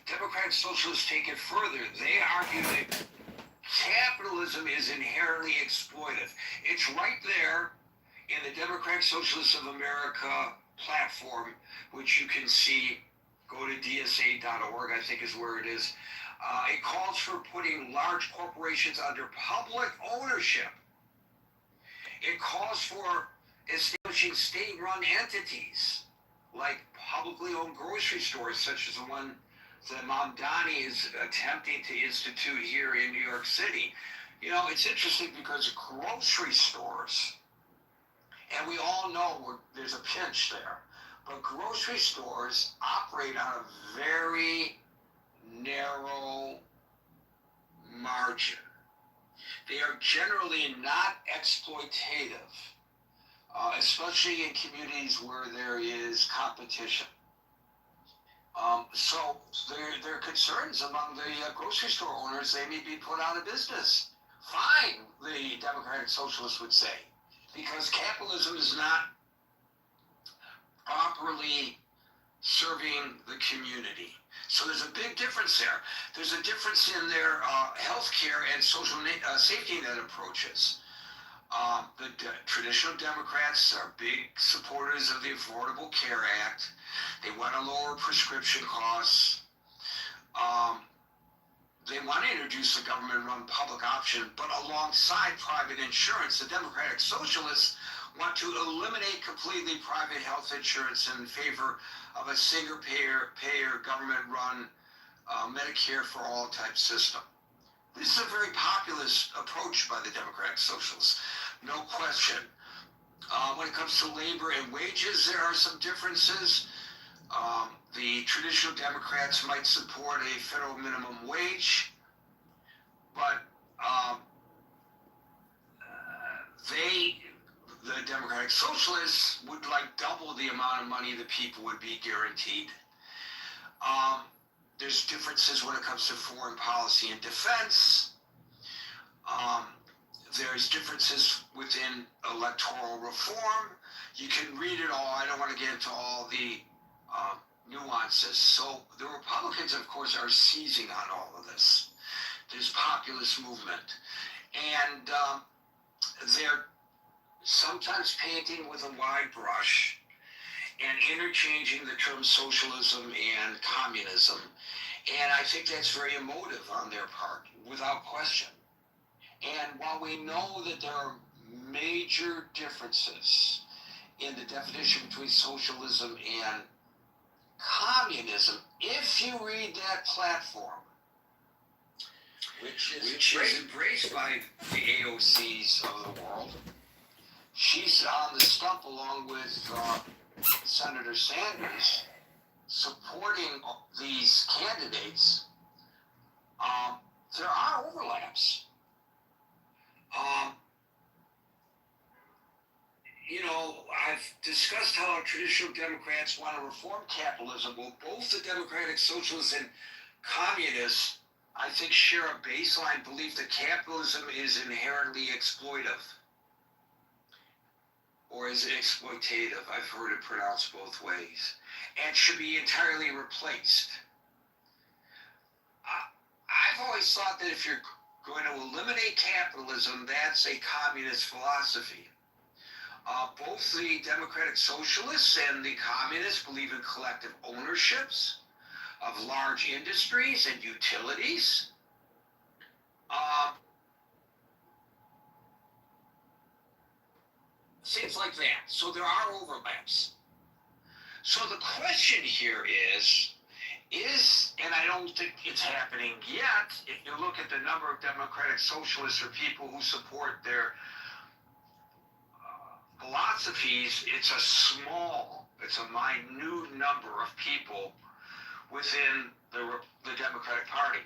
Democratic Socialists take it further. They argue that capitalism is inherently exploitive. It's right there in the Democratic Socialists of America platform, which you can see. Go to dsa.org, I think is where it is. It calls for putting large corporations under public ownership. It calls for establishing state-run entities like publicly owned grocery stores, such as the one that Mamdani is attempting to institute here in New York City. You know, it's interesting because grocery stores, and we all know there's a pinch there, but grocery stores operate on a very narrow margin. They are generally not exploitative, especially in communities where there is competition. So there are concerns among the grocery store owners. They may be put out of business. Fine, the Democratic Socialists would say, because capitalism is not properly serving the community. So there's a big difference there. There's a difference in their health care and social safety net approaches. The traditional Democrats are big supporters of the Affordable Care Act. They want to lower prescription costs. They want to introduce a government-run public option, but alongside private insurance, the Democratic Socialists want to eliminate completely private health insurance in favor of a single-payer government-run Medicare for all type system. This is a very populist approach by the Democratic Socialists, no question. When it comes to labor and wages, there are some differences. The traditional Democrats might support a federal minimum wage, but the Democratic Socialists would like double the amount of money that people would be guaranteed. There's differences when it comes to foreign policy and defense. There's differences within electoral reform. You can read it all. I don't want to get into all the nuances. So the Republicans, of course, are seizing on all of this populist movement. And they're sometimes painting with a wide brush and interchanging the terms socialism and communism. And I think that's very emotive on their part, without question. And while we know that there are major differences in the definition between socialism and communism, if you read that platform, which is embraced by the AOCs of the world, she's on the stump along with Senator Sanders, supporting these candidates. There are overlaps. You know, I've discussed how traditional Democrats want to reform capitalism. Well, both the Democratic Socialists and Communists, I think, share a baseline belief that capitalism is inherently exploitive. Or is it exploitative? I've heard it pronounced both ways. And should be entirely replaced. I've always thought that if you're going to eliminate capitalism, that's a communist philosophy. Both the Democratic Socialists and the Communists believe in collective ownerships of large industries and utilities. Things like that. So there are overlaps. So the question here is, and I don't think it's happening yet, if you look at the number of Democratic Socialists or people who support their philosophies, it's a minute number of people within the Democratic Party.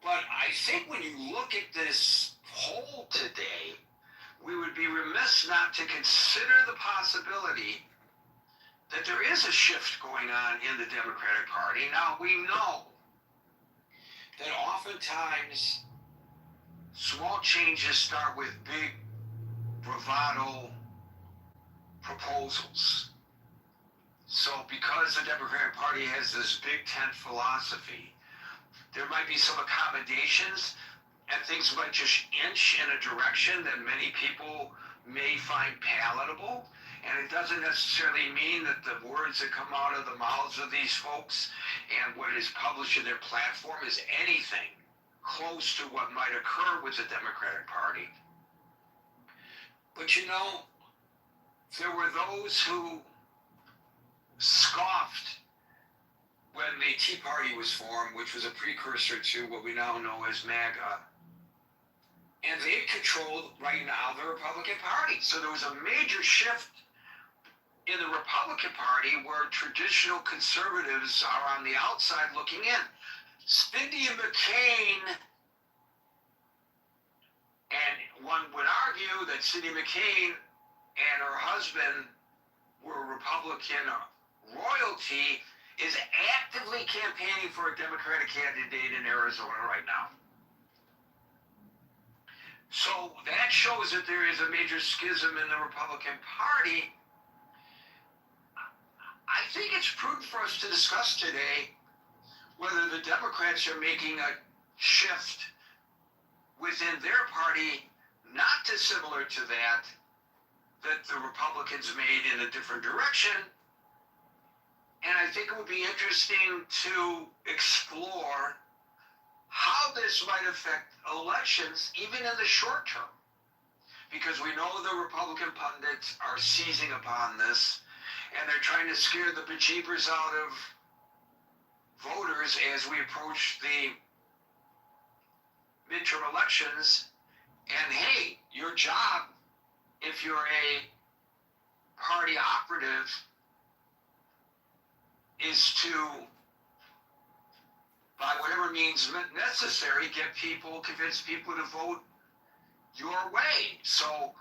But I think when you look at this poll today, we would be remiss not to consider the possibility that there is a shift going on in the Democratic Party. Now, we know that oftentimes small changes start with big bravado proposals. So because the Democratic Party has this big tent philosophy, there might be some accommodations and things might just inch in a direction that many people may find palatable. And it doesn't necessarily mean that the words that come out of the mouths of these folks and what is published in their platform is anything close to what might occur with the Democratic Party. But you know, there were those who scoffed when the Tea Party was formed, which was a precursor to what we now know as MAGA. And they controlled right now the Republican Party. So there was a major shift in the Republican Party where traditional conservatives are on the outside looking in. Cindy McCain, and one would argue that Cindy McCain and her husband were Republican royalty, is actively campaigning for a Democratic candidate in Arizona right now. So that shows that there is a major schism in the Republican Party. I think it's prudent for us to discuss today whether the Democrats are making a shift within their party not dissimilar to that the Republicans made in a different direction. And I think it would be interesting to explore how this might affect elections, even in the short term. Because we know the Republican pundits are seizing upon this, and they're trying to scare the bejeebers out of voters as we approach the midterm elections. And hey, your job, if you're a party operative, is to, by whatever means necessary, convince people to vote your way. So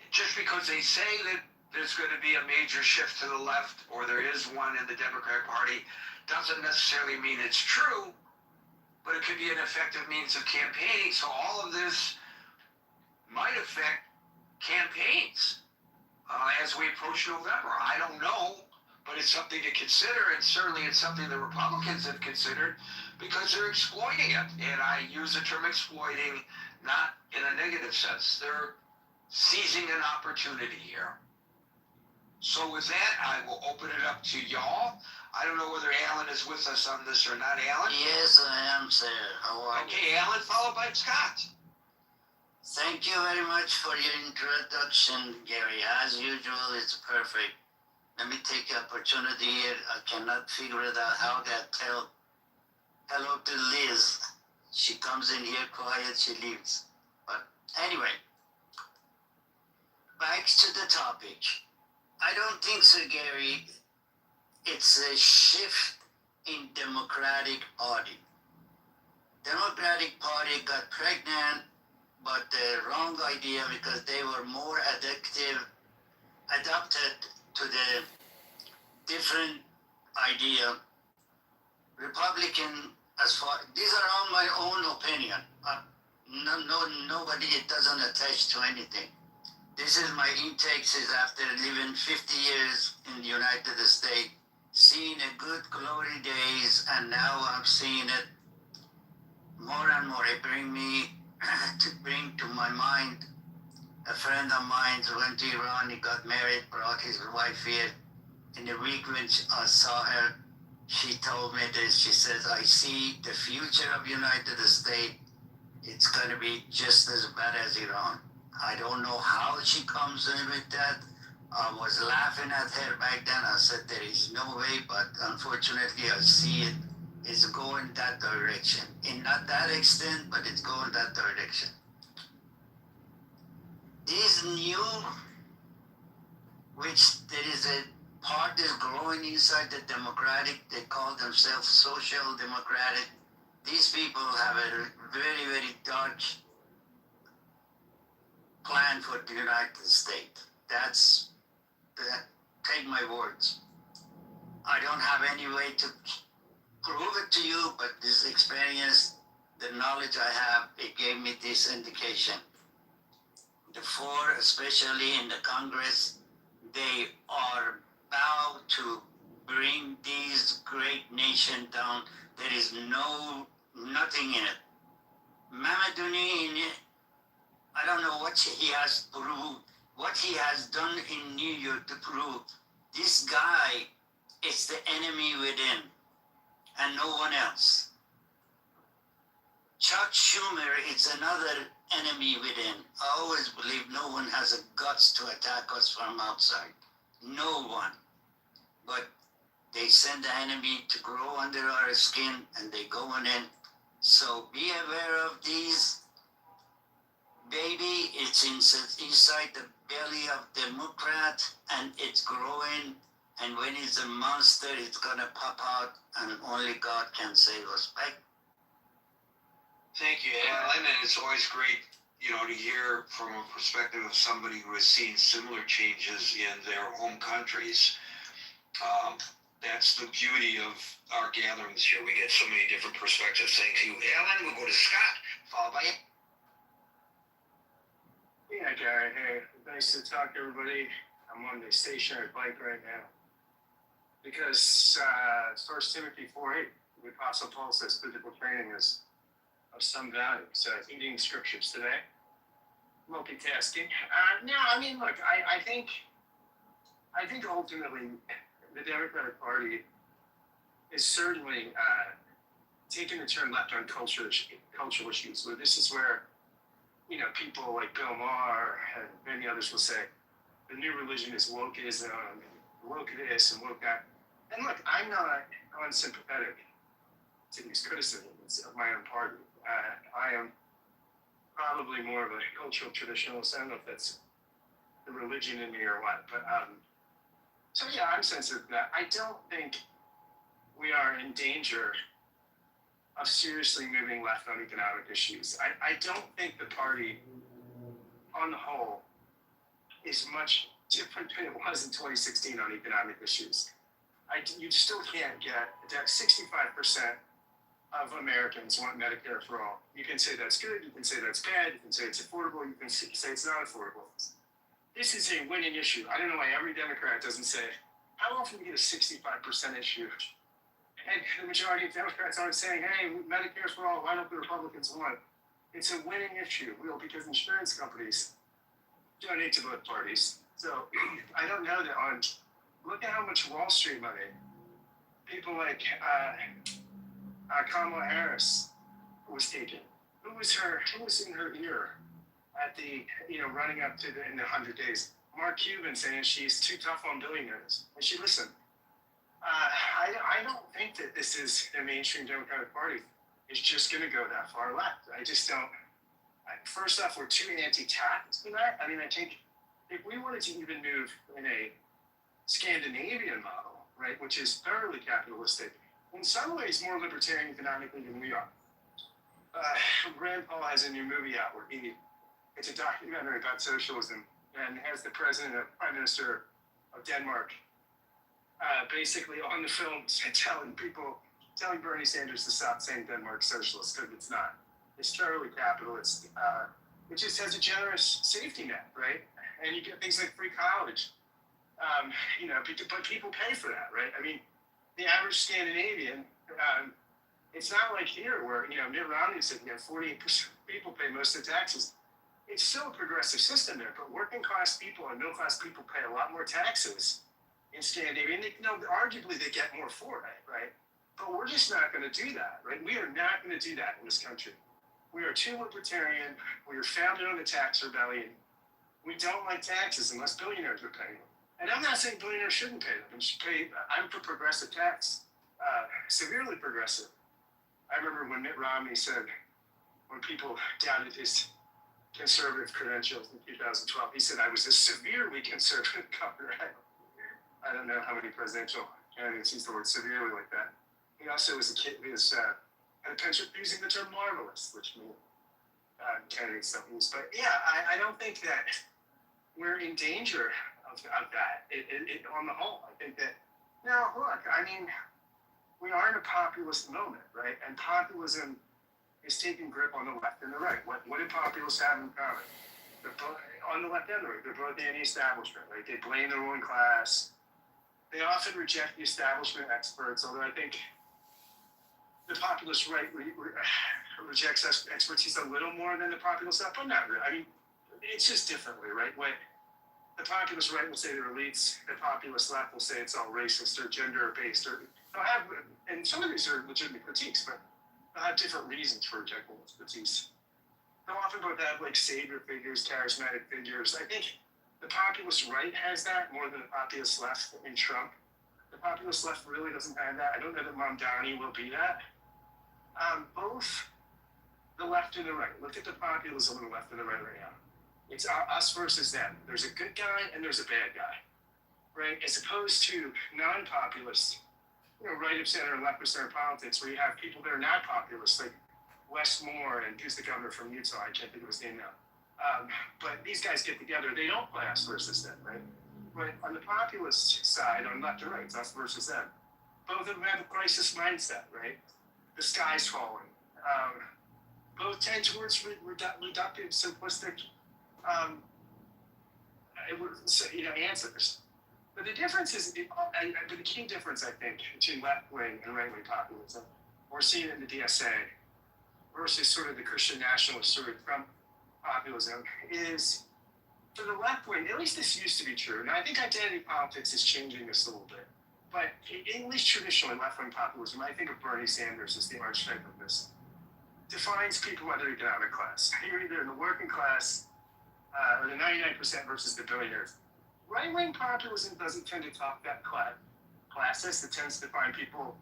just because they say that there's going to be a major shift to the left, or there is one in the Democratic Party, doesn't necessarily mean it's true, but it could be an effective means of campaigning. So all of this might affect campaigns as we approach November. I don't know, but it's something to consider, and certainly it's something the Republicans have considered because they're exploiting it. And I use the term exploiting not in a negative sense. They're seizing an opportunity here. So with that, I will open it up to y'all. I don't know whether Alan is with us on this or not. Alan? Yes, I am, sir. How are you? Okay, Alan, followed by Scott. Thank you very much for your introduction, Gary. As usual, it's perfect. Let me take the opportunity here. I cannot figure it out how to tell hello to Liz. She comes in here quiet, she leaves. But anyway, back to the topic. I don't think so, Gary. It's a shift in Democratic Party. Democratic Party got pregnant, but the wrong idea because they were more adapted to the different idea. Republican, these are all my own opinion. Nobody, it doesn't attach to anything. This is my intakes is after living 50 years in the United States, seeing a good glory days, and now I'm seeing it more and more. It bring to my mind a friend of mine who went to Iran, he got married, brought his wife here. In the week when I saw her, she told me this. She says, I see the future of United States. It's going to be just as bad as Iran. I don't know how she comes in with that. I was laughing at her back then. I said, there is no way, but unfortunately, I see it is going that direction. In not that extent, but it's going that direction. These new, which there is a part is growing inside the Democratic, they call themselves Social Democratic. These people have a very, very dark plan for the United States. Take my words. I don't have any way to prove it to you, but this experience, the knowledge I have, it gave me this indication. The four, especially in the Congress, they are bow to bring these great nation down. There is nothing in it. Mamaduni, I don't know what he has proved, what he has done in New York to prove this guy is the enemy within and no one else. Chuck Schumer is another enemy within. I always believe no one has the guts to attack us from outside. No one. But they send the enemy to grow under our skin and they going in. So be aware of these. Baby, it's inside the belly of Democrat and it's growing. And when it's a monster, it's gonna pop out and only God can save us. Right? Thank you, Alan, and it's always great, to hear from a perspective of somebody who has seen similar changes in their home countries. That's the beauty of our gatherings here. We get so many different perspectives. Thank you, Alan. We'll go to Scott, followed by. Yeah, Gary. Hey, nice to talk to everybody. I'm on the stationary bike right now because 1 Timothy 4:8, the Apostle Paul says physical training is of some value. So eating scriptures today, multitasking. No, I mean, look, I think ultimately the Democratic Party is certainly taking a turn left on cultural issues. So this is where people like Bill Maher and many others will say the new religion is wokeism, woke this and woke that. And look, I'm not unsympathetic to these criticisms of my own party. I am probably more of a cultural traditionalist. I don't know if that's the religion in me or what, but so yeah, I'm sensitive to that. I don't think we are in danger of seriously moving left on economic issues. I don't think the party, on the whole, is much different than it was in 2016 on economic issues. You still can't get that 65% of Americans want Medicare for all. You can say that's good, you can say that's bad, you can say it's affordable, you can say it's not affordable. This is a winning issue. I don't know why every Democrat doesn't say, how often do you get a 65% issue? And the majority of Democrats aren't saying, hey, Medicare's for all, why don't the Republicans want it? It's a winning issue, because insurance companies donate to both parties. So I don't know that look at how much Wall Street money people like Kamala Harris was taking. Who was in her ear at the, running up to in the 100 days? Mark Cuban saying she's too tough on billionaires. And she listened. I don't think that this is the mainstream Democratic Party is just going to go that far left. I just don't. First off, we're too anti-tax for that. I mean, I think if we wanted to even move in a Scandinavian model, right, which is thoroughly capitalistic, in some ways more libertarian economically than we are. Rand Paul has a new movie out where it's a documentary about socialism and has the Prime Minister of Denmark basically on the film telling Bernie Sanders to stop saying Denmark's socialist because it's not. It's thoroughly capitalist. It just has a generous safety net, right? And you get things like free college. But people pay for that, right? I mean, the average Scandinavian, it's not like here where, Mitt Romney said, 48% of people pay most of the taxes. It's still a progressive system there, but working class people and middle class people pay a lot more taxes in Scandinavia. And arguably they get more for it, right? But we're just not going to do that, right? We are not going to do that in this country. We are too libertarian. We are founded on the tax rebellion. We don't like taxes unless billionaires are paying them. And I'm not saying billionaires shouldn't pay them. I'm for progressive tax, severely progressive. I remember when Mitt Romney said, when people doubted his conservative credentials in 2012, he said, I was a severely conservative governor. I don't know how many presidential candidates use the word severely like that. He also was had a penchant for using the term marvelous, which candidates don't use. But yeah, I don't think that we're in danger of that. On the whole, I think that, now look, I mean, we are in a populist moment, right? And populism is taking grip on the left and the right. What do populists have in common? On the left and the right, they're both anti-establishment, right? They blame the ruling class. They often reject the establishment experts, although I think the populist right rejects expertise a little more than the populist left, but not really. I mean, it's just differently, right? What the populist right will say they're elites, the populist left will say it's all racist or gender-based, or they'll have, and some of these are legitimate critiques, but they'll have different reasons for rejecting those critiques. They'll often both have like savior figures, charismatic figures. I think the populist right has that more than the populist left in Trump. The populist left really doesn't have that. I don't know that Mamdani will be that. Both the left and the right. Look at the populism on the left and the right now. It's us versus them. There's a good guy and there's a bad guy, right? As opposed to non-populist, right of center and left of center politics, where you have people that are not populist, like Wes Moore and who's the governor from Utah? I can't think of his name now. But these guys get together. They don't play us versus them, right? But on the populist side, on left and right, it's us versus them. Both of them have a crisis mindset, right? The sky's falling. Both tend towards reductive, simplistic, answers. But the difference is, but the key difference, I think, between left-wing and right-wing populism, we're seeing in the DSA versus sort of the Christian nationalist sort of Trump populism, is for the left-wing, at least this used to be true, and I think identity politics is changing this a little bit, but at least traditionally left-wing populism, I think of Bernie Sanders as the archetype of this, defines people by their economic class. You're either in the working class or the 99% versus the billionaires. Right-wing populism doesn't tend to talk that classist. It tends to define people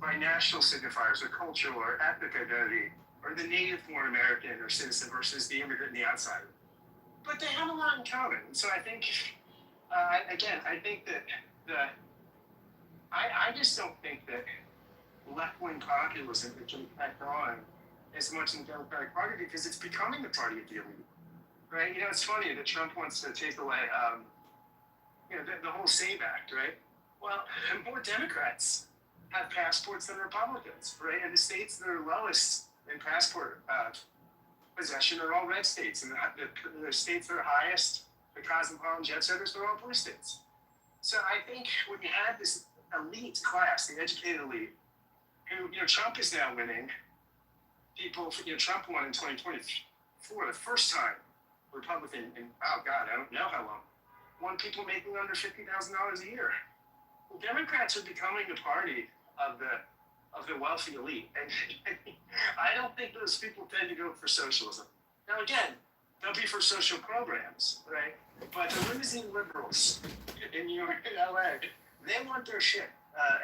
by national signifiers or cultural or ethnic identity or the native born American or citizen versus the immigrant and the outsider. But they have a lot in common. So I think, I think that I just don't think that left-wing populism can catch on as much in the Democratic Party because it's becoming the party of the elite, right? It's funny that Trump wants to take away, the whole SAVE Act, right? Well, more Democrats have passports than Republicans, right? And the states that are lowest in passport possession are all red states, and the states that are highest, the cosmopolitan jet setters, they're all blue states. So I think when you have this elite class, the educated elite, who, Trump is now winning. People, Trump won in 2020 for the first time. Republican in, oh God, I don't know how long. Won people making under $50,000 a year. Well, Democrats are becoming the party of the wealthy elite, and I don't think those people tend to go for socialism. Now again, they'll be for social programs, right? But the limousine liberals in New York and LA, they want their shit,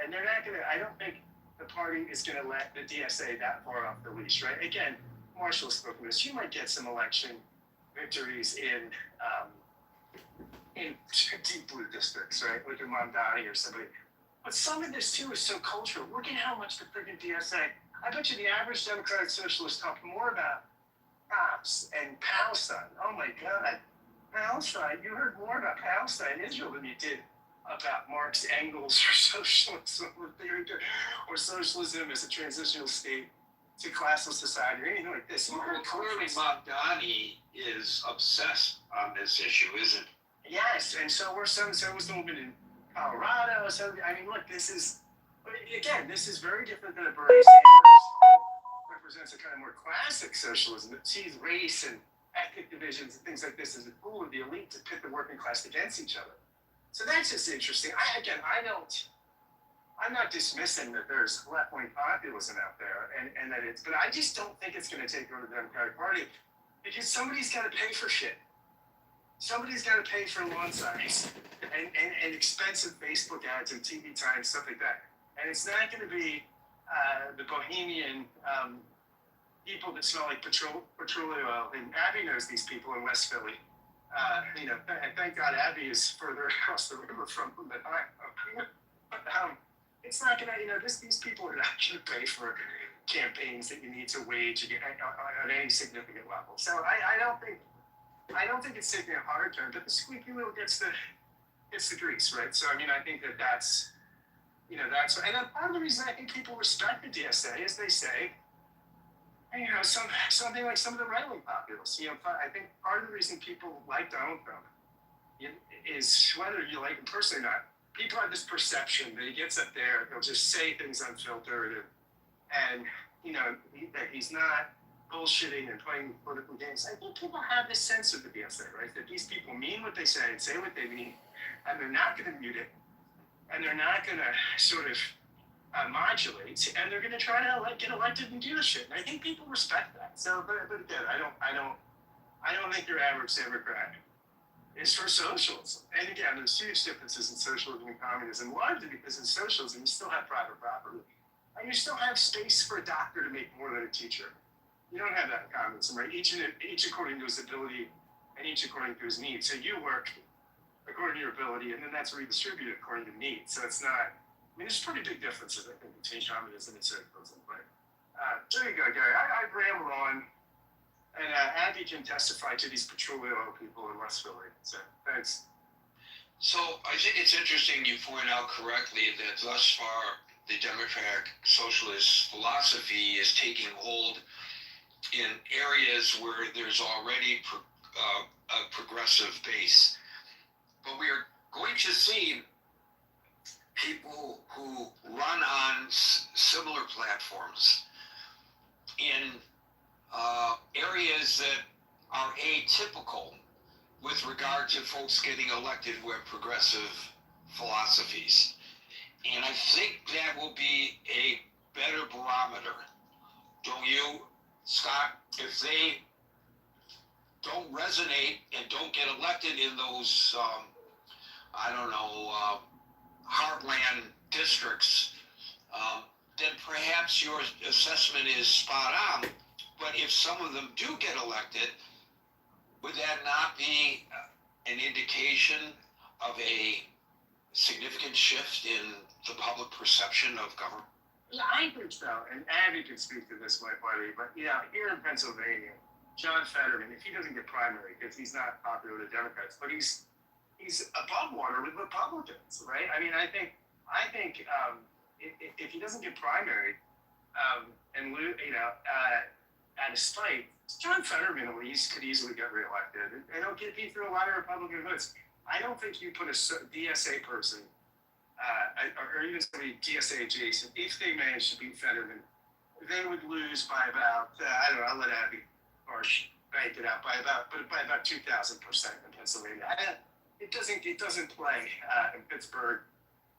and they're not gonna. I don't think the party is going to let the DSA that far off the leash, right? Again, Marshall spoke to this. You might get some election victories in deep blue districts, right? Like in Mamdani or somebody. But some of this, too, is so cultural. Look at how much the freaking DSA, I bet you the average Democratic Socialist talked more about cops and Palestine. Oh, my God. Palestine. You heard more about Palestine and Israel than you did about Marx, Engels, or socialism or socialism as a transitional state to classless society or anything like this. Well, clearly Mamdani is obsessed on this issue, isn't he? Yes, and so was the movement in Colorado. So I mean, look, this is very different than a Bernie Sanders who represents a kind of more classic socialism that sees race and ethnic divisions and things like this as a tool of the elite to pit the working class against each other. So that's just interesting. I'm not dismissing that there's left-wing populism out there, and that it's, but I just don't think it's going to take over the Democratic Party because somebody's got to pay for shit. Somebody's got to pay for lawn signs and expensive Facebook ads and TV time, stuff like that. And it's not going to be the bohemian people that smell like petroleum oil. And Abby knows these people in West Philly. Thank God Abby is further across the river from them than I am. It's not going to, these people are not going to pay for campaigns that you need to wage at any significant level. So I don't think it's taking a hard turn, but the squeaky wheel gets the grease, right? So, I think that's, and part of the reason I think people respect the DSA is they say, something like some of the right-wing populists. I think part of the reason people like Donald Trump is whether you like him personally or not, people have this perception that he gets up there, he'll just say things unfiltered, and that he's not bullshitting and playing political games. I think people have this sense of the DSA, right? That these people mean what they say and say what they mean, and they're not going to mute it, and they're not going to sort of modulate, and they're going to try to get elected and do the shit. And I think people respect that. So, but again, I don't think your average Democrat is for socialism. And again, there's huge differences in socialism and communism, largely because in socialism you still have private property, and you still have space for a doctor to make more than a teacher. You don't have that in communism, right? Each according to his ability, and each according to his needs. So you work according to your ability, and then that's redistributed according to needs. So it's not. I mean, there's pretty big differences, I think, between communism and socialism. But there you go, Gary. I ramble on, and Abby can testify to these petroleum people in West Philly. So thanks. So I think it's interesting you point out correctly that thus far the democratic socialist philosophy is taking hold in areas where there's already a progressive base. But we are going to see people who run on similar platforms in areas that are atypical with regard to folks getting elected who have progressive philosophies. And I think that will be a better barometer. Don't you, Scott? If they don't resonate and don't get elected in those, heartland districts, then perhaps your assessment is spot on. But if some of them do get elected, would that not be an indication of a significant shift in the public perception of government? Yeah, I think so. And Abby can speak to this, my buddy. But yeah, here in Pennsylvania, John Fetterman, if he doesn't get primary, because he's not popular with the Democrats, but he's above water with Republicans, right? I mean, I think if he doesn't get primary, and at a spite, John Fetterman at least could easily get reelected, and he'll get beat through a lot of Republican votes. I don't think you put a DSA person, or even somebody DSA adjacent, if they manage to beat Fetterman, they would lose by about I'll let Abby or bank it out by about 2,000% in Pennsylvania. It doesn't play in Pittsburgh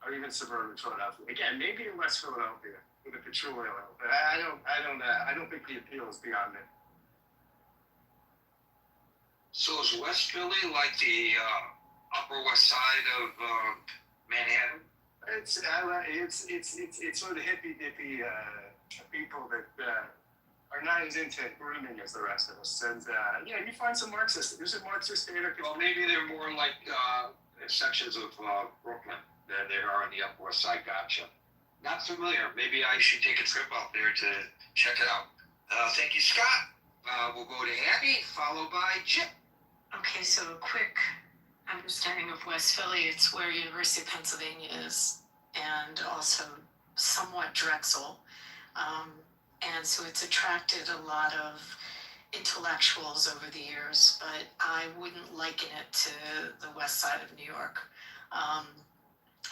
or even suburban Philadelphia. Again, maybe in West Philadelphia with a petroleum oil, but I don't think the appeal is beyond it. So is West Philly like the Upper West Side of Manhattan? It's sort of the hippie dippy people that are not as into grooming as the rest of us. And you find some Marxists. There's a Marxist theater. Well, maybe they're more like sections of Brooklyn than they are on the Upper West Side. Gotcha. Not familiar. Maybe I should take a trip out there to check it out. Thank you, Scott. We'll go to Abby, followed by Chip. Okay, so a quick understanding of West Philly. It's where University of Pennsylvania is, and also somewhat Drexel. And so it's attracted a lot of intellectuals over the years, but I wouldn't liken it to the west side of New York.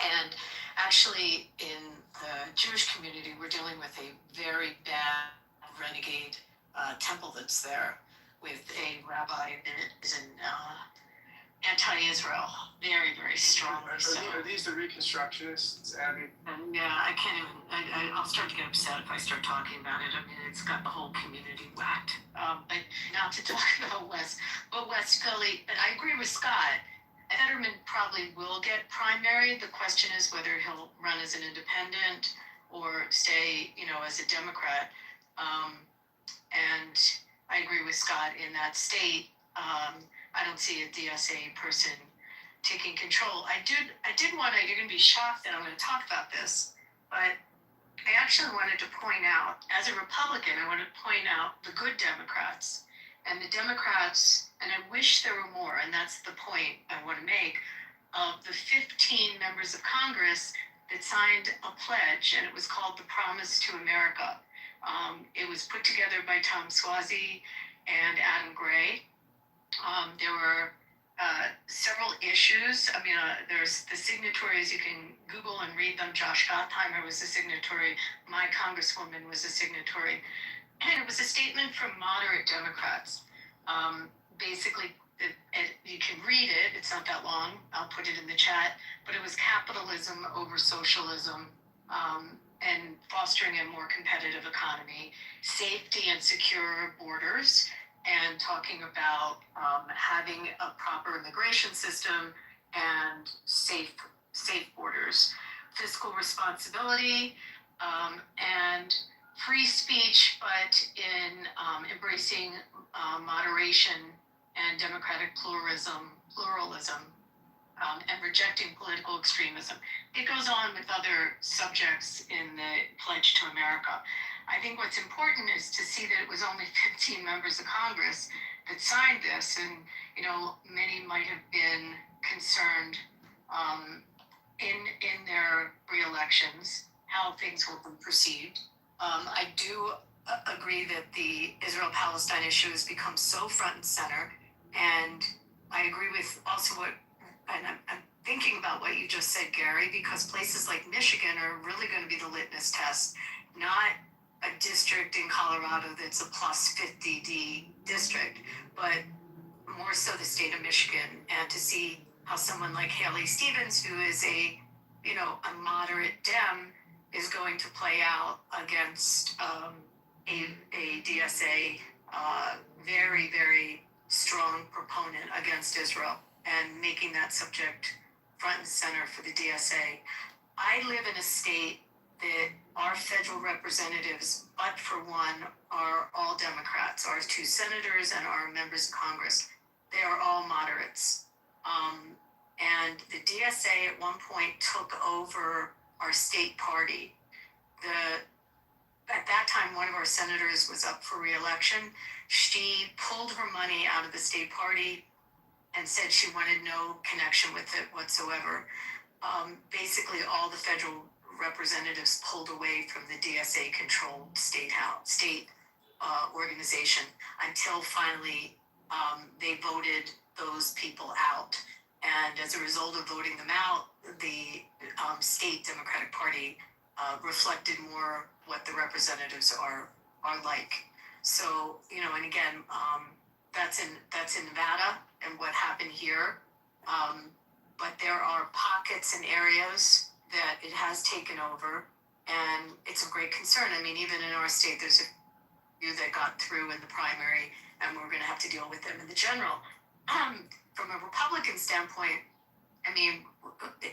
And actually, in the Jewish community, we're dealing with a very bad renegade temple that's there with a rabbi that is an anti-Israel, very, very strongly. Are these the Reconstructionists, Abby? Yeah, I can't even, I'll start to get upset if I start talking about it. I mean, it's got the whole community whacked. But not to talk about West Philly, but I agree with Scott. Fetterman probably will get primary. The question is whether he'll run as an independent or stay, as a Democrat. And I agree with Scott in that state. I don't see a DSA person taking control. I did want to, you're going to be shocked that I'm going to talk about this, but I actually wanted to point out, as a Republican, I wanted to point out the good Democrats. And the Democrats, and I wish there were more, and that's the point I want to make, of the 15 members of Congress that signed a pledge, and it was called the Promise to America. It was put together by Tom Suozzi and Adam Gray. There were several issues. I mean, there's the signatories, you can Google and read them. Josh Gottheimer was a signatory. My congresswoman was a signatory. And it was a statement from moderate Democrats. Basically, you can read it. It's not that long. I'll put it in the chat. But it was capitalism over socialism, and fostering a more competitive economy, safety and secure borders, and talking about having a proper immigration system and safe borders, fiscal responsibility, and free speech, but in embracing moderation and democratic pluralism, and rejecting political extremism. It goes on with other subjects in the Pledge to America. I think what's important is to see that it was only 15 members of Congress that signed this, and many might have been concerned in their re-elections how things will be perceived. I do agree that the Israel-Palestine issue has become so front and center, and I agree with also and I'm thinking about what you just said, Gary, because places like Michigan are really going to be the litmus test, not a district in Colorado that's a plus 50D district, but more so the state of Michigan, and to see how someone like Haley Stevens, who is a moderate Dem, is going to play out against a DSA very, very strong proponent against Israel, and making that subject front and center for the DSA. I live in a state that our federal representatives, but for one, are all Democrats. Our 2 senators and our members of Congress, they are all moderates. And the DSA at one point took over our state party. At that time, one of our senators was up for re-election. She pulled her money out of the state party and said she wanted no connection with it whatsoever. Basically, all the federal representatives pulled away from the DSA-controlled state organization until finally they voted those people out. And as a result of voting them out, the state Democratic Party reflected more what the representatives are like. So, and again, that's in Nevada and what happened here. But there are pockets and areas that it has taken over, and it's a great concern. I mean, even in our state, there's a few that got through in the primary, and we're going to have to deal with them in the general. From a Republican standpoint, I mean,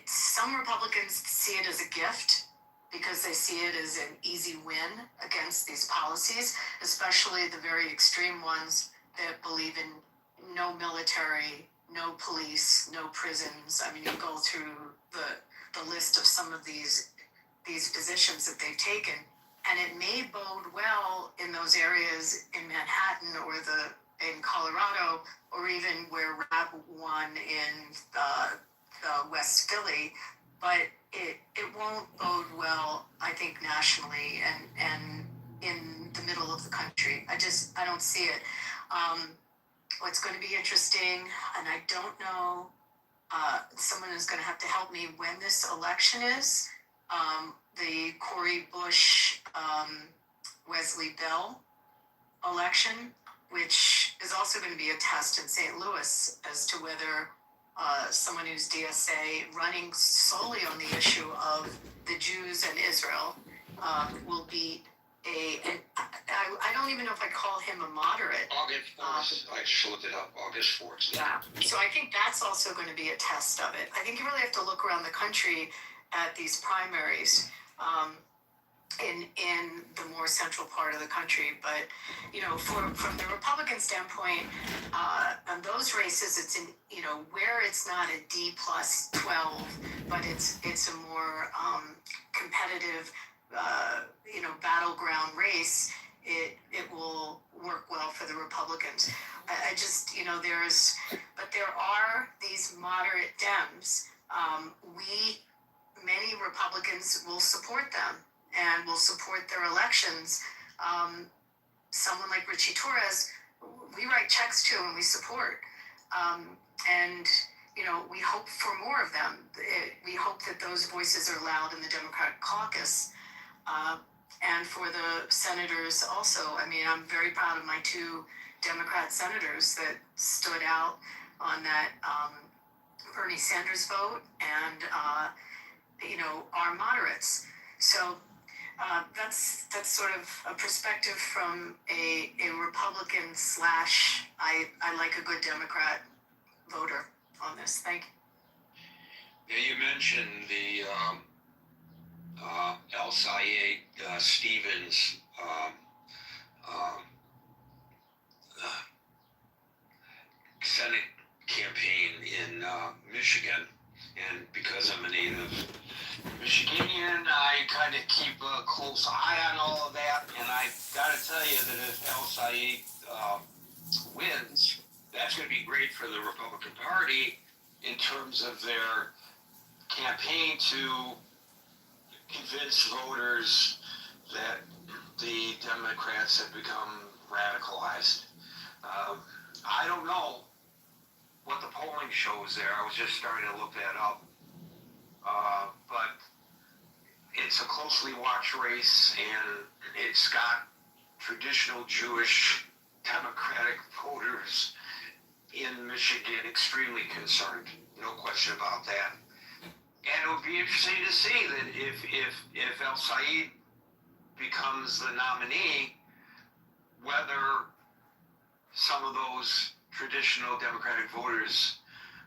some Republicans see it as a gift because they see it as an easy win against these policies, especially the very extreme ones that believe in no military, no police, no prisons. I mean, you go through the list of some of these positions that they've taken, and it may bode well in those areas in Manhattan or in Colorado, or even where Rab won in West Philly, but it won't bode well, I think, nationally and in the middle of the country. I don't see it. What's going to be interesting, and I don't know, someone is going to have to help me when this election is, the Cori Bush, Wesley Bell election, which is also going to be a test in St. Louis as to whether someone who's DSA running solely on the issue of the Jews and Israel will be I don't even know if I call him a moderate. August 4th. I just looked it up. August 4th. Yeah. So I think that's also going to be a test of it. I think you really have to look around the country at these primaries in the more central part of the country. But, from the Republican standpoint, on those races, it's in, where it's not a D plus 12, but it's a more competitive, battleground race, it will work well for the Republicans. I just, there are these moderate Dems. Many Republicans will support them and will support their elections. Someone like Richie Torres, we write checks to and we support. And, we hope for more of them. We hope that those voices are loud in the Democratic caucus. And for the senators also. I mean, I'm very proud of my two Democrat senators that stood out on that Bernie Sanders vote and, are moderates. So that's sort of a perspective from a Republican slash I like a good Democrat voter on this. Thank you. Yeah, you mentioned the El Sayed Stevens Senate campaign in Michigan, and because I'm a native Michiganian, I kind of keep a close eye on all of that, and I gotta tell you that if El Sayed wins, that's going to be great for the Republican Party in terms of their campaign to convince voters that the Democrats have become radicalized. I don't know what the polling shows there. I was just starting to look that up. But it's a closely watched race, and it's got traditional Jewish Democratic voters in Michigan extremely concerned. No question about that. And it would be interesting to see that if El Sayed becomes the nominee, whether some of those traditional Democratic voters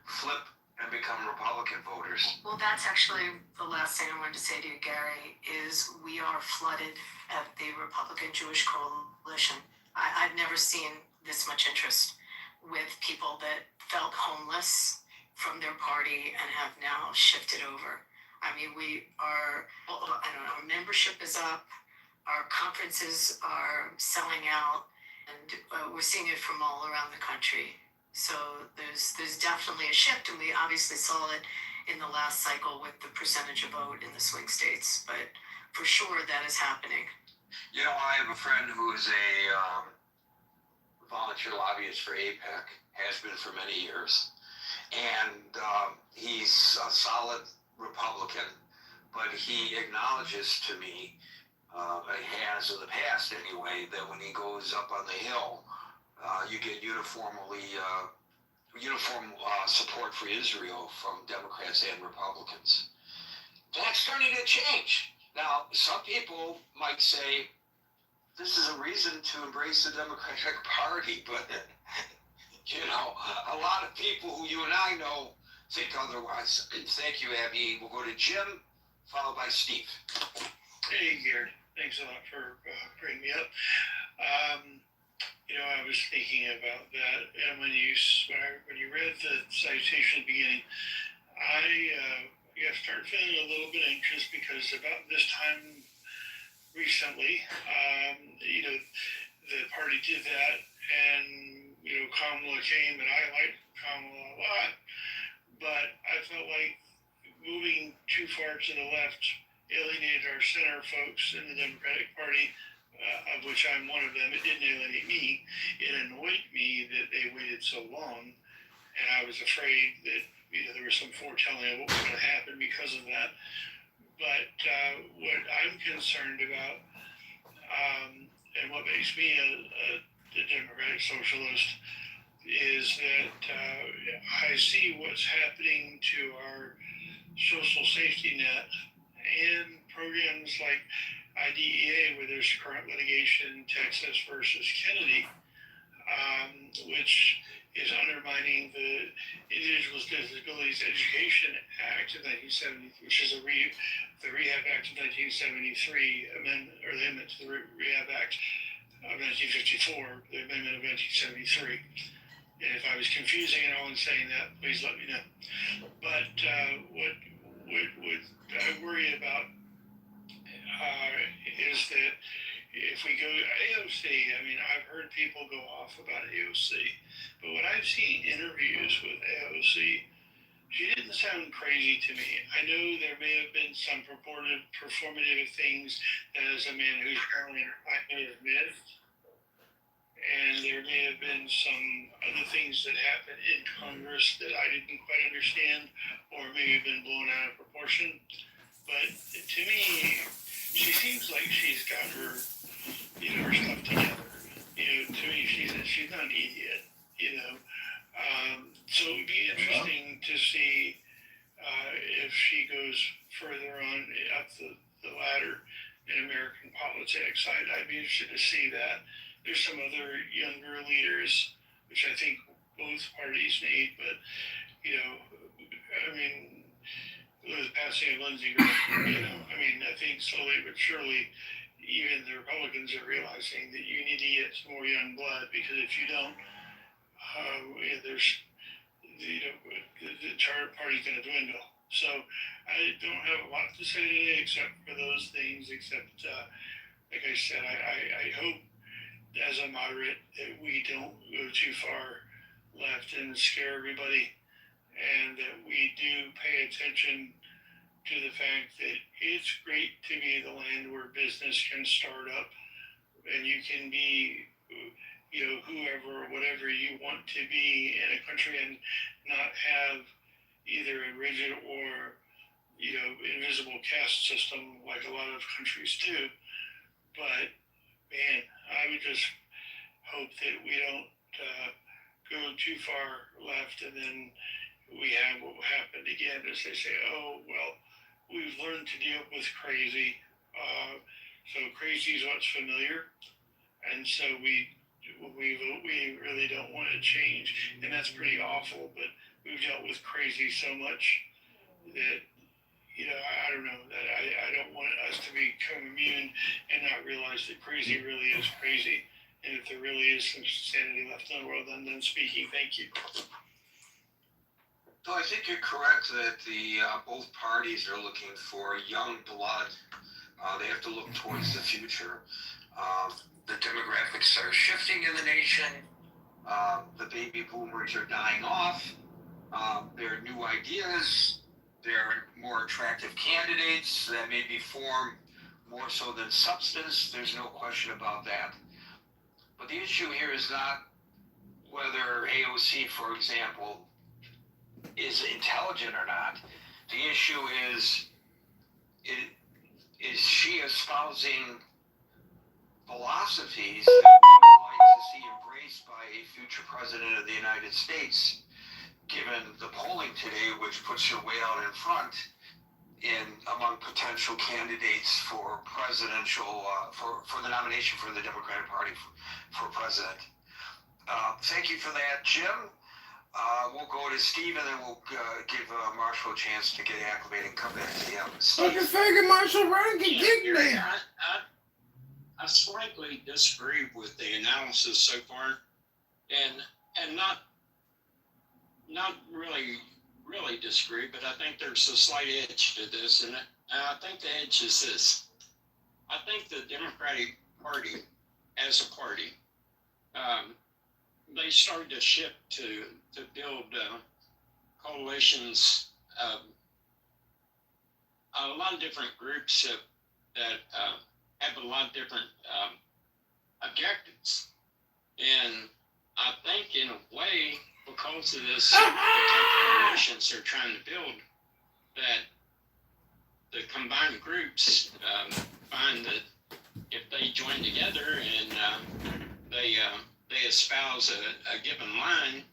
flip and become Republican voters. Well, that's actually the last thing I wanted to say to you, Gary, is we are flooded at the Republican Jewish Coalition. I've never seen this much interest with people that felt homeless from their party and have now shifted over. I mean, our membership is up, our conferences are selling out, and we're seeing it from all around the country. So there's definitely a shift, and we obviously saw it in the last cycle with the percentage of vote in the swing states. But for sure, that is happening. I have a friend who is a volunteer lobbyist for AIPAC, has been for many years, and he's a solid Republican, but he acknowledges to me, he has in the past anyway, that when he goes up on the Hill, you get uniform support for Israel from Democrats and Republicans. That's starting to change. Now, some people might say this is a reason to embrace the Democratic Party, but a lot of people who you and I know think otherwise. Thank you, Abby. We'll go to Jim, followed by Steve. Hey, Gary. Thanks a lot for bringing me up. I was thinking about that, and when you read the citation at the beginning, I started feeling a little bit anxious because about this time recently, the party did that, and Kamala came, and I liked Kamala a lot, but I felt like moving too far to the left alienated our center folks in the Democratic Party, of which I'm one of them. It didn't alienate me. It annoyed me that they waited so long, and I was afraid that there was some foretelling of what was going to happen because of that. But what I'm concerned about, and what makes me a Democratic socialist, is that I see what's happening to our social safety net and programs like IDEA, where there's current litigation, Texas versus Kennedy, which is undermining the Individuals with Disabilities Education Act of 1970, which is the Rehab Act of 1973 amendment, or the amendment to the Rehab Act of 1954, the amendment of 1973. And if I was confusing at all in saying that, please let me know. But what I worry about is that if we go AOC, I've heard people go off about AOC, but when I've seen interviews with AOC, she didn't sound crazy to me. I know there may have been some purported performative things that as a man who's currently in her 5 minute mid, and there may have been some other things that happened in Congress that I didn't quite understand, or maybe have been blown out of proportion. But to me, she seems like she's got her, her stuff together. To me, she's not an idiot. So it would be interesting to see if she goes further on up the ladder in American politics. I'd be interested to see that. There's some other younger leaders, which I think both parties need, but with the passing of Lindsey Graham, I think slowly but surely, even the Republicans are realizing that you need to get some more young blood, because if you don't, there's the party's going to dwindle. So I don't have a lot to say today except for those things. Except, like I said, I hope as a moderate that we don't go too far left and scare everybody, and that we do pay attention to the fact that it's great to be the land where business can start up, and you can be, whoever or whatever you want to be in a country, and not have either a rigid or, invisible caste system like a lot of countries do. But man, I would just hope that we don't go too far left, and then we have what happened again, as they say, oh, well, we've learned to deal with crazy. So crazy is what's familiar. And so we really don't want to change. And that's pretty awful, but we've dealt with crazy so much that, I don't know, that I don't want us to become immune and not realize that crazy really is crazy. And if there really is some sanity left in the world, then speaking. Thank you. So I think you're correct that the both parties are looking for young blood. They have to look towards the future. The demographics are shifting in the nation. The baby boomers are dying off. There are new ideas. There are more attractive candidates that may be formed more so than substance. There's no question about that. But the issue here is not whether AOC, for example, is intelligent or not. The issue is she espousing philosophies that we would like to see embraced by a future president of the United States, given the polling today, which puts her way out in front among potential candidates for presidential, for the nomination for the Democratic Party for president. Thank you for that, Jim. We'll go to Steve, and then we'll give Marshall a chance to get acclimated and come back to him. Okay, figure Marshall, run, get there. I slightly disagree with the analysis so far, and not really disagree, but I think there's a slight edge to this, and I think the edge is this. I think the Democratic Party, as a party, they started to shift to build coalitions. A lot of different groups that have a lot of different objectives, and I think in a way, because of this the type of coalitions they're trying to build, that the combined groups find that if they join together and they espouse a given line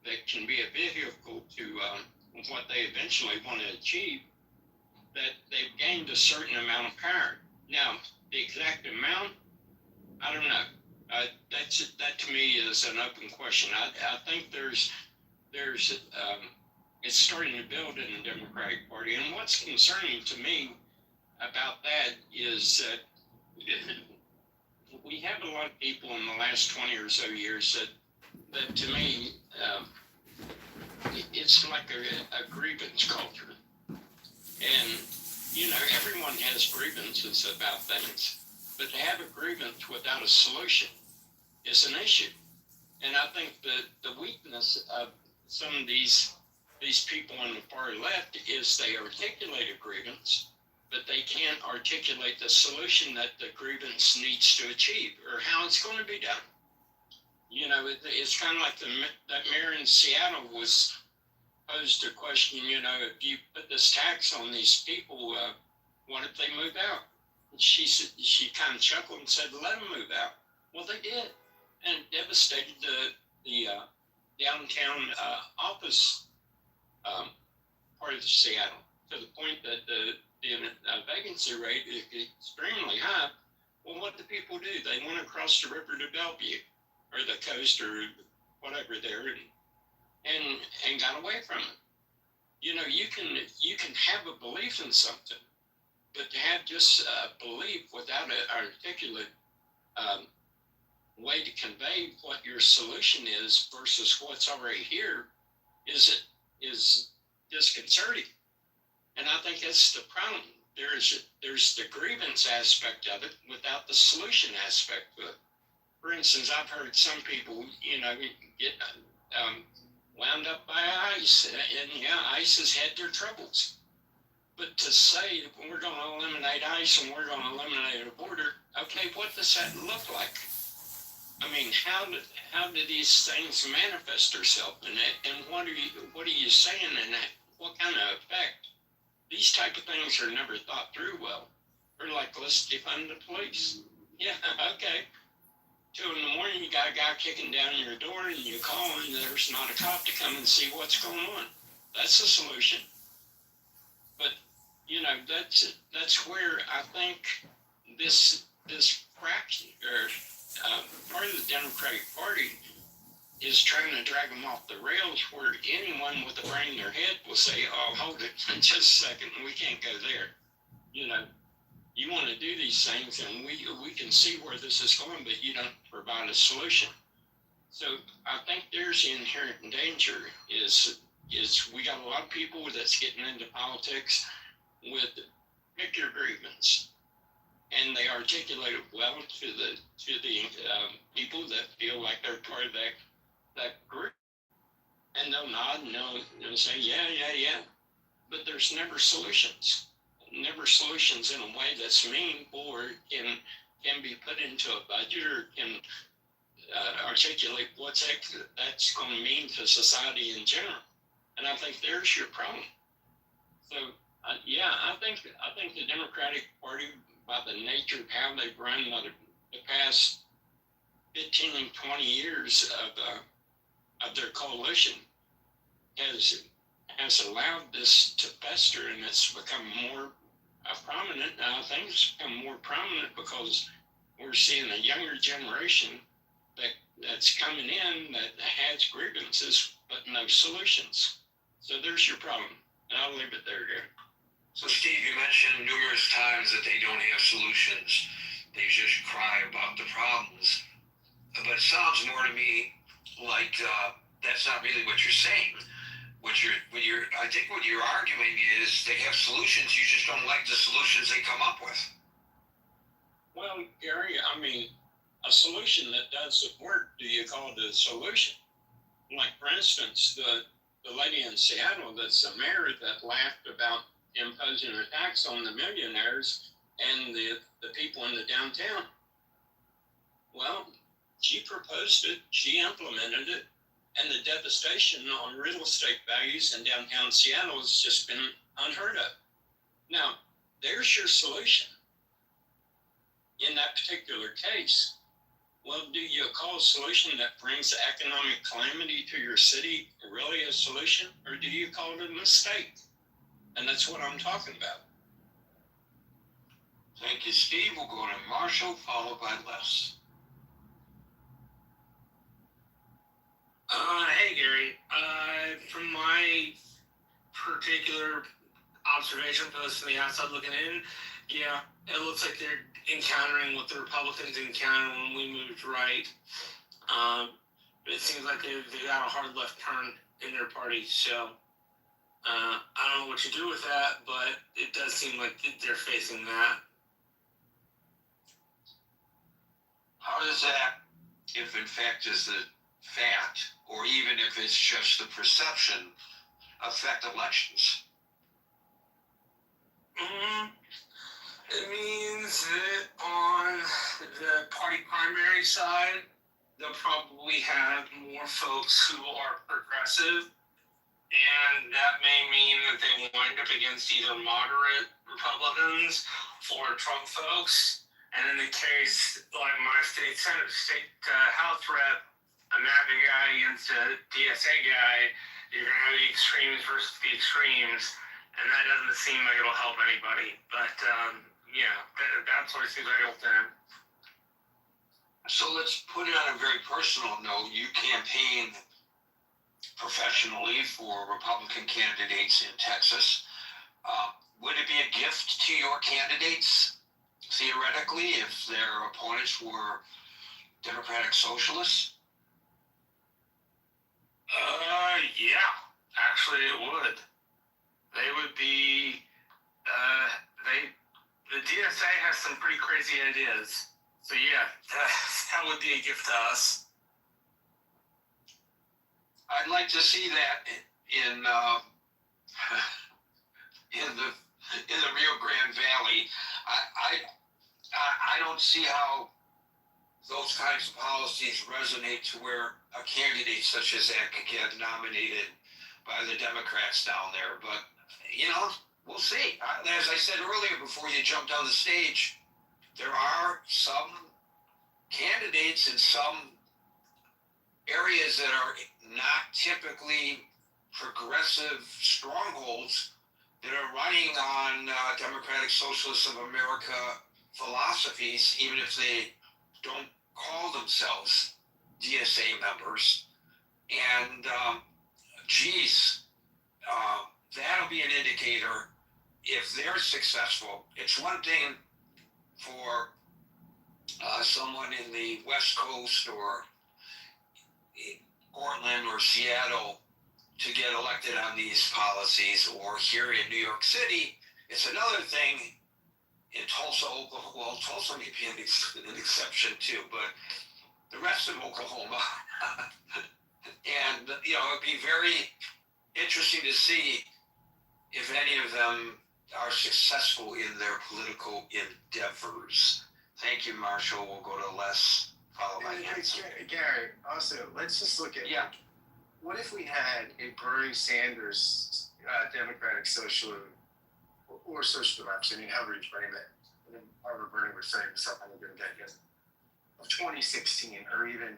that can be a vehicle to what they eventually want to achieve, that they've gained a certain amount of power. Now, the exact amount, I don't know. That to me is an open question. I think there's it's starting to build in the Democratic Party, and what's concerning to me about that is that we have a lot of people in the last 20 or so years that to me, it's like a grievance culture. And, everyone has grievances about things, but to have a grievance without a solution is an issue. And I think that the weakness of some of these people on the far left is they articulate a grievance, but they can't articulate the solution that the grievance needs to achieve or how it's going to be done. You know, it's kind of like that mayor in Seattle was posed a question, you know, if you put this tax on these people, what if they move out? And she kind of chuckled and said, let them move out. Well, they did. And it devastated the downtown office part of Seattle to the point that the vacancy rate is extremely high. Well, what do people do? They went across the river to Bellevue or the coast or whatever there and got away from it. You know, you can have a belief in something, but to have just belief without an articulate way to convey what your solution is versus what's already here is disconcerting. And I think that's the problem. There's the grievance aspect of it without the solution aspect of it. For instance, I've heard some people, you know, get wound up by ICE, and yeah, ICE has had their troubles. But to say we're going to eliminate ICE and we're going to eliminate a border, okay, what does that look like? I mean, how do these things manifest themselves, and what are you saying, and what kind of effect? These type of things are never thought through well. They're like, let's defund the police. Yeah, okay. 2 a.m, you got a guy kicking down your door, and you call, and there's not a cop to come and see what's going on. That's a solution. But you know, that's where I think this fraction or part of the Democratic Party is trying to drag them off the rails, where anyone with a brain in their head will say, oh, hold it just a second, we can't go there. You know, you want to do these things, and we can see where this is going, but you don't provide a solution. So I think there's the inherent danger is we got a lot of people that's getting into politics with pick your grievance, and they articulate it well to the people that feel like they're part of that group, and they'll nod and they'll say yeah, but there's never solutions in a way that's meaningful or can be put into a budget or can articulate what's that's going to mean to society in general. And I think there's your problem. So I think the Democratic Party, by the nature of how they've run the past 15 and 20 years of their coalition, has allowed this to fester, and it's become more prominent. I think it's become more prominent because we're seeing a younger generation that's coming in that has grievances but no solutions. So there's your problem, and I'll leave it there, Gary. So Steve, you mentioned numerous times that they don't have solutions. They just cry about the problems. But it sounds more to me like that's not really what you're saying. I think what you're arguing is they have solutions, you just don't like the solutions they come up with. Well, Gary, I mean, a solution that doesn't work, do you call it a solution? Like, for instance, the lady in Seattle that's the mayor that laughed about imposing a tax on the millionaires and the people in the downtown. Well, she proposed it, she implemented it, and the devastation on real estate values in downtown Seattle has just been unheard of. Now, there's your solution. In that particular case, well, do you call a solution that brings economic calamity to your city really a solution, or do you call it a mistake? And that's what I'm talking about. Thank you, Steve. We'll go to Marshall, followed by Les. Hey Gary, from my particular observation post from the outside looking in, yeah, it looks like they're encountering what the Republicans encountered when we moved right. It seems like they got a hard left turn in their party, so I don't know what you do with that, but it does seem like they're facing that. How does that, if in fact is the fact, or even if it's just the perception, affect elections? It means that on the party primary side, they'll probably have more folks who are progressive, and that may mean that they wind up against either moderate Republicans or Trump folks. And in the case like my state House rep, a MAGA guy against a DSA guy, you're gonna have the extremes versus the extremes, and that doesn't seem like it'll help anybody. But that's what it seems like it'll do. So let's put it on a very personal note. You campaign professionally for Republican candidates in Texas. Would it be a gift to your candidates, theoretically, if their opponents were Democratic socialists? Yeah, actually it would. They would be, the DSA has some pretty crazy ideas. So yeah, that would be a gift to us. I'd like to see that in the Rio Grande Valley. I don't see how those kinds of policies resonate to where a candidate such as that could get nominated by the Democrats down there. But we'll see. As I said earlier, before you jumped on the stage, there are some candidates in some areas that are not typically progressive strongholds that are running on Democratic Socialists of America philosophies, even if they don't call themselves DSA members. And that'll be an indicator if they're successful. It's one thing for someone in the West Coast or Portland or Seattle to get elected on these policies, or here in New York City. It's another thing in Tulsa, Oklahoma. Well, Tulsa may be an exception too, but the rest of Oklahoma. And, it'd be very interesting to see if any of them are successful in their political endeavors. Thank you, Marshall. We'll go to Les. Follow my answer. Gary, also, let's just look at what if we had a Bernie Sanders Democratic Socialist or social democracy, however you frame it, and then however Bernie would frame himself on the good decade of 2016 or even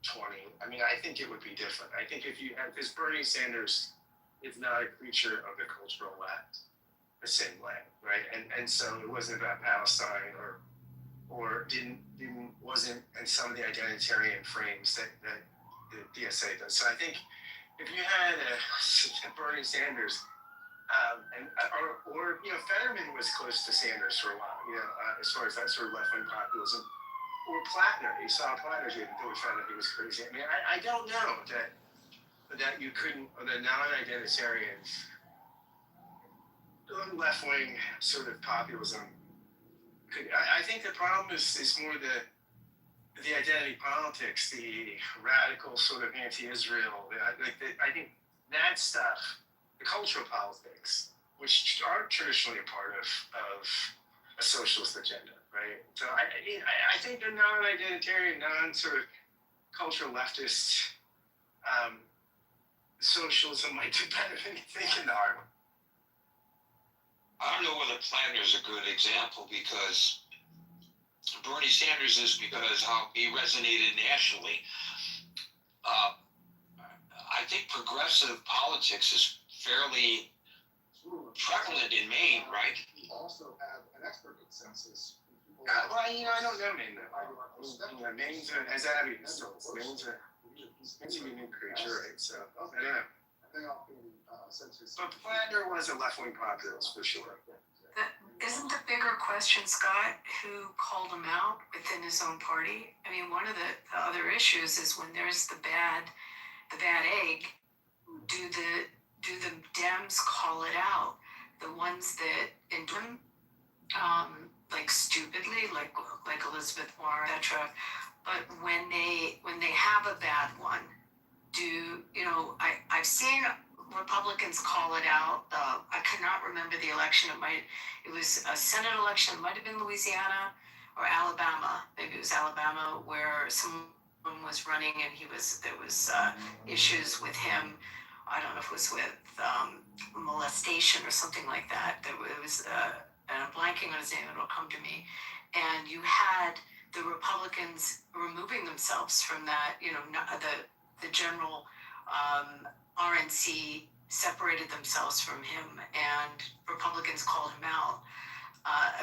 20. I think it would be different. I think if you had, because Bernie Sanders is not a creature of the cultural left the same way, right? And so it wasn't about Palestine or wasn't in some of the identitarian frames that the DSA does. So I think if you had a Bernie Sanders, or Fetterman was close to Sanders for a while, as far as that sort of left-wing populism, or Plattner. You saw Plattner did Billy Fetterman, he was crazy. I don't know that you couldn't, or the non-identitarians, left-wing sort of populism. I think the problem is more the identity politics, the radical sort of anti-Israel. I think that stuff, the cultural politics, which are traditionally a part of a socialist agenda, right? So I think the non-identitarian, non-sort of cultural leftist socialism might do better than you think in the argument. I don't know whether Plattner's a good example, because Bernie Sanders is, because how he resonated nationally. I think progressive politics is fairly prevalent in Maine, right? We also have an expert consensus. I don't know Maine that well. Maine's as Abby still. Maine's a unique creature, right? So I don't know. But Plattner was a left-wing populist for sure. Isn't the bigger question, Scott, who called him out within his own party? One of the other issues is when there's the bad egg, do the Dems call it out? The ones that in like stupidly, like Elizabeth Warren, etc. But when they have a bad one, I've seen Republicans call it out. I could not remember the election. It was a Senate election. It might have been Louisiana or Alabama. Maybe it was Alabama, where some was running, and there was issues with him. I don't know if it was with molestation or something like that. It was, and I'm blanking on his name. It'll come to me. And you had the Republicans removing themselves from that. The general RNC separated themselves from him, and Republicans called him out.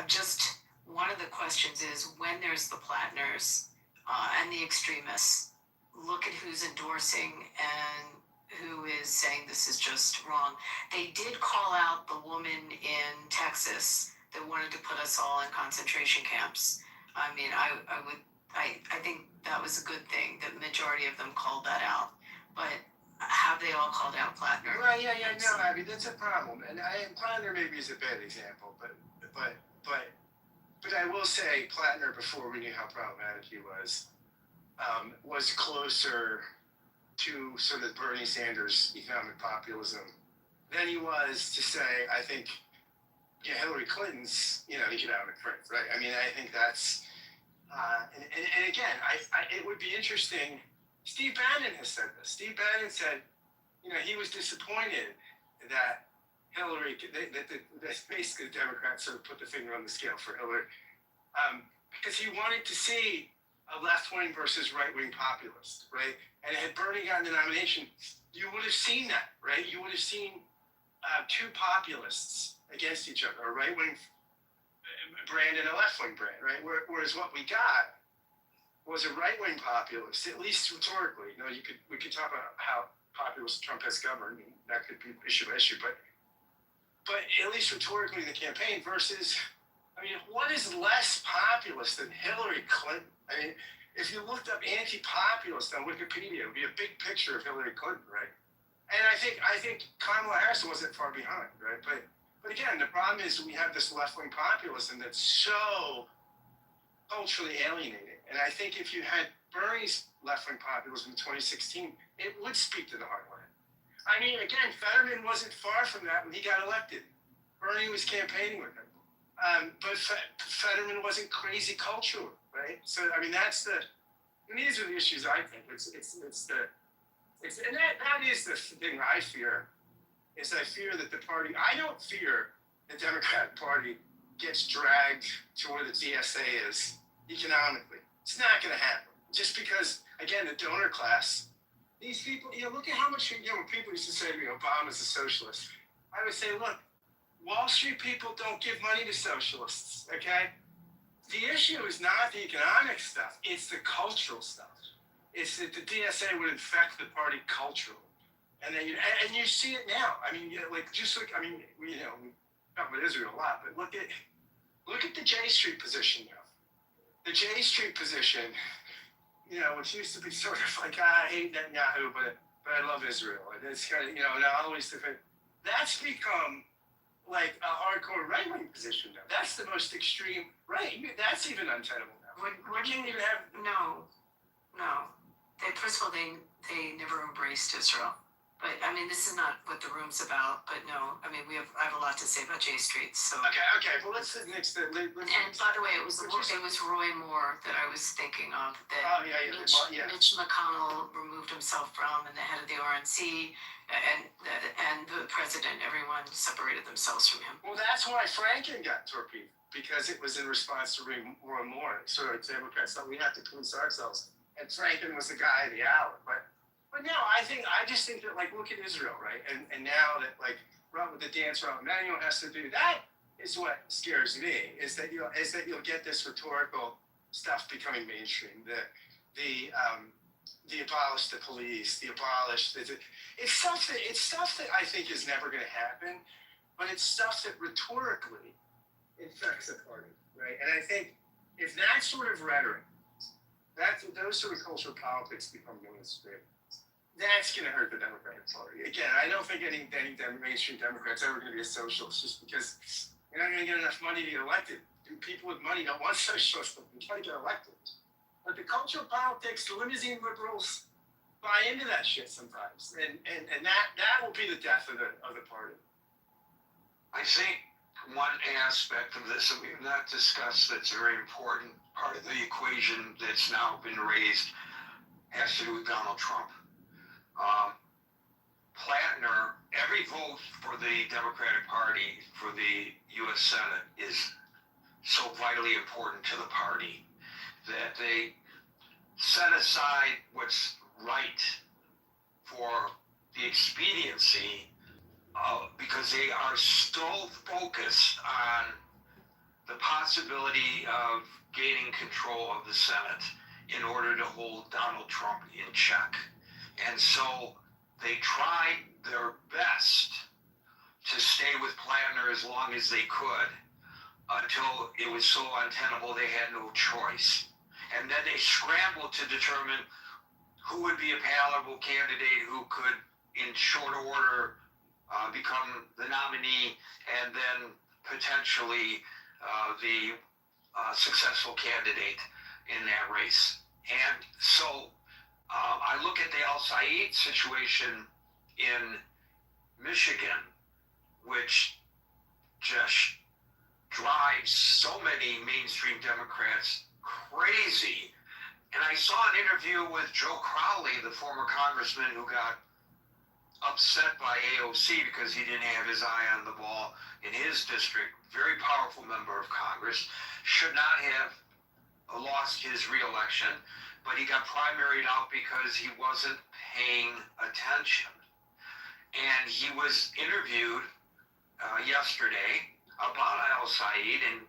Just one of the questions is, when there's the Plattners and the extremists, look at who's endorsing and who is saying this is just wrong. They did call out the woman in Texas that wanted to put us all in concentration camps. I mean, I think that was a good thing that the majority of them called that out. But have they all called out Plattner? Well, yeah, no, I mean, that's a problem. And Plattner maybe is a bad example, but I will say Plattner, before we knew how problematic he was closer to sort of Bernie Sanders economic populism than he was to, say, I think, Hillary Clinton's, economic friend, right? I mean, I think that's, and again, it would be interesting. Steve Bannon has said this. Steve Bannon said, he was disappointed that Hillary, that basically the Democrats sort of put the finger on the scale for Hillary, because he wanted to see a left-wing versus right-wing populist, right? And had Bernie gotten the nomination, you would have seen that, right? You would have seen two populists against each other, a right-wing brand and a left-wing brand, right? Whereas what we got was a right-wing populist, at least rhetorically. We could talk about how populist Trump has governed, and that could be issue by issue, but at least rhetorically in the campaign versus, I mean, what is less populist than Hillary Clinton? I mean, if you looked up anti-populist on Wikipedia, it would be a big picture of Hillary Clinton, right? And I think Kamala Harris wasn't far behind, right? But again, the problem is we have this left-wing populism that's so culturally alienating. And I think if you had Bernie's left-wing populism in 2016, it would speak to the heartland. I mean, again, Fetterman wasn't far from that when he got elected. Bernie was campaigning with him. But Fetterman wasn't crazy cultural, right? So, I mean, these are the issues I think. And that is the thing I fear, is I fear that I don't fear the Democratic Party gets dragged to where the DSA is economically. It's not going to happen. Just because, again, the donor class, these people, look at how much, when people used to say to me, Obama's a socialist. I would say, look, Wall Street people don't give money to socialists, okay? The issue is not the economic stuff, it's the cultural stuff. It's that the DSA would infect the party culturally. And then you see it now. I mean, we talk about Israel a lot, but look at the J Street position now. The J Street position, which used to be sort of like, I hate Netanyahu, but I love Israel. And it's kind of, now always different. That's become like a hardcore right-wing position now. That's the most extreme right. That's even untenable now. We can't even have... No. First of all, they never embraced Israel. But I mean, this is not what the room's about. But no, I mean, I have a lot to say about J Street. So okay. Well, let's next. And by the way, it was Roy Moore that I was thinking of. That Mitch McConnell removed himself from, and the head of the RNC, and the president. Everyone separated themselves from him. Well, that's why Franken got torpedoed, because it was in response to Roy Moore. Sort of Democrats thought we have to police ourselves, and Franken was the guy of the hour, But no, I just think that, like, look at Israel, right? And now that, like, with the dance Rahm Emanuel has to do, that is what scares me, is that you'll get this rhetorical stuff becoming mainstream. The abolish the police, it's stuff that I think is never going to happen, but it's stuff that rhetorically infects the party, right? And I think if that sort of rhetoric, those sort of cultural politics become mainstream, that's going to hurt the Democratic Party. Again, I don't think any mainstream Democrat's ever going to be a socialist, just because you're not going to get enough money to get elected. People with money don't want socialists. They try to get elected. But the cultural politics, the limousine liberals buy into that shit sometimes, and that will be the death of the party. I think one aspect of this that we've not discussed that's a very important part of the equation that's now been raised has to do with Donald Trump. Um, Plattner, every vote for the Democratic Party for the U.S. Senate is so vitally important to the party that they set aside what's right for the expediency because they are so focused on the possibility of gaining control of the Senate in order to hold Donald Trump in check. And so they tried their best to stay with Plattner as long as they could until it was so untenable they had no choice. And then they scrambled to determine who would be a palatable candidate who could, in short order, become the nominee and then potentially the successful candidate in that race. And so I look at the Al Said situation in Michigan, which just drives so many mainstream Democrats crazy. And I saw an interview with Joe Crowley, the former congressman who got upset by AOC because he didn't have his eye on the ball in his district. Very powerful member of Congress. Should not have lost his reelection, but he got primaried out because he wasn't paying attention. And he was interviewed yesterday about Al Said, and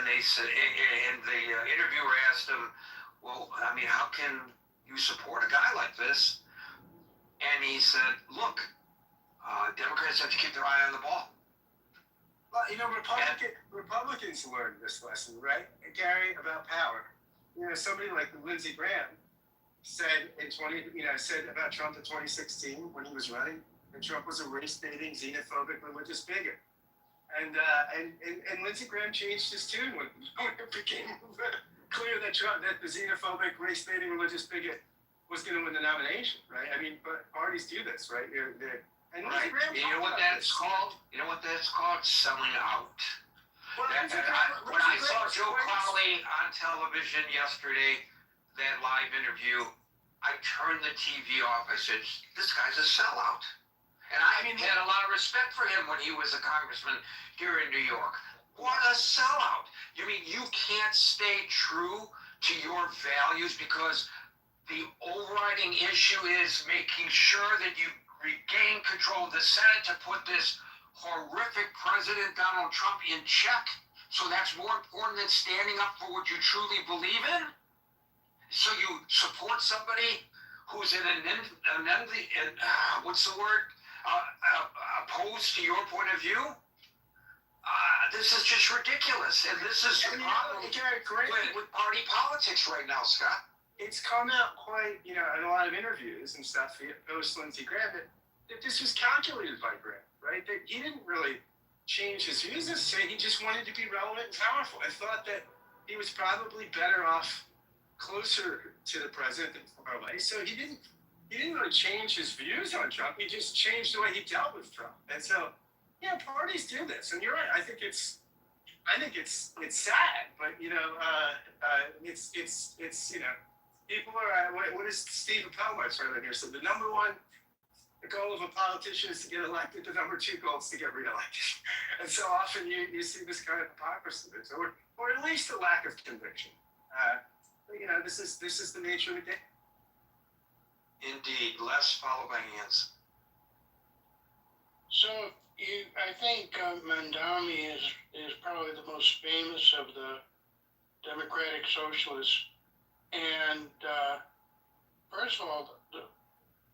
they said, and the interviewer asked him, well, I mean, how can you support a guy like this? And he said, look, Democrats have to keep their eye on the ball. Well, you know, Republicans learned this lesson, right, Gary, about power. You know, somebody like Lindsey Graham said said about Trump in 2016 when he was running, that Trump was a race-baiting, xenophobic, religious bigot. And Lindsey Graham changed his tune when it became clear that the xenophobic, race-baiting, religious bigot was going to win the nomination, right? I mean, but parties do this, right? And right. You know what that's called? You know what that's called? Selling out. Well, when I saw Joe Crowley on television yesterday, that live interview, I turned the TV off. I said, this guy's a sellout. And I had a lot of respect for him when he was a congressman here in New York. What a sellout. You mean you can't stay true to your values because the overriding issue is making sure that you regain control of the Senate to put this horrific President Donald Trump in check? So that's more important than standing up for what you truly believe in? So you support somebody who's opposed to your point of view? This is just ridiculous, and this is the problem with party politics right now, Scott. It's come out quite, in a lot of interviews and stuff, post Lindsey Graham, that this was calculated by Graham, right? That he didn't really change his views necessarily. He just wanted to be relevant and powerful. I thought that he was probably better off closer to the president than far away. So he didn't really change his views on Trump. He just changed the way he dealt with Trump. And so, yeah, parties do this. And you're right. I think it's sad, but it's people are. What is Steve Appelmart's right here? So the number one goal of a politician is to get elected. The number two goal is to get reelected. And so often you see this kind of hypocrisy, or at least a lack of conviction. But this is the nature of the game. Indeed, Les followed by Hans. So I think Mandami is probably the most famous of the Democratic Socialists. And first of all,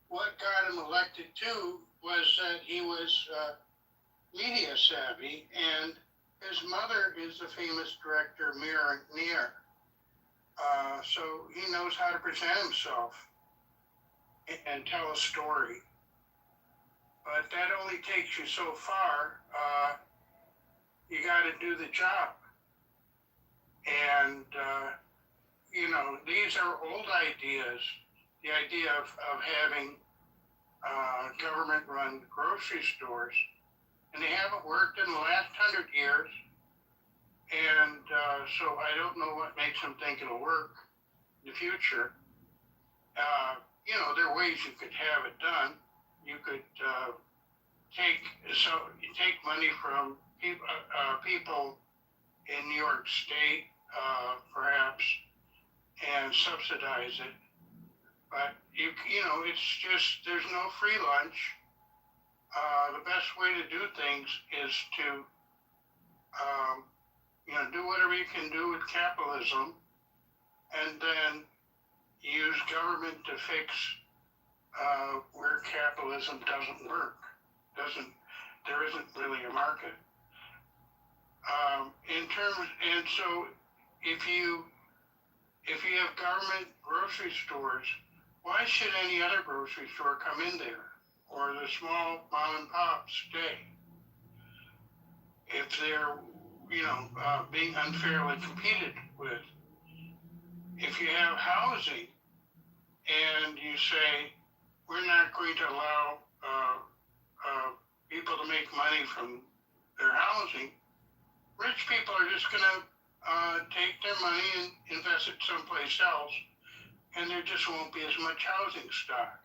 what got him elected too was that he was media savvy, and his mother is the famous director Mira Neer. So he knows how to present himself and tell a story. But that only takes you so far. You got to do the job. And, these are old ideas. The idea of having government-run grocery stores. And they haven't worked in the last 100 years. And so I don't know what makes them think it'll work in the future. there are ways you could have it done. You could take money from people in New York State, perhaps, and subsidize it. But it's just there's no free lunch. The best way to do things is to do whatever you can do with capitalism, and then use government to fix where capitalism doesn't work. There isn't really a market. And so if you have government grocery stores, why should any other grocery store come in there, or the small mom and pop stay, if they're being unfairly competed with? If you have housing and you say we're not going to allow people to make money from their housing, rich people are just going to take their money and invest it someplace else, and there just won't be as much housing stock.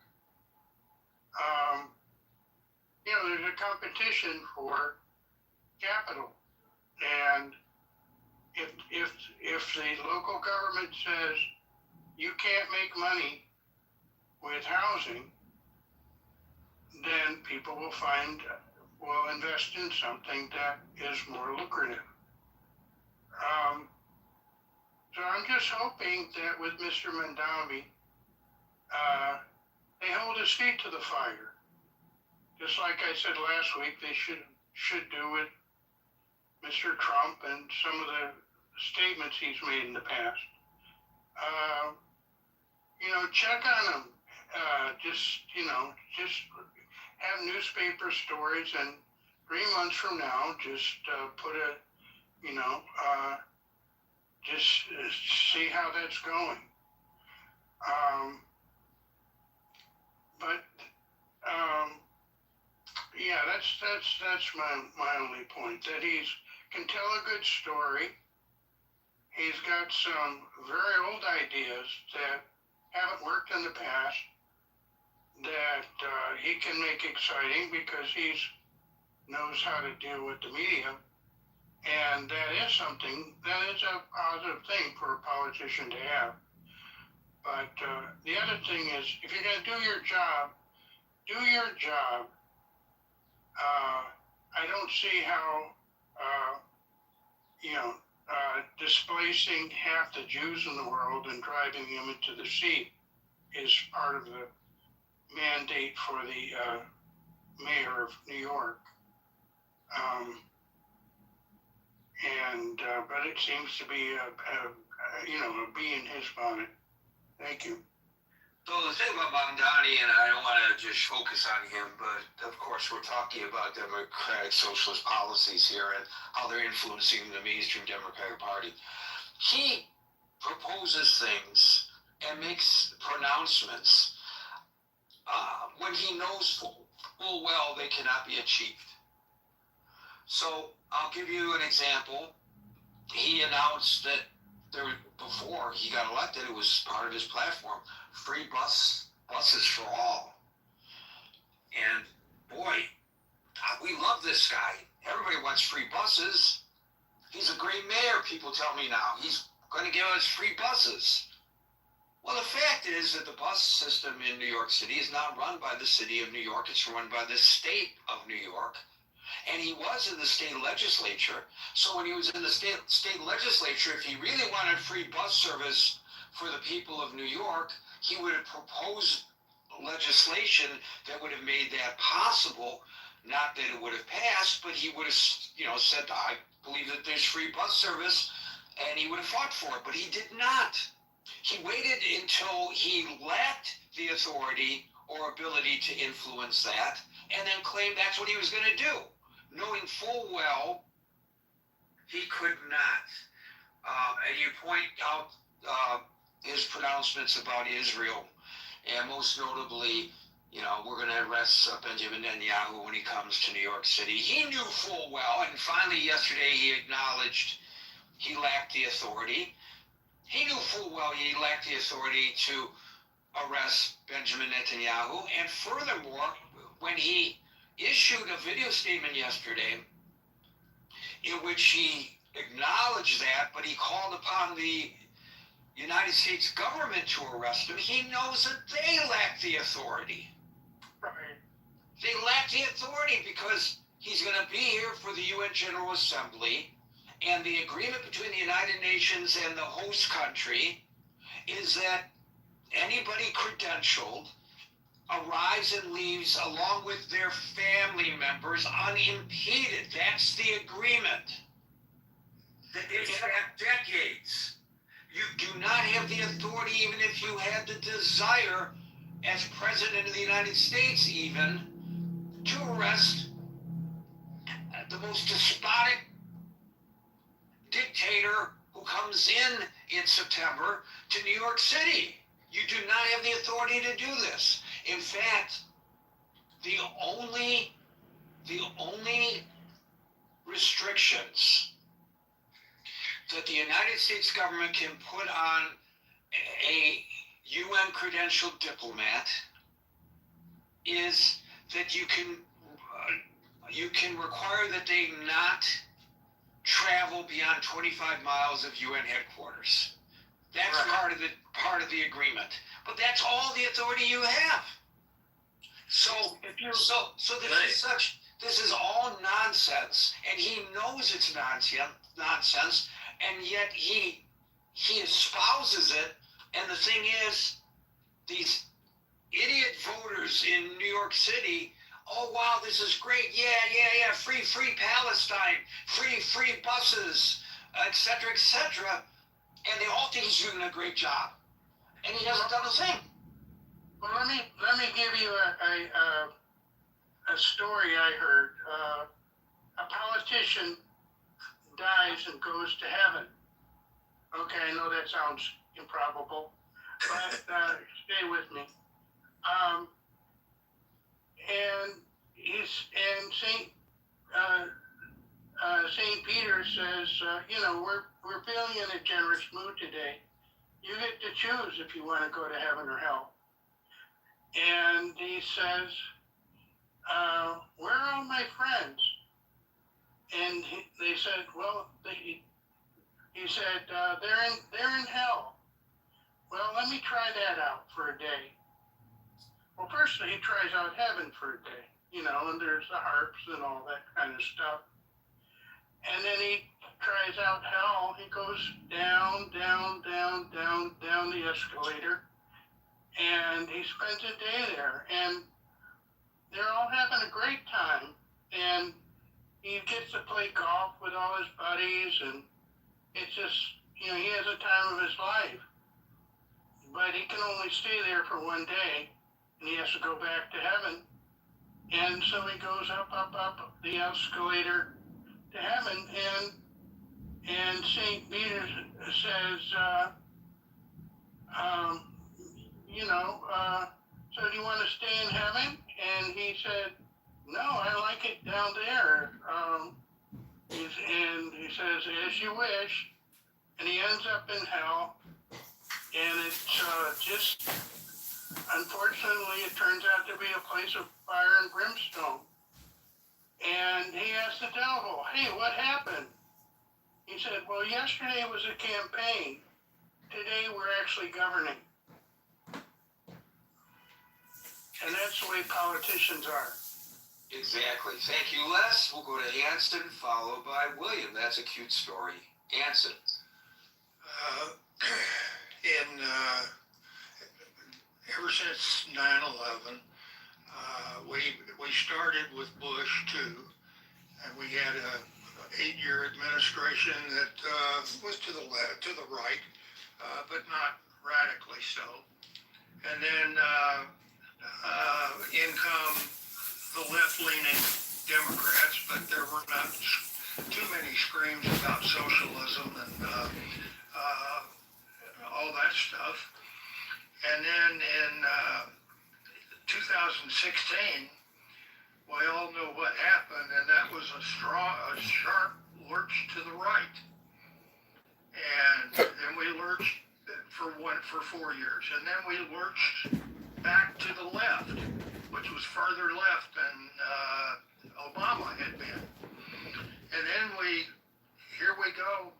There's a competition for capital, and if the local government says you can't make money with housing, then people will invest in something that is more lucrative. So I'm just hoping that with Mr. Mandami, they hold his feet to the fire. Just like I said last week, they should do with Mr. Trump and some of the statements he's made in the past. Check on him. Just have newspaper stories, and 3 months from now, just put a, just see how that's going. That's my only point. That can tell a good story. He's got some very old ideas that haven't worked in the past that he can make exciting because he knows how to deal with the media. And that is a positive thing for a politician to have. But the other thing is, if you're going to do your job, do your job. I don't see how, displacing half the Jews in the world and driving them into the sea is part of the mandate for the mayor of New York. But it seems to be a bee in his bonnet. Thank you. So the thing about Mamdani, and I don't want to just focus on him, but of course we're talking about democratic socialist policies here and how they're influencing the mainstream Democratic Party. He proposes things and makes pronouncements when he knows full well they cannot be achieved. So I'll give you an example. He announced that before he got elected, it was part of his platform, free buses for all. And boy, we love this guy. Everybody wants free buses. He's a great mayor, people tell me now. He's going to give us free buses. Well, the fact is that the bus system in New York City is not run by the city of New York. It's run by the state of New York. And he was in the state legislature. So when he was in the state legislature, if he really wanted free bus service for the people of New York, he would have proposed legislation that would have made that possible. Not that it would have passed, but he would have, said, I believe that there's free bus service, and he would have fought for it. But he did not. He waited until he lacked the authority or ability to influence that, and then claimed that's what he was going to do, knowing full well he could not. And you point out his pronouncements about Israel, and most notably, we're going to arrest Benjamin Netanyahu when he comes to New York City. He knew full well, and finally yesterday he acknowledged he lacked the authority. He knew full well he lacked the authority to arrest Benjamin Netanyahu. And furthermore, when he issued a video statement yesterday in which he acknowledged that, but he called upon the United States government to arrest him, he knows that they lack the authority. Right. They lack the authority because he's going to be here for the UN General Assembly, and the agreement between the United Nations and the host country is that anybody credentialed arrives and leaves along with their family members unimpeded. That's the agreement. That dates back decades. You do not have the authority, even if you had the desire, as President of the United States even, to arrest the most despotic dictator who comes in September to New York City. You do not have the authority to do this. In fact, the only restrictions that the United States government can put on a UN credentialed diplomat is that you can require that they not travel beyond 25 miles of UN headquarters. That's Right. part of the agreement. But that's all the authority you have. So this is all nonsense, and he knows it's nonsense, and yet he espouses it. And the thing is, these idiot voters in New York City, oh wow, this is great, yeah, free Palestine, free buses, etc., and they all think he's doing a great job, and he hasn't done a thing. Well, let me give you a story I heard. A politician dies and goes to heaven. Okay, I know that sounds improbable, but stay with me. And Saint Peter says, we're feeling in a generous mood today. You get to choose if you want to go to heaven or hell. And he says, where are all my friends? And they said, well, he said, they're in hell. Well, let me try that out for a day. Well, first he tries out heaven for a day, and there's the harps and all that kind of stuff. And then he tries out hell. He goes down the escalator, and he spends a day there, and they're all having a great time. And he gets to play golf with all his buddies, and it's just, he has a time of his life. But he can only stay there for one day, and he has to go back to heaven. And so he goes up the escalator to heaven, and St. Peter says, so do you want to stay in heaven? And he said, no, I like it down there. And he says, as you wish. And he ends up in hell. And it's just, unfortunately, it turns out to be a place of fire and brimstone. And he asked the devil, hey, what happened? He said, well, yesterday was a campaign. Today we're actually governing. And that's the way politicians are. Exactly. Thank you, Les. We'll go to Anson, followed by William. That's a cute story. Anson. Ever since 9/11, we started with Bush too, and we had a 8-year administration that was to the left, to the right, but not radically so. And then in come the left-leaning Democrats, but there were not too many screams about socialism and all that stuff. And then in 2016, we all know what happened, and that was a sharp lurch to the right. And then we lurched for 4 years, and then we lurched back to the left, which was further left than Obama had been. And then here we go,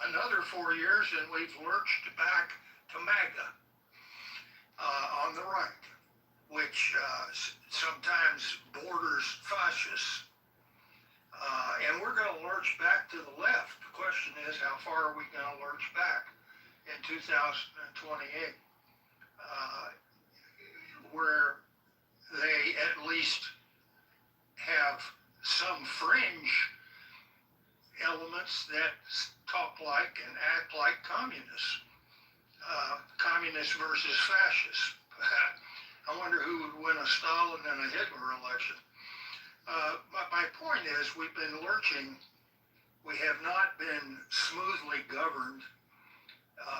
another 4 years, and we've lurched back to MAGA on the right, which sometimes borders fascist. And we're going to lurch back to the left. The question is, how far are we going to lurch back in 2028, where they at least have some fringe elements that talk like and act like communists. Communists versus fascists. I wonder who would win a Stalin and a Hitler election. My point is, we've been lurching. We have not been smoothly governed,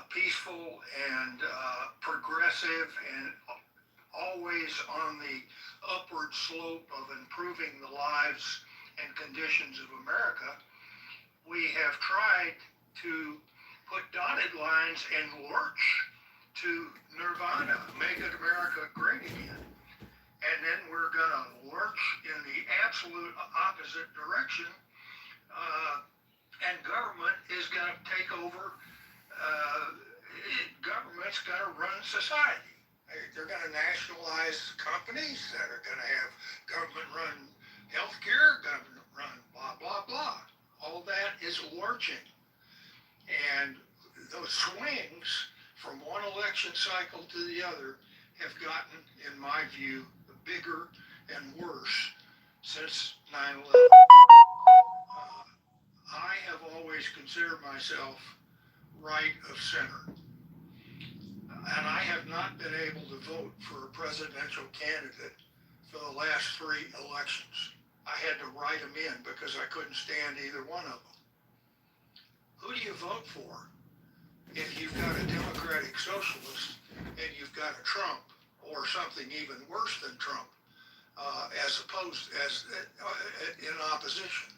peaceful and progressive, and always on the upward slope of improving the lives and conditions of America. We have tried to put dotted lines and lurch to nirvana, make America great again. And then we're going to lurch in the absolute opposite direction, and government is going to take over. Government's going to run society. They're going to nationalize companies that are going to have government-run healthcare, government-run blah, blah, blah. All that is lurching. And those swings from one election cycle to the other have gotten, in my view, bigger and worse since 9/11. I have always considered myself right of center. And I have not been able to vote for a presidential candidate for the last 3 elections. I had to write them in because I couldn't stand either one of them. Who do you vote for if you've got a Democratic Socialist and you've got a Trump, or something even worse than Trump, as opposed as in opposition?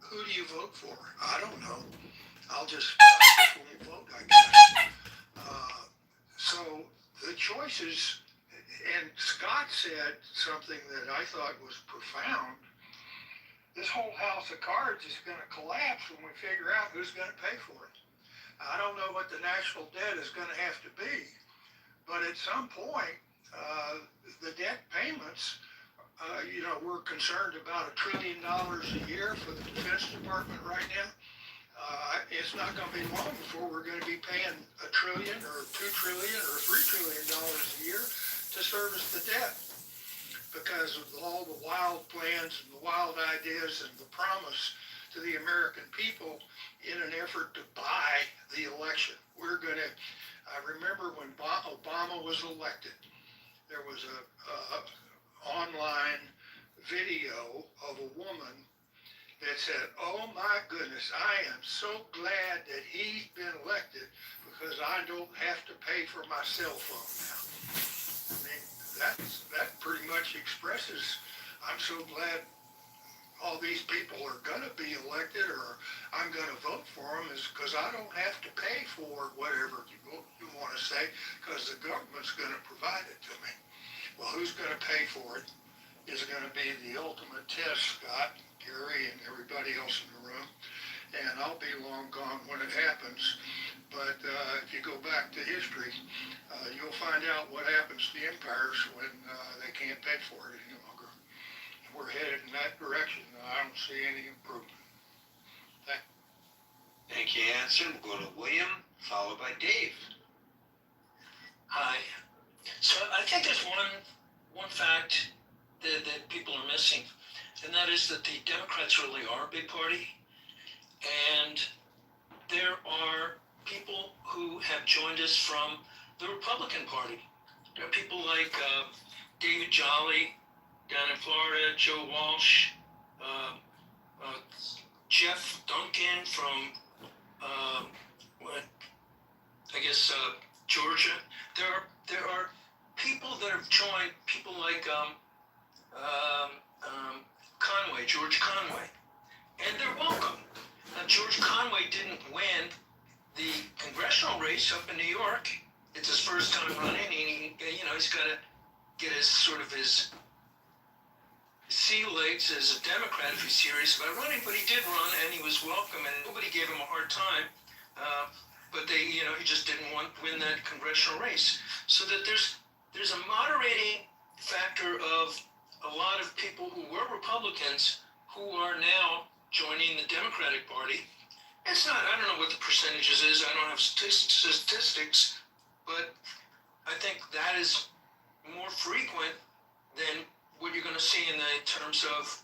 Who do you vote for? I don't know. I just won't vote, I guess. So the choices, and Scott said something that I thought was profound. This whole house of cards is going to collapse when we figure out who's going to pay for it. I don't know what the national debt is going to have to be, but at some point, the debt payments, we're concerned about $1 trillion a year for the Defense Department right now. It's not going to be long before we're going to be paying $1 trillion or $2 trillion or $3 trillion a year to service the debt, because of all the wild plans and the wild ideas and the promise to the American people in an effort to buy the election. I remember when Obama was elected, there was a online video of a woman that said, "Oh my goodness, I am so glad that he's been elected because I don't have to pay for my cell phone now." I mean, that pretty much expresses, I'm so glad all these people are going to be elected, or I'm going to vote for them, is because I don't have to pay for whatever you want to say, because the government's going to provide it to me. Well, who's going to pay for it is going to be the ultimate test, Scott, Gary, and everybody else in the room. And I'll be long gone when it happens. But if you go back to history, you'll find out what happens to the empires when they can't pay for it any longer. We're headed in that direction. I don't see any improvement. Thank you, Anson. We'll go to William, followed by Dave. Hi. So I think there's one fact that people are missing, and that is that the Democrats really are a big party, and there are people who have joined us from the Republican Party. There are people like David Jolly down in Florida, Joe Walsh, Jeff Duncan from Georgia. There are people that have joined, people like Conway, George Conway, and they're welcome. Now, George Conway didn't win the congressional race up in New York, it's his first time running, and he's got to get his sea legs as a Democrat if he's serious about running. But he did run, and he was welcome, and nobody gave him a hard time. But he just didn't win that congressional race. So that there's a moderating factor of a lot of people who were Republicans who are now joining the Democratic Party. It's not, I don't know what the percentages is. I don't have statistics, but I think that is more frequent than what you're going to see in terms of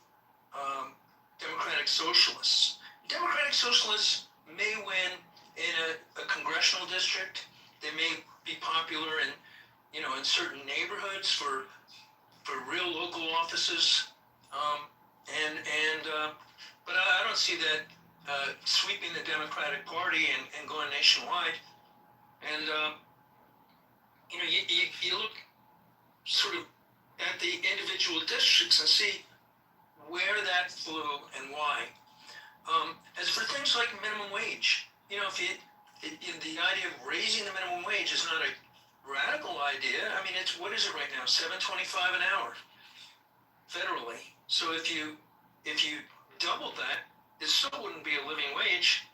Democratic Socialists. Democratic Socialists may win in a congressional district. They may be popular in certain neighborhoods for real local offices, but I don't see that sweeping the Democratic Party and going nationwide. And you look sort of at the individual districts and see where that flew and why. As for things like minimum wage, the idea of raising the minimum wage is not a radical idea. I mean, what is it right now? $7.25 an hour federally. So if you doubled that, it still wouldn't be a living wage.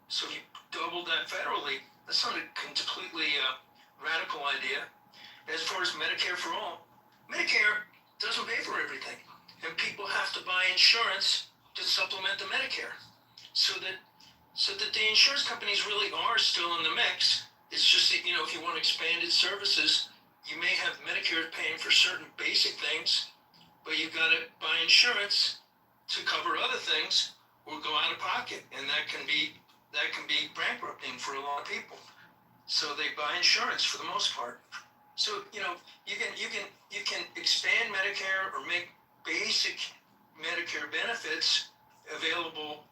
So if you doubled that federally, that's not a completely radical idea. As far as Medicare for all, Medicare doesn't pay for everything, and people have to buy insurance to supplement the Medicare. So that the insurance companies really are still in the mix. It's just that, if you want expanded services, you may have Medicare paying for certain basic things, but you've got to buy insurance to cover other things or go out of pocket, and that can be bankrupting for a lot of people. So they buy insurance for the most part. So you can expand Medicare or make basic Medicare benefits available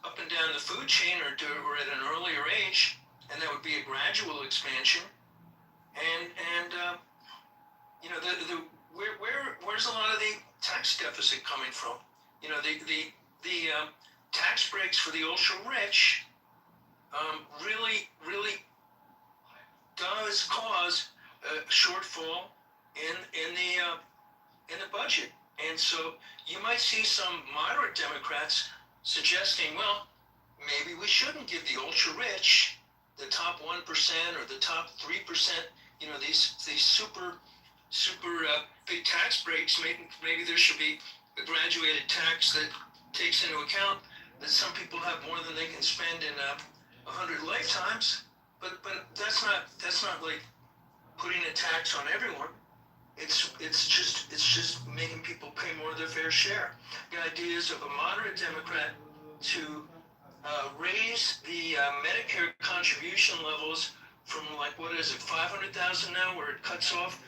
up and down the food chain or at an earlier age, and that would be a gradual expansion. And where's a lot of the tax deficit coming from? The tax breaks for the ultra rich really does cause a shortfall in the budget. And so you might see some moderate Democrats suggesting, well, maybe we shouldn't give the ultra rich, the top 1% or the top 3%, these super big tax breaks. Maybe there should be a graduated tax that takes into account that some people have more than they can spend in 100 lifetimes. But that's not like putting a tax on everyone. It's just making people pay more of their fair share. The idea is of a moderate Democrat to raise the Medicare contribution levels from $500,000 now, where it cuts off.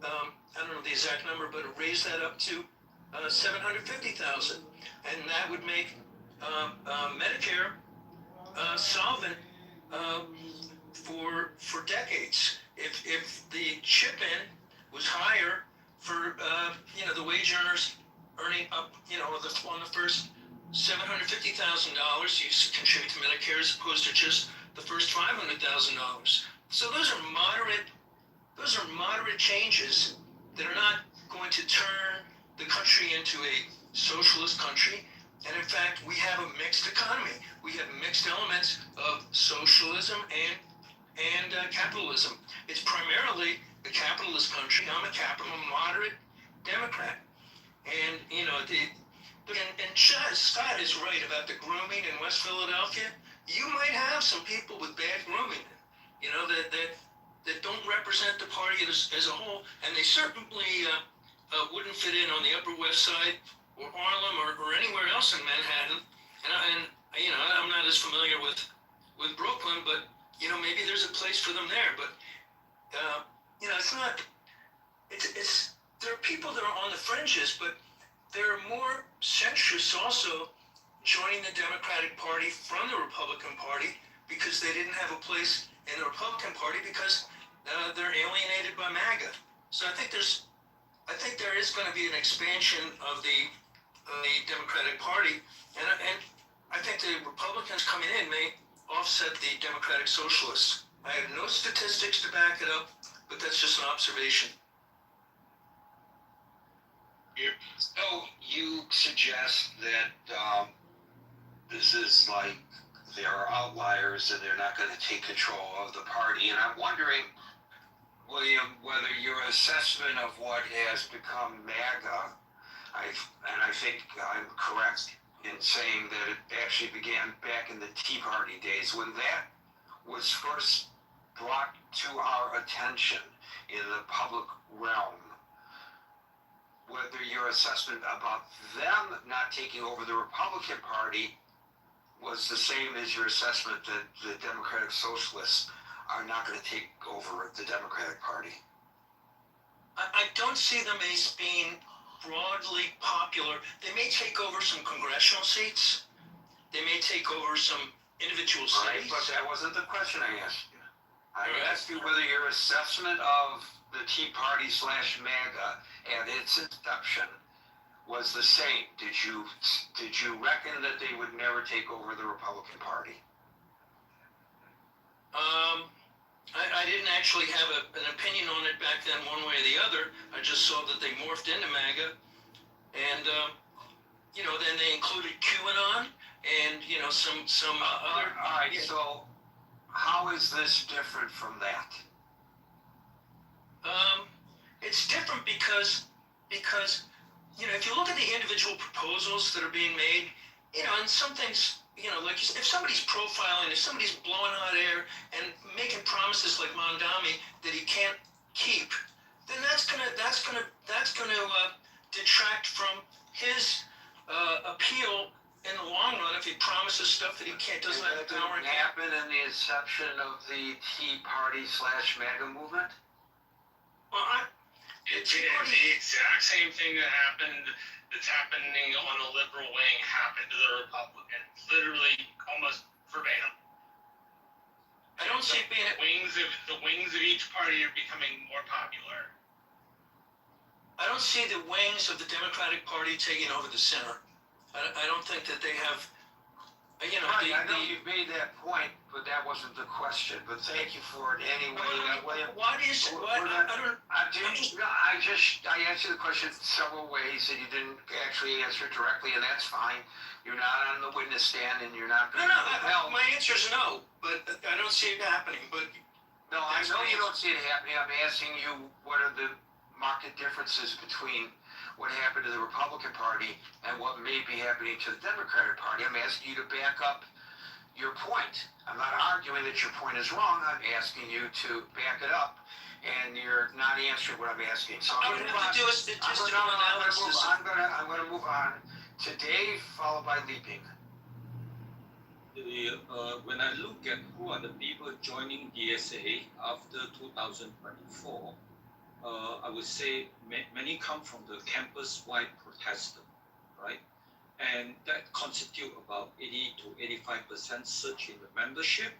I don't know the exact number, but raise that up to $750,000, and that would make Medicare solvent for decades. If the chip-in was higher for the wage earners earning up on the first $750,000, you contribute to Medicare as opposed to just the first $500,000. So those are moderate changes that are not going to turn the country into a socialist country. And in fact, we have a mixed economy. We have mixed elements of socialism and capitalism. It's primarily a capitalist country. I'm a moderate Democrat. And, and Scott is right about the grooming in West Philadelphia. You might have some people with bad grooming, that don't represent the party as a whole, and they certainly wouldn't fit in on the Upper West Side or Harlem or anywhere else in Manhattan. And I'm not as familiar with Brooklyn, but maybe there's a place for them there. But it's not. It's there are people that are on the fringes, but there are more centrists also joining the Democratic Party from the Republican Party because they didn't have a place in the Republican Party because they're alienated by MAGA. So I think there is going to be an expansion of the Democratic Party, and I think the Republicans coming in may offset the Democratic Socialists. I have no statistics to back it up, but that's just an observation. So you suggest that this is like there are outliers and they're not going to take control of the party. And I'm wondering, William, whether your assessment of what has become MAGA, I think I'm correct in saying that it actually began back in the Tea Party days when that was first brought to our attention in the public realm. Whether your assessment about them not taking over the Republican Party was the same as your assessment that the Democratic Socialists are not going to take over the Democratic Party. I don't see them as being broadly popular. They may take over some congressional seats. They may take over some individual Right, cities. but that wasn't the question I asked you. I Right. asked you whether your assessment of the Tea Party / MAGA at its inception was the same. Did you reckon that they would never take over the Republican Party? I didn't actually have an opinion on it back then, one way or the other. I just saw that they morphed into MAGA, and then they included QAnon and some other. All right. So, how is this different from that? It's different because if you look at the individual proposals that are being made, and some things, like if somebody's profiling, if somebody's blowing hot air and making promises like Mondami that he can't keep, then that's gonna detract from his appeal in the long run if he promises stuff that he doesn't have the power. Did that happen in the inception of the Tea Party / MAGA movement? Well, It's the exact same thing that's happening on the liberal wing happened to the Republicans, literally almost verbatim. I don't see it being The wings of each party are becoming more popular. I don't see the wings of the Democratic Party taking over the center. I don't think that they have. Right, I know you've made that point, but that wasn't the question. But thank you for it anyway. Why do you say? I answered the question several ways, and you didn't actually answer it directly, and that's fine. You're not on the witness stand, and you're not going to. My answer is no, but I don't see it happening. But no, I know you don't see it happening. I'm asking you what are the market differences between what happened to the Republican Party and what may be happening to the Democratic Party. I'm asking you to back up your point. I'm not arguing that your point is wrong. I'm asking you to back it up, and you're not answering what I'm asking. So I'm going to move on. I'm going to move on to Dave, followed by Leaping. When I look at who are the people joining DSA after 2024, I would say many come from the campus-wide protester, right? And that constitute about 80 to 85% surge in the membership.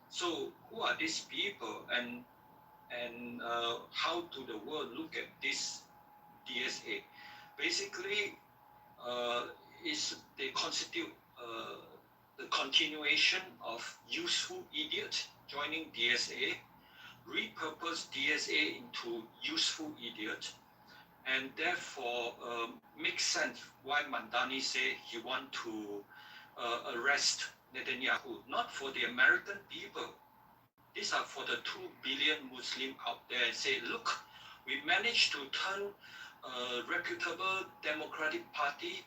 So who are these people, and how do the world look at this DSA? Basically, they constitute the continuation of useful idiots joining DSA, repurpose DSA into useful idiot, and therefore makes sense why Mandani said he want to arrest Netanyahu, not for the American people. These are for the 2 billion Muslim out there, and say, look, we managed to turn a reputable Democratic Party,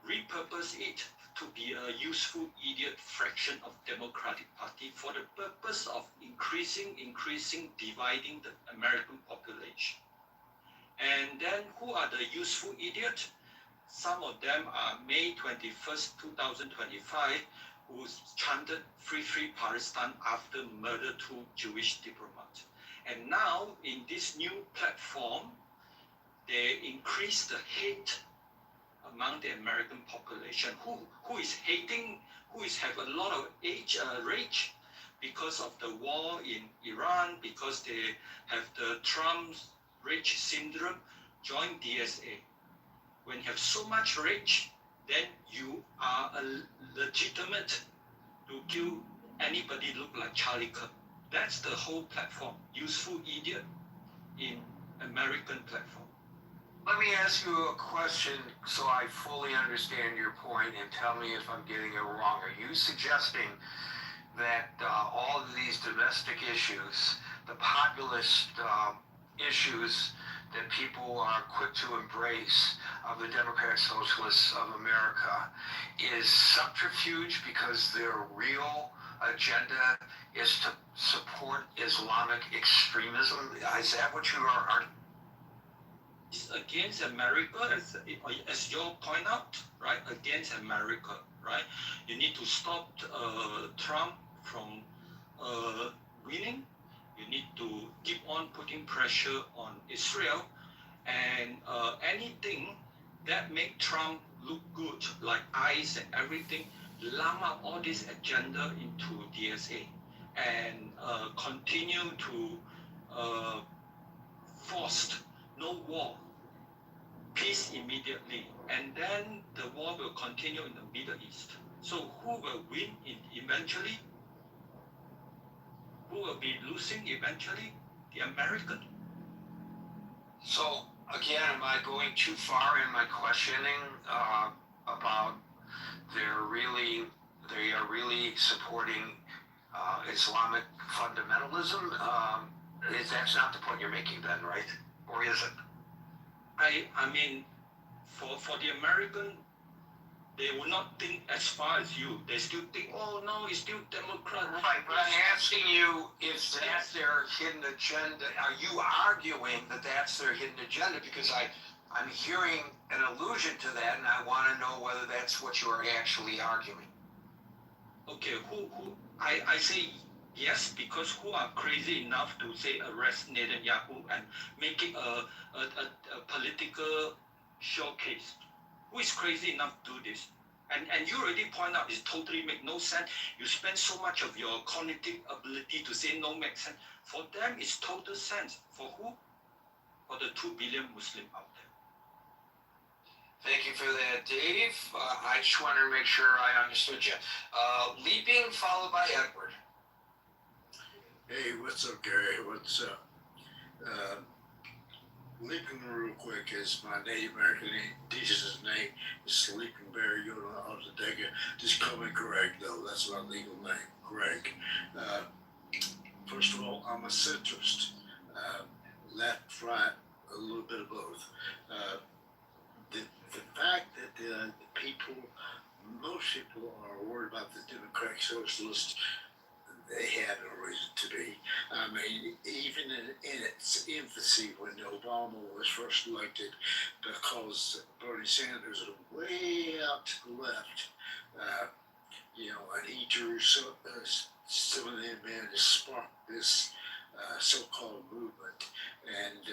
repurpose it to be a useful idiot fraction of Democratic Party for the purpose of increasing, dividing the American population. And then who are the useful idiots? Some of them are May 21st, 2025, who chanted Free Palestine after murder 2 Jewish diplomats. And now in this new platform, they increase the hate among the American population, who is hating, who is have a lot of rage because of the war in Iran, because they have the Trump's rage syndrome, join DSA. When you have so much rage, then you are a legitimate to kill anybody look like Charlie Kirk. That's the whole platform, useful idiot in American platform. Let me ask you a question so I fully understand your point and tell me if I'm getting it wrong. Are you suggesting that all of these domestic issues, the populist issues that people are quick to embrace of the Democratic Socialists of America is subterfuge because their real agenda is to support Islamic extremism? Is that what you are? It's against America, as you point out, right? Against America, right? You need to stop Trump from winning. You need to keep on putting pressure on Israel, and anything that make Trump look good, like ICE and everything, lam up all this agenda into DSA, and continue to force no war, peace immediately, and then the war will continue in the Middle East. So who will win eventually? Who will be losing eventually? The American. So again, am I going too far in my questioning about they are really supporting Islamic fundamentalism? That's not the point you're making then, right? Or is it? I mean, for the American, they will not think as far as you. They still think, oh no, it's still Democrat. Right, but I'm asking you if that's their hidden agenda. Are you arguing that that's their hidden agenda? Because I'm hearing an allusion to that, and I want to know whether that's what you are actually arguing. Okay, I say yes, because who are crazy enough to say arrest Netanyahu and make it a political showcase? Who is crazy enough to do this? And you already point out, it totally make no sense. You spend so much of your cognitive ability to say no makes sense. For them, it's total sense. For who? For the 2 billion Muslim out there. Thank you for that, Dave. I just wanted to make sure I understood you. Leaping followed by Edward. Hey, what's up, Gary? What's up? Leaping real quick is my Native American name. Jesus' name is Sleeping Bear Yoda Altadega. Just call me Greg, though. That's my legal name, Greg. First of all, I'm a centrist. Left, right, a little bit of both. The fact that the people, most people are worried about the Democratic Socialists, they had no reason to be. I mean, even in its infancy when Obama was first elected, because Bernie Sanders was way out to the left, and he drew some of them in to spark this so-called movement. And,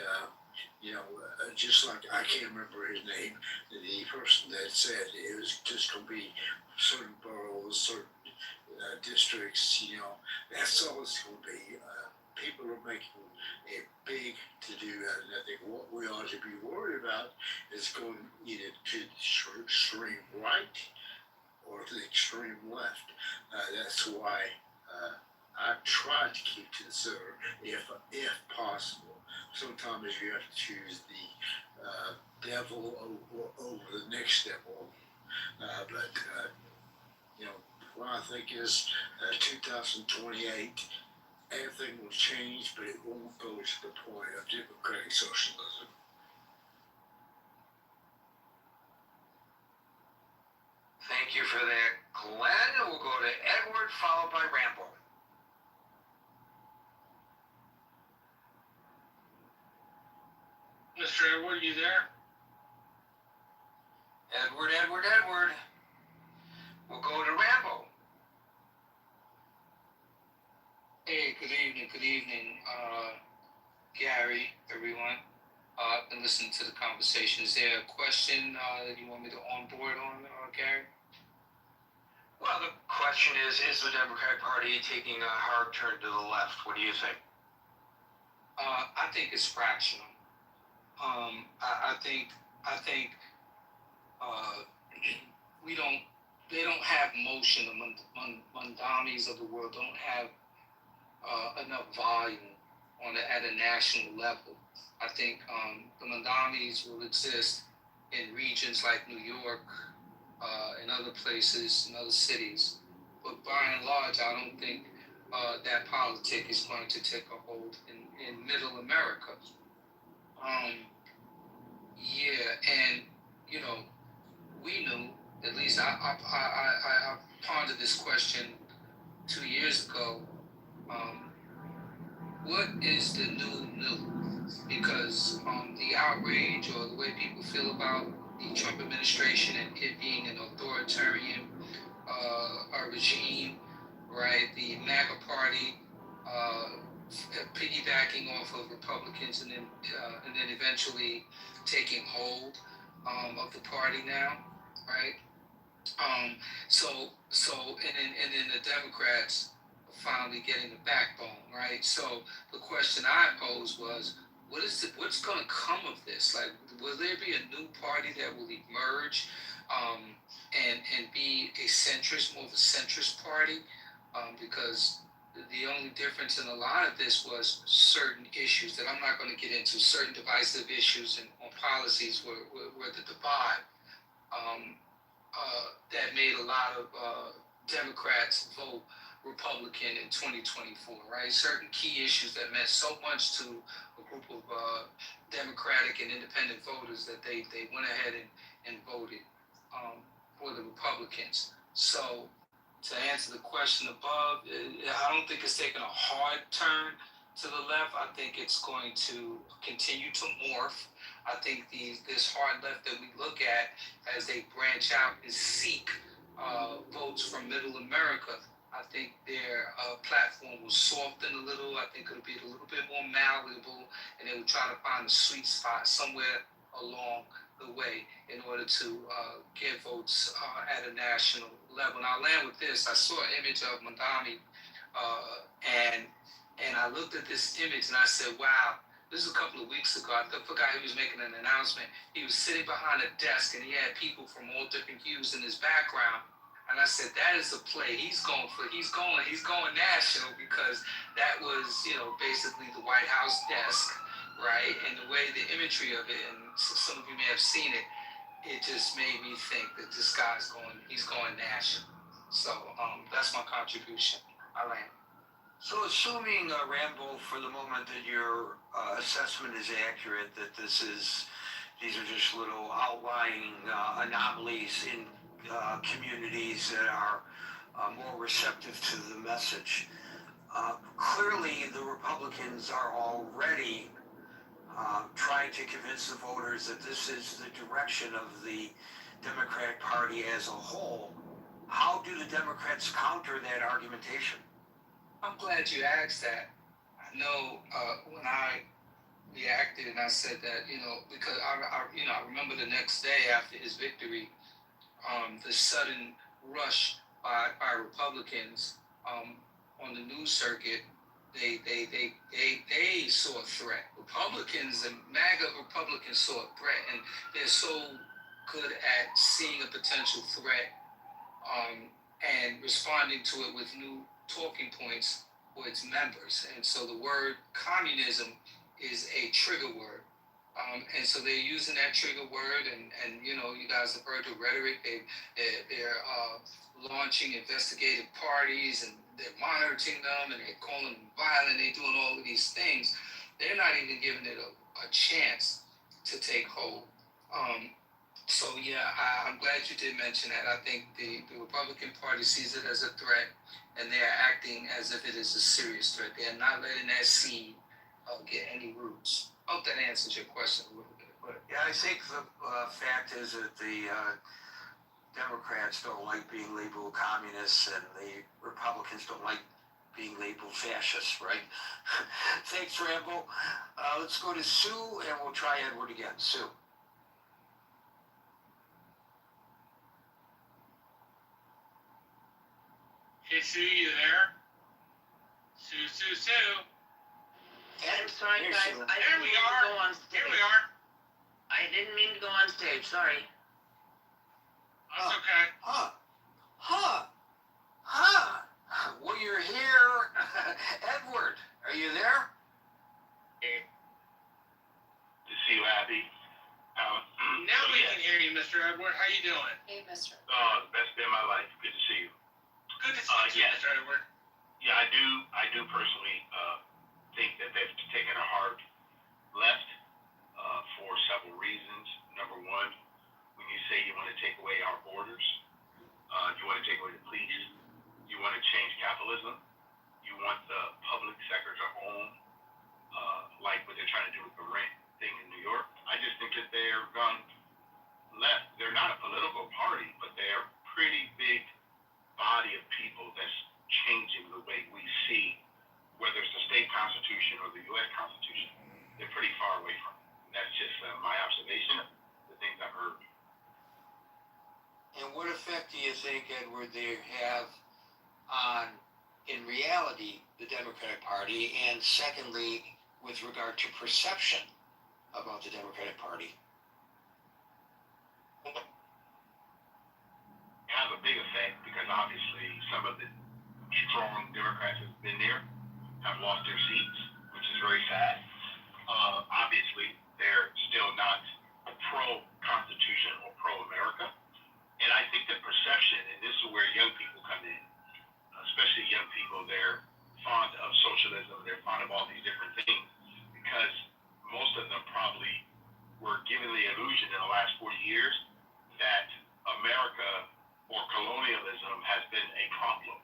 just like, I can't remember his name, the person that said it was just going to be certain boroughs, certain districts, that's all it's going to be. People are making it big to do that, and I think what we ought to be worried about is going either to the extreme right or to the extreme left. That's why I try to keep to the center if possible. Sometimes you have to choose the devil over the next devil, what I think is 2028, everything will change, but it won't go to the point of democratic socialism. Thank you for that, Glenn. We'll go to Edward, followed by Rambo. Mr. Edward, you there? Edward. We'll go to Rambo. Hey, good evening, Gary, everyone. I've been listening to the conversation. Is there a question that you want me to onboard on, Gary? Well, the question is the Democratic Party taking a hard turn to the left? What do you think? I think it's fractional. I think they don't have motion. The Mandamis of the world don't have enough volume at a national level. I think the Mandamis will exist in regions like New York, and other places, in other cities. But by and large, I don't think that politic is going to take a hold in Middle America. And you know, we knew. At least I pondered this question 2 years ago. What is the new? Because the outrage or the way people feel about the Trump administration and it being an authoritarian regime, right? The MAGA party piggybacking off of Republicans and then eventually taking hold of the party now, right? And then the Democrats finally getting the backbone, right? So the question I posed was, what's going to come of this? Like, will there be a new party that will emerge and be a centrist, more of a centrist party? Because the only difference in a lot of this was certain issues that I'm not going to get into, certain divisive issues and on policies were the divide. That made a lot of Democrats vote Republican in 2024, right? Certain key issues that meant so much to a group of Democratic and independent voters that they went ahead and voted for the Republicans. So to answer the question above, I don't think it's taking a hard turn to the left. I think it's going to continue to morph. I think this hard left that we look at as they branch out and seek votes from Middle America, I think their platform will soften a little. I think it'll be a little bit more malleable, and they will try to find a sweet spot somewhere along the way in order to get votes at a national level. And I'll land with this. I saw an image of Mandami, and I looked at this image and I said, wow, this is a couple of weeks ago. I forgot he was making an announcement. He was sitting behind a desk and he had people from all different hues in his background. And I said, that is a play. He's going national, because that was, basically the White House desk, right? And the way the imagery of it, and some of you may have seen it, it just made me think that this guy's he's going national. So that's my contribution. I land. So assuming, Rambo, for the moment that your assessment is accurate, that these are just little outlying anomalies in communities that are more receptive to the message, clearly the Republicans are already trying to convince the voters that this is the direction of the Democratic Party as a whole. How do the Democrats counter that argumentation? I'm glad you asked that. I know when I reacted and I said that, because I remember the next day after his victory, the sudden rush by Republicans on the news circuit. They saw a threat. Republicans and MAGA Republicans saw a threat, and they're so good at seeing a potential threat and responding to it with new talking points for its members. And so the word communism is a trigger word. And so they're using that trigger word, and you guys have heard the rhetoric. They're launching investigative parties, and they're monitoring them, and they're calling them violent. They're doing all of these things. They're not even giving it a chance to take hold. So yeah, I'm glad you did mention that. I think the Republican Party sees it as a threat, and they are acting as if it is a serious threat. They are not letting that seed get any roots. I hope that answers your question a little bit. But yeah, I think the fact is that the Democrats don't like being labeled communists, and the Republicans don't like being labeled fascists, right? Thanks, Rambo. Let's go to Sue, and we'll try Edward again. Sue. Hey, Sue, you there? Sue. I'm sorry, guys. I Here didn't we mean to are. go on stage. Here we are. I didn't mean to go on stage. Sorry. That's okay. Well, you're here. Edward, are you there? To see you, Abby. Now we can hear you, Mr. Edward. How you doing? Hey, Mr. The best day of my life. Good to see you. Good to see you, yeah. Mr. Edward. Yeah, I do personally think that they've taken a hard left for several reasons. Number one, when you say you want to take away our borders, you want to take away the police, you want to change capitalism, you want the public sector to own, like what they're trying to do with the rent thing in New York. I just think that they're gone left. They're not a political party, but they're a pretty big body of people that's changing the way we see, whether it's the state constitution or the U.S. Constitution. They're pretty far away from it. That's just my observation, the things I've heard. And what effect do you think, Edward, they have on, in reality, the Democratic Party, and secondly, with regard to perception about the Democratic Party? Have a big effect because obviously some of the strong Democrats have been there, have lost their seats, which is very sad. Obviously, they're still not pro-Constitution or pro-America. And I think the perception, and this is where young people come in, especially young people, they're fond of socialism, they're fond of all these different things, because most of them probably were given the illusion in the last 40 years that America or colonialism has been a problem,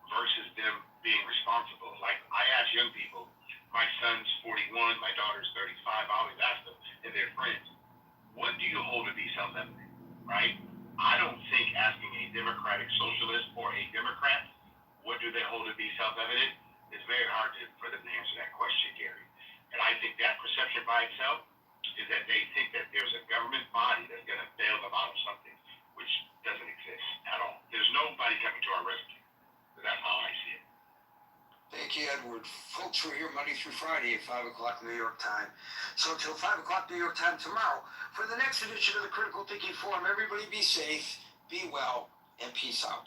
versus them being responsible. Like, I ask young people, my son's 41, my daughter's 35, I always ask them and their friends, what do you hold to be self-evident, right? I don't think asking a Democratic Socialist or a Democrat, what do they hold to be self-evident, is very hard for them to answer that question, Gary. And I think that perception by itself is that they think that there's a government body that's going to bail them out of something, which doesn't exist at all. There's nobody coming to our rescue. So that's how I see it. Thank you, Edward. Folks, we're here Monday through Friday at 5 o'clock New York time. So until 5 o'clock New York time tomorrow, for the next edition of the Critical Thinking Forum, everybody be safe, be well, and peace out.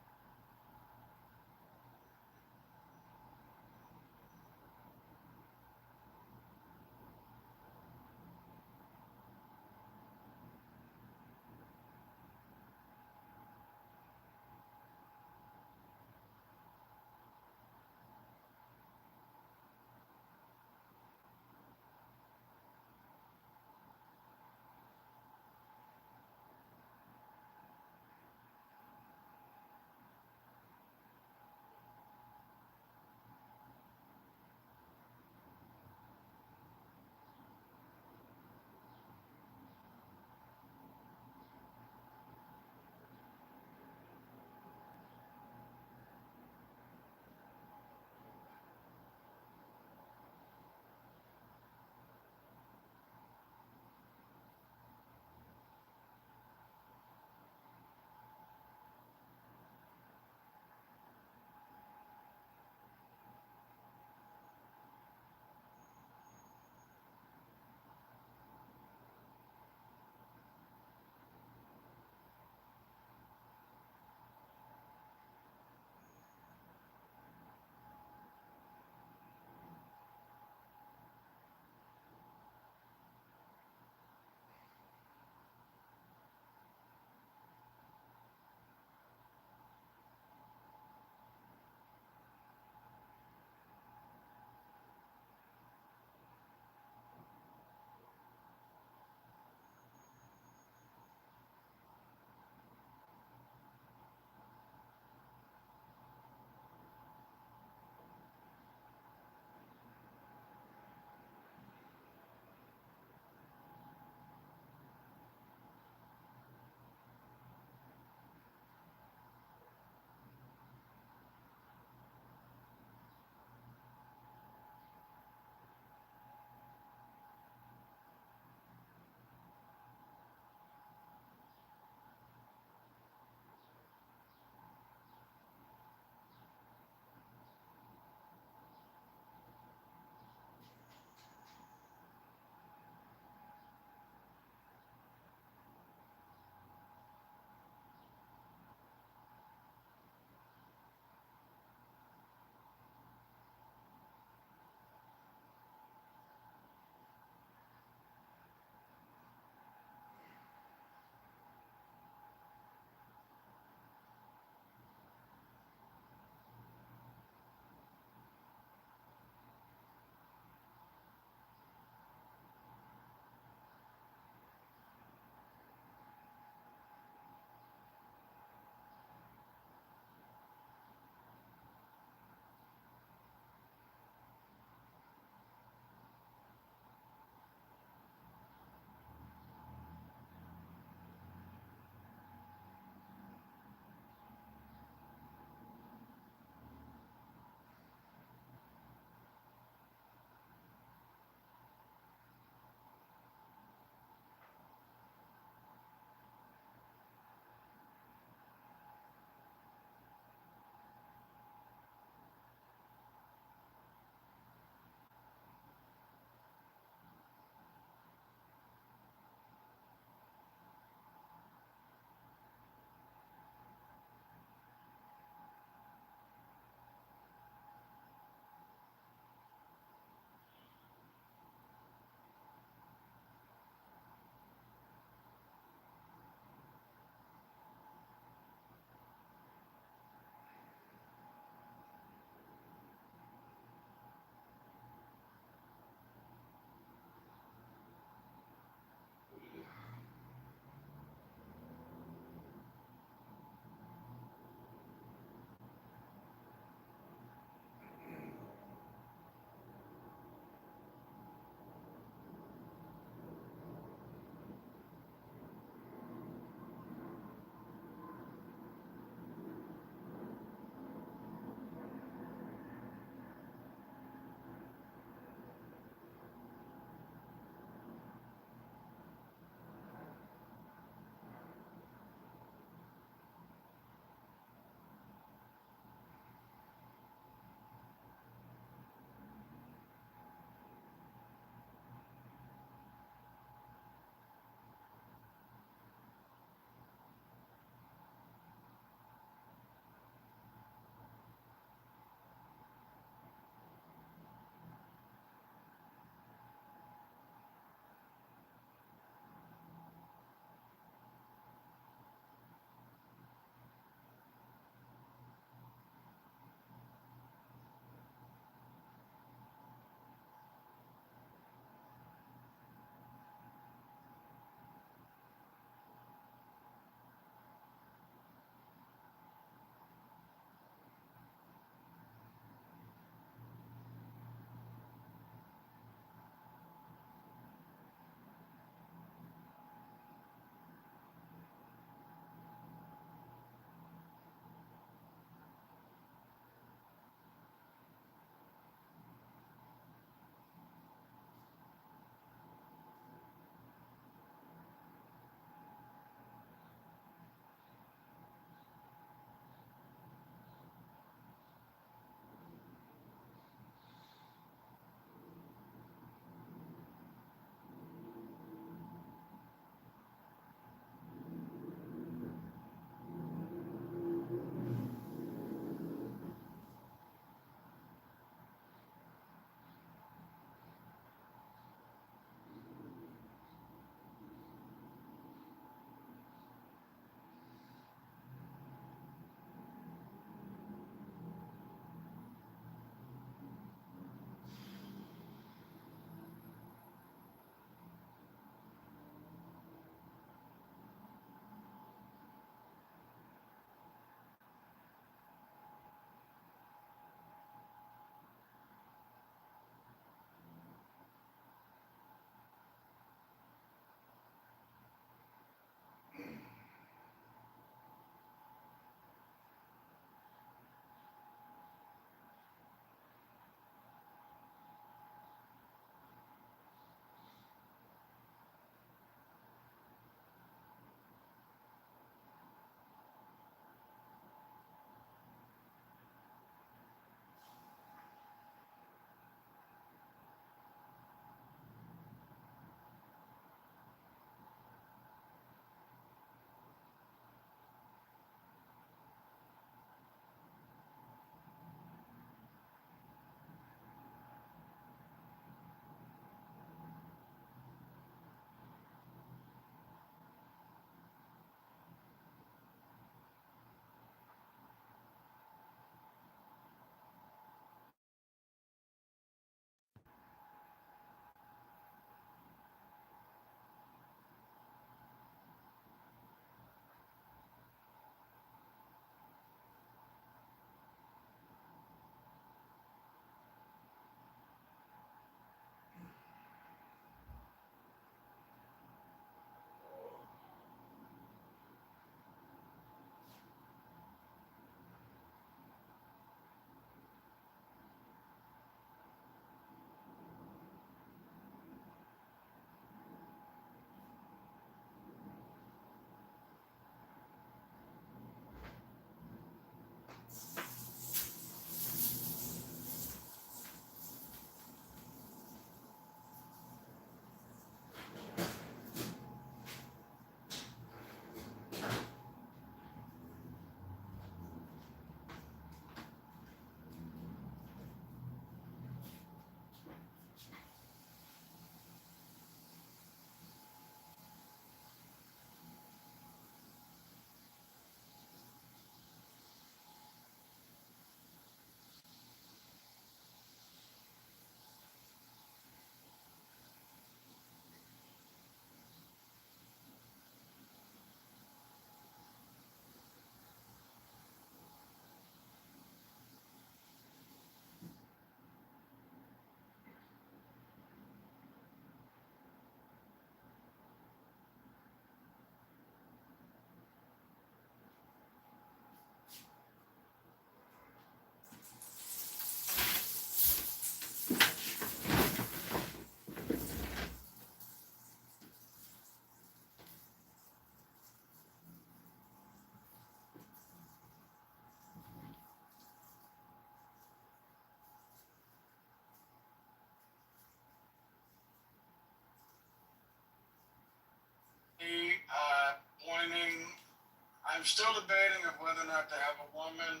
I'm still debating of whether or not to have a woman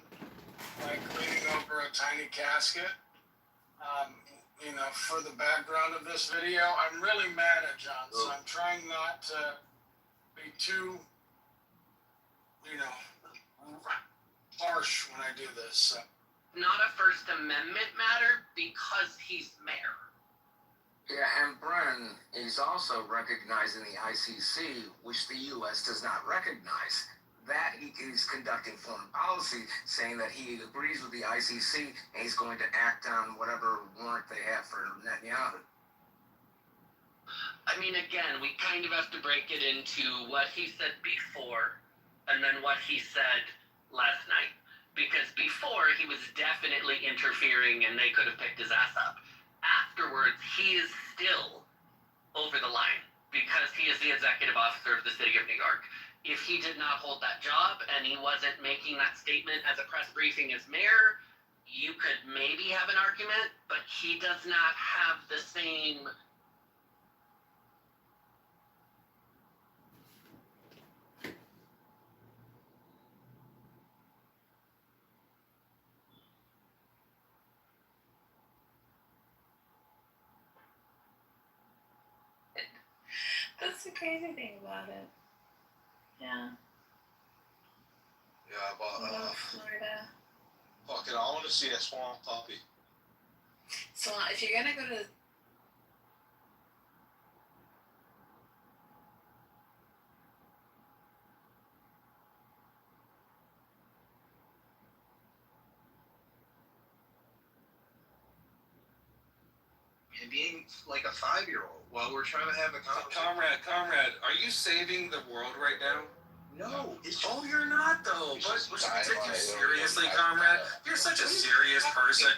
like leaning over a tiny casket. You know, for the background of this video, I'm really mad at John, so I'm trying not to be too, you know, harsh when I do this. So. Not a First Amendment matter because he's mayor. Yeah, and Bren is also recognizing the ICC, which the U.S. does not recognize. That he's conducting foreign policy, saying that he agrees with the ICC and he's going to act on whatever warrant they have for Netanyahu. I mean, again, we kind of have to break it into what he said before and then what he said last night. Because before, he was definitely interfering and they could have picked his ass up. Afterwards, he is still over the line because he is the executive officer of the city of New York. If he did not hold that job and he wasn't making that statement as a press briefing as mayor, you could maybe have an argument, but he does not have the same That's the crazy thing about it. Yeah. Yeah, but Florida. fuck it, I want to see a swamp puppy. So if you're gonna go to And being like a 5-year-old while we're trying to have a conversation. Comrade, are you saving the world right now? No, it's Oh, you're not though. But should we take you seriously, comrade? You're such a serious person.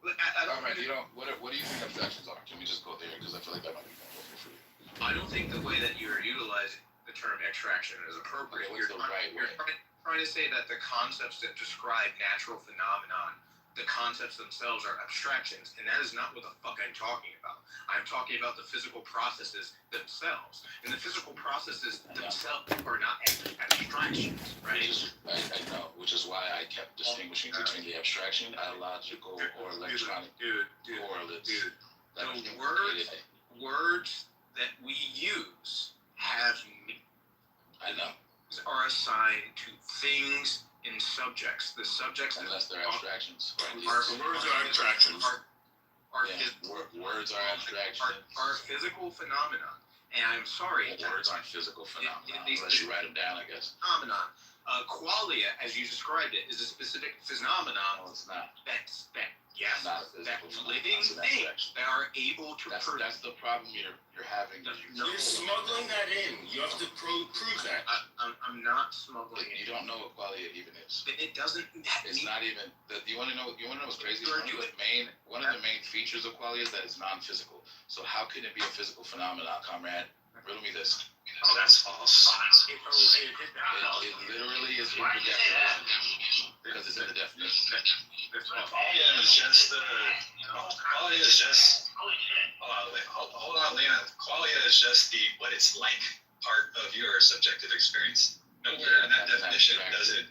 I don't. Comrade, what do you think objections are? Can we just go there? Because I feel like that might be more for you. I don't think the way that you're utilizing the term extraction is appropriate. Okay, what's the right way? You're trying to say that the concepts that describe natural phenomenon, the concepts themselves are abstractions, and that is not what the fuck I'm talking about. I'm talking about the physical processes themselves, and the physical processes themselves are not abstractions, right? I know, which is why I kept distinguishing between the abstraction, biological, or electronic correlates. The words that we use have meaning. I know. Are assigned to things in subjects. The subjects, unless they're abstractions. Words are abstractions. Words are abstractions. Are physical phenomena. And I'm sorry. Words aren't physical phenomena unless you write them down, I guess. Phenomenon. Qualia, as you described it, is a specific phenomenon. No, it's not. That's living things that are able to prove. That's the problem you're having. You're smuggling that in. You have to prove that. I'm not smuggling it. You don't know what qualia even is. It doesn't. It's not even. You want to know? You want to know what's crazy? One of the main features of qualia is that it's non-physical. So how can it be a physical phenomenon, comrade? Riddle me this. Oh, that's false. It literally is in the definition because it's in the definition. Qualia is just qualia is just. Hold on, Leon. Qualia is just the what it's like part of your subjective experience. Nowhere in that definition does it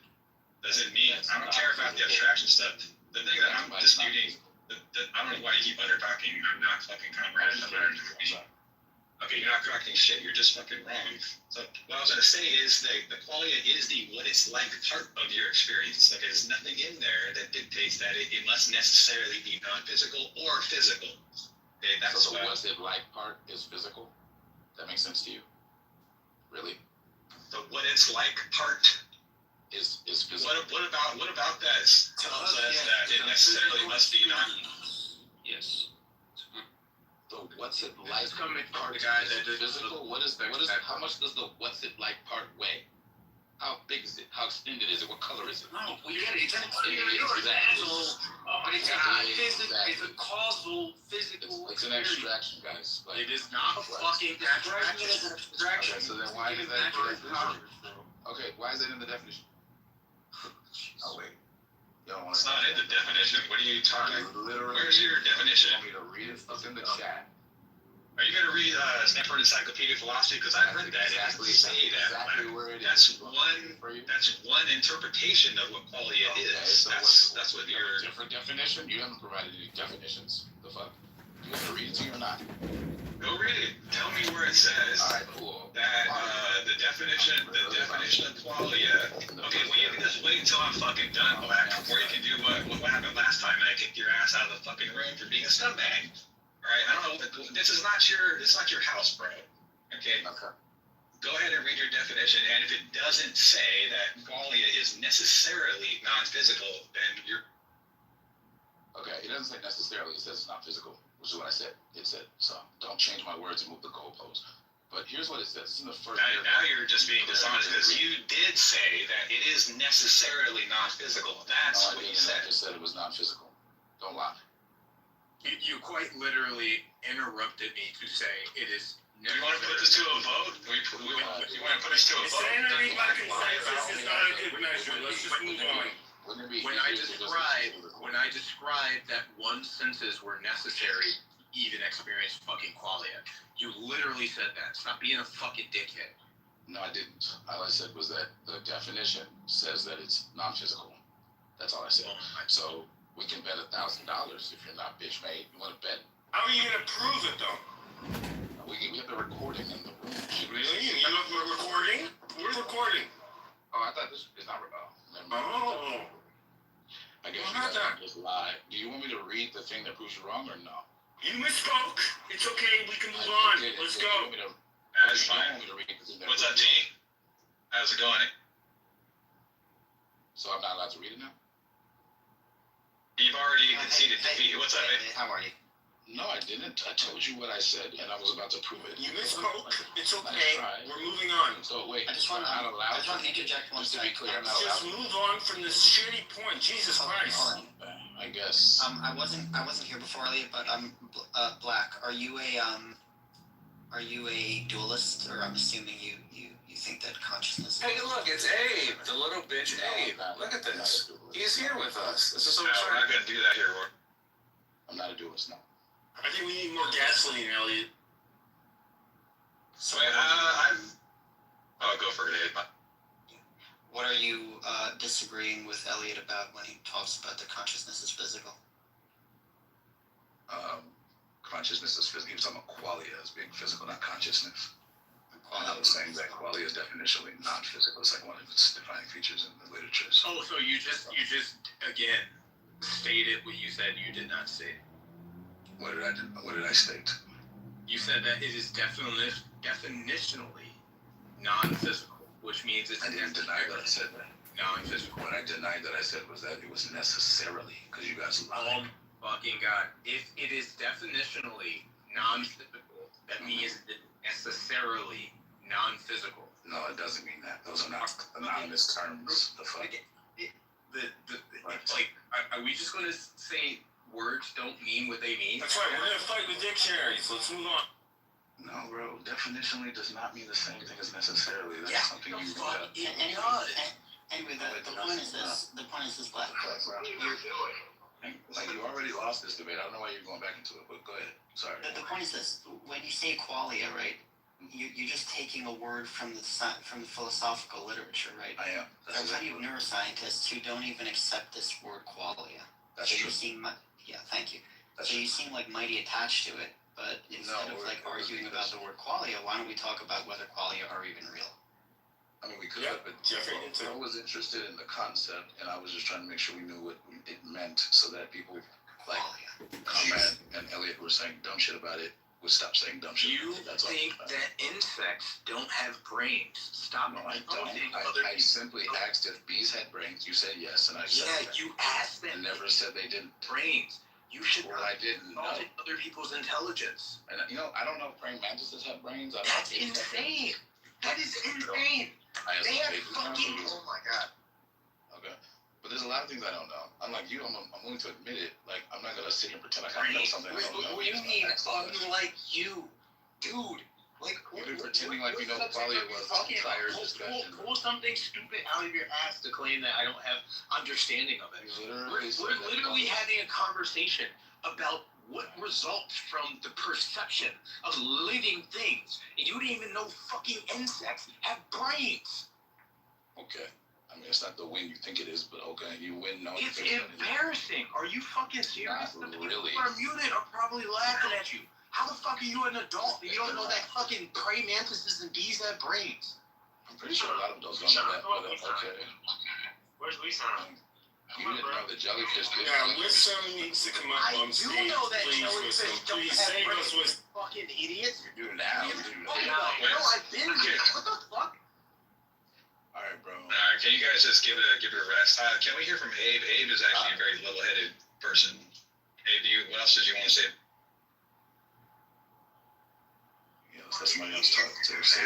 mean. I don't care about the abstraction stuff. The thing that I'm disputing, I don't know why you keep undertalking. I'm not fucking comrade. Okay, you're not correcting shit. You're just fucking wrong. So what I was gonna say is that the qualia is the what it's like part of your experience. Like there's nothing in there that dictates that it must necessarily be non-physical or physical. Okay, that's so the what's it like part is physical. That makes sense to you? Really? The what it's like part is physical. What about that tells us that it necessarily must be non? Yes. So what's it like? It's coming from the guy that did physical. How much does the what's it like part weigh? How big is it? How extended is it? What color is it? No, we get it. It's a causal physical. It's an abstraction, guys. Like, it is not a fucking abstraction. Okay, so then why is that? Okay, why is it in the definition? Oh wait. It's not in the definition. What are you talking about? Literally. Where's your definition? Want me to read it? It's in the chat. Are you going to read Stanford Encyclopedia of Philosophy? Because I heard that. Exactly where it that's one interpretation of what qualia is. So that's what your different definition. You haven't provided any definitions. The fuck? You want to read it to you or not? Go read it. Tell me where it says that the definition of qualia. Okay, well you can just wait until I'm fucking done, Black, or you can do what happened last time and I kicked your ass out of the fucking room for being a scumbag. Alright, I don't know. This is not your house, bro. Okay. Go ahead and read your definition, and if it doesn't say that qualia is necessarily non-physical, then you're. Okay, it doesn't say necessarily. It says it's not physical, which is what I said. It said so. Don't change my words and move the goalpost. But here's what it says. It's in the first. Now you're just being dishonest because you did say that it is necessarily non-physical. That's what you said. I just said it was non-physical. Don't lie. You quite literally interrupted me to say it is. Do you want to put this to a vote? You want to put this to a vote? Sanity by consensus is not a good measure. Let's just move on. When I described that one senses were necessary, even experience fucking qualia, you literally said that. Stop being a fucking dickhead. No, I didn't. All I said was that the definition says that it's non-physical. That's all I said. So we can bet $1,000 if you're not bitch made. You want to bet? How are you gonna prove it though? We have the recording in the room. Really? You have the recording? We're recording. Oh, I thought this is not Oh. I guess you guys just lie. Do you want me to read the thing that proves you wrong or no? You misspoke. It's okay. We can move on. Let's go. That's fine. What's up, T? How's it going? So I'm not allowed to read it now? You've already conceded defeat. What's up, man? How are you? No, I didn't. I told you what I said, and I was about to prove it. You misspoke. It's okay. We're moving on. So wait, I just want to interject one second. Just to be clear, I'm not Just move on from this shitty point. Jesus Christ. I guess. I wasn't here before, Elliot, but I'm Black. Are you a dualist, or I'm assuming you think that consciousness? Hey, look, it's Abe, the little bitch Abe. Look at this. He's here with us. This is so we're not gonna do that here, War. I'm not a dualist, no. I think we need more gasoline, Elliot. So, go for it, Abe. What are you disagreeing with Elliot about when he talks about that consciousness is physical? Consciousness is physical. He was talking about qualia as being physical, not consciousness. And I was saying that qualia is definitionally non-physical. It's like one of its defining features in the literature. So. Oh, so you just again stated what you said you did not say. What did I state? You said that it is definitionally non-physical, which means it's. I didn't deny that I said that. Non-physical. What I denied that I said was that it was necessarily, because you guys lied. Oh fucking God! If it is definitionally non-physical, that means it's necessarily non-physical. No, it doesn't mean that. Those are not anonymous terms. The fuck. Are we just gonna say words don't mean what they mean? That's right. We're gonna fight with dictionaries. Let's move on. No, bro. Definitionally does not mean the same thing as necessarily. That's something you Anyway, the point is this. The point is this, Black. Like, you already lost this debate. I don't know why you're going back into it, but go ahead. Sorry. The point is this: when you say qualia, right? You're just taking a word from the philosophical literature, right? I am. There are plenty of neuroscientists who don't even accept this word qualia. That's true. Thank you. You seem like mighty attached to it, but instead of arguing about the word qualia, why don't we talk about whether qualia are even real? I mean, we could, but I was interested in the concept, and I was just trying to make sure we knew what it meant, so that people like Conrad and Elliot were saying dumb shit about it would stop saying dumb shit. You think that insects don't have brains? Stop. No, I don't. I simply asked if bees had brains. You said yes, and I said that. You asked them. I never said they didn't. Brains. You should I didn't know. Other people's intelligence. And I don't know if praying mantises have brains. That's insane. That is insane. They have fucking. Oh my God. Okay. But there's a lot of things I don't know. Unlike you, I'm willing to admit it. Like, I'm not gonna sit here and pretend like I know something I don't know. What do you mean, unlike you? Dude, like, you've been pretending like we know what qualia was the entire discussion. Pull something stupid out of your ass to claim that I don't have understanding of it. We're literally having a conversation about what results from the perception of living things. And you didn't even know fucking insects have brains. Okay. I mean, it's not the win you think it is, but okay, you win. No, It's embarrassing. Are you fucking serious? Not The really. people who are muted are probably laughing at you. How the fuck are you an adult and you don't know that fucking praying mantises and bees have brains? I'm pretty sure a lot of adults don't know that, but okay. Where's Lisa? You didn't know the jellyfish did. Yeah, Wisdom needs to come up on stage. I do know that Please, jellyfish Wisdom. don't Please have save us, brains. Wisdom. Fucking idiots. You do now. You do No, now. I've been here. What the fuck? All right, bro. Alright, can you guys just give it a rest? Can we hear from Abe? Abe is actually a very level-headed person. Abe, what else did you want to say? Yeah, let's let somebody else talk to say.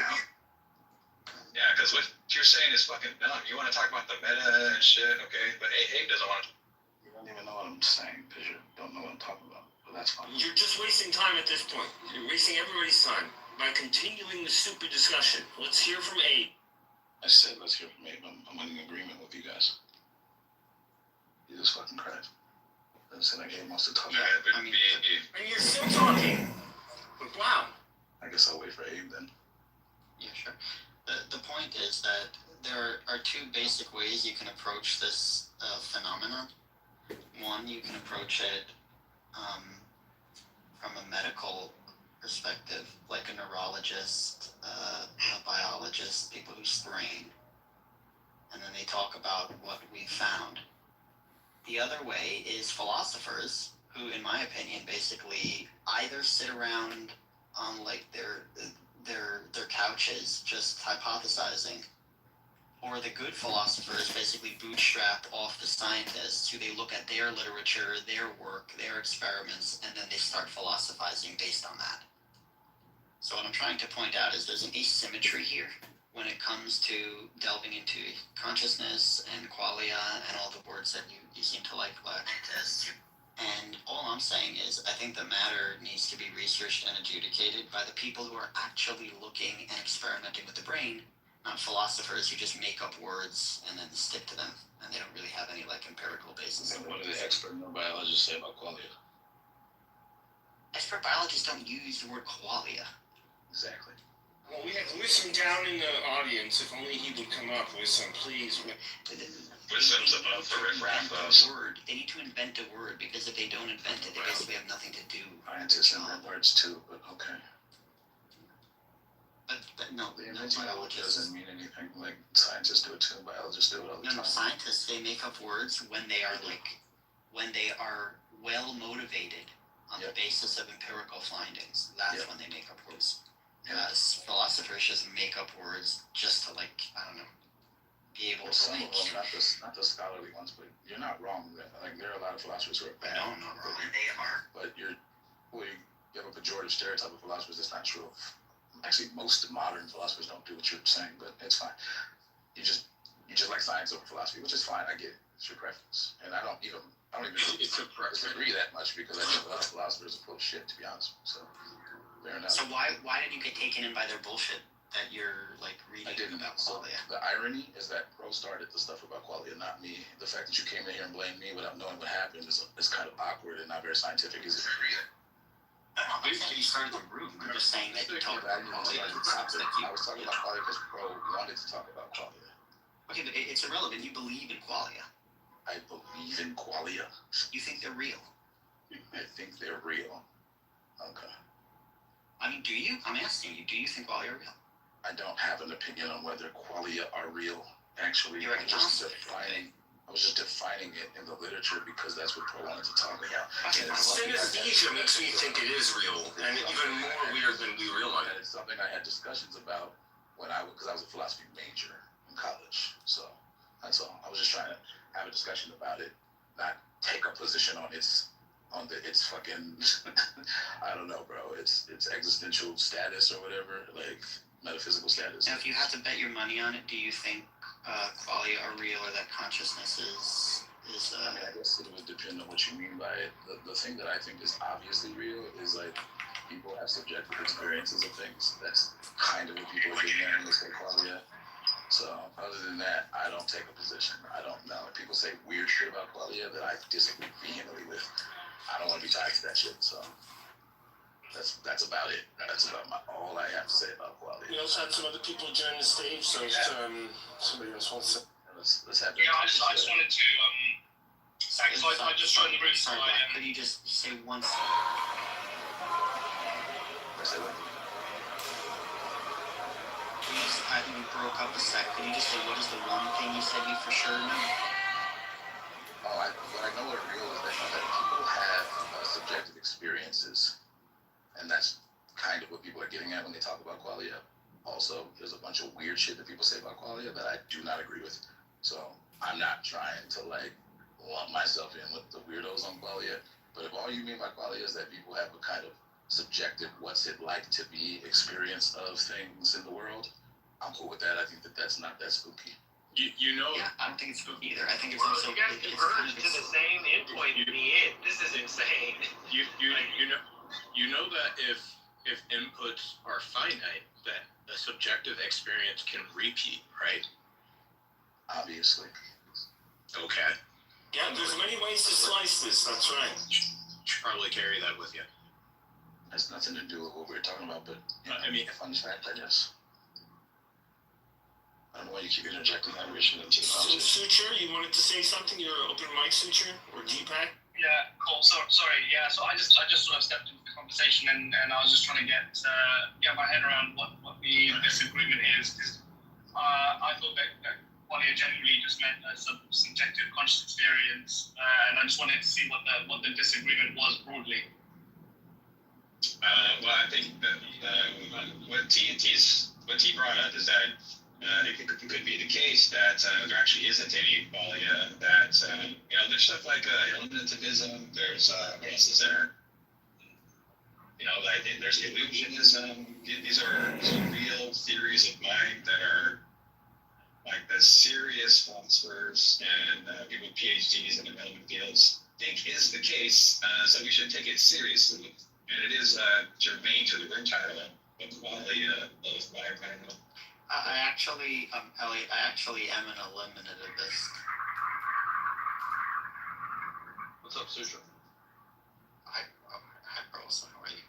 Yeah, because what you're saying is fucking dumb. You want to talk about the meta and shit, okay? But Abe doesn't want to. You don't even know what I'm saying because you don't know what I'm talking about. But that's fine. You're just wasting time at this point. You're wasting everybody's time by continuing the stupid discussion. Let's hear from Abe. I said, let's hear from Abe. I'm in agreement with you guys. You just fucking cried. Doesn't seem like Abe wants to talk. Yeah, but And you're still talking. But wow. I guess I'll wait for Abe then. Yeah, sure. The point is that there are two basic ways you can approach this phenomenon. One, you can approach it from a medical perspective, like a neurologist, a biologist, people who strain, and then they talk about what we found. The other way is philosophers who, in my opinion, basically either sit around on like their couches just hypothesizing, or the good philosophers basically bootstrap off the scientists who they look at their literature, their work, their experiments, and then they start philosophizing based on that. So what I'm trying to point out is there's an asymmetry here when it comes to delving into consciousness and qualia and all the words that you seem to like scientists. And all I'm saying is I think the matter needs to be researched and adjudicated by the people who are actually looking and experimenting with the brain, not philosophers who just make up words and then stick to them, and they don't really have any like empirical basis. And what do the expert neurobiologists say about qualia? Expert biologists don't use the word qualia. Exactly. Well, we have Wisdom down in the audience. If only he would come up, Wisdom, please. Wisdom's above the riffraff word. They need to invent a word, because if they don't invent it, they basically have nothing to do. Scientists invent words too, but okay. But no, The inventing of it doesn't mean anything. Like scientists do it too, biologists do it all the time. No, scientists, they make up words when they are well motivated on the basis of empirical findings. That's when they make up words. Philosophers just make up words just to like, I don't know, be able to some like. of them, not the scholarly ones, but you're not wrong. Like there are a lot of philosophers who are bad. No, I'm not wrong. They are. But you have a pejorative stereotype of philosophers. That's not true. Actually, most modern philosophers don't do what you're saying, but it's fine. You just like science over philosophy, which is fine. I get it. It's your preference, and I don't even disagree that much because I think a lot of philosophers are full of shit, to be honest. So fair enough. So why did you get taken in by their bullshit that you're like reading about qualia? The irony is that Pro started the stuff about qualia, not me. The fact that you came in here and blamed me without knowing what happened is kind of awkward and not very scientific, is it? I'm not saying you started the room. I'm just saying that you talked about qualia. I was talking about qualia because Pro wanted to talk about qualia. Okay, but it's irrelevant. You believe in qualia. I believe in qualia. You think they're real? I think they're real. Okay. I mean, do you? I'm asking you. Do you think qualia are real? I don't have an opinion on whether qualia are real. Actually, You're agnostic. I was just defining it in the literature because that's what Pro wanted to talk about. Synesthesia makes me think it is real, and even more weird than we realize. And it's something I had discussions about because I was a philosophy major in college. So that's all. I was just trying to have a discussion about it, not take a position on its fucking I don't know, bro. It's existential status or whatever, like metaphysical status. Now, if you had to bet your money on it, do you think qualia are real, or that consciousness is? I mean, I guess it would depend on what you mean by it. The thing that I think is obviously real is like people have subjective experiences of things. That's kind of what people are getting at when they say qualia. So other than that, I don't take a position. I don't know. If people say weird shit about qualia that I disagree vehemently with, I don't want to be tied to that shit. So that's about it. That's about all I have to say about qualia. We also had some other people join the stage, so somebody else wants to. Let's have. Yeah, I just wanted to I just joined the group. Sorry, could you just say one second? Say what? I think you broke up a sec. Could you just say what is the one thing you said you for sure know? What I know are real is that people have subjective experiences, and that's kind of what people are getting at when they talk about qualia. Also, there's a bunch of weird shit that people say about qualia that I do not agree with. So I'm not trying to like lump myself in with the weirdos on qualia. But if all you mean by qualia is that people have a kind of subjective what's it like to be experience of things in the world, I'm cool with that. I think that's not that spooky. You know, yeah, I don't think it's spooky either. I think it's also you guys converge to the same endpoint in the end. This is insane. You know that if inputs are finite, that a subjective experience can repeat, right? Obviously. Okay. Yeah, there's many ways to slice this. That's right. Should probably carry that with you. Has nothing to do with what we're talking about, but I mean, fun fact, I guess. I don't know why you keep interjecting that wish into the conversation. Suture, you wanted to say something? You're open mic, Suture, or Deepak? Yeah, cool. Sorry. Yeah, so I just sort of stepped into the conversation and I was just trying to get my head around what the disagreement is. Because I thought that qualia generally just meant a subjective conscious experience, and I just wanted to see what the disagreement was broadly. Well, I think that what T brought up is that it could be the case that there actually isn't any qualia. That there's stuff like eliminativism. There's what else is there? Like there's illusionism. These are real theories of mind that are like the serious philosophers and people with PhDs in development fields think is the case. So we should take it seriously. And it is germane to the room title of qualia of biochemical. I actually, Elliot, I actually am an eliminativist. What's up, Sutra? Hi, Carlos, how are you?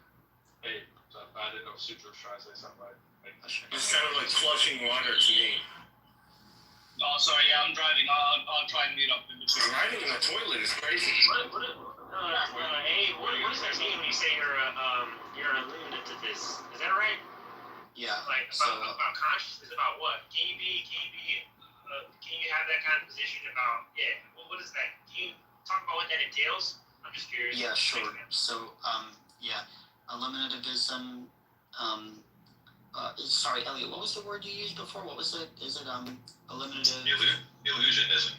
Hey, I didn't know Sutra was trying to say something. It's kind of like flushing water to me. Oh, sorry, yeah, I'm driving. I'll try and meet up in between. Riding in the toilet is crazy. What does that mean when you say you're eliminativist? Is that right? Yeah. Like about consciousness, about what? Can you have that kind of position about what is that? Can you talk about what that entails? I'm just curious. Yeah, sure. So eliminativism. Sorry, Elliot. What was the word you used before? What was it? Is it eliminative? Illusionism.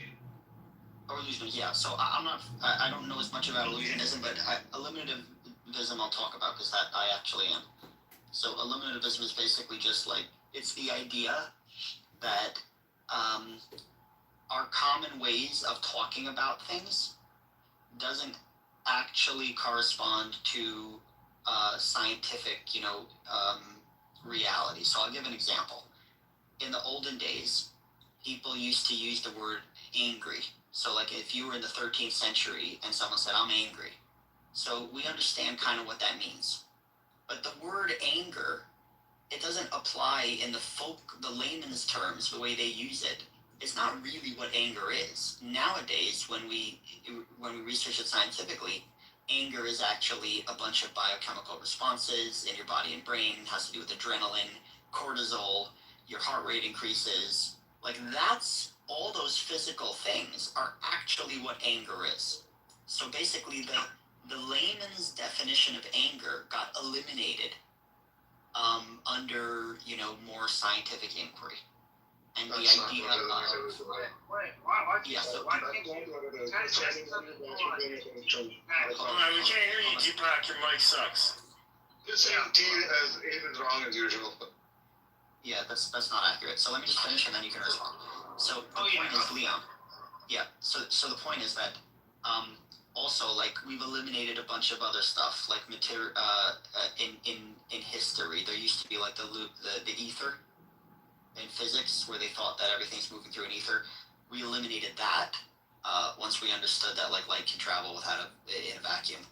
Oh, illusionism. Yeah. So I don't know as much about illusionism, but eliminativism I'll talk about because that I actually am. So eliminativism is basically just like, it's the idea that our common ways of talking about things doesn't actually correspond to scientific, reality. So I'll give an example. In the olden days, people used to use the word angry. So like if you were in the 13th century and someone said, I'm angry. So we understand kind of what that means. But the word anger, it doesn't apply in the layman's terms, the way they use it. It's not really what anger is. Nowadays, when we research it scientifically, anger is actually a bunch of biochemical responses in your body and brain. It has to do with adrenaline, cortisol, your heart rate increases. Like that's all those physical things are actually what anger is. So basically the layman's definition of anger got eliminated under, more scientific inquiry. And the idea of... Yeah, so... Hold on, we can't hear you, Deepak. Your mic sucks. The same T as Aiden's wrong as usual. Yeah, that's not accurate. So let me just finish and then you can respond. So the point is, Leon. Yeah, so the point is that... also, like, we've eliminated a bunch of other stuff, like in history. There used to be like the ether in physics, where they thought that everything's moving through an ether. We eliminated that once we understood that like light can travel in a vacuum.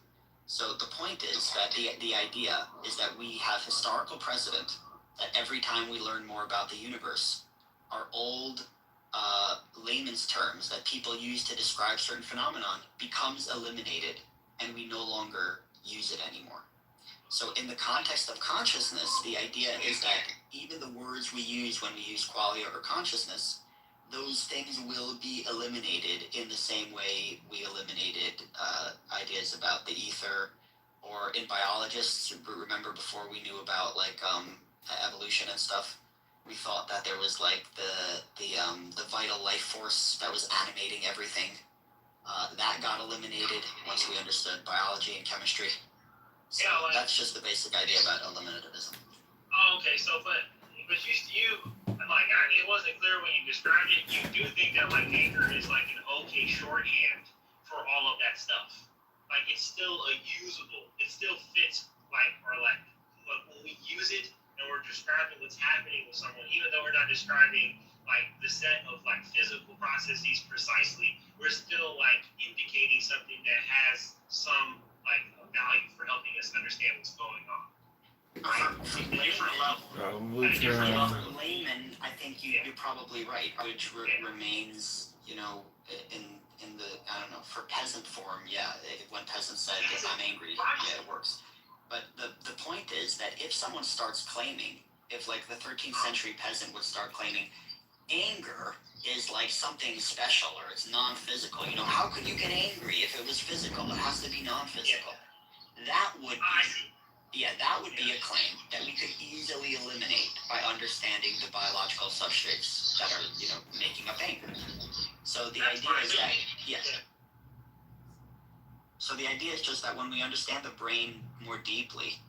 So the point is that the idea is that we have historical precedent that every time we learn more about the universe, our old layman's terms that people use to describe certain phenomenon becomes eliminated, and we no longer use it anymore. So in the context of consciousness, the idea is that even the words we use when we use qualia or consciousness, those things will be eliminated in the same way we eliminated ideas about the ether, or in biologists, remember before we knew about like evolution and stuff, we thought that there was like the vital life force that was animating everything. That got eliminated once we understood biology and chemistry. So Yeah, like, that's just the basic idea about eliminativism. Oh, okay. So, but you like it wasn't clear when you described it. You do think that like anger is like an okay shorthand for all of that stuff. Like it's still a usable. It still fits like when we use it and we're describing what's happening with someone, even though we're not describing like the set of like physical processes precisely, we're still like indicating something that has some like value for helping us understand what's going on. For layman, I think you're probably right, which remains, you know, in the, I don't know, for peasant form, yeah, when peasants said, I'm angry, yeah, it works. But the point is that if someone starts claiming, if like the 13th century peasant would start claiming, anger is like something special or it's non-physical, you know, how could you get angry if it was physical? It has to be non-physical. That would be a claim that we could easily eliminate by understanding the biological substrates that are, you know, making up anger. So the idea is that, So the idea is just that when we understand the brain more deeply,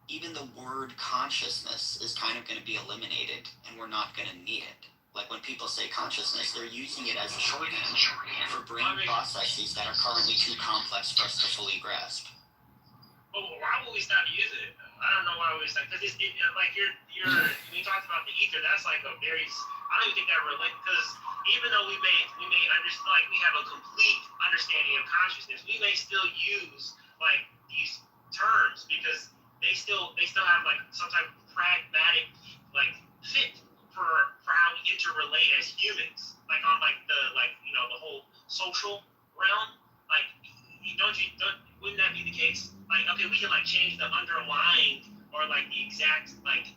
even the word consciousness is kind of going to be eliminated, and we're not going to need it. Like when people say consciousness, they're using it as a shorthand for brain processes that are currently too complex for us to fully grasp. Well, why would we stop using it? I don't know why we stop, because like you're when you talked about the ether, that's like a very, I don't even think that relates, because even though we may understand, like we have a complete understanding of consciousness, we may still use like these terms because they still have like some type of pragmatic like fit for how we interrelate as humans, like on like the the whole social realm. Like wouldn't that be the case? Like, okay, we can like change the underlying or like the exact like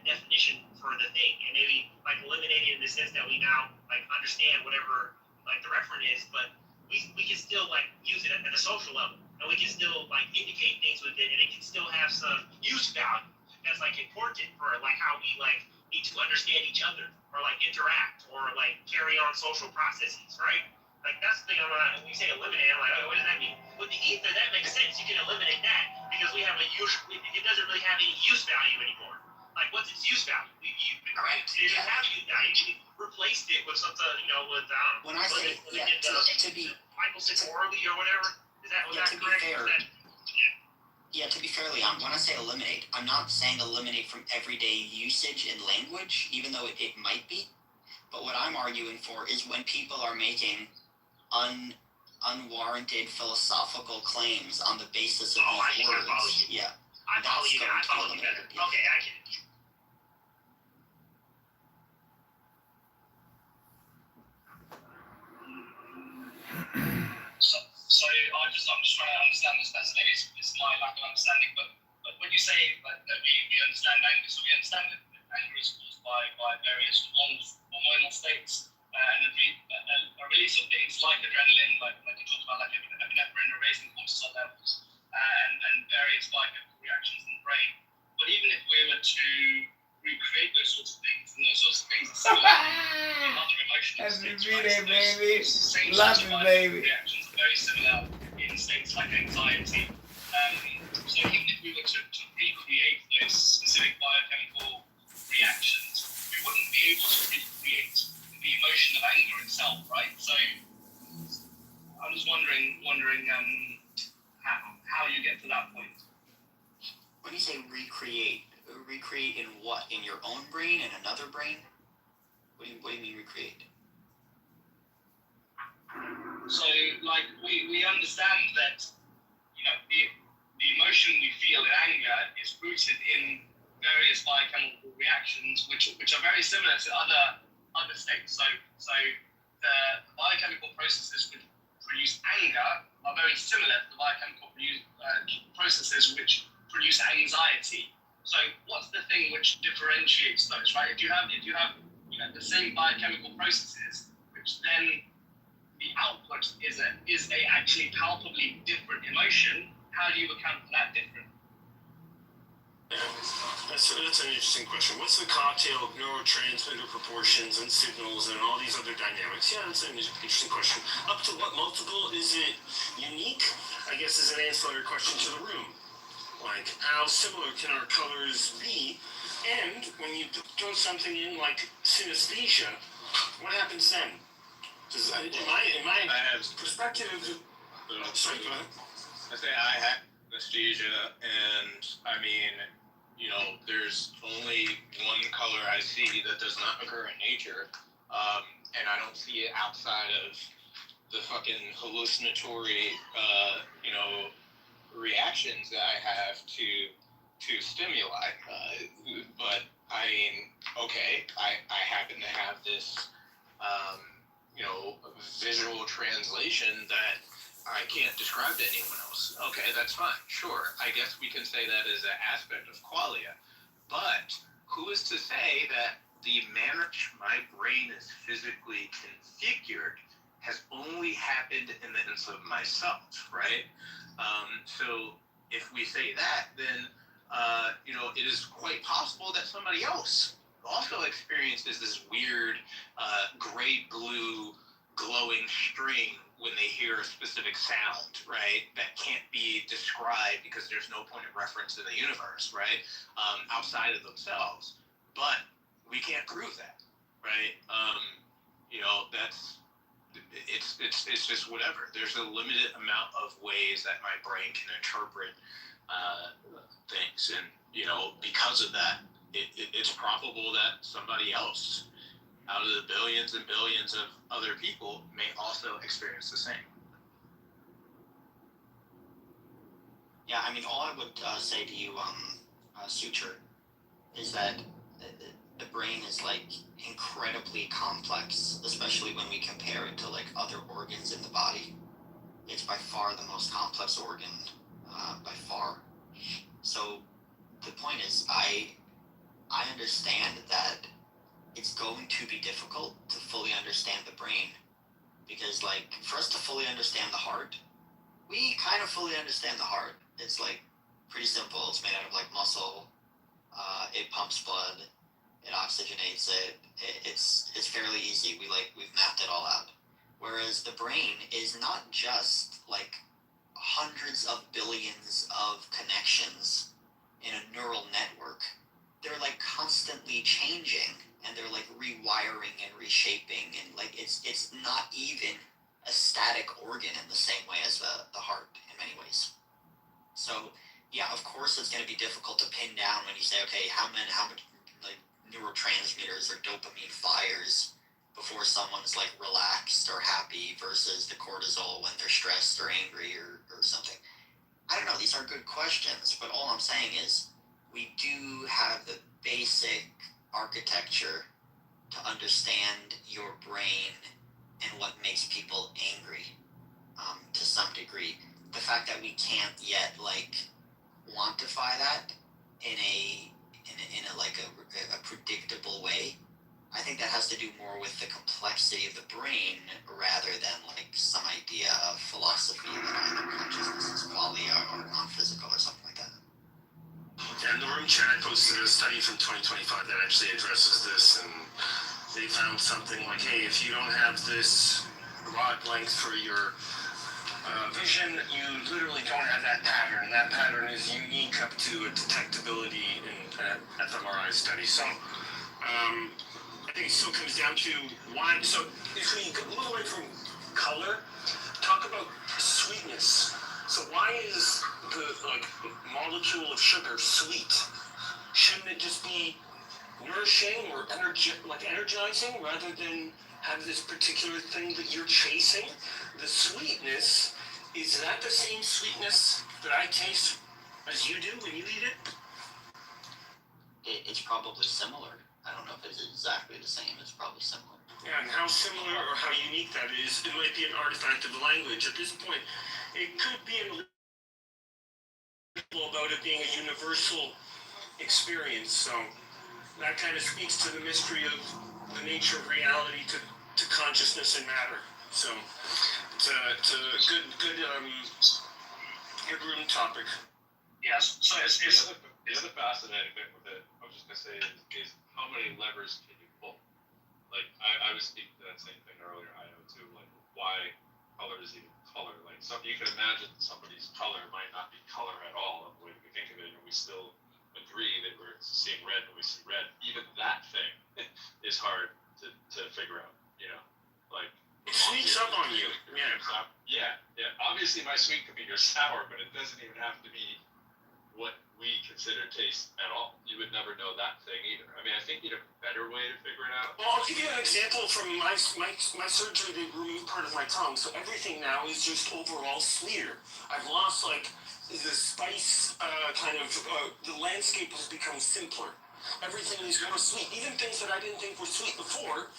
definition for the thing, and maybe like eliminate it in the sense that we now like understand whatever like the referent is, but we can still like use it at a social level, and we can still like indicate things with it, and it can still have some use value that's like important for like how we like need to understand each other or like interact or like carry on social processes, right? Like that's the thing when you say eliminate, I'm like, oh, what does that mean? With the ether, that makes sense. You can eliminate that because we have a use. It doesn't really have any use value anymore. Like, what's its use value? It doesn't have use value. You replaced it with something, with when I say to be Michael Sikorli or whatever. Is that was that to correct? be fair? To be fairly honest, when I say eliminate, I'm not saying eliminate from everyday usage in language, even though it might be. But what I'm arguing for is when people are making unwarranted philosophical claims on the basis of these words. I follow you better. Okay, I get it. So I'm just trying to understand this. That's maybe it's my lack of understanding. But when you say that we understand anger, so we understand that anger is caused by various hormonal states. And a release of things like adrenaline, like you talked about, like epinephrine, or raising cortisol levels, and various biochemical reactions in the brain. But even if we were to recreate those sorts of things, and those sorts of things are similar in other emotional states, right? Same sorts of biochemical reactions are very similar in states like anxiety. So even if we were to recreate those specific biochemical reactions, we wouldn't be able to recreate the emotion of anger itself, right? So I was wondering how you get to that point. When you say recreate in what? In your own brain? In another brain? What do you mean recreate? So like we understand that the emotion we feel in anger is rooted in various biochemical reactions, which are very similar to other states. So the biochemical processes which produce anger are very similar to the biochemical processes which produce anxiety. So what's the thing which differentiates those, right? If you have the same biochemical processes, which then the output is a actually palpably different emotion, how do you account for that difference? That's an interesting question. What's the cocktail of neurotransmitter proportions and signals and all these other dynamics? Yeah, that's an interesting question. Up to what multiple is it unique? I guess is an ancillary question to the room. Like, how similar can our colors be? And when you throw something in like synesthesia, what happens then? Does, in my perspective, sorry, go ahead. I say I have synesthesia, and I mean, there's only one color I see that does not occur in nature, and I don't see it outside of the fucking hallucinatory, reactions that I have to stimuli. But I mean, okay, I happen to have this, visual translation that I can't describe to anyone else. Okay, that's fine. Sure. I guess we can say that as an aspect of qualia. But who is to say that the manner in which my brain is physically configured has only happened in the sense of myself, right? So if we say that, then, it is quite possible that somebody else also experiences this weird gray-blue glowing string when they hear a specific sound, right, that can't be described because there's no point of reference in the universe, right, outside of themselves. But we can't prove that, right? It's just whatever. There's a limited amount of ways that my brain can interpret things, and because of that, it's probable that somebody else out of the billions and billions of other people may also experience the same. Yeah, I mean, all I would say to you, Suture, is that the brain is like incredibly complex, especially when we compare it to like other organs in the body. It's by far the most complex organ, by far. So the point is, I understand that it's going to be difficult to fully understand the brain, because like for us to fully understand the heart, we kind of fully understand the heart. It's like pretty simple. It's made out of like muscle. It pumps blood. It oxygenates it. It's fairly easy. We've mapped it all out. Whereas the brain is not just like hundreds of billions of connections in a neural network. They're like constantly changing, and they're like rewiring and reshaping, and like it's not even a static organ in the same way as the heart in many ways. So yeah, of course it's going to be difficult to pin down when you say, okay, how much like neurotransmitters or dopamine fires before someone's like relaxed or happy versus the cortisol when they're stressed or angry or something. I don't know, these are good questions, but all I'm saying is we do have the basic architecture to understand your brain and what makes people angry, to some degree. The fact that we can't yet like quantify that in a predictable way, I think that has to do more with the complexity of the brain rather than like some idea of philosophy that either consciousness is qualia or non-physical or something like that. And the room chat posted a study from 2025 that actually addresses this, and they found something like, hey, if you don't have this rod length for your vision, you literally don't have that pattern, and that pattern is unique up to a detectability in an fMRI study. So I think it still comes down to why. So if we move away from color, talk about sweetness. So why is the molecule of sugar sweet? Shouldn't it just be nourishing or energizing rather than have this particular thing that you're chasing? The sweetness is that the same sweetness that I taste as you do when you eat it? It's probably similar. I don't know if it's exactly the same. It's probably similar. Yeah, and how similar or how unique that is, it might be an artifact of the language. At this point, it could be about it being a universal experience. So that kind of speaks to the mystery of the nature of reality to consciousness and matter. So it's a good room topic. Yes. So it's the other fascinating thing with it, I was just gonna say, is how many levers can you pull? Like I was speaking to that same thing earlier, I know too. Like why color is even color? Like you can imagine somebody's color might not be color at all the way we think of it, and we still agree that we're seeing red when we see red. Even that thing is hard to figure out. You know, like it sneaks up on you. Yeah. Obviously, my sweet could be your sour, but it doesn't even have to be what we consider taste at all. You would never know that thing either. I mean, I think you'd have a better way to figure it out. Well, I'll give you an example from my surgery. They removed part of my tongue, so everything now is just overall sweeter. I've lost the spice the landscape has become simpler. Everything is more sweet. Even things that I didn't think were sweet before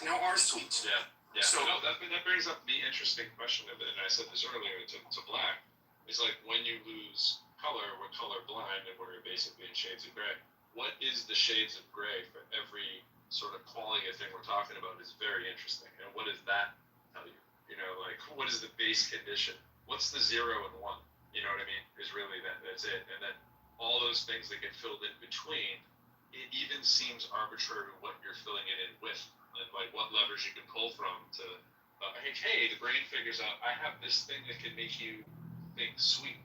now are sweet. Yeah. So no, that brings up the interesting question of it, and I said this earlier to Black. It's like when you lose color, we're color blind, and we're basically in shades of gray. What is the shades of gray for every sort of quality thing we're talking about is very interesting. And what does that tell you? You know, like what is the base condition? What's the 0 and 1? You know what I mean? Is really that's it. And then all those things that get filled in between, it even seems arbitrary what you're filling it in with, and like what levers you can pull from to hey, the brain figures out I have this thing that can make you think sweet.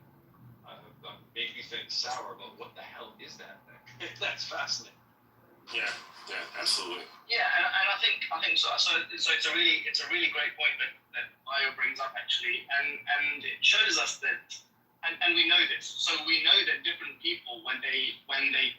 Make you think sour, but what the hell is that thing? That's fascinating. Yeah, absolutely. Yeah, and I think so. So it's a really great point that Io brings up actually, and it shows us that, and we know this. So we know that different people when they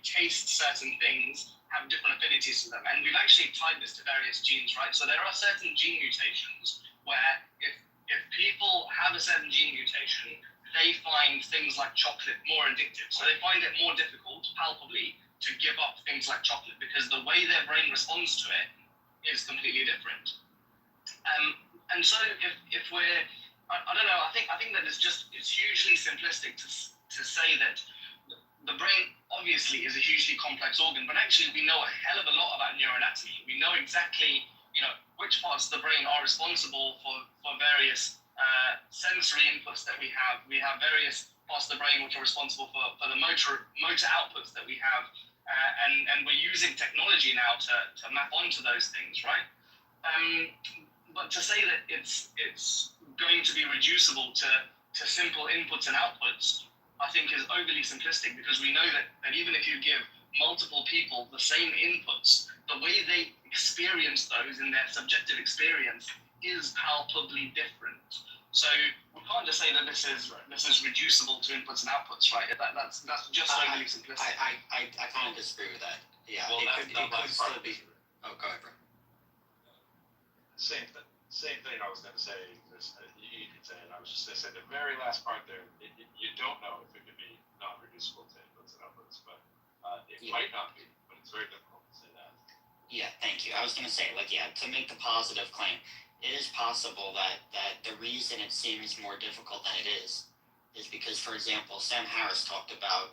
taste certain things have different affinities to them, and we've actually tied this to various genes, right? So there are certain gene mutations where if people have a certain gene mutation, they find things like chocolate more addictive. So they find it more difficult, palpably, to give up things like chocolate because the way their brain responds to it is completely different. And so if we're, I don't know, I think that it's hugely simplistic to say that the brain obviously is a hugely complex organ, but actually we know a hell of a lot about neuroanatomy. We know exactly, which parts of the brain are responsible for various sensory inputs that we have. We have various parts of the brain which are responsible for the motor outputs that we have, and we're using technology now to map onto those things, right? But to say that it's going to be reducible to simple inputs and outputs, I think is overly simplistic, because we know that even if you give multiple people the same inputs, the way they experience those in their subjective experience is palpably different. So we can't just say that this is reducible to inputs and outputs, right? That's just overly simplistic. I kind of disagree with that. Yeah, well, it could still be. Oh, go ahead, bro. Same thing I was going to say. You could say it. I was just going to say the very last part there. You don't know if it could be non-reducible to inputs and outputs, but it might not be. But it's very difficult to say that. Yeah, thank you. I was going to say, to make the positive claim, it is possible that the reason it seems more difficult than it is because, for example, Sam Harris talked about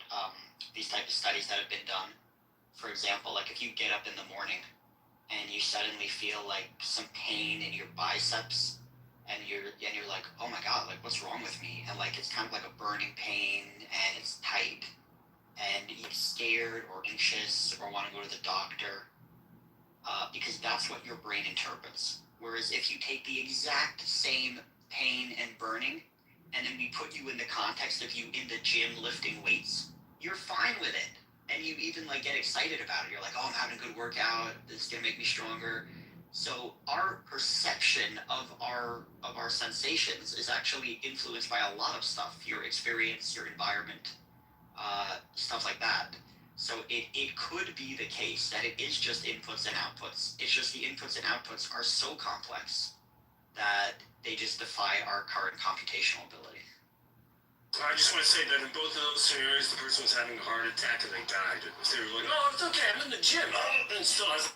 these type of studies that have been done. For example, like if you get up in the morning and you suddenly feel like some pain in your biceps, and you're like, oh my god, like what's wrong with me? And like it's kind of like a burning pain and it's tight, and you're scared or anxious or want to go to the doctor, because that's what your brain interprets. Whereas if you take the exact same pain and burning, and then we put you in the context of you in the gym lifting weights, you're fine with it. And you even get excited about it. You're like, oh, I'm having a good workout. This is gonna make me stronger. So our perception of our sensations is actually influenced by a lot of stuff. Your experience, your environment, stuff like that. So it could be the case that it is just inputs and outputs. It's just the inputs and outputs are so complex that they just defy our current computational ability. I just want to say that in both of those scenarios, the person was having a heart attack and they died. They were like, "Oh, it's okay, I'm in the gym," and still has.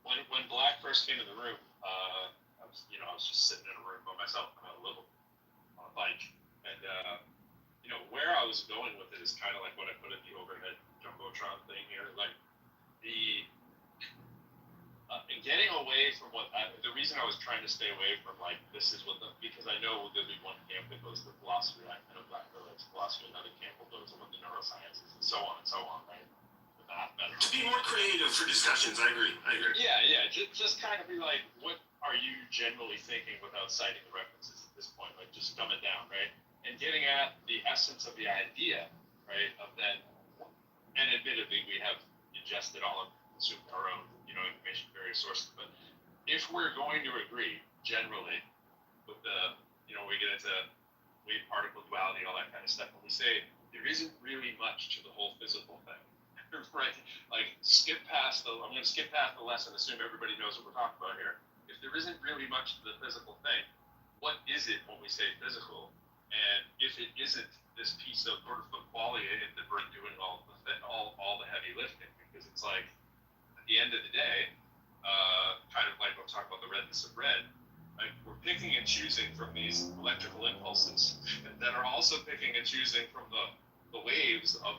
When Black first came in the room, I was just sitting in a room by myself on a bike, and where I was going with it is kind of like what I put in the overhead jumbotron thing here, like the and getting away from the reason I was trying to stay away from like this is because I know there'll be one camp that goes to philosophy, I know Black Village philosophy, another camp will go to the neurosciences and so on, right? The math better. To be more creative for discussions, I agree. Yeah. Just kind of be like, what are you generally thinking without citing the references at this point? Like, just dumb it down, right? And getting at the essence of the idea, right? Of that, and admittedly, we have ingested all of consumed our own, information from various sources. But if we're going to agree generally with the, we get into wave particle duality, all that kind of stuff, when we say there isn't really much to the whole physical thing. Right? Like, I'm going to skip past the lesson, assume everybody knows what we're talking about here. If there isn't really much to the physical thing, what is it when we say physical? And if it isn't this piece of sort of the qualia that we're doing all the heavy lifting, because it's like, at the end of the day, kind of like we'll talk about the redness of red, like we're picking and choosing from these electrical impulses that are also picking and choosing from the waves of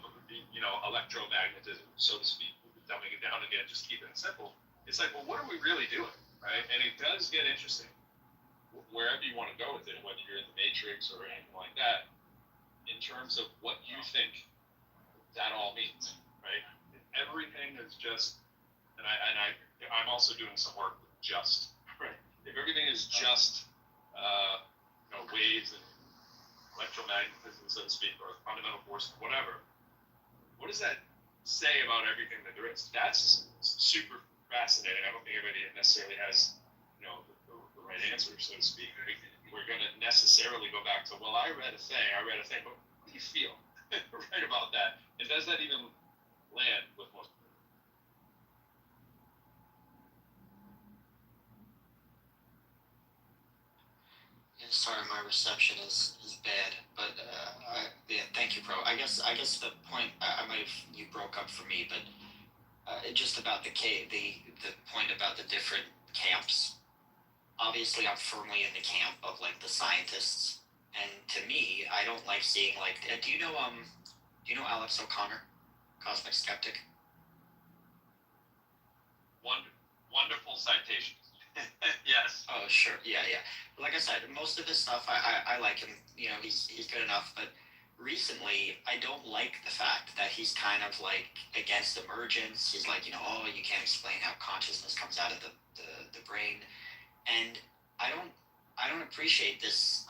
electromagnetism, so to speak, dumbing it down again, just keeping it simple. It's like, well, what are we really doing, right? And it does get interesting, wherever you want to go with it, whether you're in the Matrix or anything like that, in terms of what you think that all means, right? If everything is just, and I'm also doing some work with just, right? If everything is just, waves and electromagnetism, so to speak, or fundamental force, whatever, what does that say about everything that there is? That's super fascinating. I don't think everybody necessarily has, the right answer, so to speak. We're going to necessarily go back to, well, I read a thing, but what do you feel right about that? And does that even land with most people? Yeah, sorry, my reception is bad, but thank you, Pro. I guess the point you broke up for me, but just about the point about the different camps. Obviously, I'm firmly in the camp of like the scientists, and to me, I don't like seeing like. Do you know Alex O'Connor, Cosmic Skeptic? Wonderful citation. Yes. Oh, sure. Yeah. Like I said, most of his stuff, I like him. He's good enough. But recently, I don't like the fact that he's kind of like against emergence. He's like, oh, you can't explain how consciousness comes out of the brain. And I don't appreciate this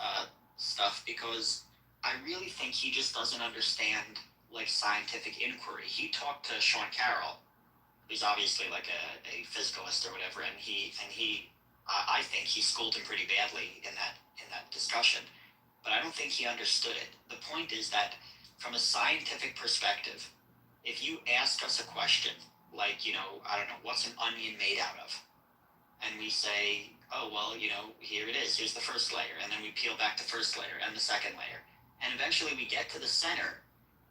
stuff because I really think he just doesn't understand like scientific inquiry. He talked to Sean Carroll, who's obviously like a physicalist or whatever, and I think he schooled him pretty badly in that discussion. But I don't think he understood it. The point is that from a scientific perspective, if you ask us a question like, I don't know, what's an onion made out of? And we say, oh, well, here it is. Here's the first layer. And then we peel back the first layer and the second layer. And eventually we get to the center.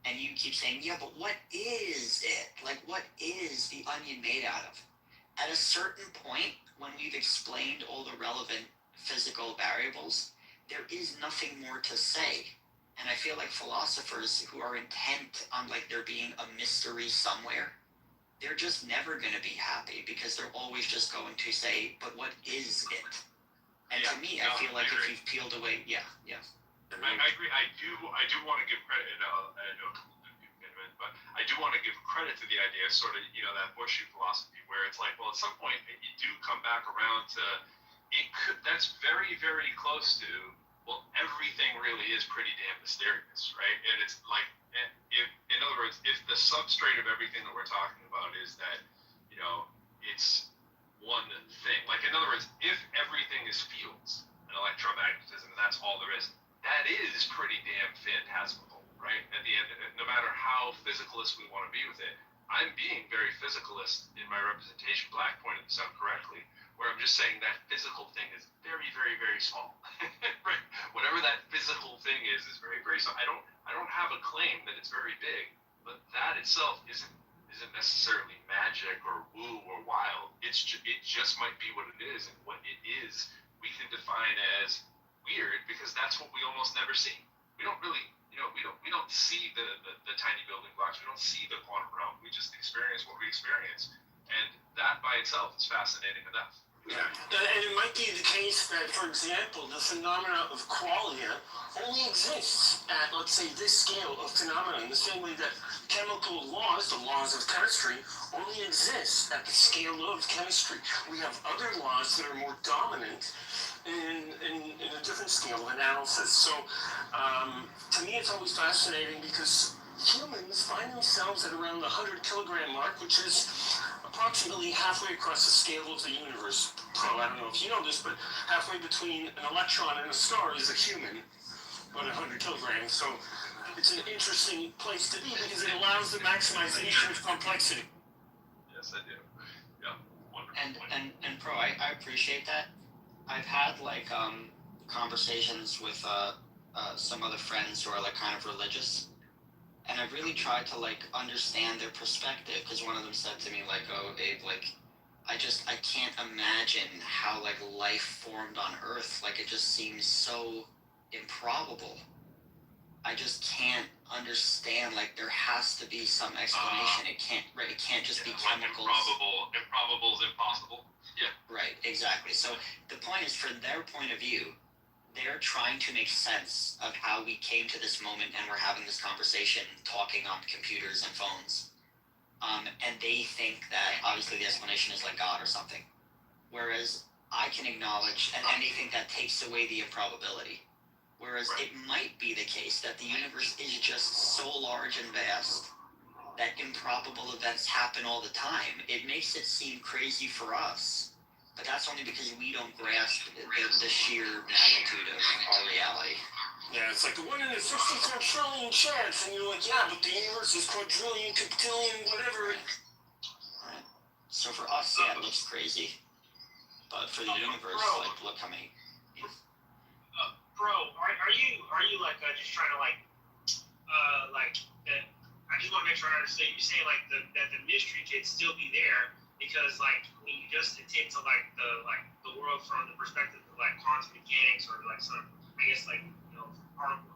And you keep saying, yeah, but what is it? Like, what is the onion made out of? At a certain point, when we've explained all the relevant physical variables, there is nothing more to say. And I feel like philosophers who are intent on like there being a mystery somewhere, they're just never going to be happy because they're always just going to say, but what is it? And to me, I feel like if you've peeled away, yeah. I agree. I do want to give credit, but I do want to give credit to the idea, sort of, that Bushy philosophy, where it's like, well, at some point you do come back around to it. That's very, very close to, well, everything really is pretty damn mysterious, right? And it's like, in other words, if the substrate of everything that we're talking about is that, it's one thing. Like, in other words, if everything is fields and electromagnetism, and that's all there is, that is pretty damn phantasmal, right? At the end of it, no matter how physicalist we want to be with it, I'm being very physicalist in my representation. Black pointed this out correctly, where I'm just saying that physical thing is very, very, very small. Right? Whatever that physical thing is very, very small. I don't have a claim that it's very big, but that itself isn't necessarily magic or woo or wild. It just might be what it is, and what it is we can define as weird because that's what we almost never see. We don't really, we don't see the tiny building blocks. We don't see the quantum realm. We just experience what we experience, and that by itself is fascinating enough. Yeah, and it might be the case that, for example, the phenomena of qualia only exists at, let's say, this scale of phenomena, in the same way that chemical laws, the laws of chemistry, only exist at the scale of chemistry. We have other laws that are more dominant in a different scale of analysis. So, to me, it's always fascinating because humans find themselves at around the 100 kilogram mark, which is approximately halfway across the scale of the universe. So I don't know if you know this, but halfway between an electron and a star is a human, about 100 kilograms. So it's an interesting place to be because it allows the maximization of complexity. Yes, I do. Yeah, wonderful. And Pro, I appreciate that. I've had like conversations with some other friends who are like kind of religious. And I've really tried to like understand their perspective because one of them said to me like, "Oh, Abe, like, I can't imagine how like life formed on Earth. Like it just seems so improbable. I just can't understand. Like there has to be some explanation. It can't just be chemicals. Improbable is impossible. Yeah. Right. Exactly. So the point is, from their point of view, they're trying to make sense of how we came to this moment and we're having this conversation talking on computers and phones. And they think that obviously the explanation is like God or something. Whereas I can acknowledge, and they think that takes away the improbability. Whereas it might be the case that the universe is just so large and vast that improbable events happen all the time. It makes it seem crazy for us. But that's only because we don't grasp the sheer magnitude of our reality. Yeah, it's like a 1 in a 64 trillion chance, and you're like, yeah, but the universe is quadrillion, quintillion, whatever. Right. So for us, yeah, it looks crazy. But for the universe, like, look how many. Bro, are you like just trying to like that? I just want to make sure I understand. You say like that the mystery can still be there. Because like when you just attend to like the world from the perspective of like quantum mechanics or like some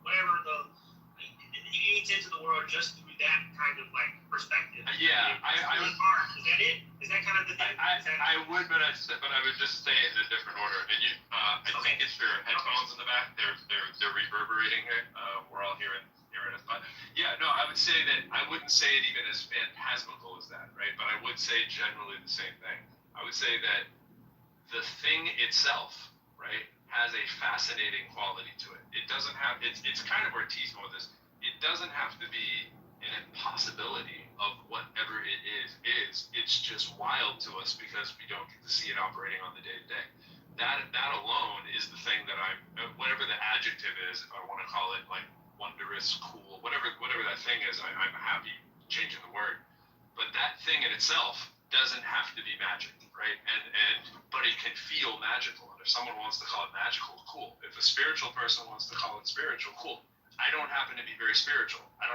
whatever if you attend to the world just through that kind of like perspective. Yeah, I would. Is that it? Is that kind of the thing? I would, but I would just say it in a different order. And you, I think it's your headphones in the back. They're reverberating here. We're all hearing it. But yeah, no, I would say that I wouldn't say it even as phantasmical as that, right? But I would say generally the same thing. I would say that the thing itself, right, has a fascinating quality to it. It doesn't have, it's kind of where T's going with this. It doesn't have to be an impossibility of whatever it is. It's just wild to us because we don't get to see it operating on the day to day. That alone is the thing that whatever the adjective is, if I want to call it like wondrous, cool, whatever that thing is, I'm happy changing the word. But that thing in itself doesn't have to be magic, right? But it can feel magical. And if someone wants to call it magical, cool. If a spiritual person wants to call it spiritual, cool. I don't happen to be very spiritual. At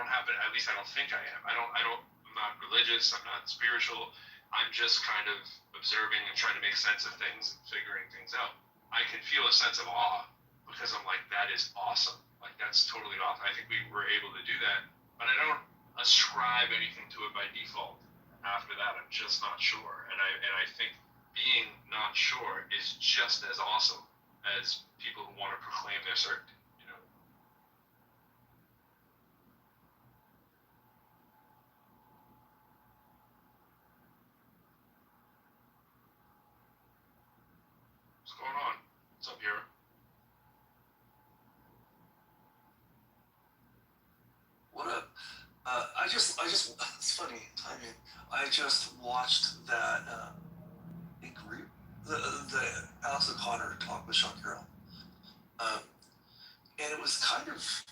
least I don't think I am. I'm not religious. I'm not spiritual. I'm just kind of observing and trying to make sense of things and figuring things out. I can feel a sense of awe because I'm like, that is awesome. Like, that's totally awesome. I think we were able to do that, but I don't ascribe anything to it by default. After that, I'm just not sure. And I think being not sure is just as awesome as people who want to proclaim their certainty, you know? What's going on? What's up here? What up? I just, it's funny timing. I just watched that, the Alex O'Connor talk with Sean Carroll. And it was kind of,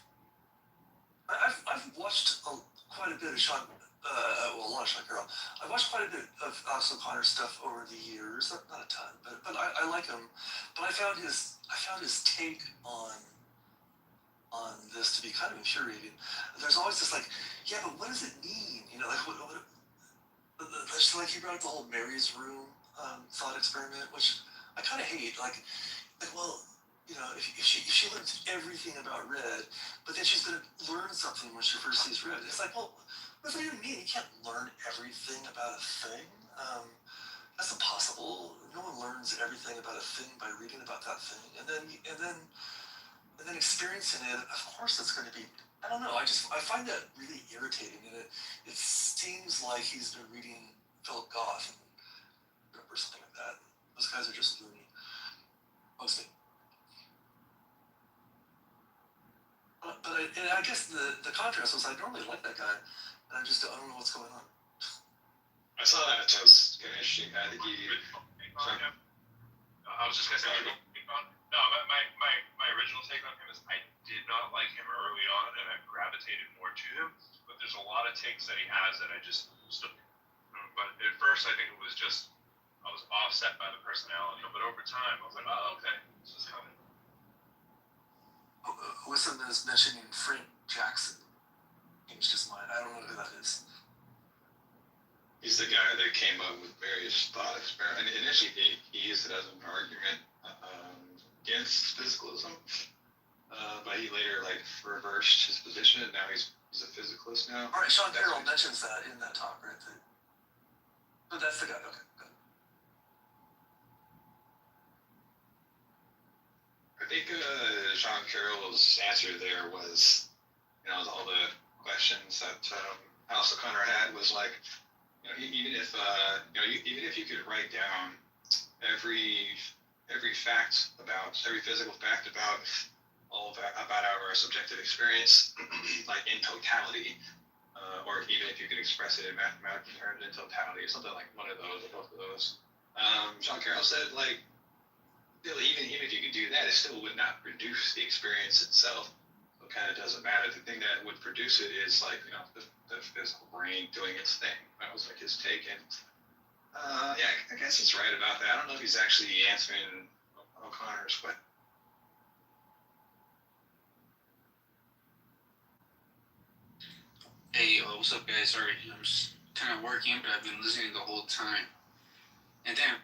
I've watched quite a bit of Sean, a lot of Sean Carroll. I've watched quite quite a bit of Alex O'Connor stuff over the years, not a ton, but I like him. But I found his take on this to be kind of infuriating. There's always this like, yeah, but what does it mean? You know, like just like he brought up the whole Mary's room thought experiment, which I kind of hate. Like, well, you know, if she learns everything about red, but then she's going to learn something when she first sees red. It's like, well, what does that even mean? You can't learn everything about a thing. That's impossible. No one learns everything about a thing by reading about that thing, and then experiencing it. Of course, it's going to be. I don't know. I find that really irritating, and it seems like he's been reading Philip Goff or something like that. Those guys are just loony, mostly. But I guess the contrast was I normally like that guy, and I don't know what's going on. I saw that. That was kind of interesting. I think I was just gonna say, no, my original take on him is I did not like him early on, and I gravitated more to him. But there's a lot of takes that he has that I just still. But at first, I think it was just I was offset by the personality. But over time, I was like, oh, okay, this is coming. Wisdom is mentioning Frank Jackson. Changed his mind. I don't know who that is. he's the guy that came up with various thought experiments. And initially, he used it as an argument against physicalism, but he later reversed his position, and now he's a physicalist now. All right, Sean Carroll mentions that in that talk, right? But that's the guy. Okay, good. I think Sean Carroll's answer there was, all the questions that Alice O'Connor had was like, even if you could write down every physical fact about our subjective experience, like in totality, or even if you could express it in mathematical terms in totality, or something like one of those or both of those. Sean Carroll said, even if you could do that, it still would not produce the experience itself. So it kind of doesn't matter. The thing that would produce it is the physical brain doing its thing. That was his take. And I guess he's right about that. I don't know if he's actually answering O'Connor's question. Hey, what's up, guys? Sorry, I'm just kind of working, but I've been listening the whole time. And damn,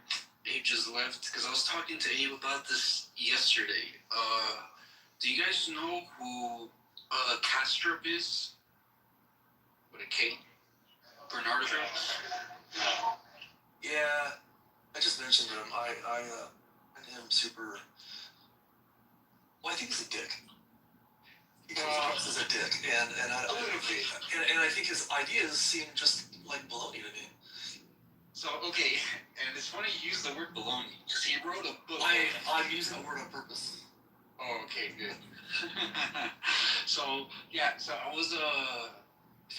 Abe just left because I was talking to Abe about this yesterday. Do you guys know who Kastrup is? With a K? Bernardo? Yeah, I just mentioned him. I find him super. Well, I think he's a dick. He comes across as a dick, and I think his ideas seem just like baloney to me. So, okay, and it's funny you use the word baloney, because he wrote a book. I'm using the word on purpose. Oh, okay, good. So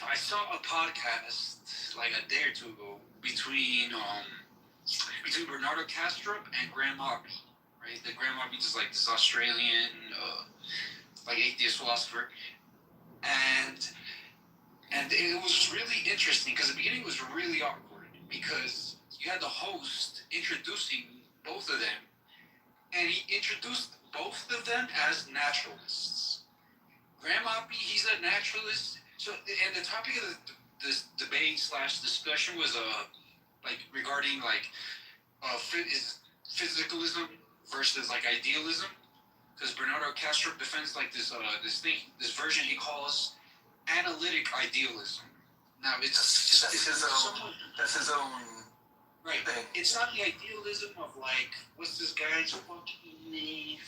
I saw a podcast like a day or two ago between Bernardo Kastrup and Graham Hoppy, right? The Graham Hoppy is like this Australian atheist philosopher, and it was really interesting because the beginning was really awkward because you had the host introducing both of them, and he introduced both of them as naturalists. Graham Hoppy, he's a naturalist. So, and the topic of this debate / discussion was regarding is physicalism versus idealism, because Bernardo Kastrup defends this version he calls analytic idealism. Now that's his own right thing. It's not the idealism of what's this guy's fucking name?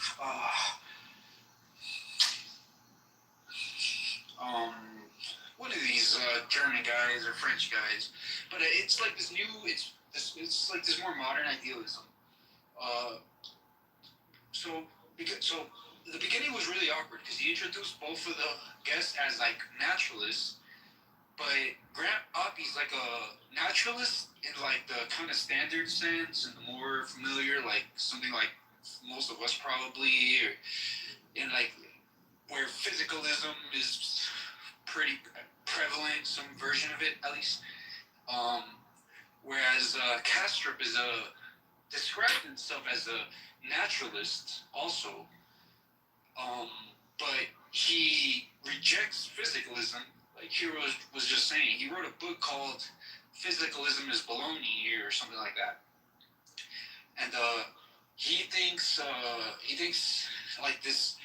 One of these German guys or French guys, but it's like this new. It's like this more modern idealism. So the beginning was really awkward because he introduced both of the guests as naturalists, but Graham Hoppy's like a naturalist in the kind of standard sense and the more familiar, something like most of us probably, or in where physicalism is pretty prevalent, some version of it at least. whereas Kastrup is described himself as a naturalist also, but he rejects physicalism. Like Hiro was just saying, he wrote a book called "Physicalism is Baloney" or something like that, and he thinks like these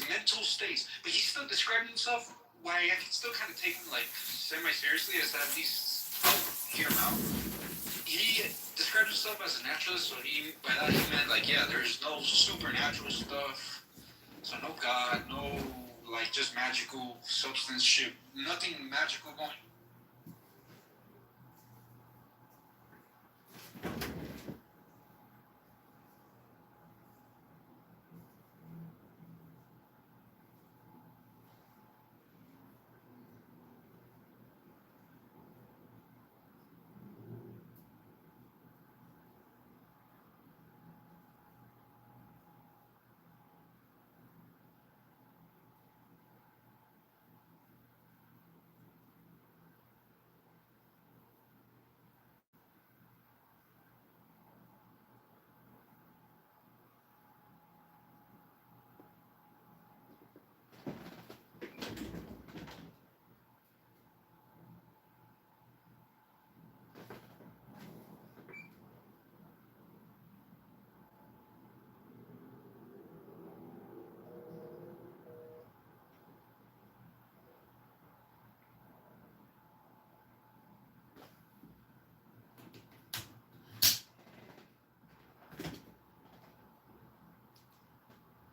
mental states, but he's still describing himself. Why I can still kind of take him like semi-seriously, as at least hear him out. He described himself as a naturalist, so by that he meant like, yeah, there's no supernatural stuff, so no God, no like just magical substance shit, nothing magical going.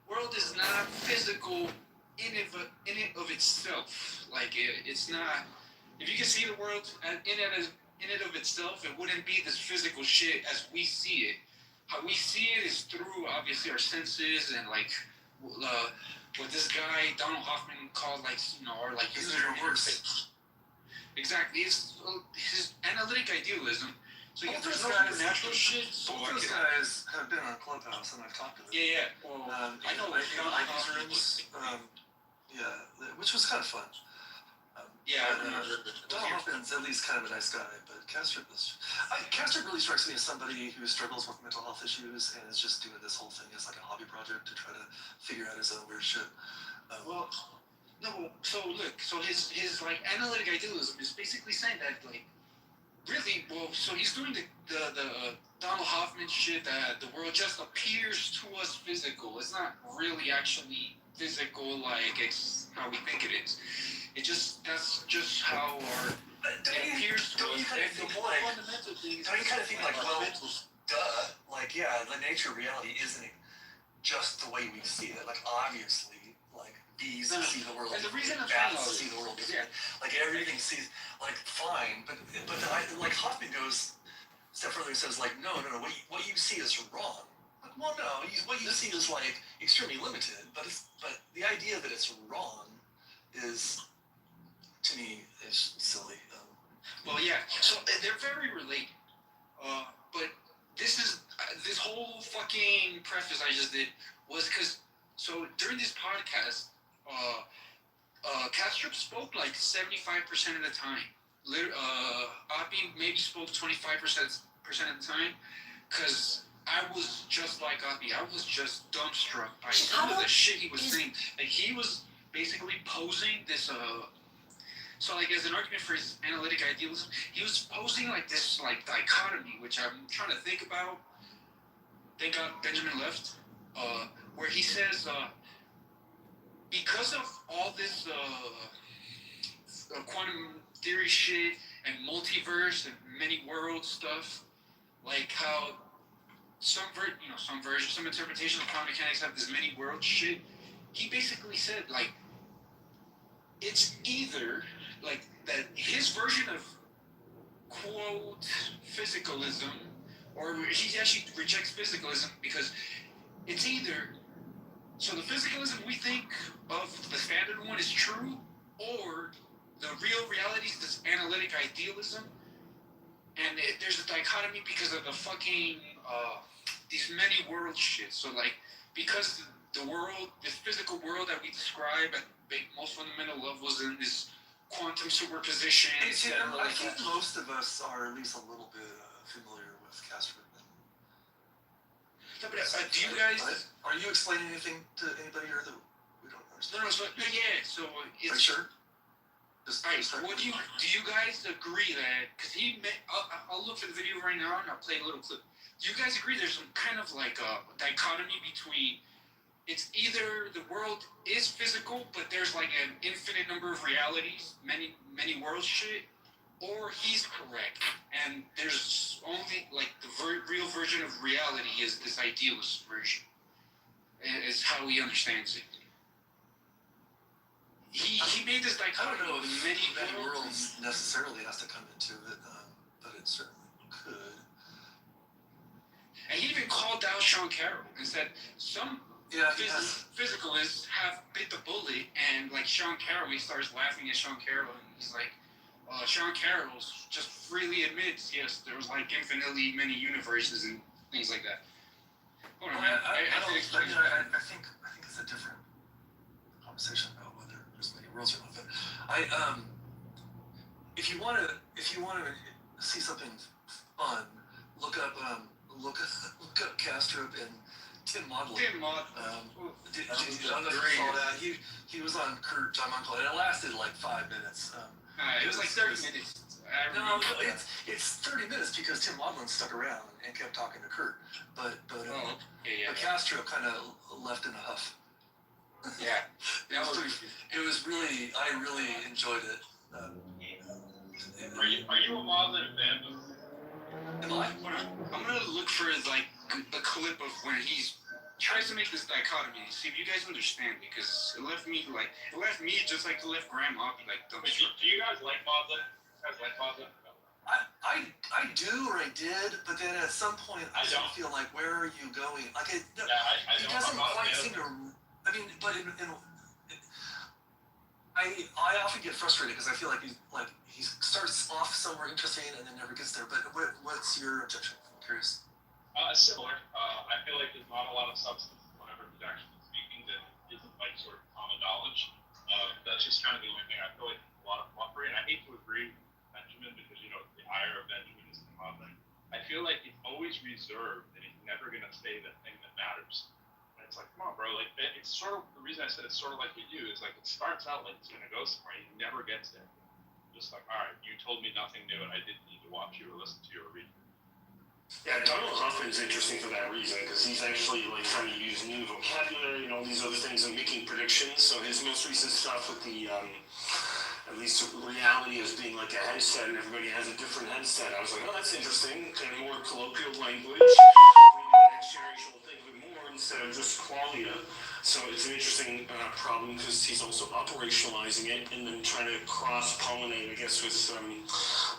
World is not physical in it of itself. Like it's not. If you can see the world in it of itself, it wouldn't be this physical shit as we see it. How we see it is through obviously our senses and like what this guy Donald Hoffman called like or like user interface. Exactly, it's his analytic idealism. So Both there's those no guys, natural shit. So both those guys have been on Clubhouse, and I've talked to them. Yeah. Well, I know. Ivy's rooms. Yeah, which was kind of fun. Donald Hoffman's at least kind of a nice guy, but Kastrup really strikes me as somebody who struggles with mental health issues and is just doing this whole thing as like a hobby project to try to figure out his own weird shit. So his like analytic idealism is basically saying that like really so he's doing the Donald Hoffman shit that the world just appears to us physical. It's not really actually physical like it's how we think it is. That's just how it appears to us. And the more fundamental things. Don't you kind of think like, well, duh, like yeah, the nature of reality isn't just the way we see it. Like obviously, like bees see the world, and the reason bats see the world different. Like everything sees like fine, but like Hoffman goes a step further and says like no, what you see is wrong. Like well no, what you see is like extremely limited, but the idea that it's wrong is to me is silly. Well, yeah. So they're very related. But this whole fucking preface I just did was because during this podcast, Kastrup spoke like 75% of the time. Oppie maybe spoke 25% of the time, because I was just like Oppie. I was just dumbstruck by some of the shit he was saying. Like he was basically posing this so like as an argument for his analytic idealism, he was posing like this like dichotomy, which I'm trying to think about. Thank God Benjamin left. Where he says because of all this quantum theory shit and multiverse and many world stuff, like how some interpretation of quantum mechanics have this many world shit. He basically said like it's either like that his version of quote physicalism, or he actually rejects physicalism because it's either so the physicalism we think of the standard one is true, or the real reality is this analytic idealism, and there's a dichotomy because of the fucking these many world shit. So like because the world, this physical world that we describe at the most fundamental level is in this quantum superposition. I think most of us are at least a little bit familiar with Castro. No, but do you guys? Are you explaining anything to anybody here that we don't understand? No, yeah. So it's. Are you sure? Alright, do you guys agree that, because I'll look for the video right now and I'll play a little clip. Do you guys agree there's some kind of like a dichotomy between, it's either the world is physical, but there's like an infinite number of realities, many worlds shit, or he's correct, and there's only like the real version of reality is this idealist version, is how he understands it. He made this dichotomy. I don't know if many worlds necessarily has to come into it, but it certainly could. And he even called out Sean Carroll and said some physicalists have bit the bullet, and like Sean Carroll, he starts laughing at Sean Carroll, and he's like, Sean Carroll just freely admits, yes, there was like infinitely many universes and things like that. Hold on, man. I think it's a different conversation about whether there's many worlds or not. But if you want to see something fun, look up Castrop and Tim Modlin. Tim Modlin. I don't know if you saw that. He was on Kurt John Uncle, and it lasted like 5 minutes. It was like 30 minutes. No, it's 30 minutes because Tim Modlin stuck around and kept talking to Kurt. But Castro kind of left in a huff. Yeah, it was really, I really enjoyed it. Are you a Modlin fan? Am I? I'm gonna look for like the clip of when he tries to make this dichotomy. See if you guys understand, because it left me just like it left Grandma like dumb shit. Do you guys like Modlin? I do, or I did, but then at some point I don't feel like, where are you going? Like it doesn't quite seem to. I mean, but I often get frustrated because I feel like he starts off somewhere interesting and then never gets there. But what's your objection? I'm curious. Similar. I feel like there's not a lot of substance whenever he's actually speaking that isn't like sort of common knowledge. That's just kind of the only thing. I feel like there's a lot of fluffery, and I hate to agree with Benjamin because the ire of Benjamin is the Modlin. I feel like he's always reserved and he's never gonna say the thing that matters. It's like, come on, bro. Like, it's sort of the reason I said it's sort of like with you is like it starts out like it's gonna go somewhere, he never gets there. Just like, all right, you told me nothing new, and I didn't need to watch you or listen to you or read. Yeah, Donald Hoffman's interesting for that reason because he's actually like trying to use new vocabulary and all these other things and making predictions. So his most recent stuff with the at least reality as being like a headset and everybody has a different headset. I was like, oh, that's interesting. Kind of more colloquial language. Maybe the next generation will think of it more instead of just qualia. So it's an interesting problem because he's also operationalizing it and then trying to cross-pollinate, I guess, with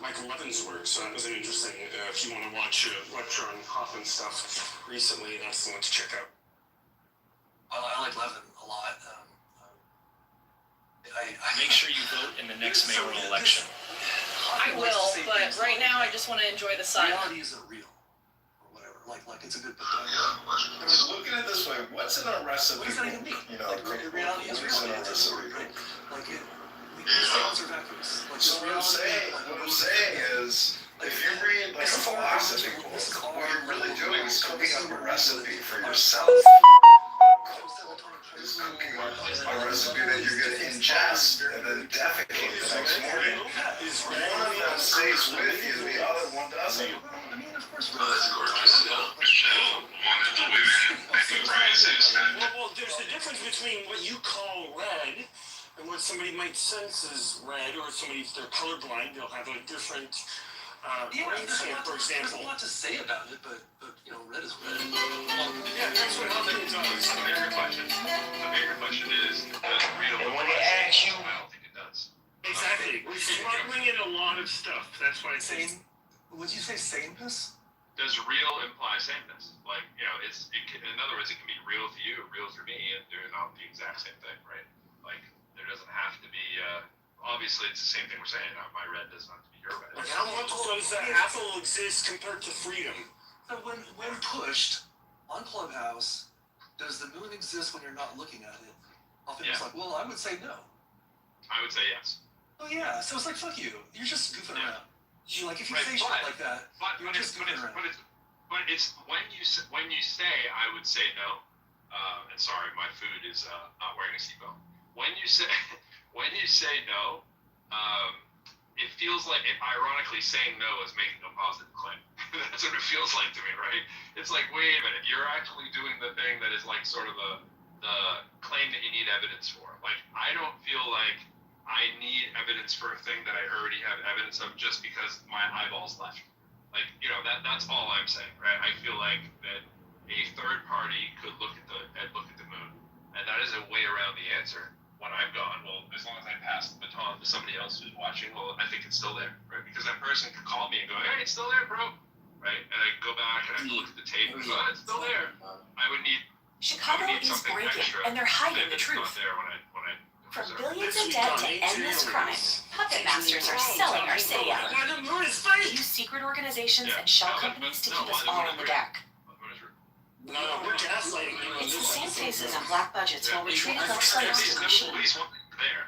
Michael Levin's work. So that was an interesting, if you want to watch lecture on Hoffman stuff recently, that's the one to check out. I like Levin a lot. Make sure you vote in the next mayoral election. I will, but right now I just want to enjoy the sun. Reality isn't real, or whatever. Like it's a good book. So look at it this way: what's in a recipe? What does that even mean? Reality is reality. It's a recipe. Like these things are vacuous. So what I'm saying is, if you read like a philosophy book, what you're really doing is cooking up a recipe for yourself. Is cooking up a recipe that you're going to ingest and then defecate the next morning. One of them stays with you, the other one doesn't. Well, there's a difference between what you call red and what somebody might sense as red, or somebody, if they're colorblind, they'll have a different brain scan, for example. There's a lot to say about it, but red is red. Yeah, that's what Hoffman does. The bigger question is, does real when they ask you, I don't think it does. Exactly. We're smuggling in a lot of stuff. That's why it's saying. Would you say sameness? Does real imply sameness? Like, in other words, it can be real to you, real to me, and they're not the exact same thing, right? Like, there doesn't have to be, obviously it's the same thing we're saying, my red doesn't have to be your red. Like, how much does Apple exist compared to freedom? So when pushed on Clubhouse, does the moon exist when you're not looking at it? Often it's like, well, I would say no. I would say yes. Oh yeah, so it's like, fuck you. You're just goofing around. Like if you Right, say shit like that, you're just but it's when you say I would say no. And sorry, my food is not wearing a seatbelt. When you say no, it feels like ironically saying no is making a positive claim. That's what it feels like to me, right? It's like, wait a minute, you're actually doing the thing that is like sort of the claim that you need evidence for. Like, I don't feel like I need evidence for a thing that I already have evidence of just because my eyeballs left. Like, that's all I'm saying, right? I feel like that a third party could look at the moon, and that is a way around the answer. When I'm gone, well, as long as I pass the baton to somebody else who's watching, well, I think it's still there, right? Because that person could call me and go, "Hey, it's still there, bro," right? And I go back and I look at the tape and go, "Oh, it's still there." I would need Chicago is breaking, and they're hiding the truth. Not there when I From billions in debt to endless crime, puppet masters are selling our city out. They use secret organizations and shell companies to keep us all in the dark. No, we're gaslighting you on It's the this same episode. faces and black budgets while we're treated like slaves to the machine. there.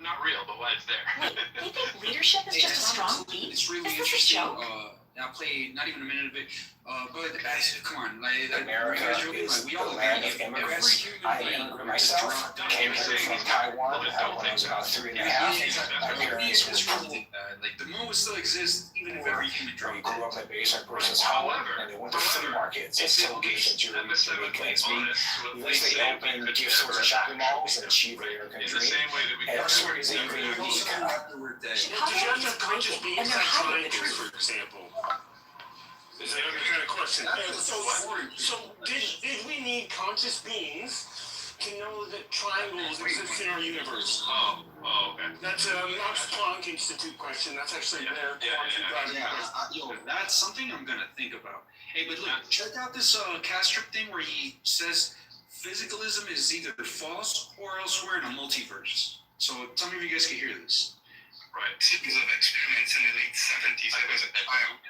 Not real, but why it's there. Wait, they think leadership is just a strong beat? It's really Is this a interesting. joke? I played not even a minute of it, but come on, like America is we all the land agree. of immigrants. I immigrated myself. Came here from Taiwan when I was about 3 and a half. My parents was like the moon would still exist even if every human we grew up at Basic versus Howard, and they went to flea markets and still engaged in Jamaica as me. We wish they opened gift stores and shopping malls and achieved their American dream. And our story is even unique. Chicago is breaking, and they're hiding the truth. For example. Is that other kind of question? So did we need conscious beings to know that triangles exist in our universe? Oh, okay. That's a Max Planck Institute question. That's actually their quantum gravity question. That's something I'm gonna think about. Hey, but look, check out this Castrop thing where he says physicalism is either false or else we're in a multiverse. So some of you guys can hear this. Right. Series of experiments in the late 70s. I was at Ohio.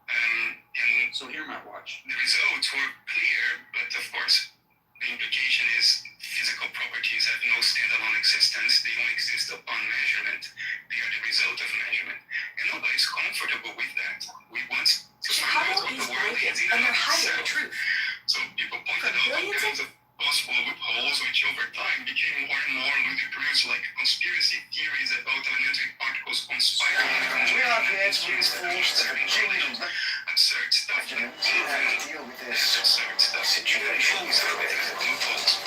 And so here might watch. The results were clear, but of course, the implication is physical properties have no standalone existence. They only exist upon measurement. They are the result of measurement. And nobody's comfortable with that. We want to find out what the world is in and of itself. So people pointed out all kinds of possible loopholes, which over time became more and more ludicrous, like conspiracy theories about elementary particles conspiring We are here to reinforce the genuine absurd stuff like deal with this situation with loopholes.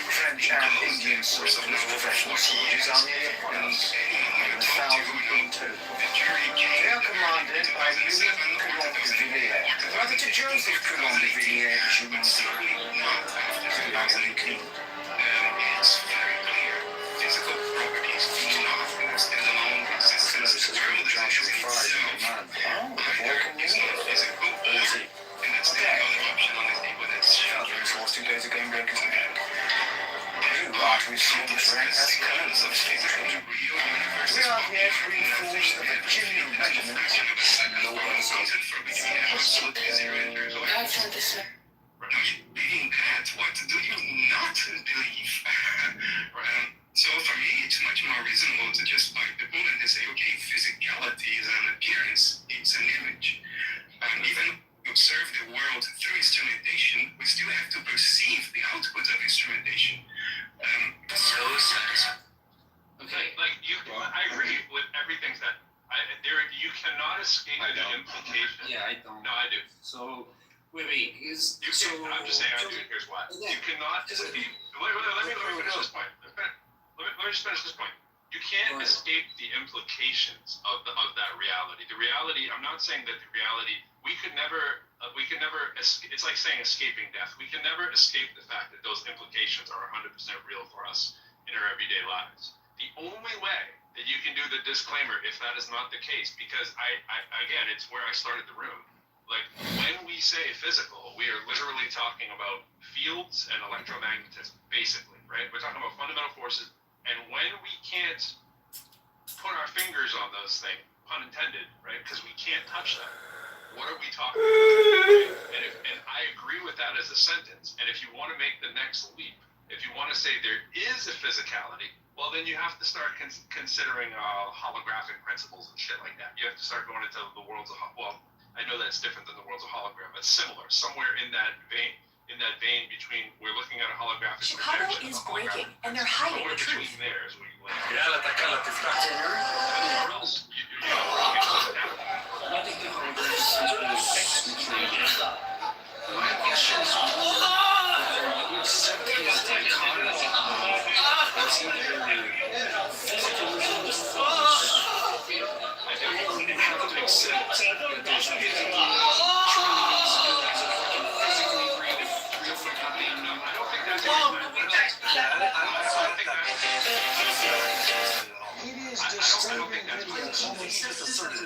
French and Indian sources of professional soldiers are nearly upon us, and 1,000 too. They are commanded by Louis Coulomb de Villiers, brother to Joseph Coulomb de Villiers, It's very clear. Physical properties do not have standalone existence. The world is itself. Time is not physical, and that's the other option on the table. That's This was 2 days ago in Breaker's Neck. Arteries seem to rank as currents of physical. We are here to reinforce the Virginia regiment. No one's absolutely zero injuries. Being that, what do you not believe? So for me, it's much more reasonable to just bite the bullet and say, okay, physicality is an appearance, it's an image. Even observe the world through instrumentation, we still have to perceive the output of instrumentation. So sad. Okay, I agree with everything that you cannot escape the implication. Yeah, I don't. No, I do. So wait, I'm just saying I do. Here's why. You cannot escape. Let me finish this point. Let me just finish this point. You can't escape the implications of that reality. The reality. I'm not saying that the reality. We could never. It's like saying escaping death. We can never escape the fact that those implications are 100% real for us in our everyday lives. The only way that you can do the disclaimer, if that is not the case, because again, it's where I started the room. Like, when we say physical, we are literally talking about fields and electromagnetism, basically, right? We're talking about fundamental forces, and when we can't put our fingers on those things, pun intended, right? Because we can't touch them. What are we talking about? Right? And I agree with that as a sentence. And if you want to make the next leap, if you want to want to say there is a physicality, well, then you have to start considering holographic principles and shit like that. You have to start going into the worlds of, well, I know that's different than the worlds of hologram, but similar, somewhere in that vein between we're looking at a holographic Chicago projection is and a holographic breaking, and they're hiding somewhere the truth. between there is where you land. Ya la ataca la teflón. I think the hologram is my question is whether you accept his dichotomy as either physicalism is false, or you have to accept that there's physically trees as a fucking physically real fucking being. No, I don't think that's It is disturbing video.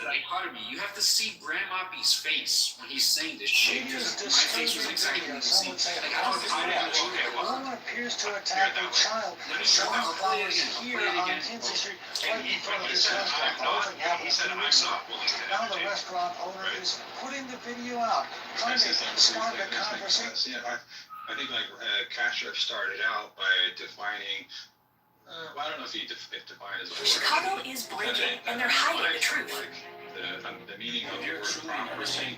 dichotomy. You have to see Grandmappy's face when he's saying this shit. It is My face was disturbing exactly video. the Some same. would say, Like, I don't a woman appears to attack a child. Someone flowers here on Kinsey Street, right in front of this restaurant. The whole thing happened a few weeks ago. Now the restaurant owner is putting the video out, trying to spark a conversation. Yeah, I think like Kastrop started out by defining. Well, I don't know if he defined as a word. Chicago is breaking, and they're hiding the truth. The meaning of the word property,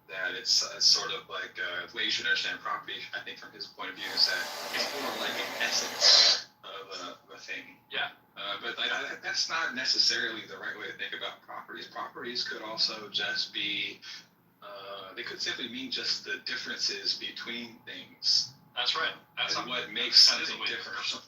that it's sort of like the way you should understand property, I think from his point of view, is that it's more like an essence of a thing. Yeah. But like, that's not necessarily the right way to think about properties. Properties could also just be, they could simply mean just the differences between things. That's right. That's what makes something different.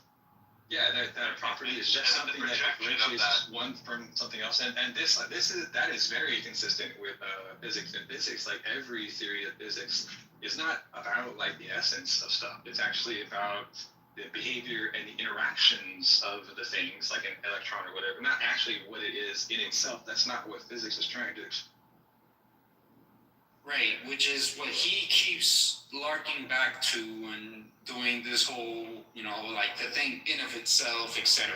Yeah, that property is just something that differentiates one from something else, and that is very consistent with physics. And physics, like every theory of physics, is not about like the essence of stuff. It's actually about the behavior and the interactions of the things, like an electron or whatever. Not actually what it is in itself. That's not what physics is trying to do. Right, which is what he keeps larking back to and doing this whole, like the thing in of itself, etc.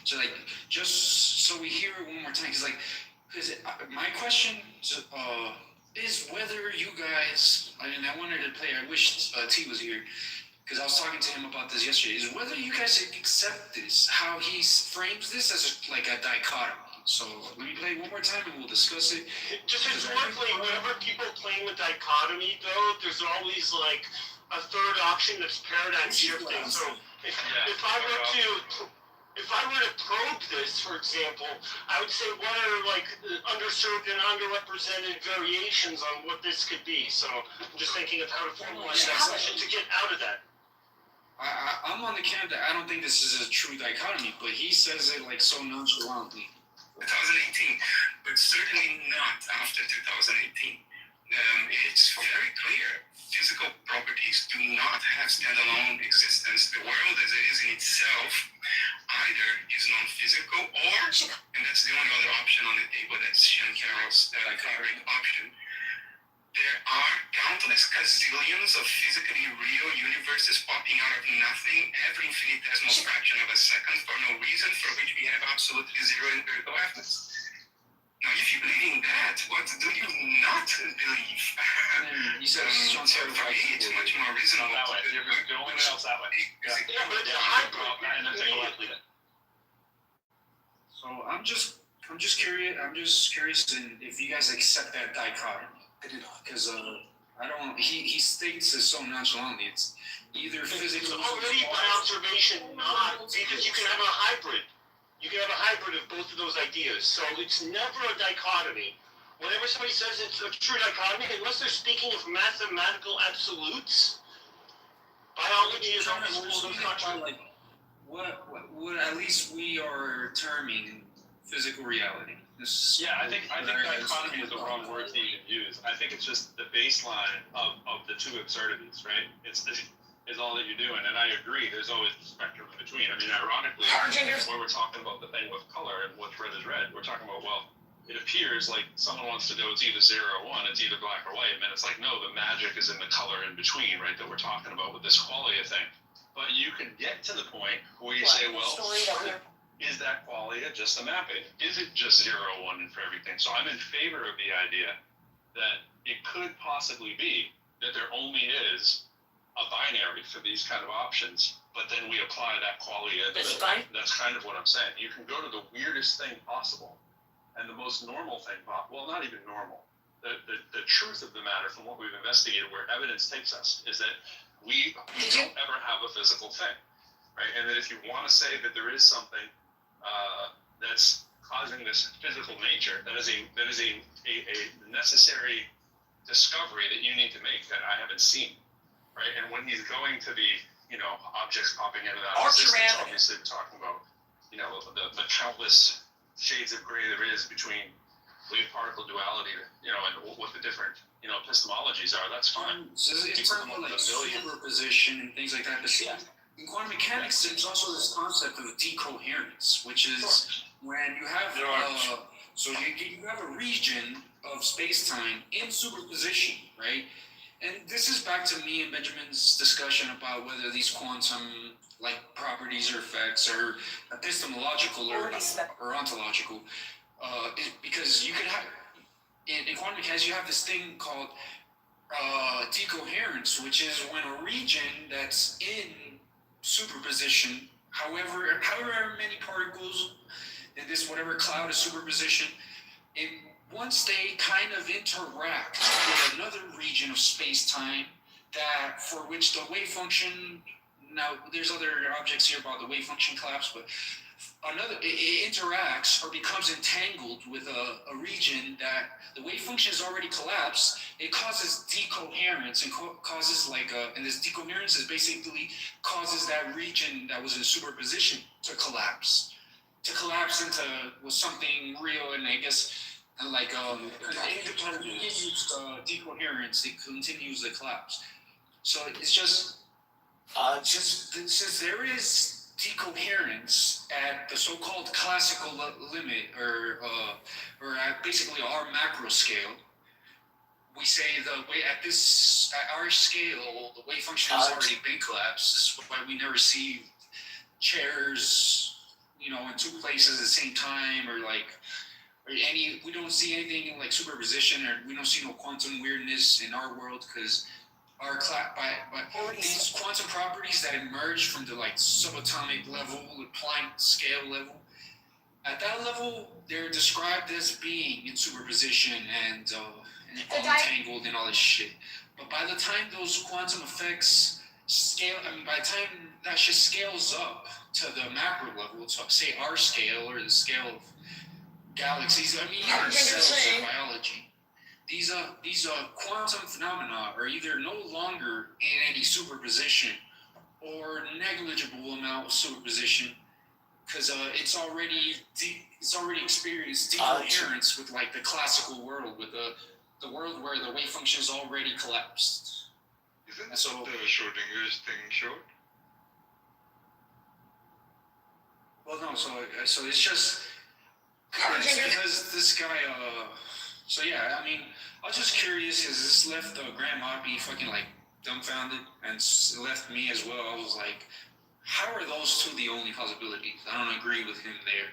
So like, just so we hear it one more time, because my question is whether you guys, I wanted to play, I wish T was here, because I was talking to him about this yesterday, is whether you guys accept this, how he frames this as like a dichotomy. So let me play one more time and we'll discuss it. Just historically, whenever people claim a dichotomy, though, there's always like a third option that's paradigm shifting. So if I were to probe this, for example, I would say what are like underserved and underrepresented variations on what this could be. So I'm just thinking of how to formalize that question to get out of that. I'm on the camp that I don't think this is a true dichotomy, but he says it like so nonchalantly. 2018, but certainly not after 2018. It's very clear physical properties do not have standalone existence. The world as it is in itself either is non-physical or, and that's the only other option on the table, that's Sean Carroll's favorite option, there are countless gazillions of physically real universes popping out of nothing every infinitesimal fraction of a second for no reason, for which we have absolutely zero empirical evidence. Now, if you believe in that, what do you not believe? You said Sean Carroll, for me, it's much more reasonable. That way. You're only else that way. Yeah, but it's a hybrid. And then take a look at it. So I'm just curious. I'm just curious if you guys accept that dichotomy. I do not. Because I don't. He states it so nonchalantly. It's either physics. It's already by observation not, because you can have a hybrid. You can have a hybrid of both of those ideas. So it's never a dichotomy. Whenever somebody says it's a true dichotomy, unless they're speaking of mathematical absolutes, biology is always full of those contradictions. Like what at least we are terming physical reality. I think dichotomy is the wrong word to even use. I think it's just the baseline of the two absurdities, right? Is all that you're doing, and I agree. There's always the spectrum in between. I mean, ironically, when we're talking about the thing with color and what's red is red, we're talking about, well, it appears like someone wants to know it's either 0 or 1, it's either black or white, and it's like, no, the magic is in the color in between, right? That we're talking about with this qualia thing. But you can get to the point where you say, well, is that qualia just a mapping? Is it just 0, 1 for everything? So I'm in favor of the idea that it could possibly be that there only is a binary for these kind of options, but then we apply that quality into it. That's kind of what I'm saying. You can go to the weirdest thing possible and the most normal thing possible. Well, not even normal. The truth of the matter from what we've investigated, where evidence takes us, is that we don't ever have a physical thing, right? And that if you want to say that there is something that's causing this physical nature, that is a necessary discovery that you need to make that I haven't seen, right? And when he's going to the, objects popping in and out of existence, obviously we're talking about, the countless shades of gray there is between wave-particle duality, and what the different, epistemologies are. That's fine. So it's talking about like superposition and things like that. But see, in quantum mechanics, there's also this concept of decoherence, which is when you have so you have a region of space-time in superposition, right? And this is back to me and Benjamin's discussion about whether these quantum like properties or effects are epistemological or ontological. Because you can have in quantum mechanics, you have this thing called decoherence, which is when a region that's in superposition, however many particles in this whatever cloud of superposition, once they kind of interact with another region of space-time, that for which the wave function, now there's other objects here about the wave function collapse, but it interacts or becomes entangled with a region that the wave function has already collapsed. It causes decoherence and causes and this decoherence is basically causes that region that was in superposition to collapse into something real, and I guess independent decoherence. It continues the collapse. So it's just since there is decoherence at the so-called classical limit, or at basically our macro scale, we say at our scale, the wave function has already been collapsed. This is why we never see chairs, in two places at the same time, we don't see anything like superposition, or we don't see no quantum weirdness in our world, because these quantum properties that emerge from the subatomic level, the Planck scale level, at that level they're described as being in superposition and untangled and all this shit. But by the time those quantum effects by the time that shit scales up to the macro level, to say our scale or the scale of galaxies, even cells in biology, these quantum phenomena are either no longer in any superposition or negligible amount of superposition, because it's already experienced decoherence with the classical world, with the world where the wave function is already collapsed. Isn't the Schrodinger's thing short? Well, no. So it's just because this guy. So yeah, I was just curious, because this left Grandma be fucking dumbfounded, and left me as well. I was like, how are those two the only possibilities? I don't agree with him there.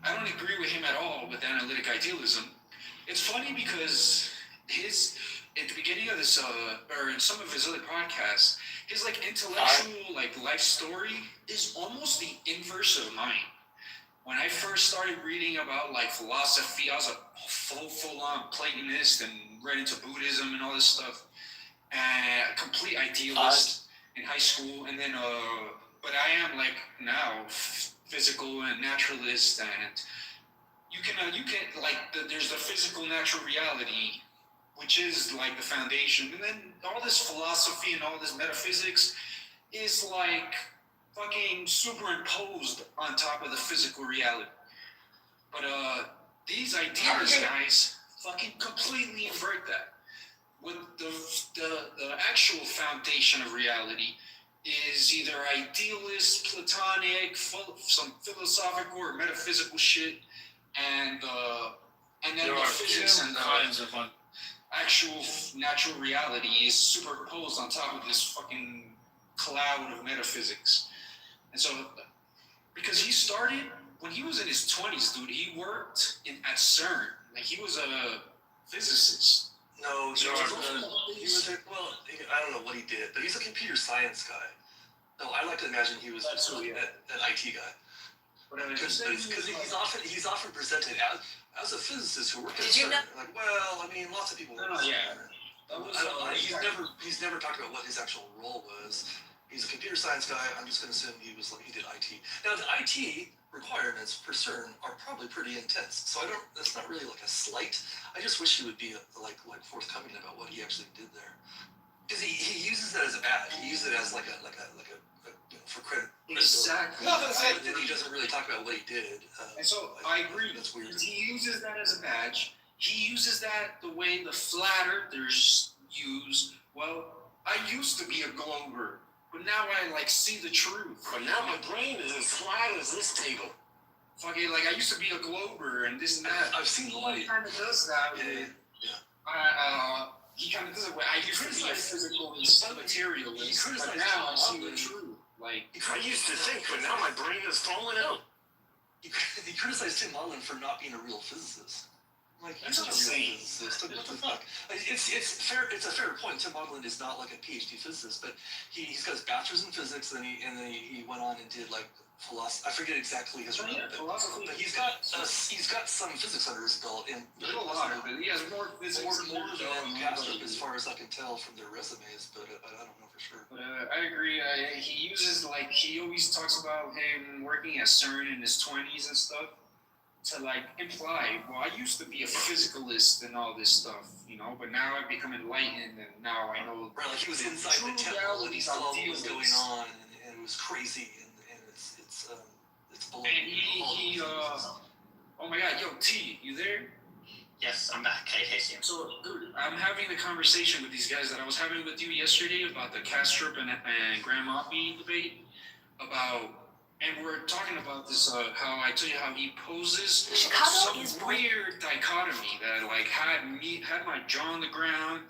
I don't agree with him at all with analytic idealism. It's funny because at the beginning of this, or in some of his other podcasts, his intellectual life story is almost the inverse of mine. When I first started reading about philosophy, I was a full-on Platonist and read into Buddhism and all this stuff, and a complete idealist in high school. And then, but I am now physical and naturalist, and you can there's the physical natural reality, which is the foundation, and then all this philosophy and all this metaphysics is fucking superimposed on top of the physical reality. But these idealist guys fucking completely invert that. With the actual foundation of reality is either idealist, Platonic, some philosophical or metaphysical shit, and then the physics and the actual natural reality is superimposed on top of this fucking cloud of metaphysics. And so, because he started when he was in his 20s, dude, he worked at CERN. He was a physicist. No, he was don't know what he did, but he's a computer science guy. No, I like to imagine he was an IT guy. Because he's often presented as a physicist who worked at CERN. Like, well, I mean, lots of people. He's never talked about what his actual role was. He's a computer science guy. I'm just going to assume he did IT. Now, the IT requirements for CERN are probably pretty intense. So that's not really like a slight. I just wish he would be like forthcoming about what he actually did there. Because he uses that as a badge. He uses it as like a for credit. Exactly. No, he doesn't really talk about what he did. And so I agree. That's weird. He uses that as a badge. He uses that the way the flat earthers use. Well, I used to be a glober, but now I see the truth. But now my brain is as flat as this table. Fucking I used to be a glober and this and that. I've seen the light. He kind of does that. Yeah. He kind of does it where I used to be a physical materialist, but now I see the truth. I used to think, but now my brain is falling out. He criticized Tim Modlin for not being a real physicist. Like, he's not a real physicist. What the fuck? It's fair. It's a fair point. Tim Modlin is not like a PhD physicist, but he's got his bachelor's in physics, and then he went on and did like philosophy. I forget exactly his role, but he's got some physics under his belt, and he has more physics than Kastrup, as far as I can tell from their resumes. But I don't know for sure. But I agree. He uses he always talks about him working at CERN in his 20s and stuff to imply, well, I used to be a physicalist and all this stuff, but now I've become enlightened and now I know. Right, he was inside the temple and he saw what was going on and it was crazy and it's below. And oh my God, yo, T, you there? Yes, I'm back. Hey, Sam. So, dude, I'm having the conversation with these guys that I was having with you yesterday about the Kastrup and Graham Oppie debate and we're talking about this, how I tell you how he poses some weird dichotomy that had my jaw on the ground.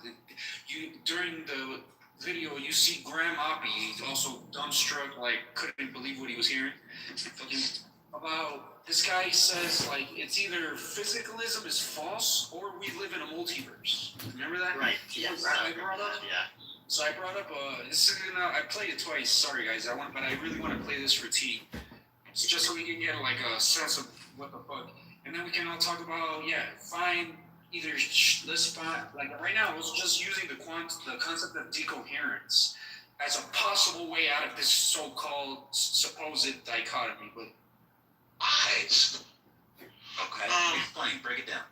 During the video, you see Graham Oppie also dumbstruck, couldn't believe what he was hearing. About this guy says it's either physicalism is false or we live in a multiverse. Remember that? Right. Yes. I brought up. Yeah. So I brought up I played it twice. Sorry guys, but I really want to play this for T, just so we can get a sense of what the fuck, and then we can all talk about find either let's find right now I was just using the concept of decoherence as a possible way out of this so-called supposed dichotomy, but. Okay. Explain. Break it down.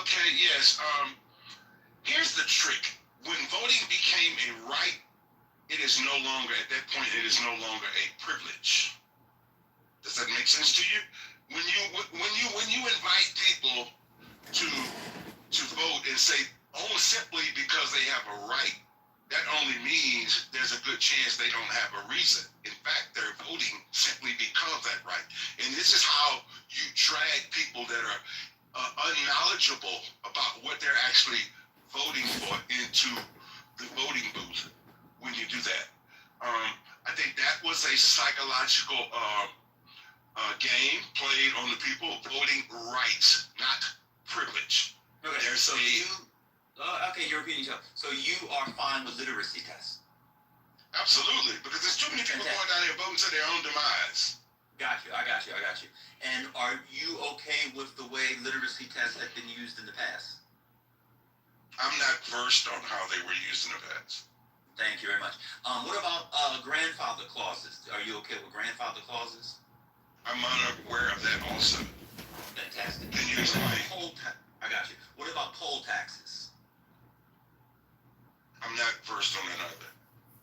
Okay. Yes. Here's the trick. When voting became a right, it is no longer, at that point, it is no longer a privilege. Does that make sense to you? When you invite people to vote and say, oh, simply because they have a right, that only means there's a good chance they don't have a reason. In fact, their voting simply becomes that right. And this is how you drag people that are unknowledgeable about what they're actually voting for into the voting booth when you do that. I think that was a psychological game played on the people voting rights, not privilege. Okay, There's you're repeating yourself. So you are fine with literacy tests? Absolutely, because there's too many people going down there voting to their own demise. I got you. And are you okay with the way literacy tests have been used in the past? I'm not versed on how they were used in the past. Thank you very much. What about grandfather clauses? Are you okay with grandfather clauses? I'm unaware of that also. Fantastic. Can you explain? I got you. What about poll taxes? I'm not versed on that either.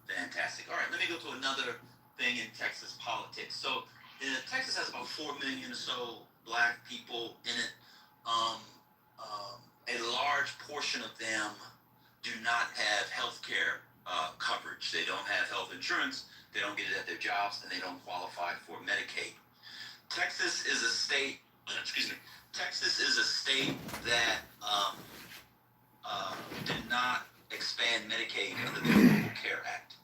Fantastic. All right, let me go to another thing in Texas politics. So, Texas has about 4 million or so black people in it. A large portion of them do not have health care coverage. They don't have health insurance, they don't get it at their jobs, and they don't qualify for Medicaid. Texas is a state that did not expand Medicaid under the Affordable Care Act.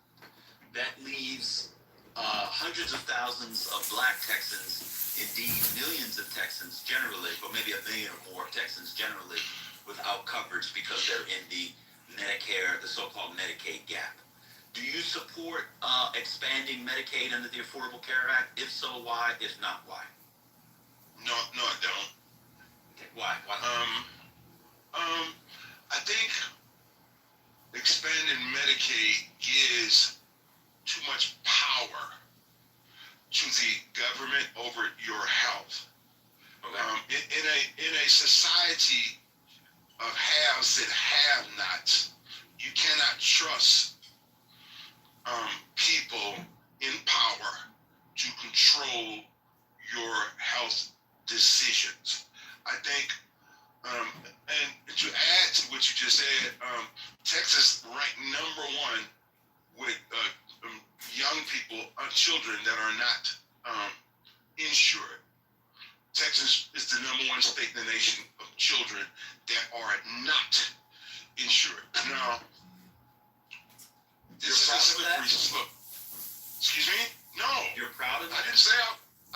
That leaves hundreds of thousands of black Texans, indeed millions of Texans generally, or maybe 1 million or more Texans generally, without coverage because they're in the Medicare, the so-called Medicaid gap. Do you support expanding Medicaid under the Affordable Care Act? If so, why? If not, why? No, I don't. Okay, why? Why? I think expanding Medicaid gives too much power to the government over your health. Okay. In a society of haves and have-nots, you cannot trust people in power to control your health decisions. I think, and to add to what you just said, Texas ranked #1 with young people, children that are not insured. Texas is the #1 state in the nation of children that are not insured. Now, this is a slippery slope. Excuse me? No. You're proud of that? I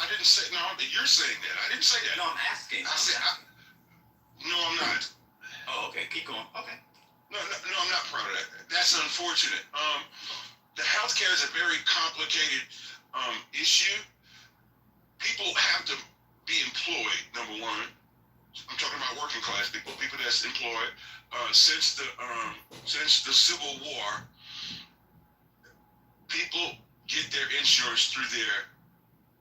didn't say, no, you're saying that. I didn't say that. No, I'm asking. No, I'm not. Oh, okay, keep going. Okay. No, I'm not proud of that. That's unfortunate. The healthcare is a very complicated issue. People have to be employed, #1. I'm talking about working class people that's employed. Since the Civil War, people get their insurance through their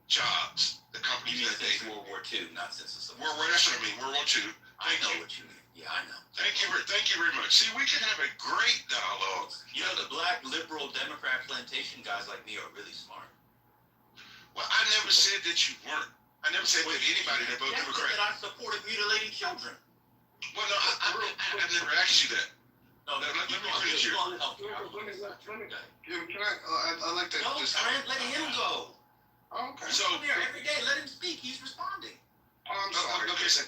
jobs. The companies You mean that they. since World War II, not since the Civil War, that's what I mean. World War II. I know what you mean. Yeah, I know. Thank you very much. See, we can have a great dialogue. You know, the black liberal Democrat plantation guys like me are really smart. Well, I never said that you weren't. I never said that anybody that voted Democrat. That I supported mutilating children. Well, no, I never asked you that. No, let me finish here. Can I like to No, just... Trent, let him go. Oh, okay. So, Come here every day. Let him speak. He's responding. Oh, I'm sorry. Okay, so,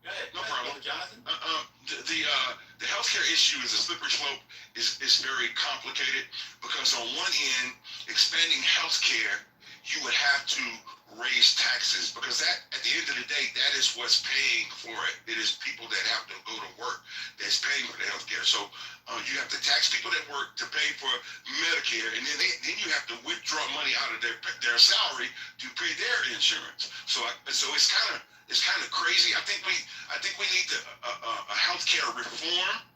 Go ahead. no problem. Jonathan. The healthcare issue is a slippery slope. Is very complicated because on one end, expanding healthcare, you would have to raise taxes because that, at the end of the day, that is what's paying for it. It is people that have to go to work that's paying for the healthcare. So you have to tax people that work to pay for Medicare, and then you have to withdraw money out of their salary to pay their insurance. So it's kind of crazy. I think we need a healthcare reform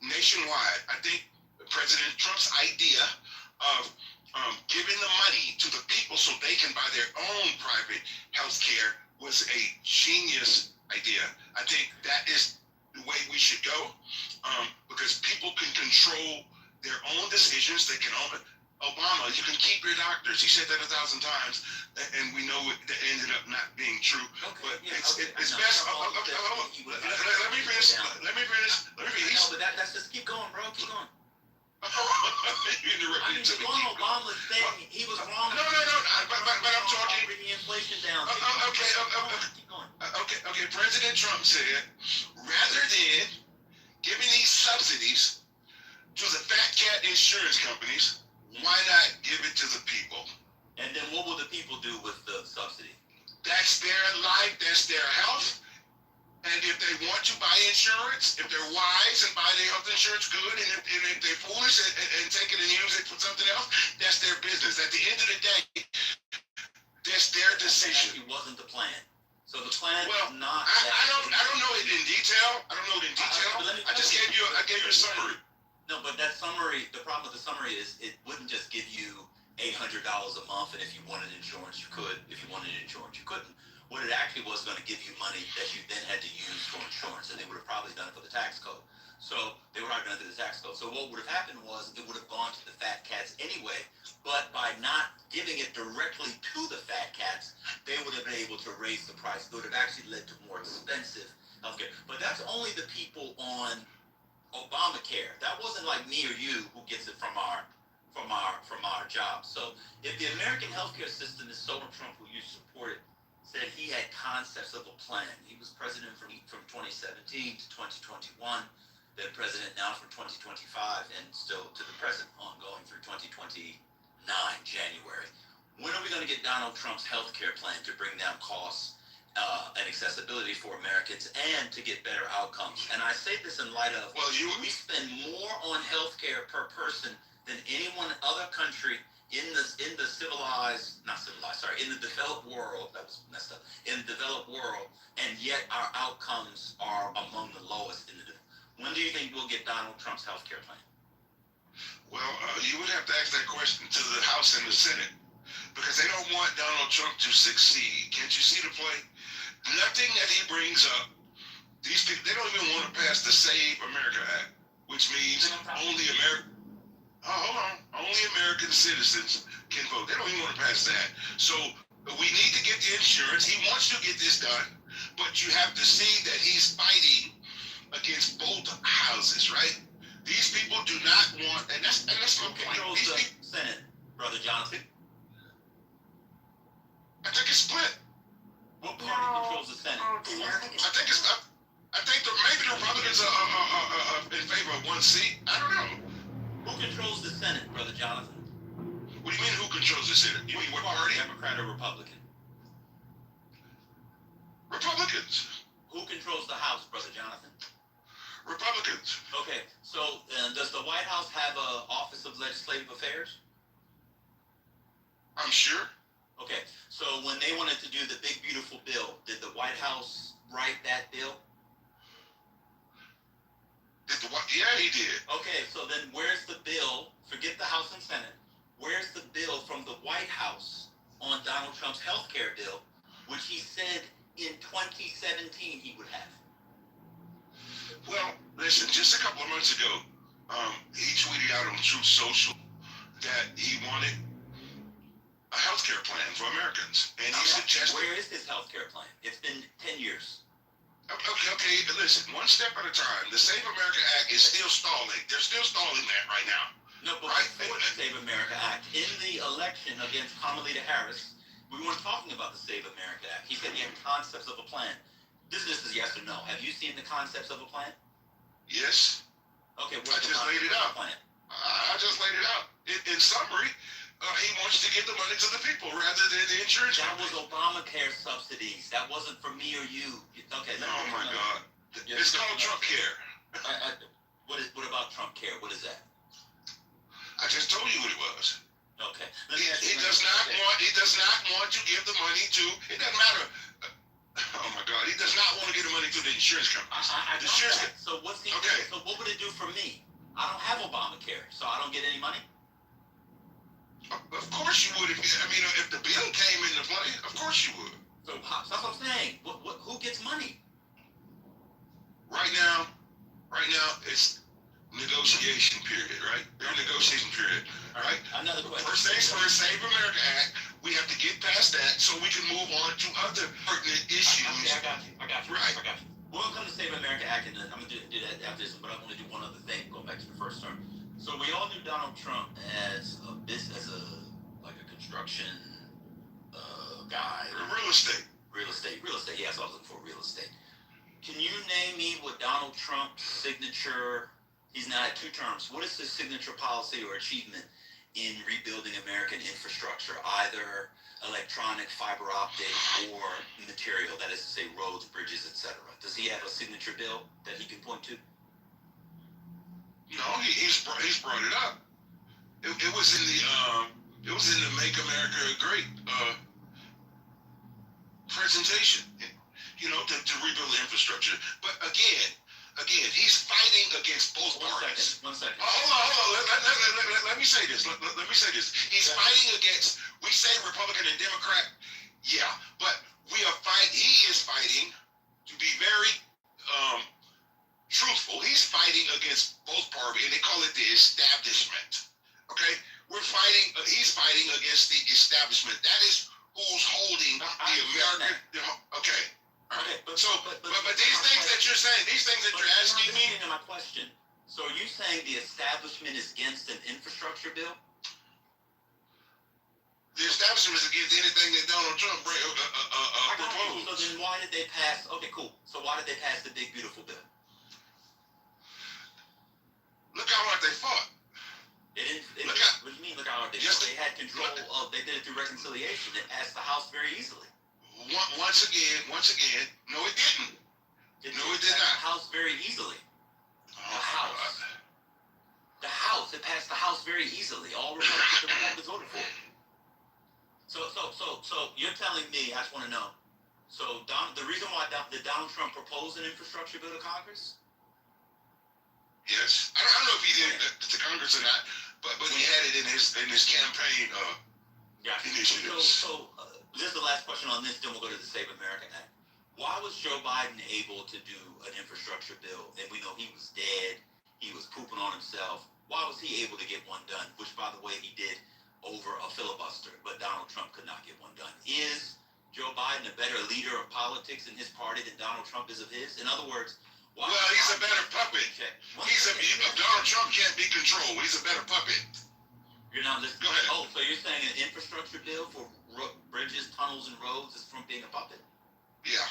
nationwide. I think President Trump's idea of giving the money to the people so they can buy their own private health care was a genius idea. I think that is the way we should go because people can control their own decisions. They can own Obama, you can keep your doctors. He said that 1,000 times, and we know that ended up not being true. Okay, but yeah, it's okay, best. I know. Let me finish. No, but that's just keep going, bro. Keep going. You interrupted the one Obama's saying he was wrong. No. But I'm talking. Bring the inflation down. Okay. President Trump said, rather than giving these subsidies to the fat cat insurance companies, why not give it to the people? And then what will the people do with the subsidy? That's their life. That's their health. And if they want to buy insurance, if they're wise and buy their health insurance, good. And if they're foolish and take it and use it for something else, that's their business. At the end of the day, that's their decision. That wasn't the plan. So the plan was not. I don't know it in detail. I just gave you a summary. No, but that summary. The problem with the summary is it wouldn't just give you $800 a month, and if you wanted insurance, you could. If you wanted insurance, you couldn't. What it actually was going to give you money that you then had to use for insurance, and they would have probably done it for the tax code. So they would have done it through the tax code. So what would have happened was it would have gone to the fat cats anyway, but by not giving it directly to the fat cats, they would have been able to raise the price. It would have actually led to more expensive healthcare. But that's only the people on Obamacare. That wasn't like me or you who gets it from our jobs. So if the American healthcare system is so Trump, who you supported, said he had concepts of a plan. He was president from 2017 to 2021, then president now from 2025, and still to the present, ongoing through 2029 January. When are we going to get Donald Trump's health care plan to bring down costs and accessibility for Americans and to get better outcomes. And I say this in light of, we spend more on healthcare per person than any one other country in the developed world. That was messed up. In the developed world, and yet our outcomes are among the lowest in the. When do you think we'll get Donald Trump's healthcare plan? Well, you would have to ask that question to the House and the Senate, because they don't want Donald Trump to succeed. Can't you see the play? Nothing that he brings up, these people, they don't even want to pass the Save America Act, which means only only American citizens can vote. They don't even want to pass that. So we need to get the insurance. He wants to get this done, but you have to see that he's fighting against both houses, right? These people do not want, and that's my point. Controls the Senate, Brother Jonathan? I think it's split. What party controls the Senate? I think maybe the Republicans are in favor of one seat. I don't know. Who controls the Senate, Brother Jonathan? What do you mean who controls the Senate? You mean what party? Democrat or Republican? Republicans. Who controls the House, Brother Jonathan? Republicans. Okay, so does the White House have an Office of Legislative Affairs? I'm sure. Okay, so when they wanted to do the big beautiful bill, did the White House write that bill? Yeah, he did. Okay, so then where's the bill? Forget the House and Senate. Where's the bill from the White House on Donald Trump's health care bill, which he said in 2017 he would have? Well, listen, just a couple of months ago, he tweeted out on Truth Social that he wanted a health care plan for Americans. And he suggested... Where is this health care plan? It's been 10 years. Okay, listen, one step at a time. The Save America Act is still stalling. They're still stalling that right now. No, but before the Save America Act, in the election against Kamala Harris, we weren't talking about the Save America Act. He said he had concepts of a plan. This is yes or no. Have you seen the concepts of a plan? Yes. Okay, I just laid it out. I just laid it out. In summary, he wants to give the money to the people rather than the insurance company. That was Obamacare subsidies. That wasn't for me or you. Okay. Oh my God. It's called Trump Care. What about Trump Care? What is that? I just told you what it was. Okay. He does not want to give the money to. It doesn't matter. Oh my God. He does not want to give the money to the insurance companies. So what's he? Okay. So what would it do for me? I don't have Obamacare, so I don't get any money. Of course you would. If the bill came into play, of course you would. So that's what I'm saying. Who gets money? Right now, it's negotiation period, right? They're in negotiation period, right? Another question. First things first, Save America Act. We have to get past that so we can move on to other pertinent issues. I got you. Right. I got you. We'll come to Save America Act, and then I'm going to do that after this, but I want to do one other thing, going back to the first term. So we all knew Donald Trump as a construction guy. Real estate. Real estate. Yes, I was looking for real estate. Can you name me what Donald Trump's signature? He's now had 2 terms. What is his signature policy or achievement in rebuilding American infrastructure, either electronic, fiber optic, or material? That is to say, roads, bridges, etc. Does he have a signature bill that he can point to? No, he's brought it up. It was in the Make America Great presentation. To rebuild the infrastructure. But again, he's fighting against both parties. One second. Hold on. Let me say this. He's fighting against. We say Republican and Democrat. Yeah, but he is fighting. To be very truthful, he's fighting against both parties, and they call it the establishment. Okay, he's fighting against the establishment. That is who's holding the American. Okay. Okay, but these things that you're saying, these things that you're asking me. My question. So are you saying the establishment is against an infrastructure bill? The establishment is against anything that Donald Trump proposed. So then why did they pass? Okay, cool. So why did they pass the big beautiful bill? Look how hard they fought. What do you mean? Look how hard they fought? They had control of. They did it through reconciliation. It passed the House very easily. once again, no, it didn't. No, it did not. The House very easily. The House. It passed the House very easily. All Republicans voted for it. So you're telling me, I just want to know. So the reason why did Donald Trump propose an infrastructure bill to Congress? Yes, I don't know if he did to Congress or not, but he had it in his campaign initiatives. So this is the last question on this. Then we'll go to the Save America Act. Why was Joe Biden able to do an infrastructure bill? And we know he was dead. He was pooping on himself. Why was he able to get one done? Which, by the way, he did over a filibuster. But Donald Trump could not get one done. Is Joe Biden a better leader of politics in his party than Donald Trump is of his? In other words, well, he's a better puppet. Donald Trump can't be controlled. He's a better puppet. You're not listening. Go ahead. Oh, so you're saying an infrastructure bill for bridges, tunnels, and roads is from being a puppet? Yeah.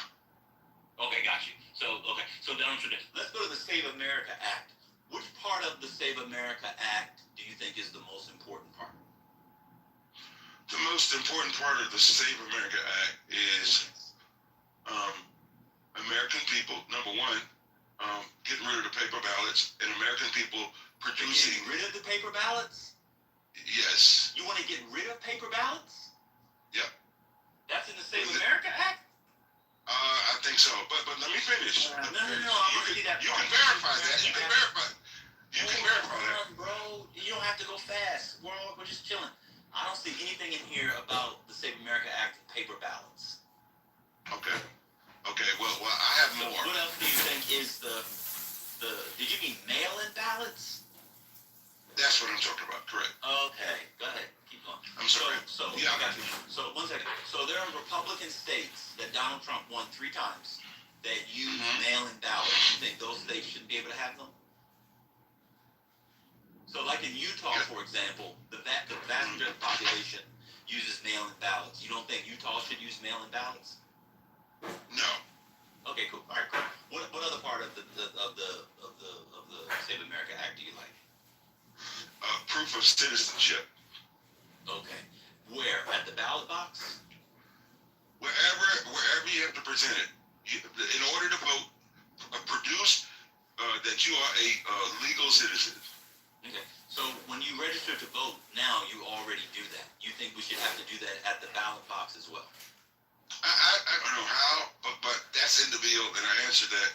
Okay, got you. So Donald Trump. Let's go to the Save America Act. Which part of the Save America Act do you think is the most important part? The most important part of the Save America Act is American people, number one, getting rid of the paper ballots, and American people producing. Getting rid of the paper ballots? Yes. You want to get rid of paper ballots? Yep. That's in the Save America Act? I think so, but let me finish. No. I want to see that. You can verify that. You can verify that. Bro. You don't have to go fast. We're just chilling. I don't see anything in here about the Save America Act and paper ballots. Okay. Well, I have more. What else do you think is the? Did you mean mail-in ballots? That's what I'm talking about. Correct. Okay. Go ahead. Keep going. I'm sorry. I got you. So 1 second. So there are Republican states that Donald Trump won 3 times that use mail-in ballots. You think those states shouldn't be able to have them? So like in Utah, for example, the vast majority of the population uses mail-in ballots. You don't think Utah should use mail-in ballots? No. Okay, cool. All right, cool. What other part of the Save America Act do you like? Proof of citizenship. Okay. Where? At the ballot box? Wherever you have to present it. In order to vote, produce that you are a legal citizen. Okay. So when you register to vote now, you already do that. You think we should have to do that at the ballot box as well? I don't know how, but that's in the bill, and I answered that.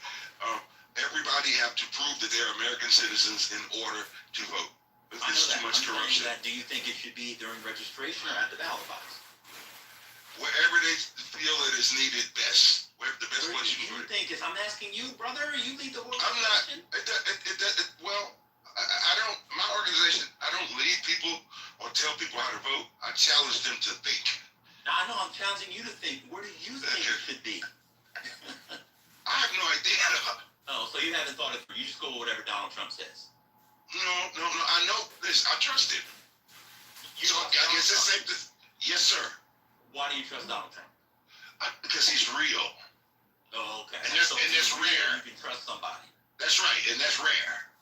Everybody have to prove that they're American citizens in order to vote. There's too much corruption. Do you think it should be during registration or at the ballot box? Wherever they feel it is needed best. Wherever the best place you can put it. I'm asking you, brother. You lead the I'm not. Well, I don't. My organization. I don't lead people or tell people how to vote. I challenge them to think. Now, I know I'm challenging you to think. Where do you think it should be? I have no idea. Oh, so you haven't thought it through. You just go with whatever Donald Trump says. No. I know this. I trust him. I guess it's safe to. Yes, sir. Why do you trust Donald Trump? Because he's real. Oh, okay. And that's rare. You can trust somebody. That's right, and that's rare.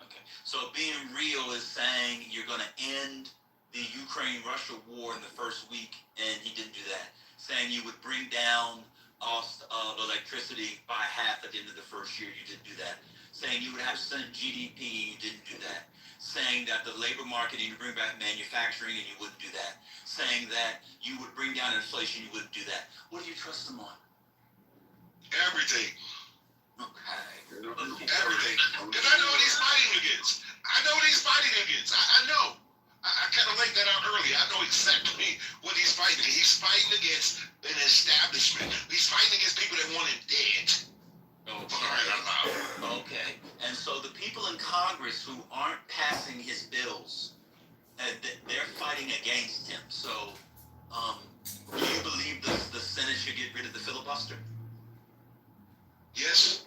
Okay. So being real is saying you're going to end the Ukraine-Russia war in the first week, and he didn't do that. Saying you would bring down cost of electricity by half at the end of the first year, you didn't do that. Saying you would have % GDP, you didn't do that. Saying that the labor market, you would bring back manufacturing, and you wouldn't do that. Saying that you would bring down inflation, you wouldn't do that. What do you trust them on? Everything. Okay. Everything. Because I know what he's fighting against. I know. I kind of laid that out earlier. I know exactly what he's fighting. He's fighting against an establishment. He's fighting against people that want him dead. Okay. And so the people in Congress who aren't passing his bills, they're fighting against him. So, do you believe the Senate should get rid of the filibuster? Yes.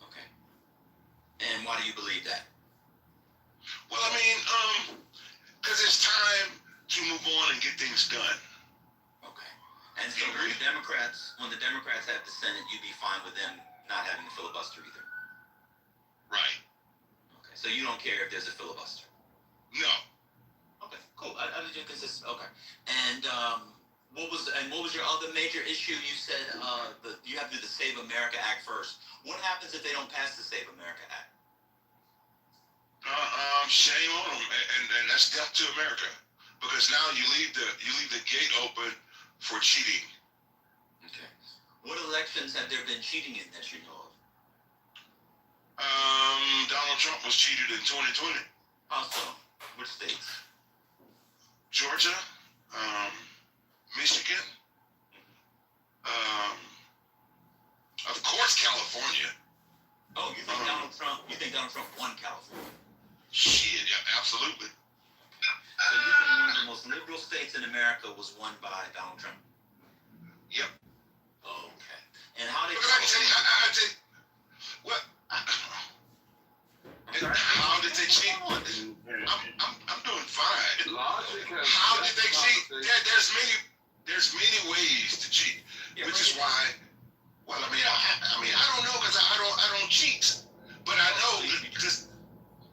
Okay. And why do you believe that? Well, I mean, because it's time to move on and get things done. Okay. And so when the Democrats have the Senate, you'd be fine with them not having a filibuster either. Right. Okay. So you don't care if there's a filibuster? No. Okay, cool. I did just, okay. And What was your other major issue? You said you have to do the Save America Act first. What happens if they don't pass the Save America Act? Shame on them, and that's death to America, because now you leave the gate open for cheating. Okay. What elections have there been cheating in that you know of? Donald Trump was cheated in 2020. How so? Which states? Georgia, Michigan, of course California. Oh, you think Donald Trump won California? Shit, yeah, absolutely. So you think one of the most liberal states in America was won by Donald Trump? Yep. Okay. And how did how did they cheat? I'm doing fine. How did they cheat? There's many ways to cheat, which is why. Well, I don't know, because I don't cheat, but I know because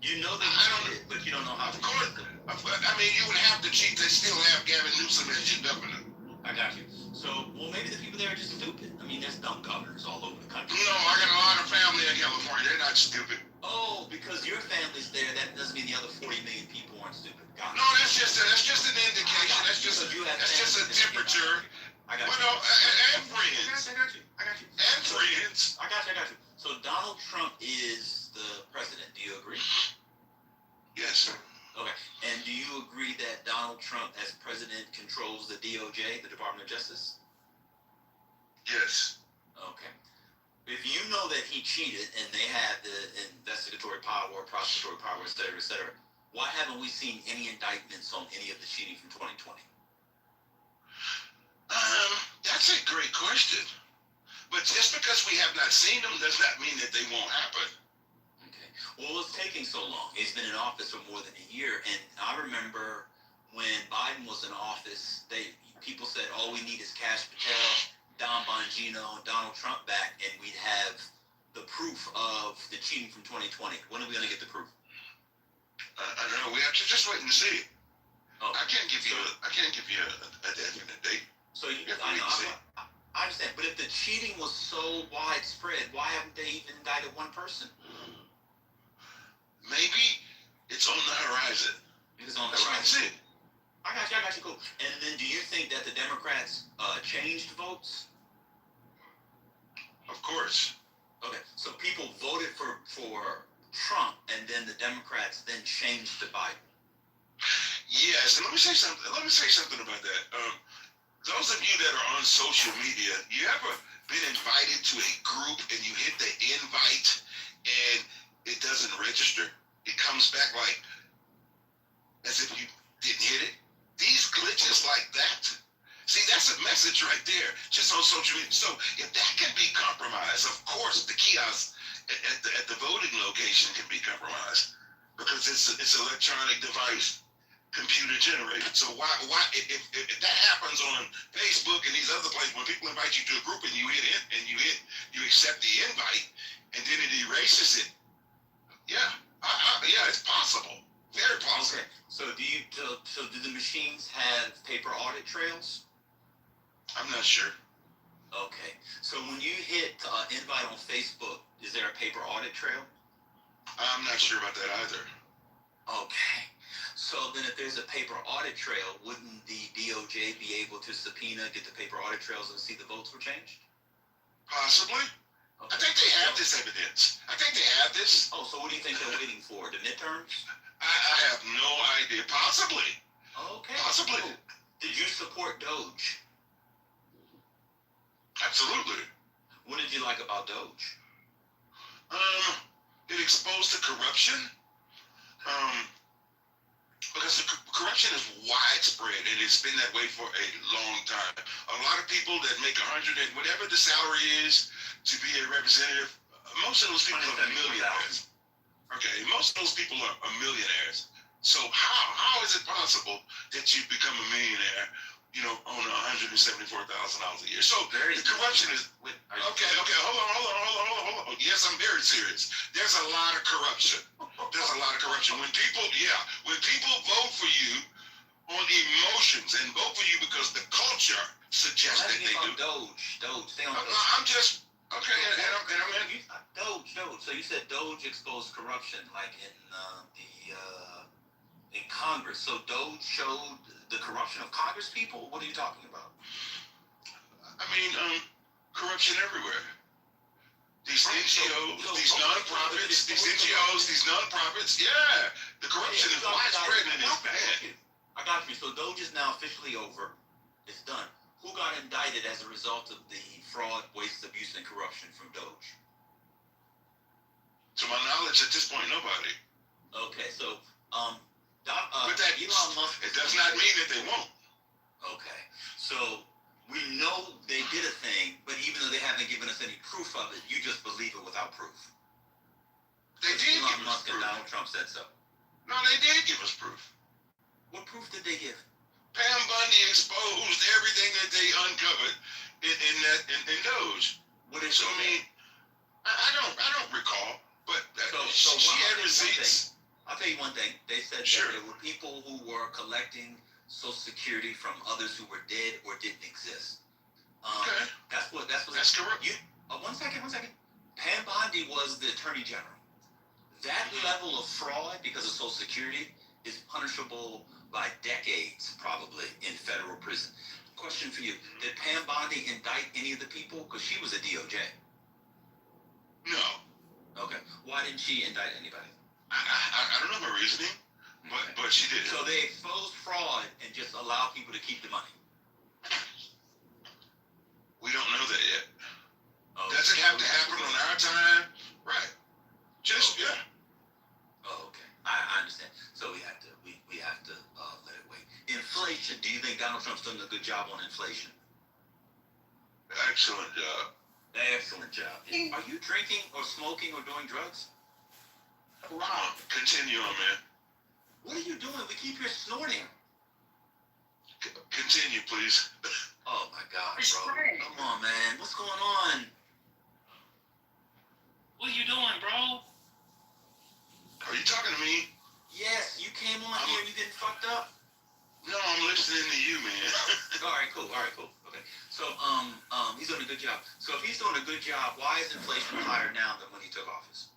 you know that cheated, but you don't know how. Of course, you would have to cheat. They still have Gavin Newsom as your governor. I got you. So, well, maybe the people there are just stupid. I mean, there's dumb governors all over the country. No, I got a lot of family in California. They're not stupid. Oh, because your family's there, that doesn't mean the other 40 million people aren't stupid. No, that's just an indication. That's just a temperature. I got you. Well, no, and friends. I got you. And friends. I got you. So Donald Trump is the president. Do you agree? Yes. Okay. And do you agree that Donald Trump, as president, controls the DOJ, the Department of Justice? Yes. Okay. If you know that he cheated and they had the investigatory power, prosecutory power, et cetera, why haven't we seen any indictments on any of the cheating from 2020? That's a great question. But just because we have not seen them does not mean that they won't happen. Okay. Well, it's taking so long. He's been in office for more than a year, and I remember when Biden was in office, people said, all we need is Cash Patel, Don Bongino, and Donald Trump back, and we'd have the proof of the cheating from 2020. When are we going to get the proof? I don't know. We have to just wait and see. Okay. I can't give you a definite date. So I understand, but if the cheating was so widespread, why haven't they even indicted one person? Maybe it's on the horizon. It's on the horizon. I got you, cool. And then do you think that the Democrats changed votes? Of course. Okay, so people voted for Trump, and then the Democrats then changed to Biden. Yes, and let me say something about that. Those of you that are on social media, you ever been invited to a group and you hit the invite and it doesn't register? It comes back like as if you didn't hit it. These glitches like that. See, that's a message right there, just on social media. So if that can be compromised, of course, the kiosk at the voting location can be compromised because it's an electronic device, computer generated. So why if that happens on Facebook and these other places, when people invite you to a group and you hit it and you accept the invite and then it erases it, yeah, it's possible, very possible. Okay. So do the machines have paper audit trails? I'm not sure. Okay. So when you hit invite on Facebook, is there a paper audit trail? I'm not sure about that either. Okay. So then if there's a paper audit trail, wouldn't the DOJ be able to subpoena, get the paper audit trails and see the votes were changed? Possibly. Okay. I think they have this evidence. I think they have this. Oh, so what do you think they're waiting for? The midterms? I have no idea. Possibly. Okay. Possibly. Oh. Did you support Doge? Absolutely. What did you like about Doge? It exposed the corruption. Because the corruption is widespread and it's been that way for a long time. A lot of people that make 100 and whatever the salary is to be a representative, most of those people are millionaires. Okay, most of those people are millionaires. So how is it possible that you become a millionaire, on $174,000 a year? So the corruption is okay. Hold on. Yes, I'm very serious. There's a lot of corruption. When people vote for you on emotions and vote for you because the culture suggests that they do. Doge. Stay on Doge. I'm just okay, and I'm in. Doge. So you said Doge exposed corruption, like in Congress. So Doge showed the corruption of Congress people. What are you talking about? I mean, corruption everywhere. These NGOs, these nonprofits, these NGOs, these nonprofits, yeah, the corruption is widespread and it's bad. I got you. So Doge is now officially over. It's done. Who got indicted as a result of the fraud, waste, abuse, and corruption from Doge? To my knowledge, at this point, nobody. Okay, so but that Elon Musk. It does not mean that they won't. Okay, so we know they did a thing, but even though they haven't given us any proof of it, you just believe it without proof. They did Elon give us Musk proof. and Donald Trump said so. No, they did give us proof. What proof did they give? Pam Bundy exposed everything that they uncovered in Doge. What is so? I mean, I don't recall, but she had receipts. I'll tell you one thing. They said that there were people who were collecting Social Security from others who were dead or didn't exist. Okay. That's correct. One second. Pam Bondi was the Attorney General. That level of fraud because of Social Security is punishable by decades, probably, in federal prison. Question for you: did Pam Bondi indict any of the people? Because she was a DOJ. No. Okay. Why didn't she indict anybody? I don't know her reasoning, but she did. So they exposed fraud and just allow people to keep the money. We don't know that yet. Oh, does it have to happen on our time? Right. Just yeah. Oh, okay. I understand. So we have to let it wait. Inflation. Do you think Donald Trump's done a good job on inflation? Excellent job. Excellent job. Are you drinking or smoking or doing drugs? Come on, continue on, man. What are you doing? We keep hearing snorting. Continue, please. Oh my God, bro. Come on, man. What's going on? What are you doing, bro? Are you talking to me? Yes, you came on here and you getting fucked up. No, I'm listening to you, man. All right, cool. Okay. So, he's doing a good job. So if he's doing a good job, why is inflation higher now than when he took office?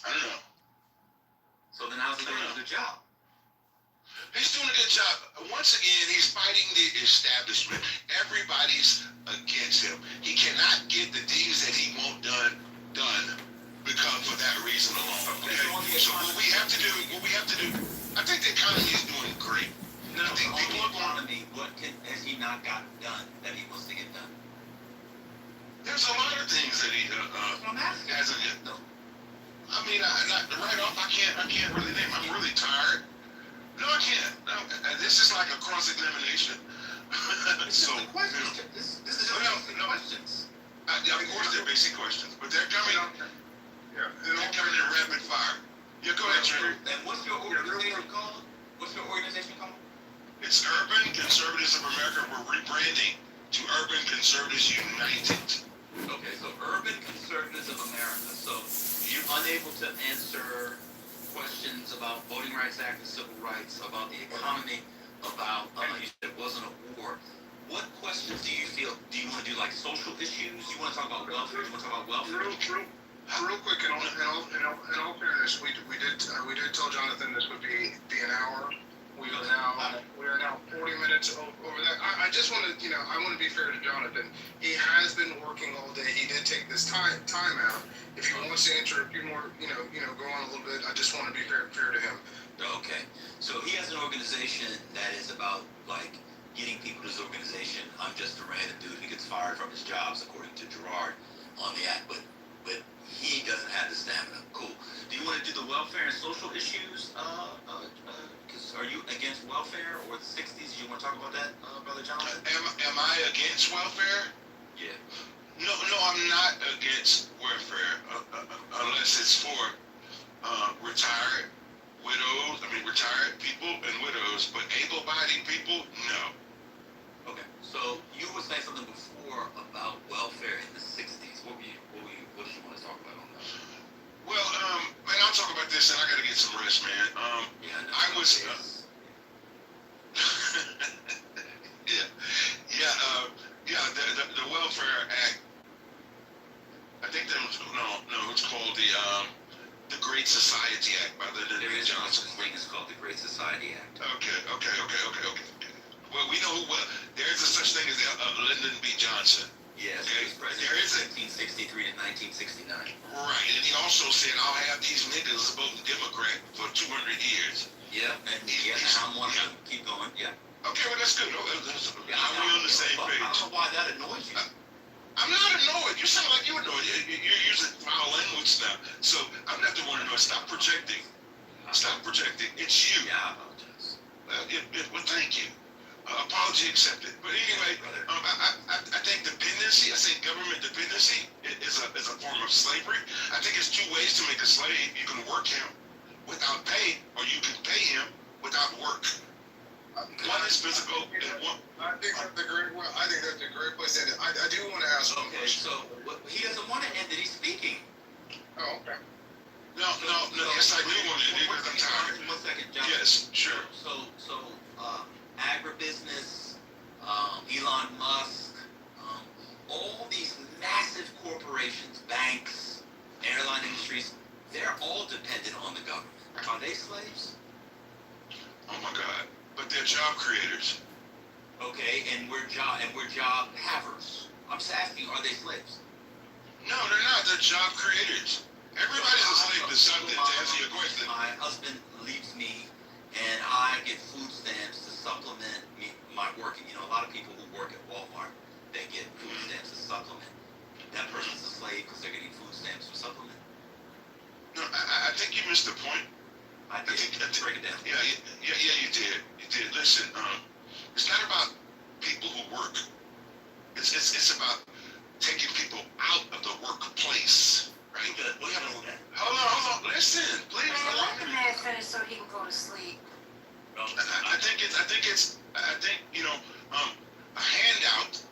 I don't know. So then how's he doing a good job? He's doing a good job. Once again, he's fighting the establishment. Everybody's against him. He cannot get the things that he wants done because for that reason alone. Okay? So what we have to do, I think the economy is doing great. No, I think the economy, what has he not gotten done that he wants to get done? There's a lot of things that he hasn't yet done. I mean, right off, I can't really name. I'm really tired. No, I can't. No, this is like a cross-examination. So, this is questions. Of course, they're basic questions, but they're coming. Yeah, they're coming in rapid fire. Yeah, go ahead, Trevor. And what's your organization called? It's Urban Conservatives of America. We're rebranding to Urban Conservatives United. Okay, so Urban Conservatives of America. So you're unable to answer questions about Voting Rights Act and civil rights, about the economy, about you said it wasn't a war. What questions do you feel? Do you want to do like social issues? You want to talk about welfare? Do you want to talk about welfare? Real quick, in all fairness, we did tell Jonathan this would be an hour. We are now 40 minutes over that. I just want to, I want to be fair to Jonathan. He has been working all day. He did take this time out. If he wants to answer a few more, go on a little bit. I just want to be fair to him. Okay. So he has an organization that is about like getting people to his organization. I'm just a random dude who gets fired from his jobs, according to Gerard on the act, but he doesn't have the stamina. Cool. Do you want to do the welfare and social issues? Are you against welfare or the 60s? You want to talk about that, Brother Johnson? Am I against welfare? Yeah. No, I'm not against welfare unless it's for retired people and widows, but able-bodied people, no. Okay. So you were saying something before about welfare in the 60s. What did you want to talk about on that? Well, man, I'll talk about this, and I got to get some rest, man. I was. The Welfare Act. I think that was it's called the Great Society Act by Lyndon B. Johnson. It's called the Great Society Act. Okay. Well, we know there's a such thing as Lyndon B. Johnson. Yes, okay. There is a 1963 to 1969. Right, and he also said, "I'll have these niggas voting Democrat for 200 years." Yeah, and I'm one of them. Keep going. Yeah. Okay, well that's good. We're on the same page. I don't know why that annoys you. I'm not annoyed. You sound like you're annoyed. You're using foul language now. So I'm not the one annoyed. Stop projecting. It's you. Yeah, I apologize. Well, thank you. Apology accepted. But anyway, I think dependency. I say government dependency is a form of slavery. I think it's two ways to make a slave. You can work him without pay, or you can pay him without work. One is physical, and one. I think that's a great place to end it. I do want to ask one question. So he doesn't want to end it. He's speaking. Oh, okay. No. Yes, I do want to end it because I'm tired. 1 second, John. Yes, sure. So agribusiness, Elon Musk, all these massive corporations, banks, airline industries, they're all dependent on the government. Are they slaves? Oh my God. But they're job creators. Okay, and we're job havers. I'm just asking, are they slaves? No, they're not. They're job creators. Everybody's a slave to something, to answer your question. My husband leaves me, and I get food stamps to supplement my working. You know, a lot of people who work at Walmart, they get food stamps to supplement. That person's a slave because they're getting food stamps to supplement. No, I think you missed the point. I think break it down. Yeah, you did. Listen, it's not about people who work. It's about taking people out of the workplace, right? We have all that. Hold on. Listen, please. Let the man finish so he can go to sleep. I think a handout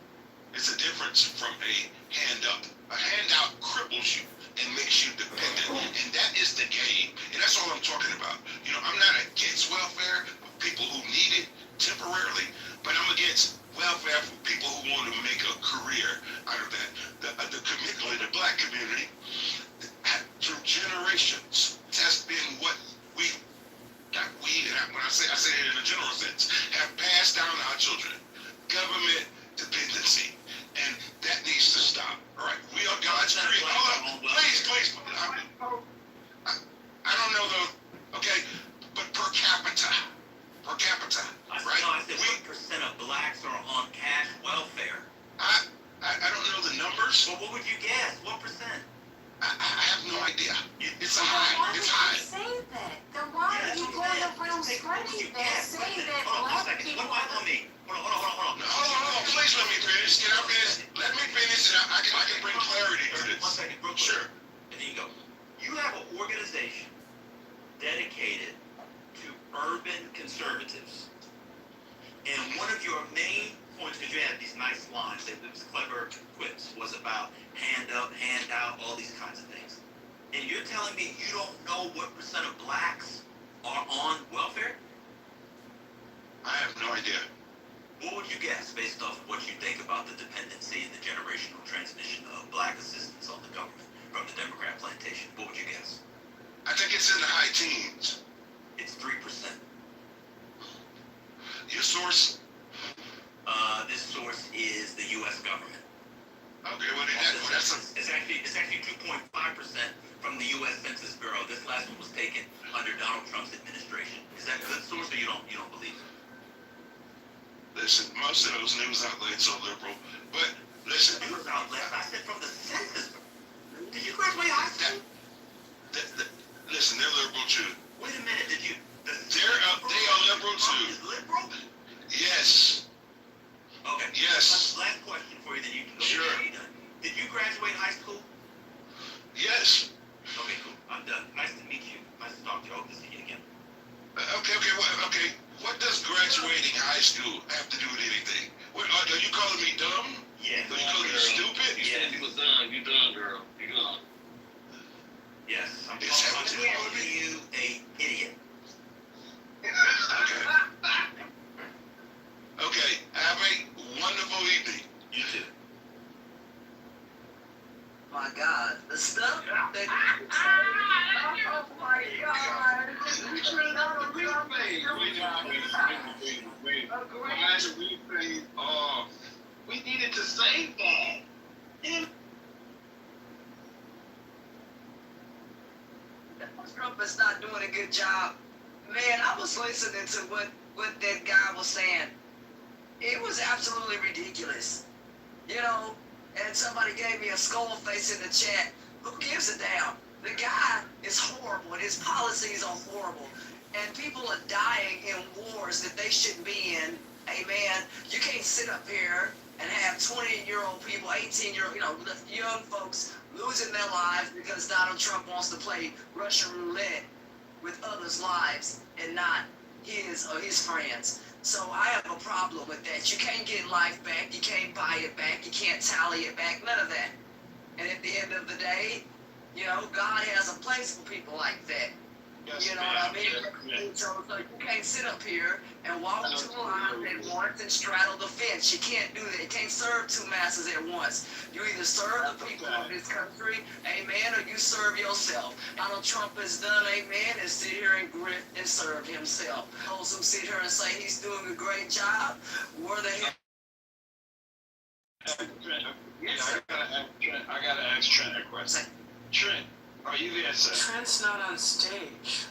is a difference from a hand up. A handout cripples you and makes you dependent, and that is the game. And that's all I'm talking about. I'm not against welfare for people who need it temporarily, but I'm against welfare for people who want to make a career out of that. The black community, through generations, has been what we, when I say it in a general sense, have passed down to our children. Government dependency. And that needs to stop. All right, we are God's creation. Hold on, please. I don't know though. Okay, but per capita, right? No, I said what percent of blacks are on cash welfare? I don't know the numbers. Well, what would you guess? What percent? I have no idea. It's high. It's high. Say that. Then why are you going around spreading that, saying that black people Hold on. Hold on. Please let me finish. Can I finish? Let me finish, and I can bring clarity to this. 1 second, real quick. Sure. And then you go. You have an organization dedicated to urban conservatives. And one of your main points, because you had these nice lines, it was clever quips, was about hand up, hand out, all these kinds of things. And you're telling me you don't know what percent of blacks are on welfare? I have no idea. What would you guess based off of what you think about the dependency and the generational transmission of black assistance on the government from the Democrat plantation? What would you guess? I think it's in the high teens. It's 3%. Your source? This source is the U.S. government. Okay, well then it's actually 2.5% from the U.S. Census Bureau. This last one was taken under Donald Trump's administration. Is that a good source, or you don't believe it? Listen, most of those news outlets are liberal, but listen. News outlets? I said from the Census Bureau. Did you graduate high school? Listen, they're liberal too. Wait a minute, did you? They are liberal too. Is liberal? Yes. Okay. Yes. Last question for you, then you can go. Sure. Did you graduate high school? Yes. Okay, cool. I'm done. Nice to meet you. Nice to talk to you. I hope to see you again. Okay. What does graduating high school have to do with anything? What, are you calling me dumb? Yeah. Are you calling me stupid? You said you was dumb. You dumb, girl. You dumb. Yes. I'm calling you a idiot. and we say, we needed to save that. And Trump is not doing a good job. Man, I was listening to what that guy was saying. It was absolutely ridiculous. You know, and somebody gave me a skull face in the chat. Who gives a damn? The guy is horrible and his policies are horrible. And people are dying in wars that they shouldn't be in. Hey man, you can't sit up here and have 20-year-old people, 18-year-old, young folks losing their lives because Donald Trump wants to play Russian roulette with others' lives and not his or his friends. So I have a problem with that. You can't get life back. You can't buy it back. You can't tally it back. None of that. And at the end of the day, God has a place for people like that. yes, You know what I mean? So you can't sit up here and walk two lines at once and straddle the fence. You can't do that. You can't serve two masters at once. You either serve the people of this country, amen, or you serve yourself. Donald Trump has done, amen, is sit here and grit and serve himself. Those who sit here and say he's doing a great job, where the hell? I gotta ask Trent a question. Trent, are you there, sir? Trent's not on stage.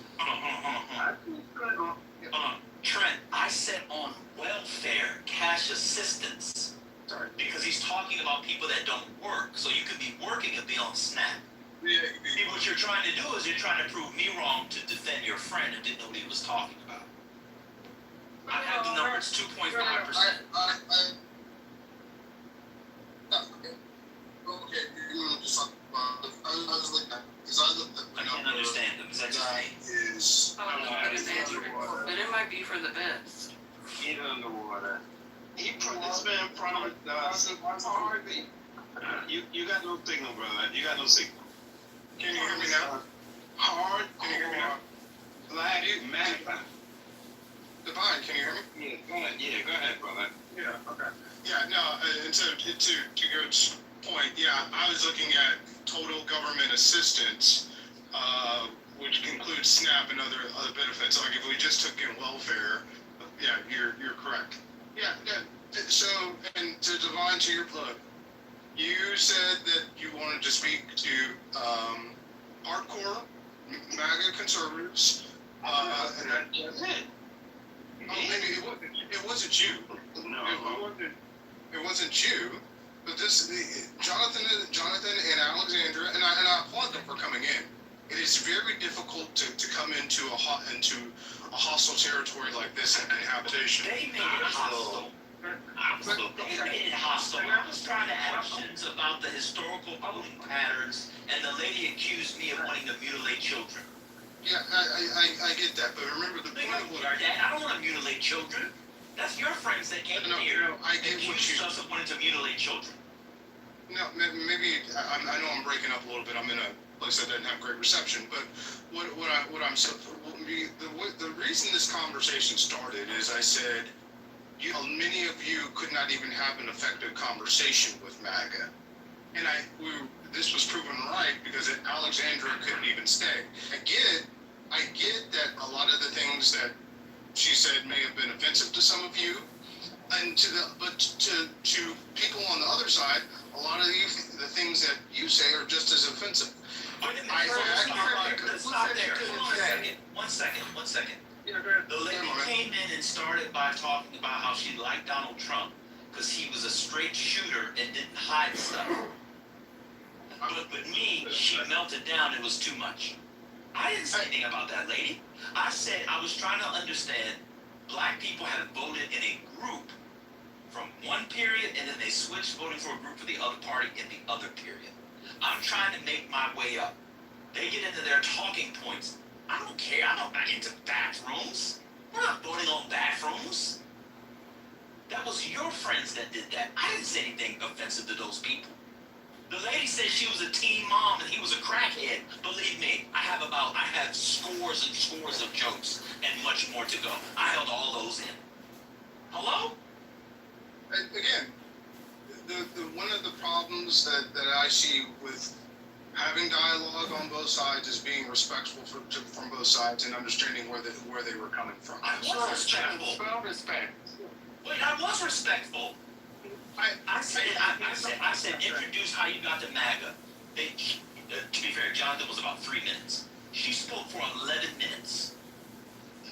Trent, I said on welfare, cash assistance. Sorry. Because he's talking about people that don't work. So you could be working and be on SNAP. Yeah. See, what you're trying to do is you're trying to prove me wrong to defend your friend who didn't know what he was talking about. I have the number, it's 2.5%. Okay, you're gonna just talk about. I was like, because I looked at the I can't understand them. Is that just me? is. But it might be for the best. Get underwater. He put this man promised Harvey. You got no signal, brother. You got no signal. Can you hear me now? Hard. Can you hear me now? Black magnify. Divine, can you hear me? Yeah, go ahead, brother. Yeah, okay. Yeah, no, and so to Gert's point, yeah, I was looking at total government assistance, which includes SNAP and other benefits. Like if we just took in welfare, yeah, you're correct. Yeah. So, and to Divine, to your plug, you said that you wanted to speak to hardcore MAGA conservatives, and that's it. It wasn't you. No. It wasn't you. But Jonathan and Alexandra, and I applaud them for coming in. It is very difficult to come into a hostile territory like this in habitation. They made it hostile. They made it hostile. I was trying to ask questions about the historical voting patterns, and the lady accused me of wanting to mutilate children. Yeah, I get that, but remember the point of what I don't want to mutilate children. That's your friends that came here. I get what you. Accused us of wanting to mutilate children. No, maybe I know I'm breaking up a little bit. I'm in a place that doesn't have great reception, but the reason this conversation started is I said, many of you could not even have an effective conversation with MAGA, and this was proven right because Alexandra couldn't even stay. I get that a lot of the things that she said may have been offensive to some of you, and to people on the other side, a lot of the things that you say are just as offensive. One second. The lady came in and started by talking about how she liked Donald Trump because he was a straight shooter and didn't hide stuff. But with me, she melted down. It was too much. I didn't say anything about that lady. I said I was trying to understand black people have voted in a group from one period and then they switched voting for a group for the other party in the other period. I'm trying to make my way up. They get into their talking points. I don't care. I'm not into bathrooms. We're not voting on bathrooms. That was your friends that did that. I didn't say anything offensive to those people. The lady said she was a teen mom and he was a crackhead. Believe me, I have scores and scores of jokes and much more to go. I held all those in. Hello? Again, one of the problems that I see with having dialogue on both sides is being respectful from both sides and understanding where they were coming from. I was respectful. Spell respect. Wait, I was respectful. I said, introduce how you got to MAGA. To be fair, Jonathan was about 3 minutes. She spoke for 11 minutes.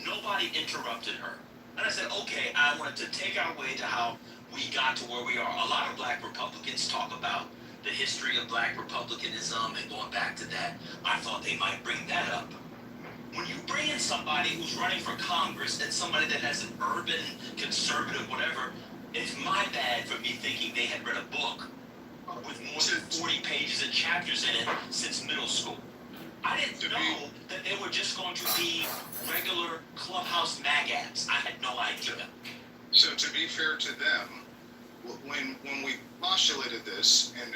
Nobody interrupted her. And I said, okay, I wanted to take our way to how we got to where we are. A lot of black Republicans talk about the history of black republicanism and going back to that. I thought they might bring that up. When you bring in somebody who's running for Congress and somebody that has an urban, conservative, whatever, it's my bad for me thinking they had read a book with more than 40 pages and chapters in it since middle school. I didn't know that they were just going to be regular clubhouse magats. I had no idea. So to be fair to them, when we postulated this and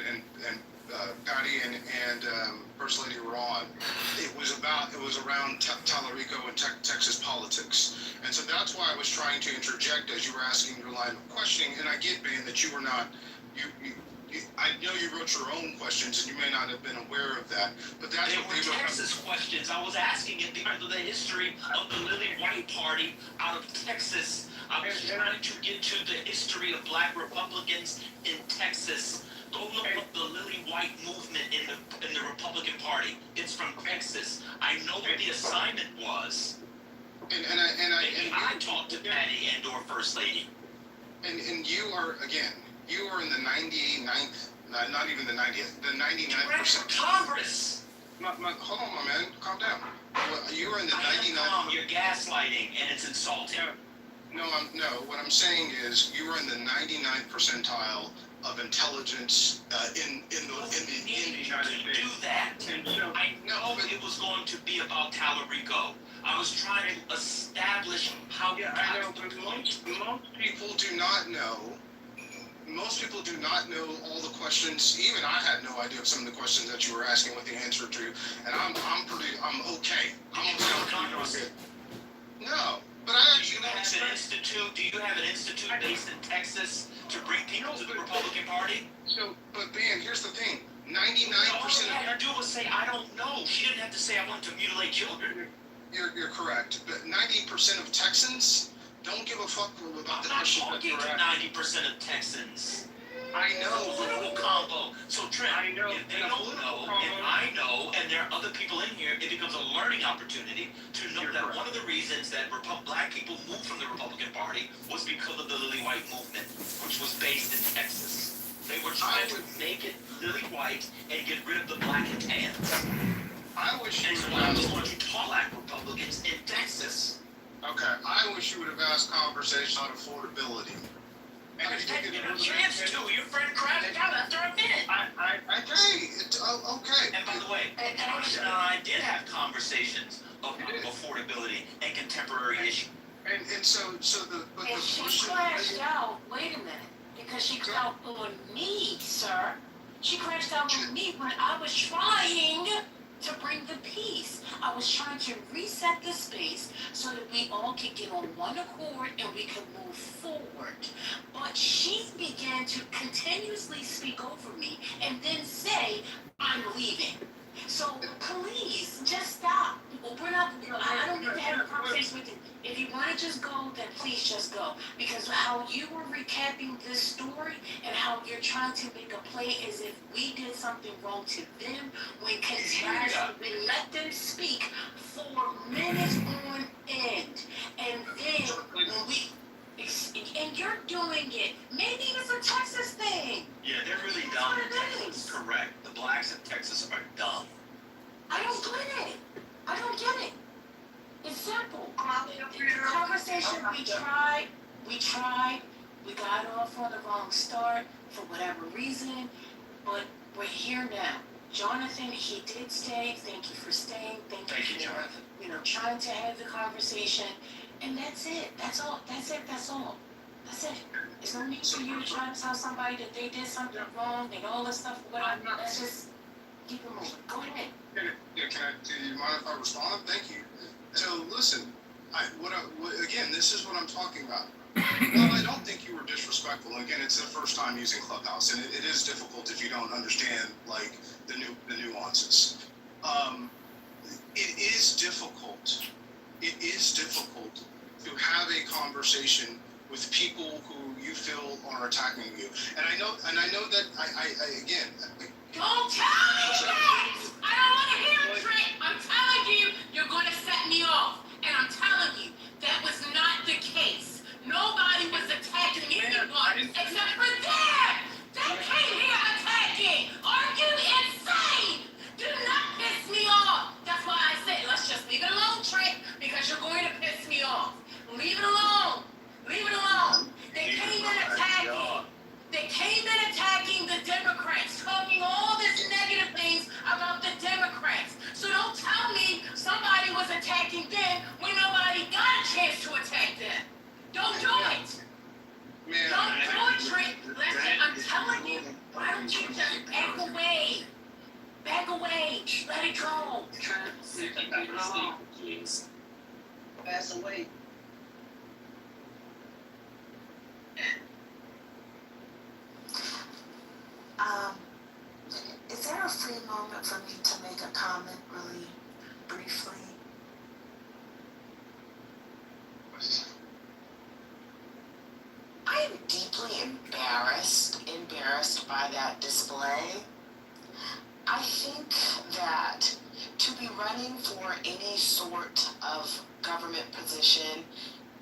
Patty and First Lady were on, it was around Talarico and Texas politics, and so that's why I was trying to interject as you were asking your line of questioning. And I get, Ben, that you were not I know you wrote your own questions, and you may not have been aware of that, but that's they were Texas questions. I was asking it because of the history of the Lily White Party out of Texas. I was trying to get to the history of black Republicans in Texas. Go look up the Lily White movement in the Republican Party. It's from Texas. I know what the assignment was. And I talked to Patty and or First Lady. And you are, again, you are in the 99th, not even the 90th, the 99%. Congress! Hold on, my man, calm down. You are in the 99th. You're gaslighting, and it's insulting. No, what I'm saying is you are in the 99th percentile of intelligence in the United States. Do that. I know it was going to be about Talarico. I was trying to establish how. Yeah, I know, but most people do not know. Most people do not know all the questions. Even I had no idea of some of the questions that you were asking what the answer to. And I'm okay. I'm okay. No, but I actually. Do you have an institute based in Texas to bring people to the Republican Party? So, but Ben, here's the thing. 99%. All she had to do was say, I don't know. She didn't have to say, I want to mutilate children. You're correct. But 90% of Texans don't give a fuck about the questions that you're asking. I'm not talking to 90% of Texans. I know. It's a political combo. So, Trent, if they don't know, and I know, and there are other people in here, it becomes a learning opportunity to know that one of the reasons that black people moved from the Republican Party was because of the Lily White movement, which was based in Texas. They were trying to make it Lily White and get rid of the black and tans. I wish you would have asked black Republicans in Texas. Okay, I wish you would have asked conversation on affordability. And I didn't get a chance to. Your friend crashed out after a minute. Okay. And by the way, Jonathan and I did have conversations about affordability and contemporary issues. And so the she crashed out. Wait a minute, because she crashed out on me, sir. She crashed out on me when I was trying to bring the peace. I was trying to reset the space so that we all could get on one accord and we could move forward. But she began to continuously speak over me and then say, I'm leaving. So please, just stop. We're not, I don't need to have a conversation with you. If you want to just go, then please just go. Because how you were recapping this story and how you're trying to make a play as if we did something wrong to them, when continuously we let them speak for minutes on end. And then when we, and you're doing it, maybe it's a Texas thing. Yeah, they're really dumb in Texas. Correct. The blacks in Texas are dumb. I don't get it. I don't get it. It's simple. The conversation we tried, we got off on the wrong start for whatever reason, but we're here now. Jonathan, he did stay. Thank you for staying. Thank you for, Jonathan. Trying to have the conversation. And that's it. That's all. That's it. That's all. That's it. There's no need for you to try to tell somebody that they did something wrong and all this stuff. Whatever. Let's just keep it moving. Go ahead. Do you mind if I respond? Thank you. So listen, again, this is what I'm talking about. Well, I don't think you were disrespectful. Again, it's the first time using Clubhouse, and it is difficult if you don't understand like the nuances. It is difficult. It is difficult to have a conversation with people who you feel are attacking you. And I know that I again. Don't tell me that! I don't want to hear it, Trent. I'm telling you, you're going to set me off. And I'm telling you, that was not the case. Nobody was attacking anyone except for them. They came here attacking. Are you insane? Do not piss me off. That's why I said, let's just leave it alone, Trent, because you're going to piss me off. Leave it alone. Leave it alone. They came in attacking. They came in attacking the Democrats, talking all this negative things about the Democrats. So don't tell me somebody was attacking them when nobody got a chance to attack them. Don't do it. Don't do it, Trent. Listen, I'm telling you, why don't you just back away? Back away. Let it go. Pass away. Is there a free moment for me to make a comment really briefly? I am deeply embarrassed by that display. I think that to be running for any sort of government position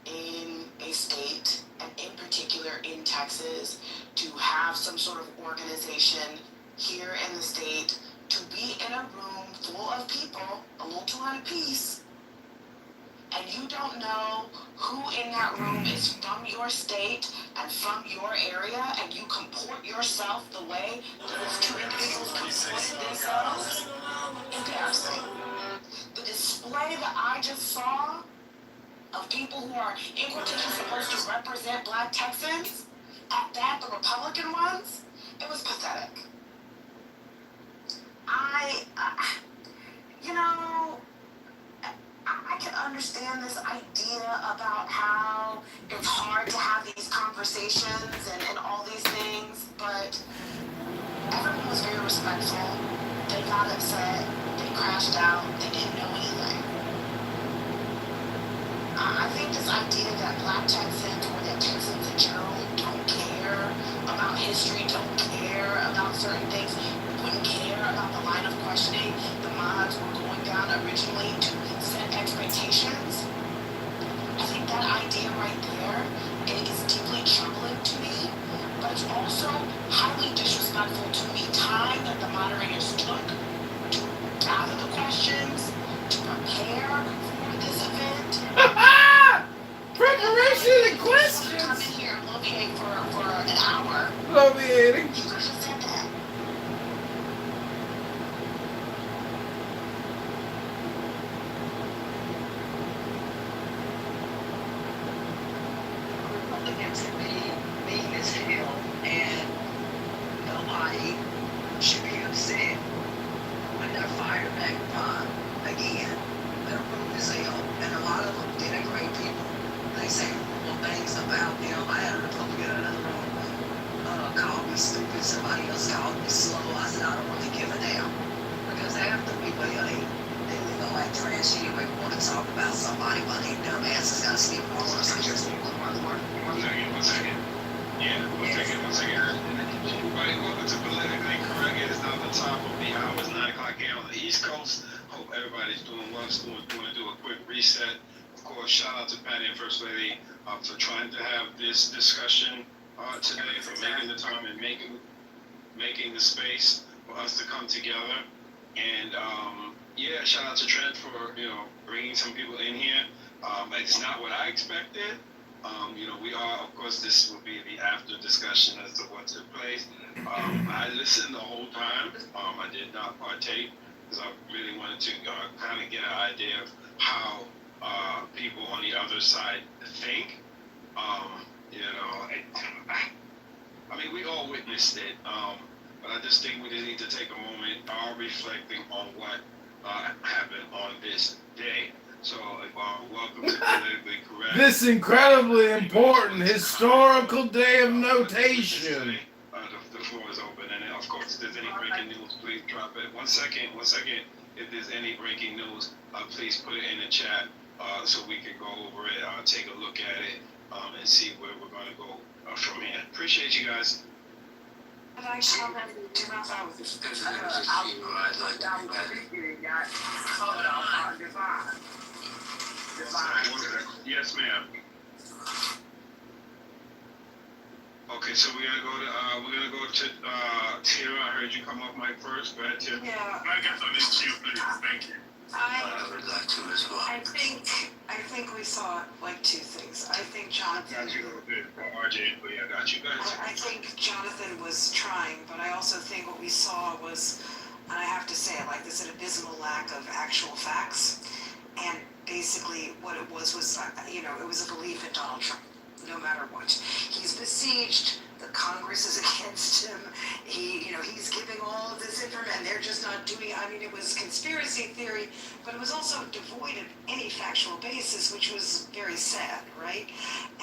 in a state, and in particular in Texas, to have some sort of organization here in the state, to be in a room full of people, a little to one apiece, and you don't know who in that room is from your state and from your area, and you comport yourself the way those two individuals comported themselves, embarrassing. The display that I just saw of people who are in quotation supposed to represent Black Texans, at that, the Republican ones, it was pathetic. I can understand this idea about how it's hard to have these conversations and all these things, but everyone was very respectful. They got upset. They crashed out. They didn't know anything. I think this idea that Black Texans or that Texans in general don't care about history, don't care about certain things, wouldn't care about the line of questioning the mods were going down originally to set expectations. I think that idea right there, it is deeply troubling to me, but it's also highly disrespectful to me. Time that the moderators took to gather the questions, to prepare for this event. Preparation and questions. Come in here and bloviate for an hour. Bloviating. You could have said that. Republicans can be mean as hell, and nobody should be upset when they're fired back upon again. They're rude as hell, and a lot of them denigrate people. They say horrible things about them. I had a Republican in another room called me stupid. Somebody else called me slow. I said, I don't really give a damn, because half the people they look like trash anyway. Want to talk about somebody while they dumbasses got to sleep on or something. One second. Yeah, one second. Everybody, welcome to Politically Correct. It is now the top of the hour. It's 9 o'clock here on the East Coast. Hope everybody's doing well. So we're going to do a quick reset. Of course, shout out to Patty and First Lady for trying to have this discussion today, for making the time and making the space for us to come together. And yeah, shout out to Trent for bringing some people in here. It's not what I expected. We are, of course, this will be the after discussion as to what took place. I listened the whole time. I did not partake because I really wanted to kind of get an idea of how people on the other side think. I mean, we all witnessed it, but I just think we just need to take a moment reflecting on what happened on this day. So, welcome to Politically Correct. This incredibly important historical day of notation. The floor is open, and of course, if there's any breaking news, please drop it. One second. If there's any breaking news, please put it in the chat so we can go over it, take a look at it, and see where we're going to go from here. Appreciate you guys. But I saw that in 2000. Yes, ma'am. Okay, so we're gonna go to Tara. I heard you come off mic first. Go ahead, Tara. Yeah. I guess on this queue, please. Thank you. I would like to as well. I think we saw like two things. I think Jonathan. Got you. Good. RJ, but yeah, I got you. Go ahead. I think Jonathan was trying, but I also think what we saw was, and I have to say it like this, an abysmal lack of actual facts. And basically what it was, it was a belief in Donald Trump, no matter what. He's besieged, the Congress is against him, he's giving all of this information, and they're just not doing it. I mean, it was conspiracy theory, but it was also devoid of any factual basis, which was very sad, right?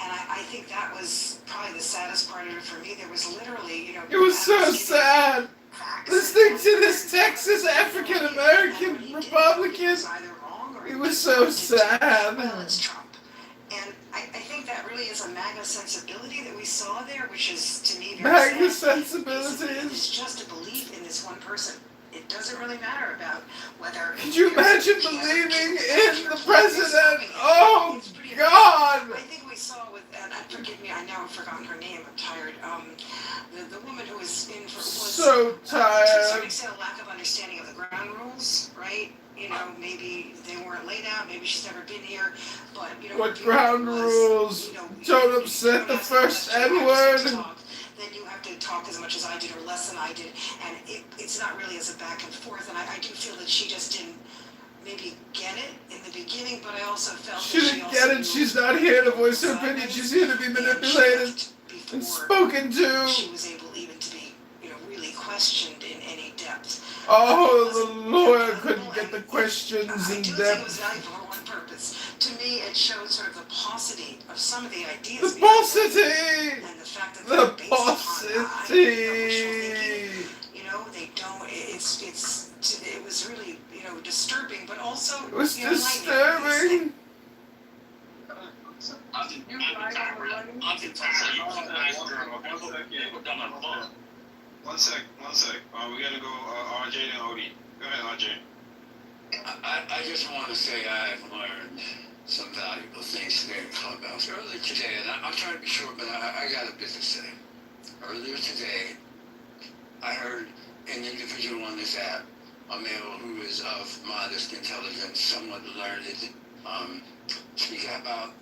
And I think that was probably the saddest part of it for me. There was literally, It was so sad. Listening to this Texas African American Republican. It was so sad. Well, it's Trump. And I think that really is a MAGA sensibility that we saw there, which is, to me, very MAGA sad. sensibilities. It's just a belief in this one person. It doesn't really matter about whether... Could you imagine believing in the president? Oh, God! I think we saw with, and forgive me, I know I've forgotten her name, I'm tired. The woman who was in for... So tired. To a certain extent, a lack of understanding of the ground rules, right? Maybe they weren't laid out, maybe she's never been here, but, what ground rules? Don't upset the first N-word. Then you have to talk as much as I did or less than I did, and it's not really as a back and forth, and I do feel that she just didn't maybe get it in the beginning, but I also felt she didn't get it. She's not here to voice her opinion. She's here to be manipulated and spoken to. She was able even to be, really questioned in any depth. Oh, the lawyer couldn't get the questions in depth. It was valuable for one purpose. To me, it showed sort of the paucity of some of the ideas. The paucity! And the fact that the paucity! They don't. It was really, disturbing, but also. It was disturbing. One sec. We're gonna go RJ and Odie. Go ahead, RJ. I just want to say I've learned some valuable things today in Clubhouse. Earlier today, and I'll try to be short, but I got a bit to say. Earlier today, I heard an individual on this app, a male who is of modest intelligence, somewhat learned, speak about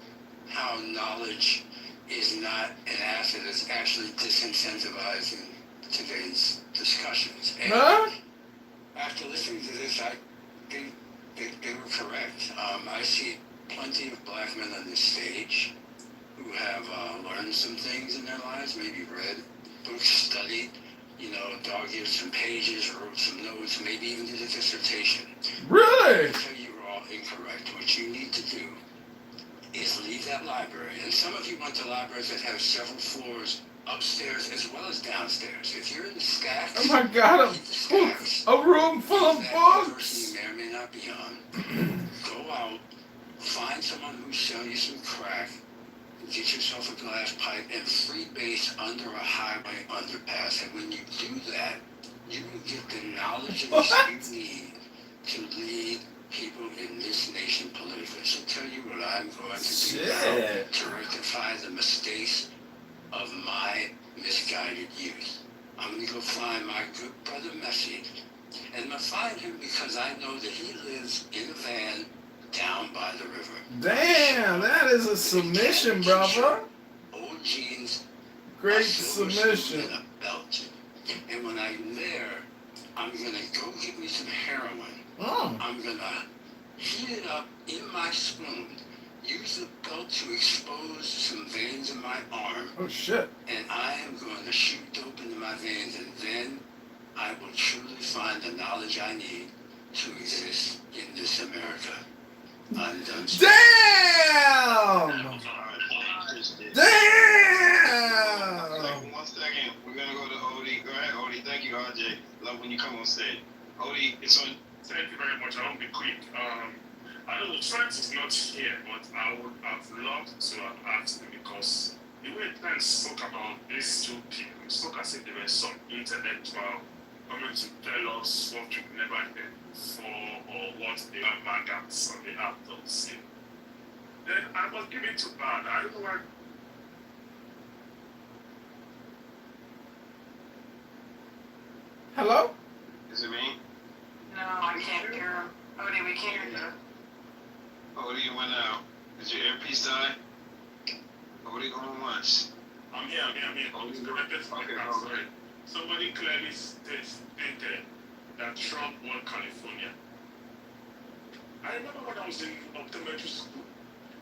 how knowledge is not an asset, it's actually disincentivizing today's discussions. And after listening to this, I think they were correct. I see plenty of black men on this stage who have learned some things in their lives, maybe read books, studied, dog-eared some pages, wrote some notes, maybe even did a dissertation. Really? So you were all incorrect. What you need to do is leave that library. And some of you went to libraries that have several floors upstairs as well as downstairs. If you're in the stacks, oh my God, a room full of books. You may or may not be on. Go out, find someone who's shown you some crack, get yourself a glass pipe and free base under a highway underpass. And when you do that, you will get the knowledge and you need to lead people in this nation politically. So tell you what I'm going to do now to rectify the mistakes of my misguided youth. I'm going to go find my good brother Messi, and I'm going to find him because I know that he lives in a van down by the river. Damn, that is a submission, brother. Old jeans, great submission. And a belt. And when I'm there, I'm going to go get me some heroin. I'm going to heat it up in my spoon, use the belt to expose some veins in my arm. Oh, shit. And I am going to shoot dope into my veins, and then I will truly find the knowledge I need to exist in this America. I'm done. Damn! Damn! 1 second. We're going to go to Odie. Go ahead, Odie. Thank you, RJ. Love when you come on stage. Odie, it's on. Thank you very much. I'll be quick. I know the fact is not here, but I would have loved to have asked him because the way Pence spoke about these two people, it spoke as if they were some intellectual coming to tell us what we've never heard before or what they are maggots on the app don't see. Then I was given to bad. I don't know why. Hello? Is it me? No, I can't hear him. Odie, we can't hear you. Oh, do you went out? Did your earpiece die? What are you going once? I'm here. Oh, you go right this way. Okay. Somebody clearly stated that Trump won California. I remember when I was in optometry school,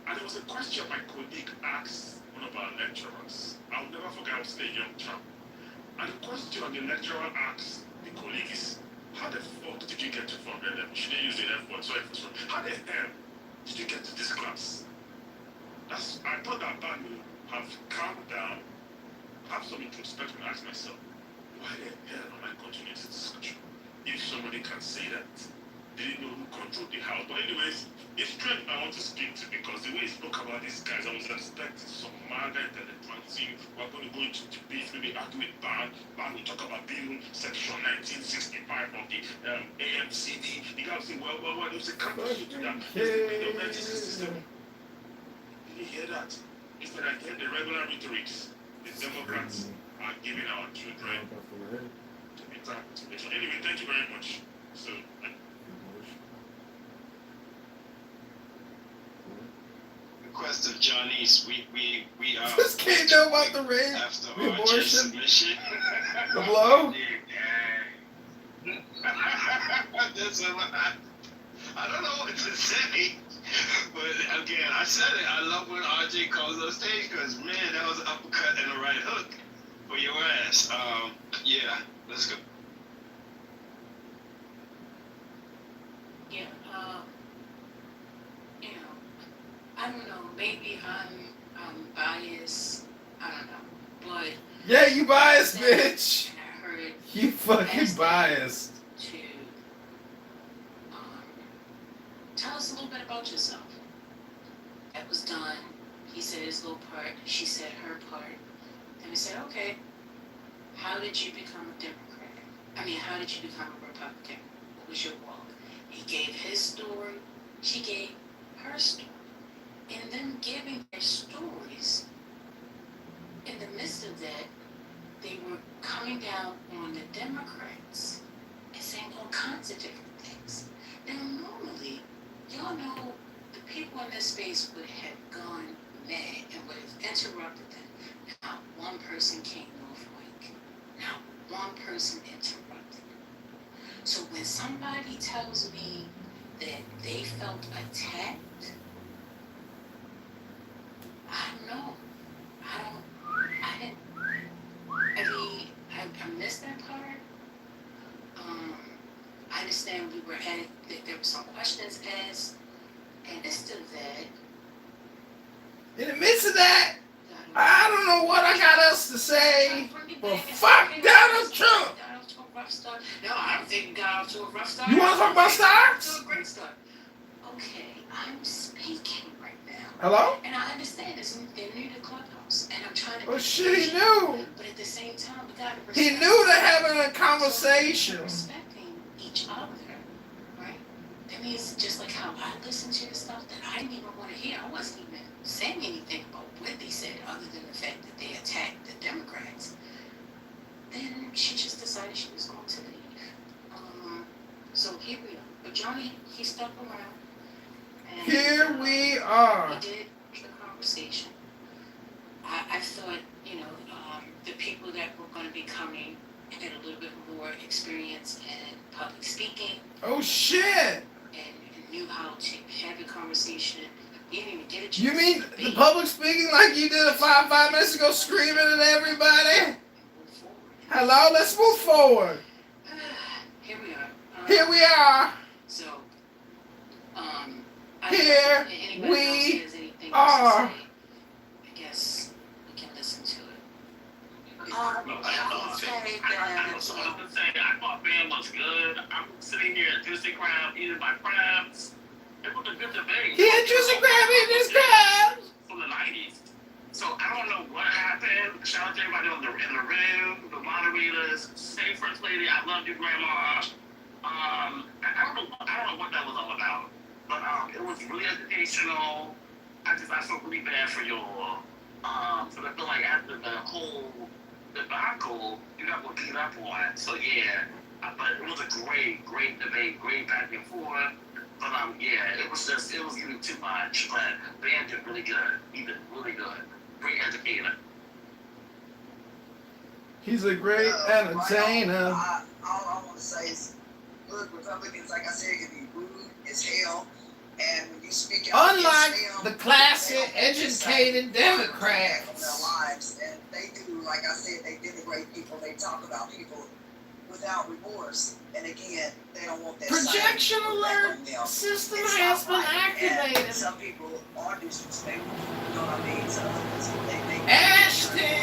and there was a question my colleague asked one of our lecturers. I'll never forget, I was still a young chap. And the question the lecturer asked the colleague is, how the fuck did you get to 400 level? She didn't use the F word, so it was how the hell did you get to this class? I thought that I would have calmed down, have some introspection, and ask myself, why the hell am I continuing this discussion? If somebody can say that, they didn't know who controlled the house. But anyways, it's Trent I want to speak to because the way he spoke about these guys, I was expecting some mother intellectual team. We're going to go into debate, maybe argue with Ban. Ban will talk about Bill Section 1965 of the AMCD. The guy will say, well, there's a company to that. There's the system. Did you hear that? Instead, I hear the regular rhetorics. The Democrats are giving our children to be taught. Anyway, thank you very much. So, request of John East, we just can't know about the rape, after the our abortion, submission. the blow. That's I don't know what to say, but again, I said it. I love when RJ calls on stage because man, that was an uppercut and a right hook for your ass. Yeah, let's go. Yeah, you know, I don't know, maybe I'm biased, I don't know, but... Yeah, you biased, bitch! And I heard... You fucking biased. To, tell us a little bit about yourself. That was done. He said his little part, she said her part. And we said, okay, how did you become a Democrat? How did you become a Republican? What was your walk? He gave his story, she gave her story. And them giving their stories, in the midst of that, they were coming down on the Democrats and saying all kinds of different things. Now, normally, y'all know the people in this space would have gone mad and would have interrupted them. Not one person came off mic. Not one person interrupted. So when somebody tells me that they felt attacked, I don't know. I missed that part. I understand we were there were some questions asked, and it's of that. In the midst of that, I don't know what I got else to say. Well, fuck Donald Trump. No, I don't think we got off to a rough start. You want to talk about stocks? To a great start. Okay, I'm speaking right now. Hello? And I understand they're new to Clubhouse, and I'm trying to. Oh shit, he knew. But at the same time, we gotta respect. He knew they're having a conversation. Respecting each other, right? That means just like how I listen to the stuff that I didn't even want to hear. I wasn't even saying anything about what they said, other than the fact that they attacked the Democrats. Then she just decided she was going to leave. So here we are. But Johnny, he stuck around. And, here we are. We did the conversation. I thought, the people that were going to be coming had a little bit more experience in public speaking. Oh shit! And knew how to have a conversation. You didn't even get a chance. You mean the public speaking like you did 5 minutes ago, screaming at everybody? Hello, let's move forward. Here we are. Here we are. So, here we are. I guess we can listen to it. I thought Ben was good. I'm sitting here at Juicy Crab eating my crabs. It was a good debate. He had Juicy Crab eating his crabs. I felt really bad for y'all. So I feel like after the whole debacle, you got what beat up on. So yeah, but it was a great debate, great back and forth. But yeah, it was really too much. But Ben did really good. He did really good. Great educator. He's a great entertainer. All I want to say is, look, Republicans, like I said, can be rude as hell. And when you speak out Unlike against the them, classy, they don't educated Democrats. from their lives. And they do, like I said, they denigrate people. They talk about people without remorse. And again, they don't want that projection alert system has been activated. And some people are disrespectful. You know what I mean? So they make Ashton.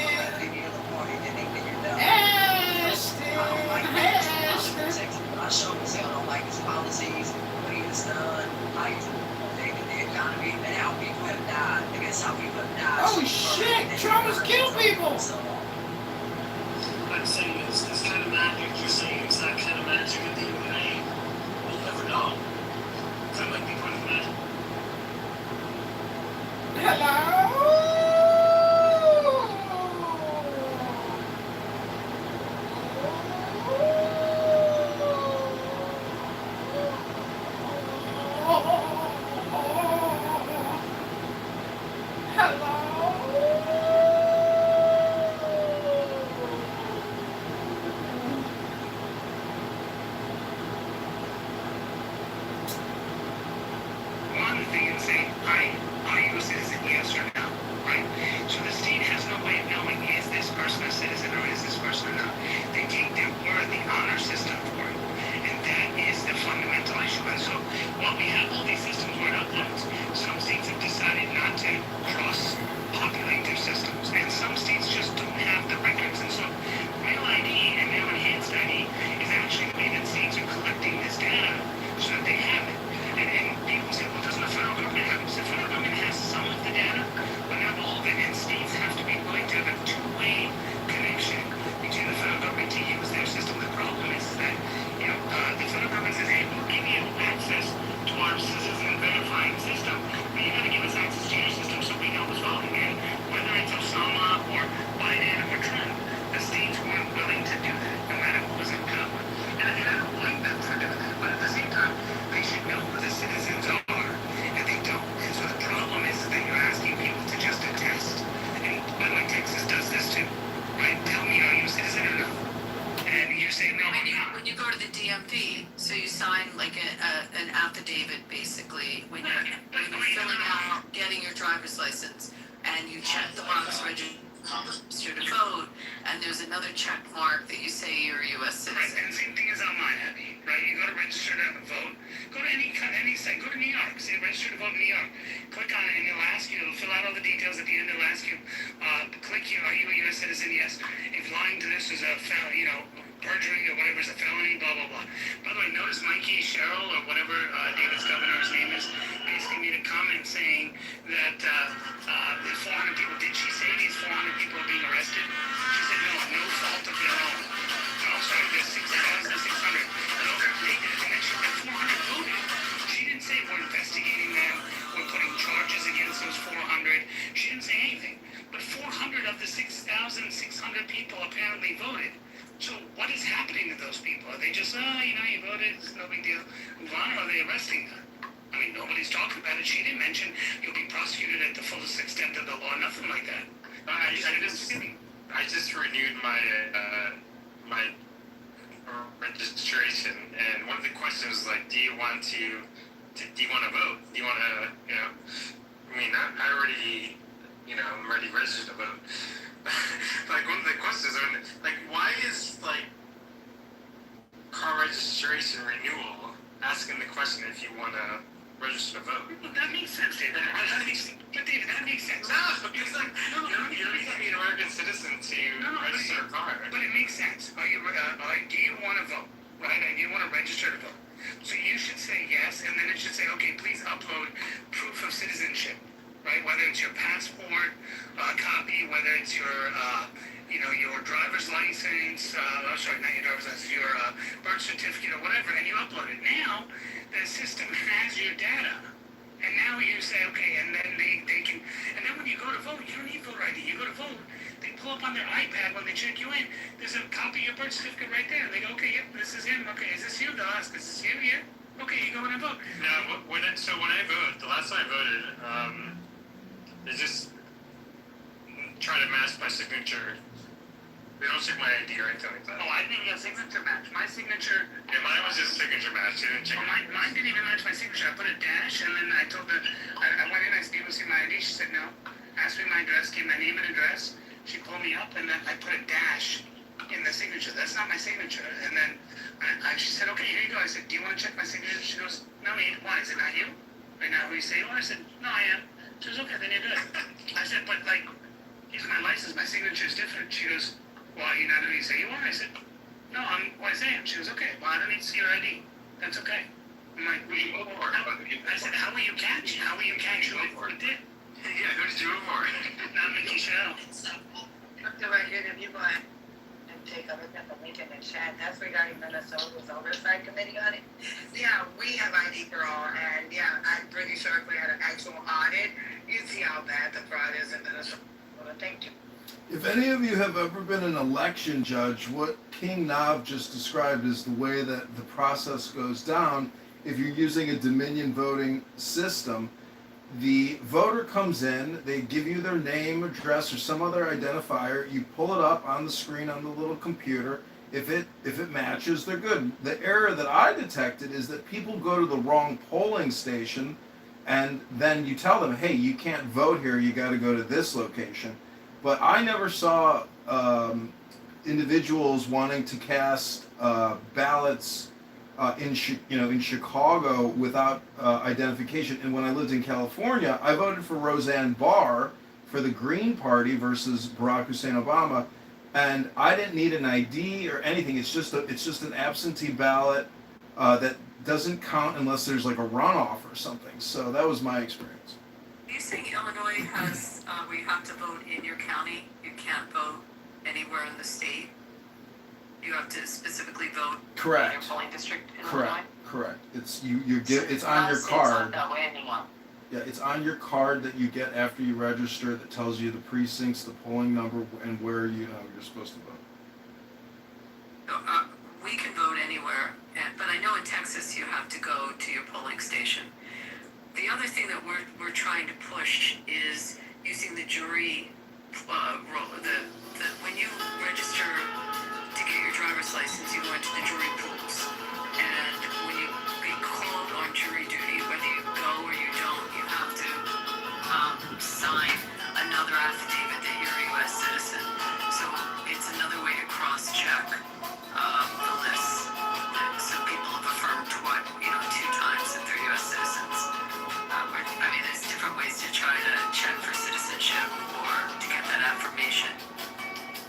I sure as hell don't like his policies, what he has done, how he's affected the economy, and how people have died. I guess how people have died. Oh shit! Trump has killed people! I'm saying this kind of magic you're saying it's that kind of magic at the end of the day. You'll never know. That might be part of the magic. Hello? One thing is saying, are you a citizen, yes or no, right? So the state has no way of knowing, is this person a citizen or is this person not? They take their word, the honor system for it. And that is the fundamental issue. And so while we have all these systems where it uploads, some states have decided not to cross-populate their systems. And some states just don't have the records. And so Real ID and now Enhanced ID is actually the way that states are collecting this data so that they have it. And people say, well, doesn't the federal government have it? So the federal government has some of the data, but not all of it. And states have to be willing to have a two-way connection between the federal government to use their system. The problem is that, the federal government says, hey, we'll give you access to our citizen verifying system, but you got to give us access to your system so we know who's voting. And whether it's Osama or Biden or Trump, the states weren't willing to do that, no matter who was in power. And I don't blame them for doing that, but at the same time, they should know who the citizens are, and they don't. And so the problem is that you're asking people to just attest. And by the way, Texas does this too, right? Tell me, are you a citizen or not? And you say no, I'm not. When you go to the DMV, so you sign like an affidavit basically when you're filling out, getting your driver's license, and you check the box registered to vote, and there's another check mark that you say you're a U.S. citizen. Right, and same thing as on mine, Abby, right? You go to register to vote, go to any site, go to New York, say register to vote in New York, click on it, and it'll ask you, it'll fill out all the details at the end, it'll ask you, click here, are you a U.S. citizen? Yes. If lying to this is a perjury or whatever is a felony, blah, blah, blah. By the way, notice Mikey Sherrill or whatever David's governor's name is, basically made a comment saying that the 400 people, did she say these 400 people are being arrested? She said, no fault of their own. Oh, sorry, there's 6,600. No, they did it, and then she said 400 voted. She didn't say we're investigating them, we're putting charges against those 400. She didn't say anything. But 400 of the 6,600 people apparently voted. So what is happening to those people? Are they just, you voted, it's no big deal, move on, or are they arresting them? I mean, nobody's talking about it. She didn't mention you'll be prosecuted at the fullest extent of the law, nothing like that. I just renewed my my registration, and one of the questions was like, do you want to vote? Do you want to, I already, I'm already registered to vote. Like, one of the questions are, like, why is, like, car registration renewal asking the question if you want to register to vote? Well, that makes sense, David. David, that makes sense. No, because, like, you don't need to be an American citizen to register a car. But it makes sense. Do you want to vote? Right? Do you want to register to vote? So you should say yes, and then it should say, okay, please upload proof of citizenship. Right, whether it's your passport copy, whether it's your, your driver's license, sorry, not your driver's license, your birth certificate or whatever, and you upload it. Now, the system has your data. And now you say, okay, and then they can pull up on their iPad when they check you in. There's a copy of your birth certificate right there. They go, okay, yep, this is him. Okay, is this you? They'll ask, is this you? Yeah. Okay, you go in and vote. Now, when I vote, the last time I voted, they just try to mask my signature. They don't check my ID or anything like that. Oh, I didn't get a signature match. My signature. Yeah, mine was just a signature match. They didn't check mine didn't even match my signature. I put a dash, and then I told her, I went in, I said, "You see my ID?" She said, "No." Asked me my address, gave my name and address. She pulled me up, and then I put a dash in the signature. That's not my signature. And then she said, "Okay, here you go." I said, "Do you want to check my signature?" She goes, "No, why? Is it not you? Right now, who you say you are?" I said, "No, I am." She goes, "Okay, then you're good." I said, "But like, here's my license. My signature is different." She goes, "Well, you're not who you say you are?" I said, "No, I'm what I say." She goes, "Okay, well, I don't need to see your ID. That's okay." I'm like, I said, "How will you catch? How will you catch who it did?" Yeah, who did you vote for? Not Michelle. Dr. Record, if you go ahead and take a look at the link in the chat, that's regarding Minnesota's oversight committee on it. Yeah, we have ID for all, and yeah, I'm pretty sure if we had an actual audit, you'd see how bad the fraud is in Minnesota. Thank you. If any of you have ever been an election judge, what King Nav just described is the way that the process goes down. If you're using a Dominion voting system, the voter comes in, they give you their name, address, or some other identifier. You pull it up on the screen on the little computer. If it matches, they're good. The error that I detected is that people go to the wrong polling station, and then you tell them, hey, you can't vote here, you got to go to this location. But I never saw individuals wanting to cast ballots in Chicago without identification. And when I lived in California, I voted for Roseanne Barr for the Green Party versus Barack Hussein Obama, and I didn't need an ID or anything. It's just an absentee ballot that doesn't count unless there's like a runoff or something. So that was my experience. Are you saying Illinois has where you have to vote in your county? You can't vote anywhere in the state. You have to specifically vote Correct. in your polling district in Correct. Illinois? Correct. It's it's on your card. Yeah, it's on your card that you get after you register that tells you the precincts, the polling number, and where you're supposed to vote. We can vote anywhere, but I know in Texas you have to go to your polling station. The other thing that we're trying to push is using the jury role. When you register to get your driver's license, you go into the jury pools, and when you get called on jury duty, whether you go or you don't, you have to sign another affidavit that you're a U.S. citizen. So it's another way to cross-check the list. So people have affirmed two times that they're U.S. citizens. I mean, there's different ways to try to check for citizenship or to get that affirmation.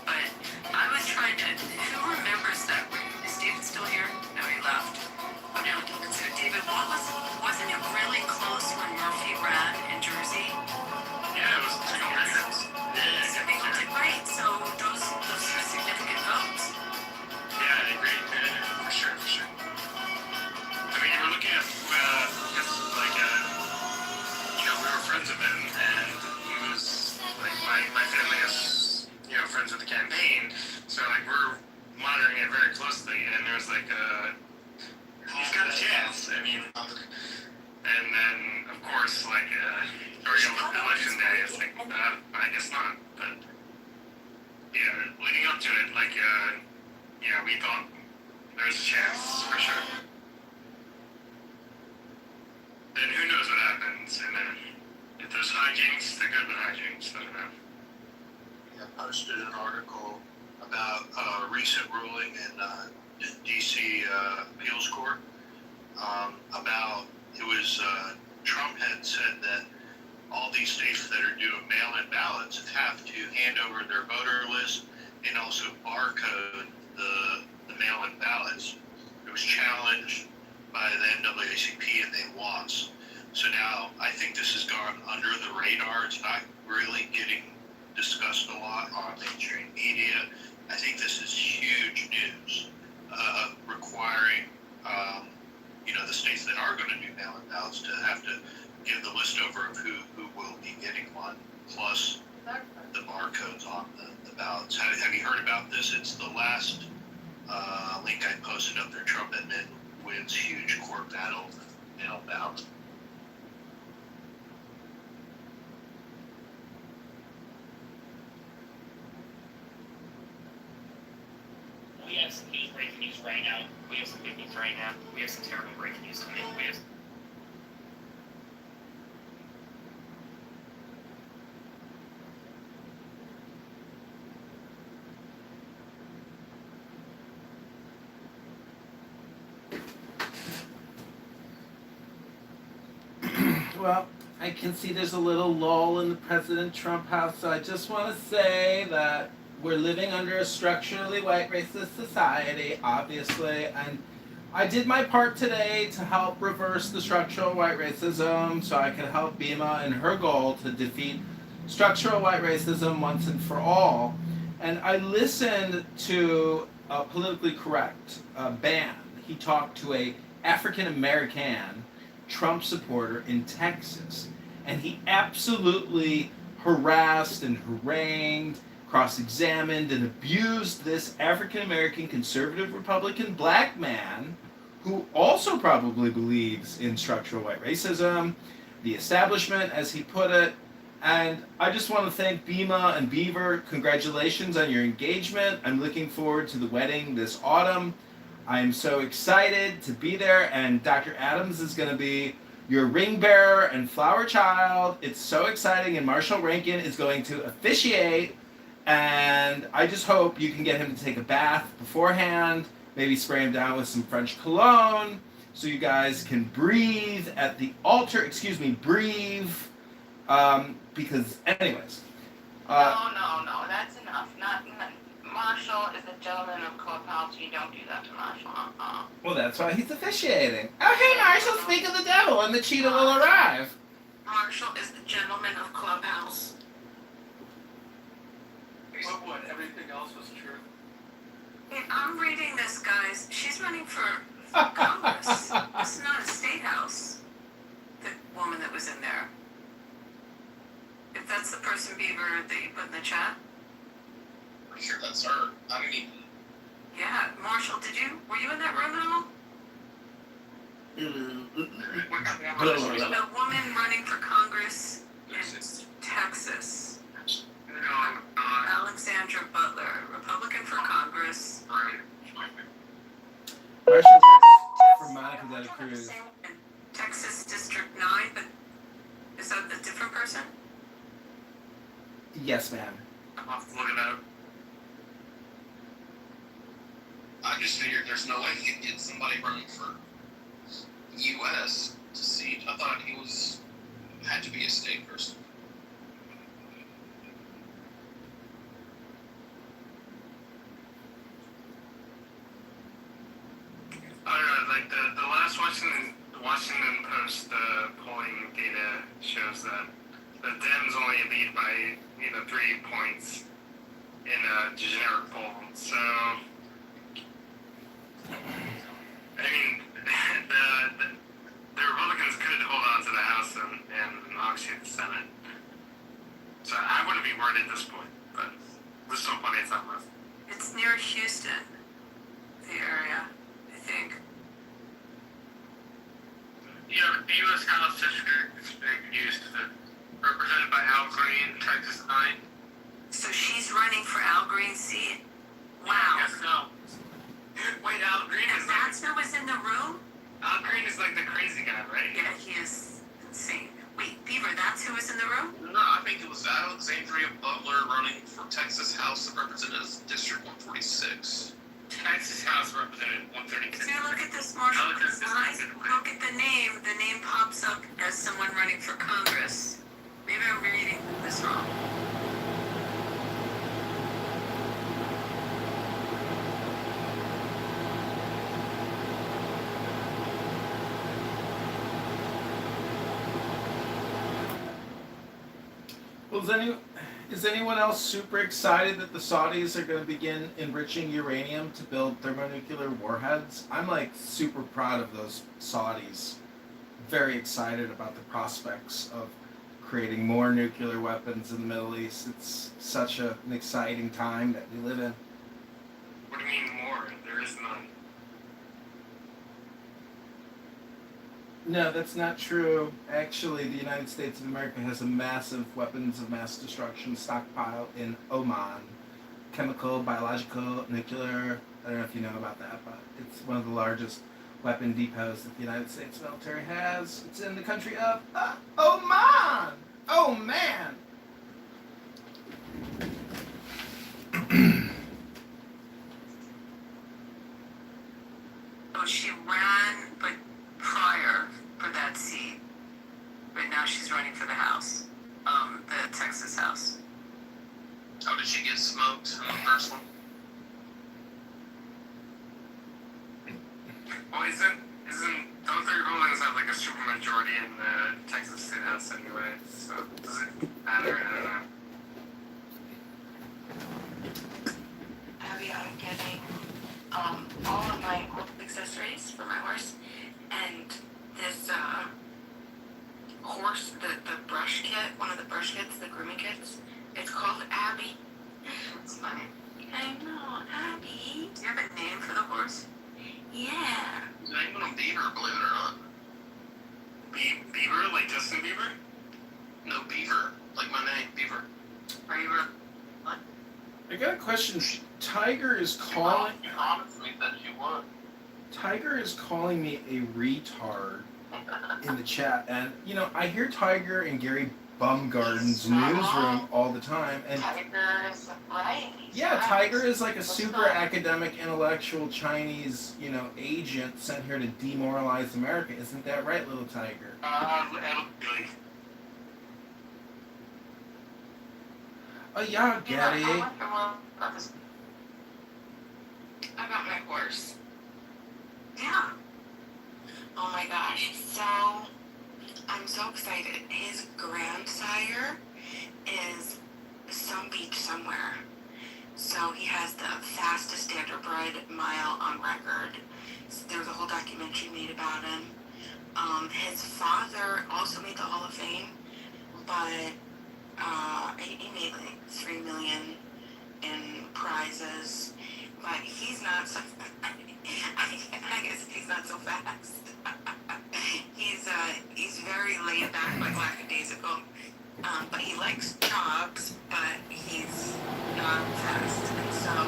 But I was trying to. Who remembers that? Is David still here? No, he left. Oh no. So David, wasn't it really close when Murphy ran in Jersey? Yeah, it was 2 minutes. Yeah. So people did great. So those are significant votes. Yeah, I agree. Yeah, for sure. I mean, we're looking at we were friends with him, and he was like my family is friends with the campaign, so like we're monitoring it very closely, and there's like he's got a chance. I mean, and then of course like during election day, it's like I guess not, but yeah, leading up to it, like we thought there was a chance for sure. Then who knows what happens, and then if there's hijinks, they're good with hijinks, I don't know. I posted an article about a recent ruling in D.C. appeals court about Trump had said that all these states that are doing mail-in ballots have to hand over their voter list and also barcode the mail-in ballots. It was challenged by the NAACP and they lost. So now I think this has gone under the radar. It's not really getting discussed a lot on mainstream media. I think this is huge news, requiring the states that are going to do mail-in ballots to have to give the list over of who will be getting one, plus the barcodes on the ballot. Have you heard about this? It's the last link I posted up there. Trump admin wins huge court battle mail bound. We have some huge breaking news right now. We have some good news right now. We have some terrible breaking news coming. We have. Well, I can see there's a little lull in the President Trump house, so I just want to say that we're living under a structurally white racist society, obviously, and I did my part today to help reverse the structural white racism so I could help Bima in her goal to defeat structural white racism once and for all. And I listened to a politically correct ban. He talked to a African American Trump supporter in Texas, and he absolutely harassed and harangued, cross-examined, and abused this African-American conservative Republican black man who also probably believes in structural white racism, the establishment, as he put it. And I just want to thank Bima and Beaver. Congratulations on your engagement. I'm looking forward to the wedding this autumn. I'm so excited to be there, and Dr. Adams is going to be your ring bearer and flower child. It's so exciting, and Marshall Rankin is going to officiate, and I just hope you can get him to take a bath beforehand, maybe spray him down with some French cologne, so you guys can breathe at the altar, breathe, because anyways. No, that's enough. Not Marshall is a gentleman of Clubhouse. You don't do that to Marshall. Well, that's why he's officiating. Oh, hey, Marshall, speak of the devil, and the cheetah will arrive. Marshall is the gentleman of Clubhouse. What? Everything else was true. Hey, I'm reading this, guys. She's running for Congress. This is not a state house. The woman that was in there. If that's the person, Beaver, that you put in the chat. Pretty sure that's her. I mean. Yeah, Marshall, were you in that room at all? The woman running for Congress in Texas. No, Alexandra Butler, Republican for Congress. Marshall works for Monica De La Cruz. Texas District 9, but is that a different person? Yes, ma'am. I'm off to look it up. I just figured there's no way he could get somebody running for U.S. to seat. I thought he had to be a state person. I don't know, like the last Washington Post polling data shows that the Dems only lead by 3 points in a generic poll. So, I mean, the Republicans could hold on to the House and obviously the Senate. So I wouldn't be worried at this point, but there's still plenty of time left. It's near Houston, the area, I think. The U.S. House District is being used represented by Al Green, Texas 9. So she's running for Al Green's seat? Wow. Yes, no. Wait, Al Green is that's who was in the room? Al Green is like the crazy guy, right? Yeah, he is insane. Wait, Beaver, that's who was in the room? No, I think it was Alexandria Butler running for Texas House of Representatives District 146. Texas House Representative 136. So look at this, Marshall. Look at the name. The name pops up as someone running for Congress. Maybe I'm reading this wrong. Well, is anyone else super excited that the Saudis are going to begin enriching uranium to build thermonuclear warheads? I'm like super proud of those Saudis. Very excited about the prospects of creating more nuclear weapons in the Middle East. It's such an exciting time that we live in. What do you mean more? There is none. No, that's not true. Actually, the United States of America has a massive weapons of mass destruction stockpile in Oman. Chemical, biological, nuclear. I don't know if you know about that, but it's one of the largest weapon depots that the United States military has. It's in the country of Oman! Oh, man! So she ran, but prior for that seat. But now she's running for the House, the Texas House. Oh, did she get smoked in the first one? Well, don't the Republicans have like a super majority in the Texas State House anyway? So does it matter? I don't know. Abby, I'm getting all of my accessories for my horse, and this horse, the brush kit, one of the brush kits, the grooming kits, it's called Abby. It's funny. I know, Abby. Do you have a name for the horse? Yeah. His name on Beaver, believe it or not. Beaver, like Justin Bieber? No, Beaver, like my name, Beaver. Beaver. What? I got a question. Tiger is calling. You promised me that you would. Tiger is calling me a retard in the chat, and you know I hear Tiger in Gary Bumgarden's newsroom all the time, and Tiger's right. yeah, Tiger is like a super academic, intellectual Chinese, agent sent here to demoralize America. Isn't that right, little Tiger? Really. Oh yeah, Gaddy. I wonder more about my horse. Yeah. Oh my gosh. So, I'm so excited. His grandsire is some beach somewhere. So he has the fastest standardbred mile on record. So there was a whole documentary made about him. His father also made the Hall of Fame, but he made like $3 million in prizes. But he's not so. I guess he's not so fast. He's very laid back, like lackadaisical. But he likes jobs, but he's not fast. And so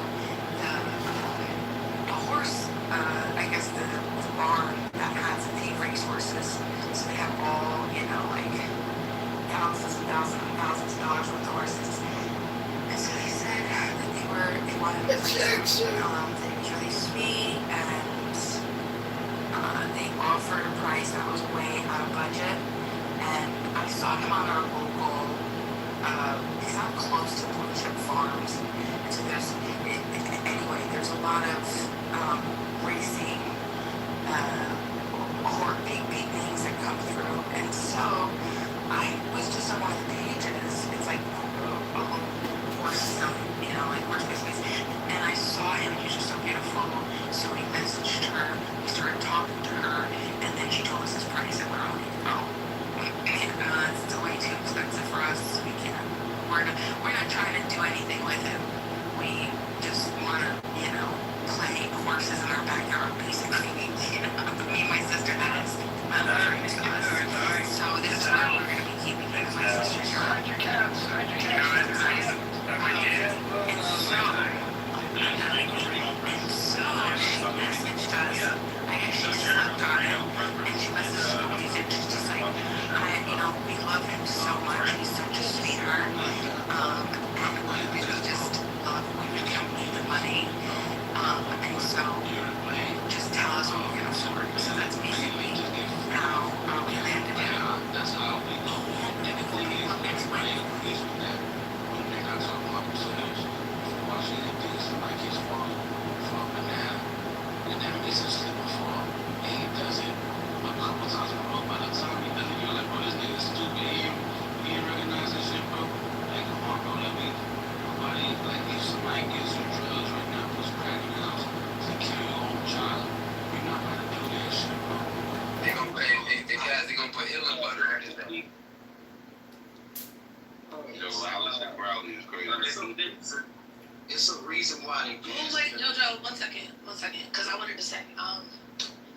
the horse, I guess the barn that has the racehorses, so they have all, like thousands and thousands and thousands of dollars worth of horses. And so they said that they wanted to race them. They was really sweet, and they offered a price that was way out of budget. And I saw him on our local, he's not close to blue chip farms. And so there's a lot of racing, big names that come through. And so I was just on one of the pages. It's like horse, like horse business. And I saw him, he was just so beautiful. So we messaged her, we started talking to her, and then she told us his price, and we're all like, it's way too expensive for us. We're not trying to do anything with him. We just want to, play horses in our backyard, basically. Me and my sister, that is friend to us. So this is where we're going to be keeping him in my sister's yard. And so she messaged us. I actually slept on him, and she messaged me. She's just like, we love him so much. He's such a sweetheart. And we just love when we don't need the money. And so just tell us what we can afford. So that's basically how we landed him. That's how we go. Washington D.C. like he's falling from a banana, and that makes him slip and fall. And he does it a couple times in a row. By the time he does it, you're like, bro, this nigga's stupid. He didn't recognize this shit, bro. Like, come on, bro, let me. Why Yo, Alice and Crowley is crazy. It's a reason why they do Oh, this. wait, Jojo, one second, because I wanted to say,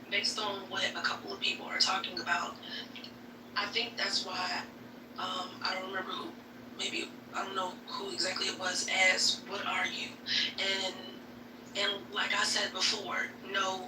based on what a couple of people are talking about, I think that's why, I don't remember who, maybe, I don't know who exactly it was, asked, what are you? And like I said before, no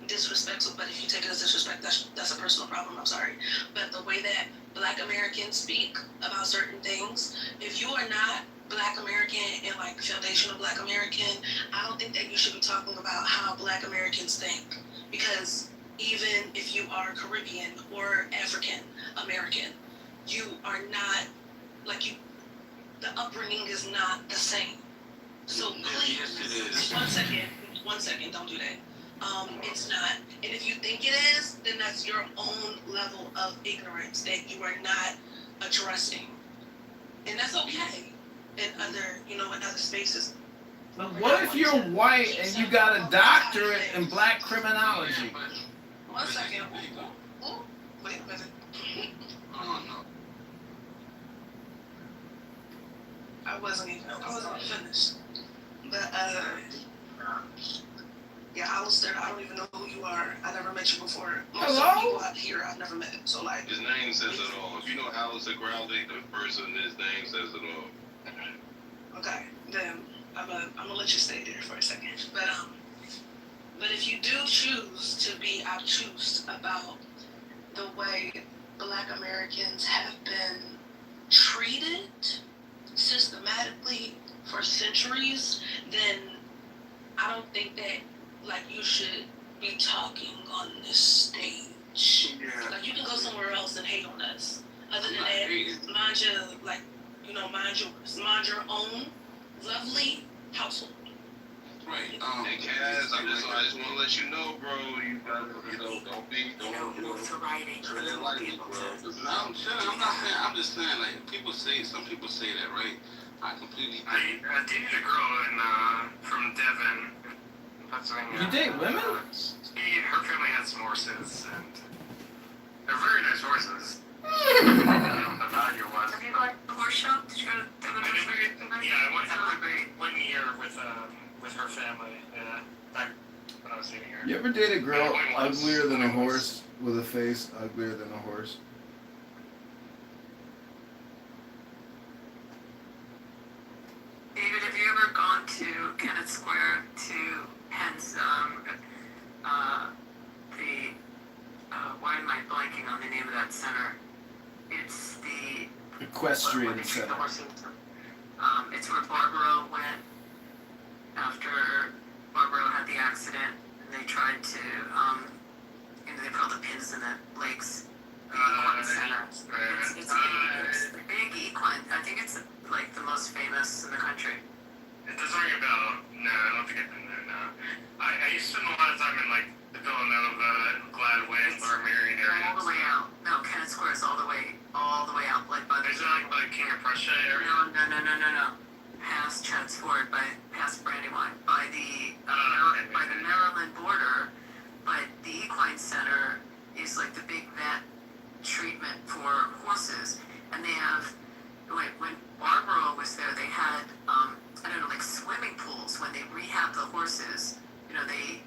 disrespect, but if you take it as disrespect, that's a personal problem, I'm sorry. But the way that Black Americans speak about certain things, if you are not Black American and like foundational Black American, I don't think that you should be talking about how Black Americans think, because even if you are Caribbean or African American, you are not, like, you, the upbringing is not the same. So please, Yes, it is. one second, don't do that. It's not, and if you think it is, then that's your own level of ignorance that you are not addressing, and that's okay in other, in other spaces. What if you're white and you got a doctorate in black criminology? 1 second. Ooh, wait a minute. I wasn't finished. But yeah, I don't even know who you are. I never met you before. Most of the people out here I've never met. So like, His name says it all. If you know Alistair Crowley, the person, his name says it all. okay, then I'm gonna let you stay there for a second. But if you do choose to be obtuse about the way Black Americans have been treated systematically for centuries, then I don't think that, like, you should be talking on this stage. Yeah. Like, you can go somewhere else and hate on us. Other than that, mind your own lovely household. Right. Hey, Kaz, I just want to let you know, bro. You gotta, don't be, tread lightly, bro. No, I'm saying, I'm just saying, like, some people say that, right? I completely. I dated a girl from Devon, Pennsylvania. You date women? Her family had some horses, and they're very nice horses. I don't know the value was. Have you gone to the horse show? Did you go to Devon? Yeah, I went for 1 year with her family. Yeah, back when I was dating her. You ever date a girl uglier than a horse with a face uglier than a horse? David, have you ever gone to Kennett Square to Penn's, why am I blanking on the name of that center? It's the Equestrian center. It's where Barbara went after Barbara had the accident, and they tried to, they put all the pins in the legs. The equine center. It's the big equine. I think it's like the most famous in the country. It does ring a bell. No, I don't think I've been there, no. I used to spend a lot of time in, like, the Villanova, Gladwin, Lower Marion area. All the way out. No, Kennett Square is all the way out, like by the... Is it like by the King of Prussia area? No. Past Chad's Ford, past Brandywine, by the Maryland border, but the equine center is like the big vet treatment for horses, and they have, when Barbara was there, they had, like swimming pools when they rehab the horses. They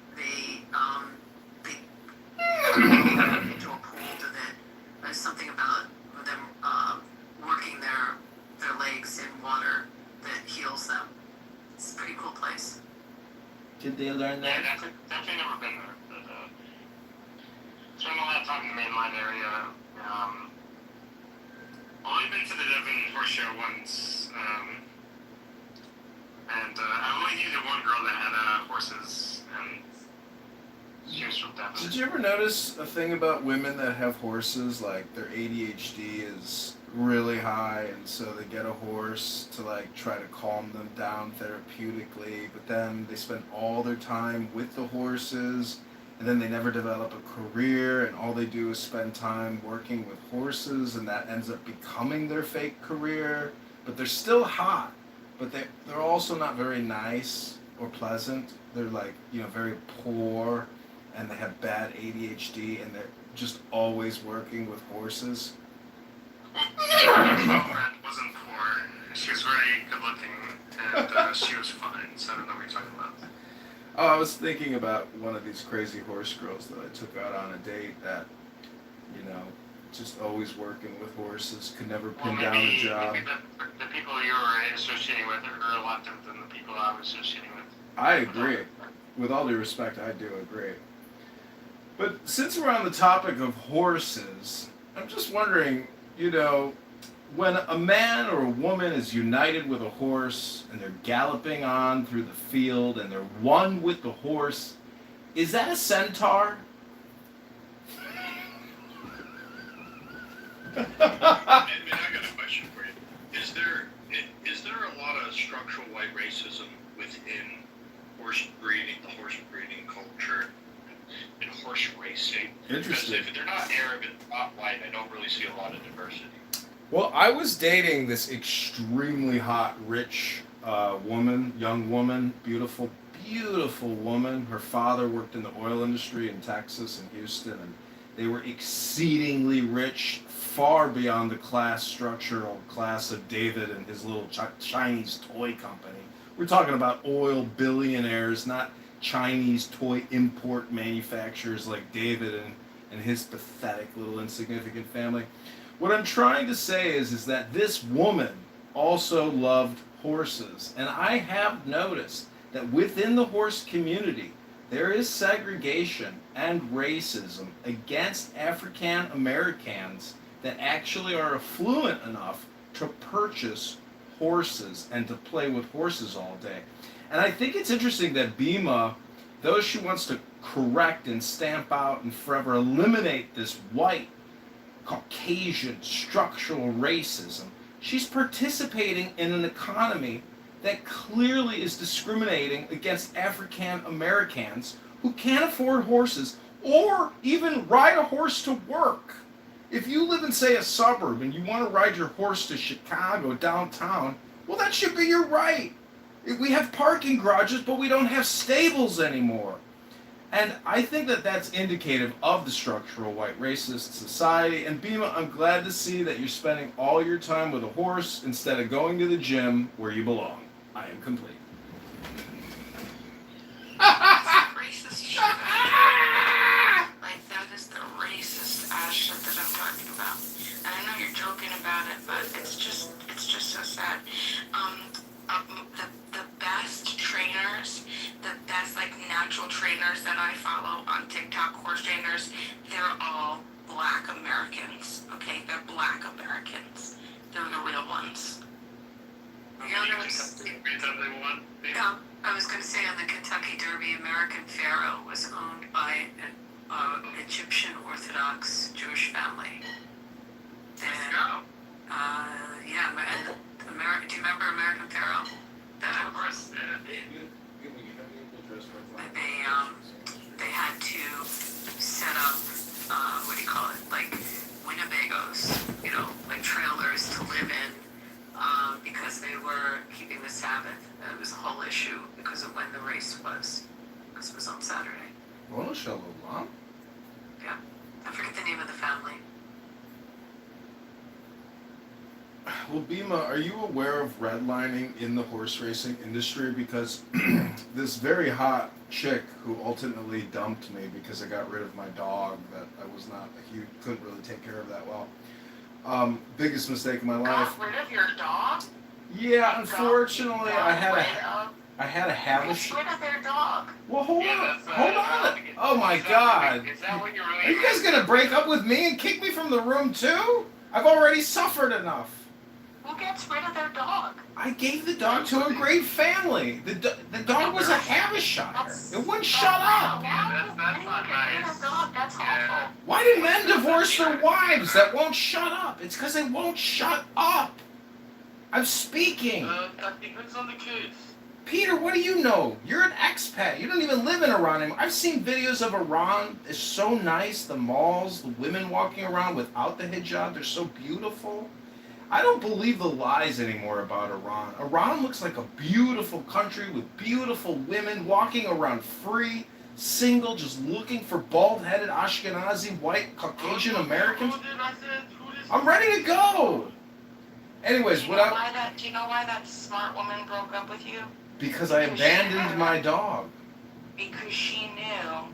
into a pool to that. There's something about them working their legs in water that heals them. It's a pretty cool place. Did they learn that? Yeah, definitely never been there. But, spent a lot of time in the mainline area. Only been to the Devon Horse Show once. And I only knew the one girl that had horses, and she was from Devon. Did you ever notice a thing about women that have horses? Like, their ADHD is really high, and so they get a horse to, like, try to calm them down therapeutically, but then they spend all their time with the horses, and then they never develop a career, and all they do is spend time working with horses, and that ends up becoming their fake career. But they're still hot, but they're also not very nice or pleasant. They're, like, very poor, and they have bad ADHD, and they're just always working with horses. My girlfriend wasn't poor. good looking, and she was fine. So I don't know what you're talking about. Oh, I was thinking about one of these crazy horse girls that I took out on a date that, you know, just always working with horses, could never pin down a job. Maybe the people you were associating with are a lot different than the people I was associating with. I agree. With all due respect, I do agree. But since we're on the topic of horses, I'm just wondering, you know, when a man or a woman is united with a horse and they're galloping on through the field and they're one with the horse, is that a centaur? And I got a question for you. Is there a lot of structural white racism within horse breeding, the horse breeding culture, and horse racing? Interesting. Because if they're not Arab and not white, I don't really see a lot of diversity. Well, I was dating this extremely hot, rich woman, young woman, beautiful, beautiful woman. Her father worked in the oil industry in Texas and Houston, and they were exceedingly rich, far beyond the class structural class of David and his little Chinese toy company. We're talking about oil billionaires, not Chinese toy import manufacturers like David and his pathetic little insignificant family. What I'm trying to say is that this woman also loved horses, and I have noticed that within the horse community, there is segregation and racism against African Americans that actually are affluent enough to purchase horses and to play with horses all day. And I think it's interesting that Bima, though she wants to correct and stamp out and forever eliminate this white, Caucasian, structural racism, she's participating in an economy that clearly is discriminating against African Americans who can't afford horses or even ride a horse to work. If you live in, say, a suburb and you want to ride your horse to Chicago downtown, well, that should be your right. We have parking garages, but we don't have stables anymore. And I think that that's indicative of the structural white racist society. And Bima, I'm glad to see that you're spending all your time with a horse instead of going to the gym where you belong. I am complete. Racist shit. Like, that is the racist ass shit that I'm talking about. And I know you're joking about it, but it's just so sad. The best trainers, the best like natural trainers that I follow on TikTok, horse trainers, they're all Black Americans. Okay, they're Black Americans. They're the real ones. Yeah, I was going to say on the Kentucky Derby, American Pharaoh was owned by an Egyptian Orthodox Jewish family. And, yeah, and do you remember American Pharaoh? Of course. They had to set up, what do you call it, like Winnebagos, you know, like trailers to live in, because they were keeping the Sabbath. It was a whole issue because of when the race was, because it was on Saturday. Well, shalom. Yeah, I forget the name of the family. Well, Bima, are you aware of redlining in the horse racing industry? Because this very hot chick who ultimately dumped me because I got rid of my dog that I was not, couldn't really take care of that well. Biggest mistake of my life. Got rid of your dog? Yeah, unfortunately, I had to have a. Get rid of their dog. Well, hold on. Oh my God! Are you guys gonna break up with me and kick me from the room too? I've already suffered enough. Who gets rid of their dog? I gave the dog to a great family. The dog was a Havishire. It wouldn't shut up. That's not nice. That's awful. Why do men divorce their wives that won't shut up? It's because they won't shut up. I'm speaking. That depends on the kids. Peter, what do you know? You're an expat. You don't even live in Iran anymore. I've seen videos of Iran. It's so nice. The malls, the women walking around without the hijab, they're so beautiful. I don't believe the lies anymore about Iran. Iran looks like a beautiful country with beautiful women walking around free, single, just looking for bald-headed Ashkenazi, white, Caucasian Americans. I'm ready to go. Anyways, Do you know why that smart woman broke up with you? Because I abandoned my dog. Because she knew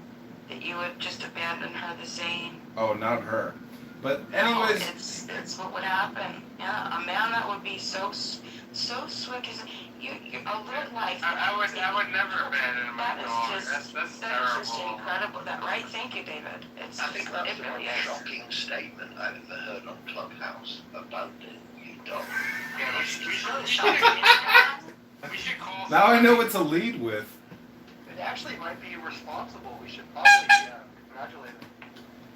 that you would just abandon her the same. Oh, not her. But anyways, no, it's what would happen. Yeah, a man that would be so swift is you a little life. I would never abandon my dog. That's That terrible. is just incredible. That right? Thank you, David. I think that's it really the most is. shocking statement I've ever heard on Clubhouse. Abandon your dog. Yeah, we should call. now I know what to lead with. It actually might be responsible. We should probably congratulate him.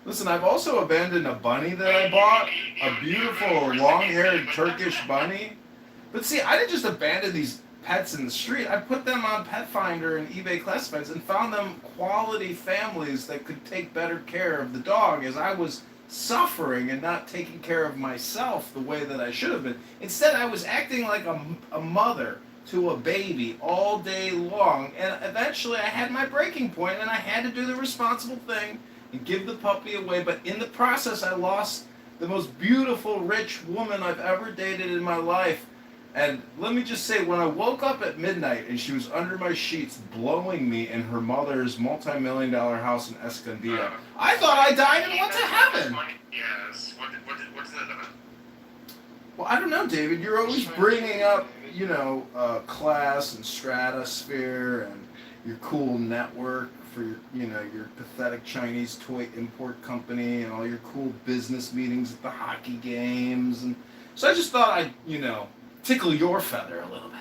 Listen, I've also abandoned a bunny that I bought, a beautiful long-haired Turkish bunny. But see, I didn't just abandon these pets in the street. I put them on Pet Finder and eBay Classifieds and found them quality families that could take better care of the dog as I was suffering and not taking care of myself the way that I should have been. Instead, I was acting like a mother to a baby all day long, and eventually I had my breaking point and I had to do the responsible thing and give the puppy away, but in the process I lost the most beautiful, rich woman I've ever dated in my life. And let me just say, when I woke up at midnight and she was under my sheets blowing me in her mother's multi-million-dollar house in Escondido, I thought I died and went to heaven. Yes. What's that about? Well, I don't know, David. You're always bringing up, class and stratosphere and your cool network for your, your pathetic Chinese toy import company and all your cool business meetings at the hockey games. And so I just thought I'd, tickle your feather a little bit.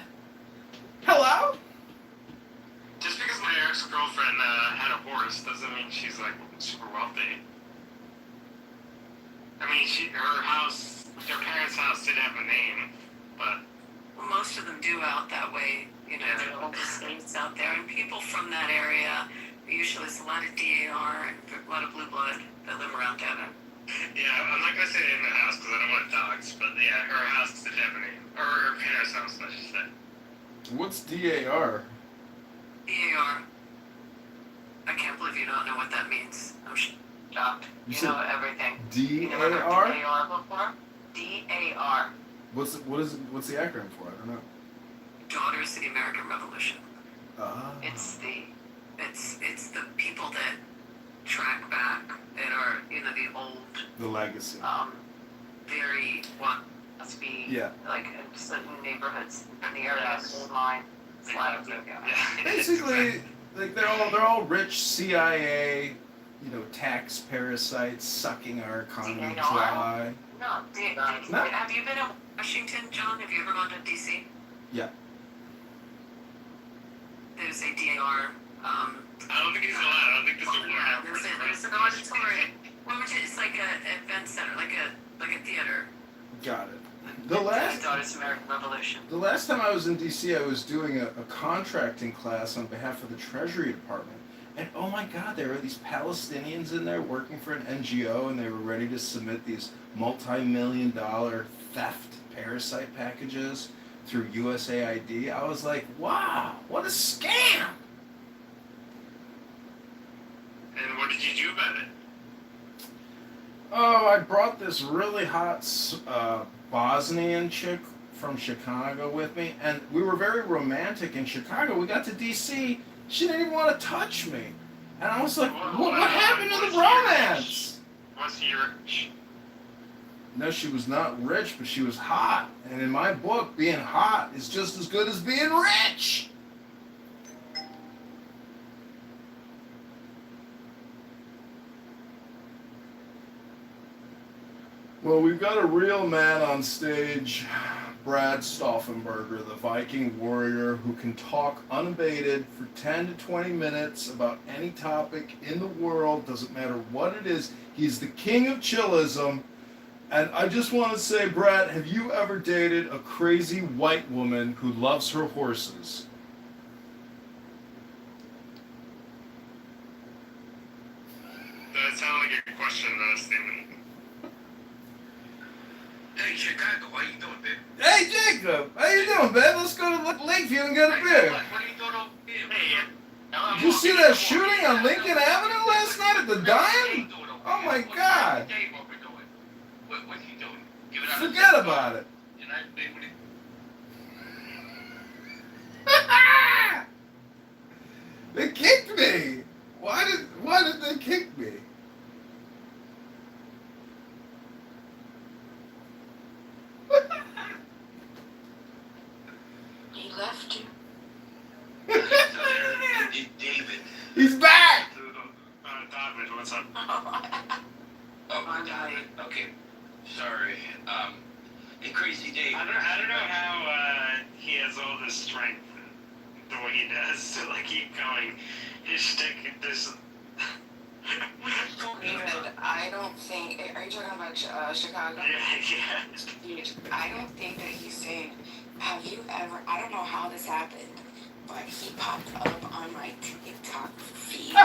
Hello? Just because my ex-girlfriend had a horse doesn't mean she's like super wealthy. I mean, her house, their parents' house did have a name, but most of them do out that way. There are old estates out there, and people from that area, usually it's a lot of DAR and a lot of blue blood that live around Devon. Yeah, I'm not gonna say the name of the house because I don't want dogs, but yeah, her house did have a name. Or her parents' house, I should say. What's DAR? DAR. I can't believe you don't know what that means. I'm shocked. You You know everything. DAR? You never heard DAR before? DAR. What's the acronym for? I don't know. Daughters of the American Revolution. Ah. It's the people that track back that are the old The legacy. very must be Yeah. like in certain neighborhoods in the area coal mine. It's a lot of Basically, like they're all rich CIA, tax parasites sucking our economy dry. No, have you been in Washington, John? Have you ever gone to DC? Yeah. There's a DAR. I don't think he's allowed. I don't think there's a word. There's an auditorium. It's like an event center, like a theater. Got it. Daughters of American Revolution. The last time I was in DC, I was doing a contracting class on behalf of the Treasury Department. And oh my God, there were these Palestinians in there working for an NGO, and they were ready to submit these multi-million-dollar theft parasite packages through USAID. I was like, wow, what a scam! And what did you do about it? Oh, I brought this really hot Bosnian chick from Chicago with me, and we were very romantic in Chicago. We got to DC, she didn't even want to touch me. And I was like, what happened to the romance? Was he rich? No, she was not rich, but she was hot. And in my book, being hot is just as good as being rich. Well, we've got a real man on stage, Brad Stauffenberger, the Viking warrior who can talk unabated for 10 to 20 minutes about any topic in the world, doesn't matter what it is. He's the king of chillism. And I just want to say, Brad, have you ever dated a crazy white woman who loves her horses? That sounded like a question, not a statement. Hey, Chicago, how you doing, babe? Hey, Jacob, how you doing, babe? Let's go to Lakeview and get a beer. What are you doing over here? Did you see that shooting on Lincoln Avenue last night at the Dime? Oh my God. What you doing? Give it out. Forget about it. You're They kicked me. Why did they kick me? He left you. David. He's back. David, what's up? Oh, David. Okay. Sorry. Hey, Crazy Dave. I don't know how he has all this strength the way he does to like keep going. His shtick, this. David, I don't think. Are you talking about Chicago? Yeah. I don't think that he's saying. Have you ever? I don't know how this happened, but he popped up on my TikTok feed. This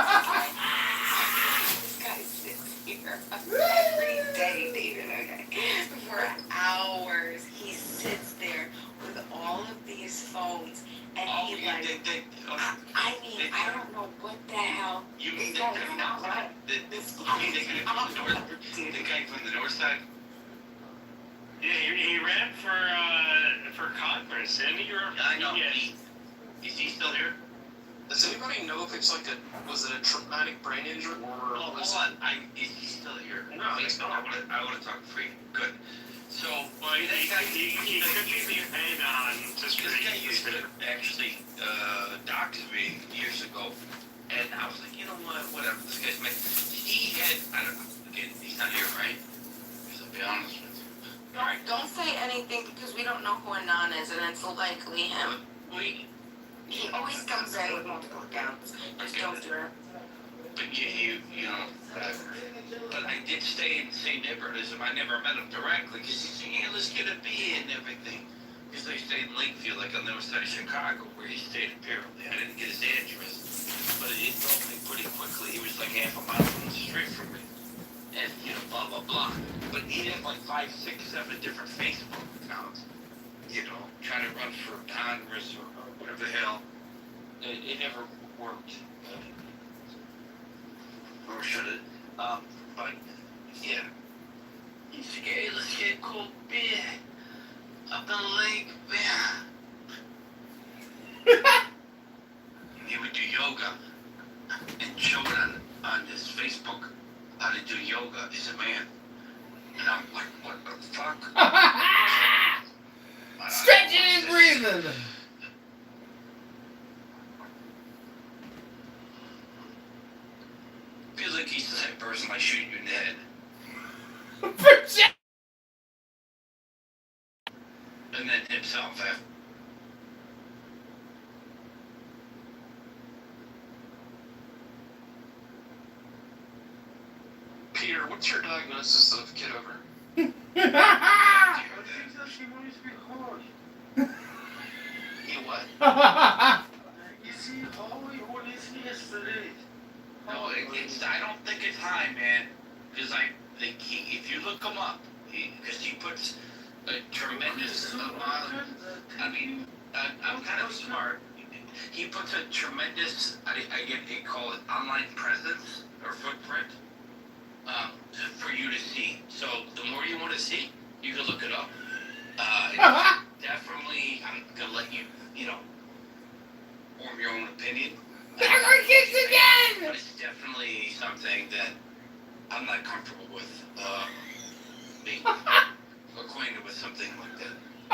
guy sits here every day, David. Okay, for hours. He sits there with all of these phones, and I mean, I don't know what the hell. You mean this the guy is not right. The guy from the north side? Yeah, he ran for Congress, and I know. Is he still here? Does anybody know if it's like was it a traumatic brain injury or? Oh, hold on. Is he still here? No, he's not. I want to talk free. Good. So, he could be being paid on just this guy used to actually dox me years ago, and I was like, you know what? Whatever. This guy's like, he had, I don't know. Again, he's not here, right? Because I'll be honest with you. Don't say anything because we don't know who Anon is, and it's likely him. He always comes in with multiple accounts. Just don't do it. But you know, but I did stay in the same neighborhood as him. I never met him directly because he said, yeah, let's get a beer and everything. Because I stayed in Lakefield, like on the north side of Chicago, where he stayed apparently. I didn't get his address, but it told me pretty quickly. He was like half a mile from the street from me. And, you know, blah, blah, blah. But he had like 5, 6, 7 different Facebook accounts, you know, trying to run for Congress or whatever the hell. It never worked. Or should it? But, yeah. He said, hey, let's get a cold beer up in the lake, man. He would do yoga and show it on his Facebook how to do yoga as a man. And I'm like, what the fuck? Stretching and breathing. Feels like he's the same person I shoot you in the head. And then himself after. Peter, what's your diagnosis of Kitover? You what? You see how he was yesterday. No, I don't think it's high, man. Because I think if you look him up, because he puts a tremendous amount of, I mean, I'm kind of smart. He puts a tremendous, I call it online presence or footprint for you to see. So the more you want to see, you can look it up. Definitely, I'm going to let you, form your own opinion. There are kids again! But it's definitely something that I'm not comfortable with being acquainted with something like that. I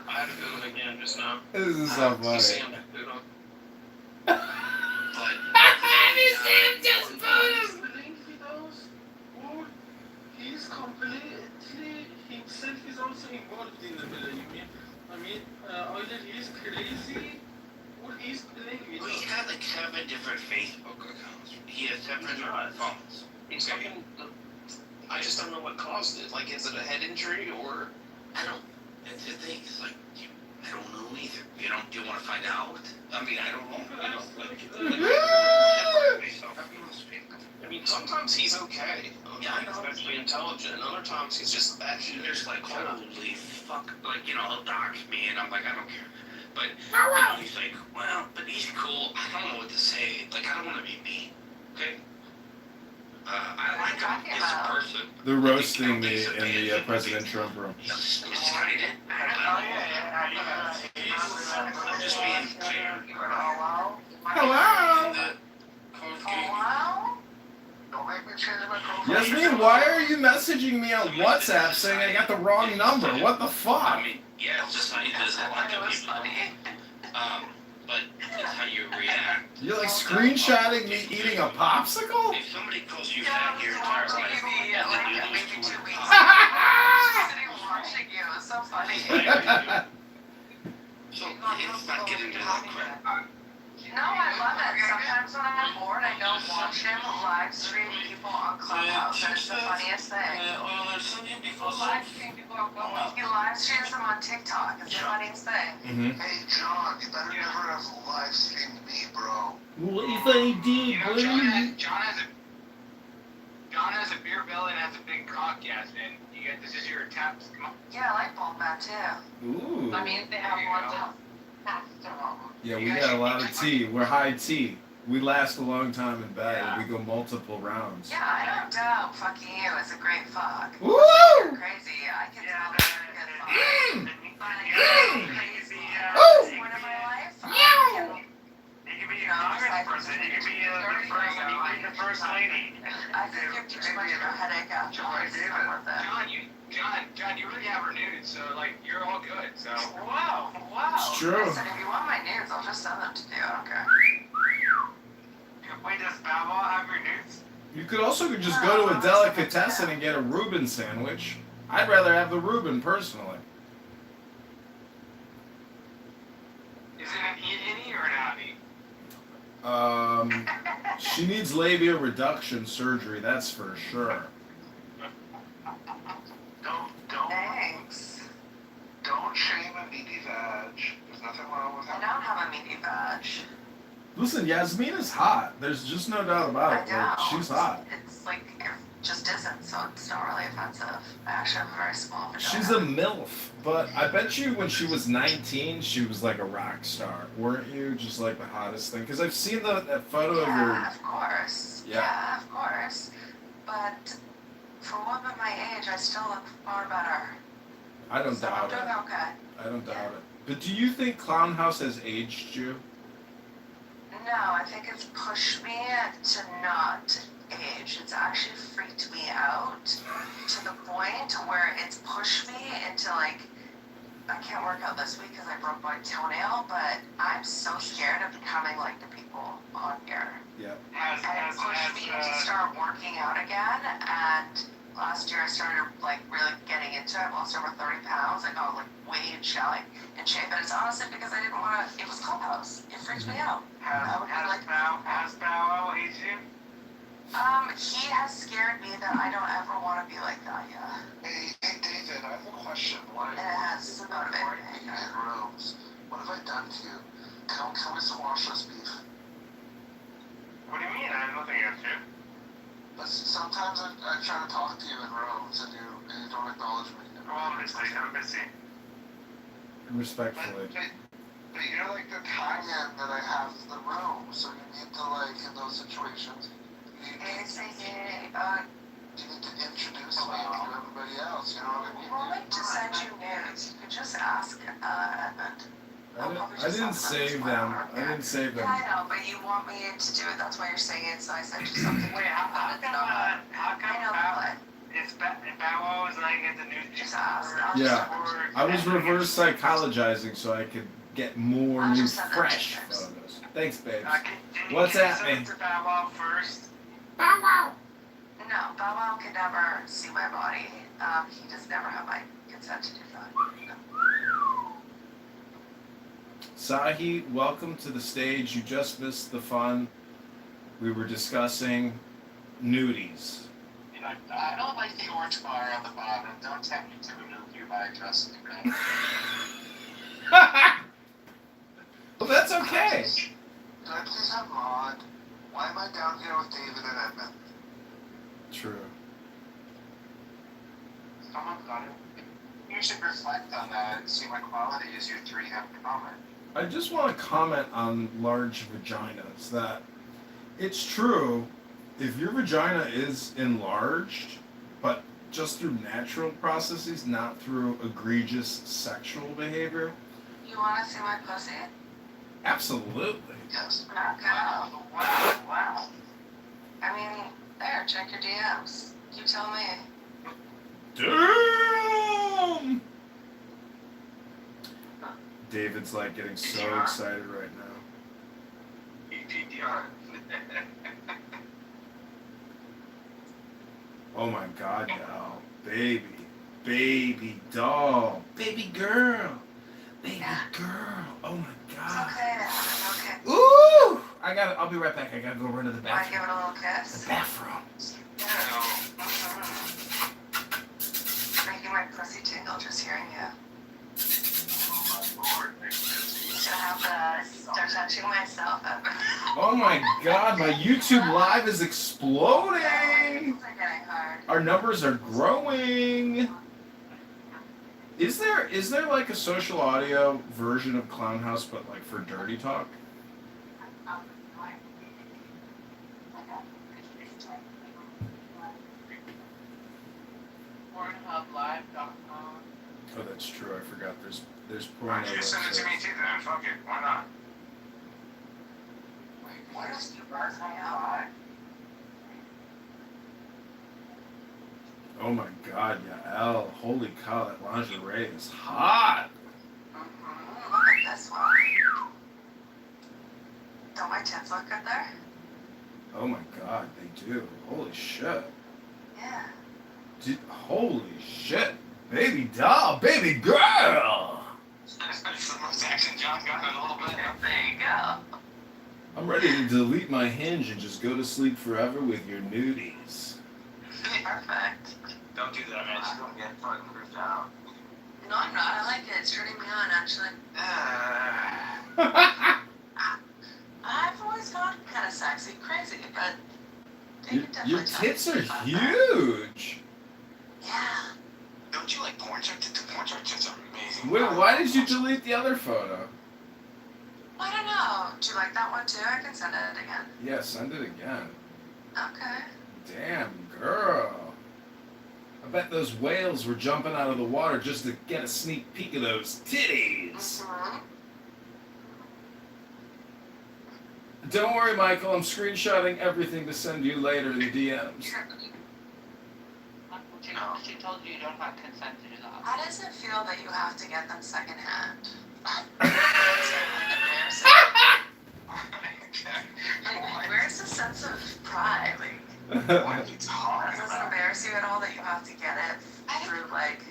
had a good one again just now. This is so funny. But Sam just booed him! He's completely himself is also involved in the believing. I mean, either he's crazy or he's playing with Well, he's got like 7 different Facebook accounts. He has 7 different phones. He's fucking. I just don't know what caused it. Like, is it a head injury or? I don't. That's the thing. It's like I don't know either. Do you want to find out? I mean, I don't know. I mean, sometimes he's okay. Yeah, I know. Especially intelligent. And other times he's just batshit. There's like, holy fuck. Like, he'll dox me, and I'm like, I don't care. But he's like, well, but he's cool. I don't know what to say. Like, I don't want to be mean. Okay? I like him as a person. They're roasting me in the President Trump room. He's excited. I'm just being clear. Hello? Don't make me change my profile. Yasmin, why are you messaging me on WhatsApp saying I got the wrong number? What the fuck? I mean, yeah, it's just funny because a lot of people. But it's how you react. You're like screenshotting me eating a popsicle? If somebody calls you fat your entire life, and then you lose 200 pounds. Sitting watching you. It's so funny. So it's not getting to that crap. No, I love it. Sometimes when I'm bored, I go watch him live stream people on Clubhouse, and it's the funniest thing. Well, there's some people. Live stream people on Clubhouse. He live streams them on TikTok. It's the funniest thing. Hey, John, you better never have live streamed me, bro. What if I did, John has a beer belly and has a big cock, Yasmin. You get this is your taps. Come on. Yeah, I like Bulb Man too. Ooh. I mean, they have one faster. Yeah, we got a lot of tea. We're high tea. We last a long time in bed. We go multiple rounds. Yeah, I don't doubt fucking you is a great fuck. Woo! You're crazy. I can tell that you're a good fuck. Crazy. Point of my life. You can be a congressperson. You can be the first lady. I think you're too much of a headache afterwards. It's not worth it. John, you really have her nudes, so like you're all good. So Wow. It's true. Listen, if you want my nudes, I'll just send them to you. I don't care. wait, does Bow Wow have your nudes? You could also just go to a delicatessen and get a Reuben sandwich. I'd rather have the Reuben personally. Is it an innie or an outie? She needs labia reduction surgery, that's for sure. Thanks. Don't shame a meaty vag. There's nothing wrong with I that. don't have a meaty vag. Listen, Yasmin is hot. There's just no doubt about it. Like, she's hot. It's like, it just isn't, so it's not really offensive. I actually have a very small vagina. She's a MILF, but I bet you when she was 19, she was like a rock star. Weren't you just like the hottest thing? Because I've seen that photo of your... Yeah, of course. Yeah, of course. But for a woman my age, I still look far better. I don't So I'm doubt doing it. okay. I don't doubt it. But do you think Clown House has aged you? No, I think it's pushed me to not age. It's actually freaked me out to the point where it's pushed me into like, I can't work out this week because I broke my toenail, but I'm so scared of becoming like the people on here. Yeah. And it pushed me to start working out again, and last year I started like really getting into it. I lost over 30 pounds. I got like way in shape, and it's honestly because I didn't want to, it was Clubhouse. It freaked me out. Has Bow Wow aged you? He has scared me that I don't ever want to be like that, yeah. Hey, David, I have a question. Why? It has motivated me. In rooms. What have I done to you? Can we squash this beef? What do you mean? I have nothing against you. Listen, sometimes I try to talk to you in rooms and you don't acknowledge me. Well, I'm busy. Respectfully. But you're like the tie-in that I have to the room, so you need to like, in those situations, you need to introduce me to everybody else, you know what I mean? Well, like to send you nudes, you could just ask Edmund. I didn't save them. I didn't save them. Yeah, I know, but you want me to do it, that's why you're saying it, so I sent you something. Wait, how come Bow Wow is not getting the nudes? Just ask. Yeah. I was reverse psychologizing so I could get more new fresh photos. Thanks, babes. What's at me? To Bow Wow first. Bow Wow! No, Bow Wow can never see my body. He just never have my consent to do that. Sahi, welcome to the stage. You just missed the fun. We were discussing nudies. I don't like the orange bar on the bottom. Don't tempt me to remove you by addressing me. Well, that's okay. Can I please have Maud? Why am I down here with David and Edmund? True. Someone got it. You should reflect on that and see what qualities you three have in common. I just want to comment on large vaginas that it's true if your vagina is enlarged, but just through natural processes, not through egregious sexual behavior, You wanna see my pussy? absolutely. Yes. Okay. Wow. I mean, there, check your DMs. You tell me. Damn! David's like getting so excited right now. EPDR. Oh my god, y'all. Baby doll. Baby girl. Baby girl. Oh my god. It's okay, okay. Ooh! I'll be right back. I gotta go run to the Wanna give bathroom. it a little kiss? The bathroom. Making my pussy tingle just hearing you. Should have to start touching myself. Oh my god, my YouTube live is exploding! Things are getting hard. Our numbers are growing. Is there like a social audio version of Clown House but like for dirty talk? PornhubLive.com. Oh, that's true. I forgot. There's Why porn. don't you send it to me too then? Fuck it. Why not? What is the birth out? Oh my god, Yael. Holy cow, that lingerie is hot. Look at this one. Don't my tits look good there? Oh my god, they do. Holy shit. Yeah. Holy shit. Baby doll, baby girl. That's the most action John's gotten in a little bit. There you go. I'm ready to delete my hinge and just go to sleep forever with your nudies. Perfect. Don't do that, man. She's gonna get fucking grooved out. No, I'm not. I like it. It's turning me on, actually. I've always gotten kind of sexy, crazy, but they can definitely Your tell tits me are about that. huge. Yeah. Don't you like porn chicks? The porn chicks are amazing. Wait, why did you delete the other photo? I don't know. Do you like that one too? I can send it again. Yeah, send it again. Okay. Damn, girl. I bet those whales were jumping out of the water just to get a sneak peek of those titties. Mm-hmm. Don't worry, Michael. I'm screenshotting everything to send you later in the DMs. She told you don't have consent to do that. How does it feel that you have to get them secondhand? Like, where's the sense of pride? Like, does it embarrass you at all that you have to get it through, like...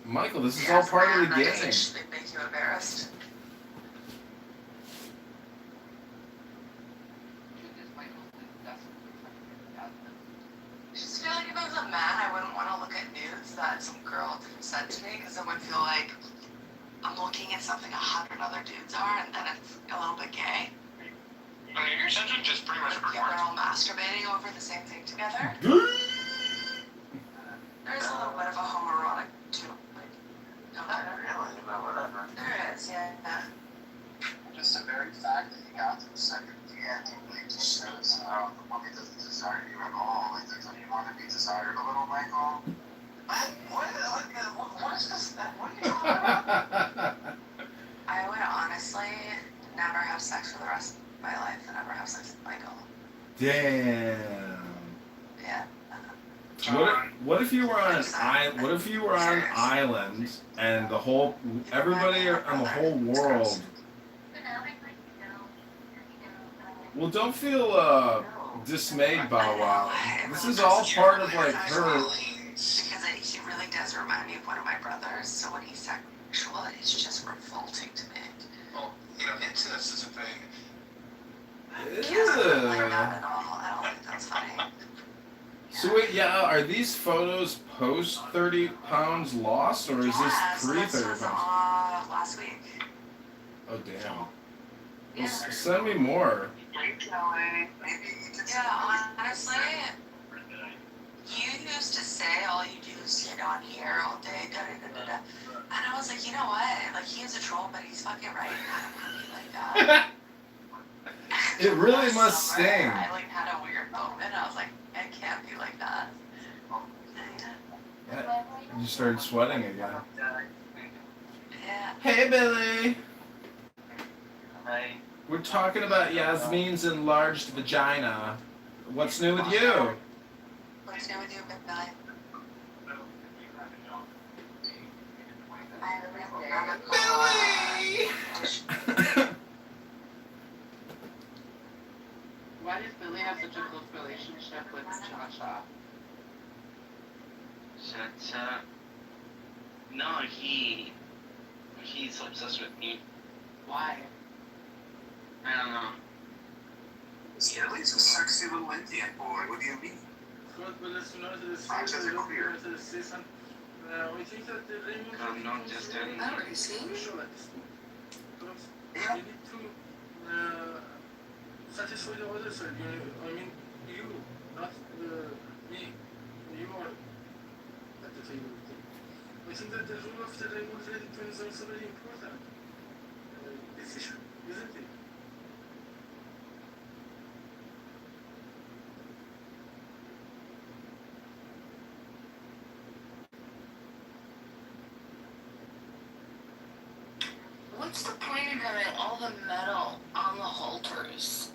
Michael, this is all part of the game. Does it make you embarrassed? I just feel like if I was a man, I wouldn't want to look at nudes that some girl didn't send to me, because it would feel like I'm looking at something 100 other dudes are, and then it's a little bit gay. I mean, you're essentially just pretty much Like, yeah, they're all masturbating over the same thing together. There's a little bit of a homoerotic too. Like, Not really, but whatever. there is, yeah. Just the very fact that you got to the second DM really just shows how the woman doesn't desire you at all. Like, don't you want to be desired a little, Michael? What is this? What are you talking about? I would honestly never have sex for the rest of my life and never have sex with Michael. Damn. Yeah. What if you were on an island? What if you were on an island and the whole everybody on the whole world? Well, don't feel dismayed, Bow Wow. This is all part of like her. Because he really does remind me of one of my brothers. So when he's sexual, it's just revolting to me. Well, you know, incest is a thing. He doesn't like that at all. I don't think that's funny. So wait, yeah, are these photos post 30 pounds lost, or is this pre 30 pounds? Last week. Oh damn. Well, send me more. Yeah, honestly, you used to say all you do is sit on here all day, da da da da da. And I was like, you know what? Like, he is a troll, but he's fucking right. I don't want to be like that. It really must sting. I learned how to a weird moment. I was like, it can't be like that. Yeah, you started sweating again. Yeah. Hey, Billy. Hi. We're talking about Yasmin's enlarged vagina. What's new with you? What's new with you, Big Billy? Billy! Why does Billy have such a close relationship with Cha-Cha? Cha-Cha? No, he's obsessed with me. Why? I don't know. Kelly's a sexy little Indian boy. What do you mean? I'm not just an... Oh, is he? Yeah. Satisfy the other side. I mean, you, not me. You are at the table. I think that the role of the remote editor is also very important decision, isn't it? What's the point of having all the metal on the halters?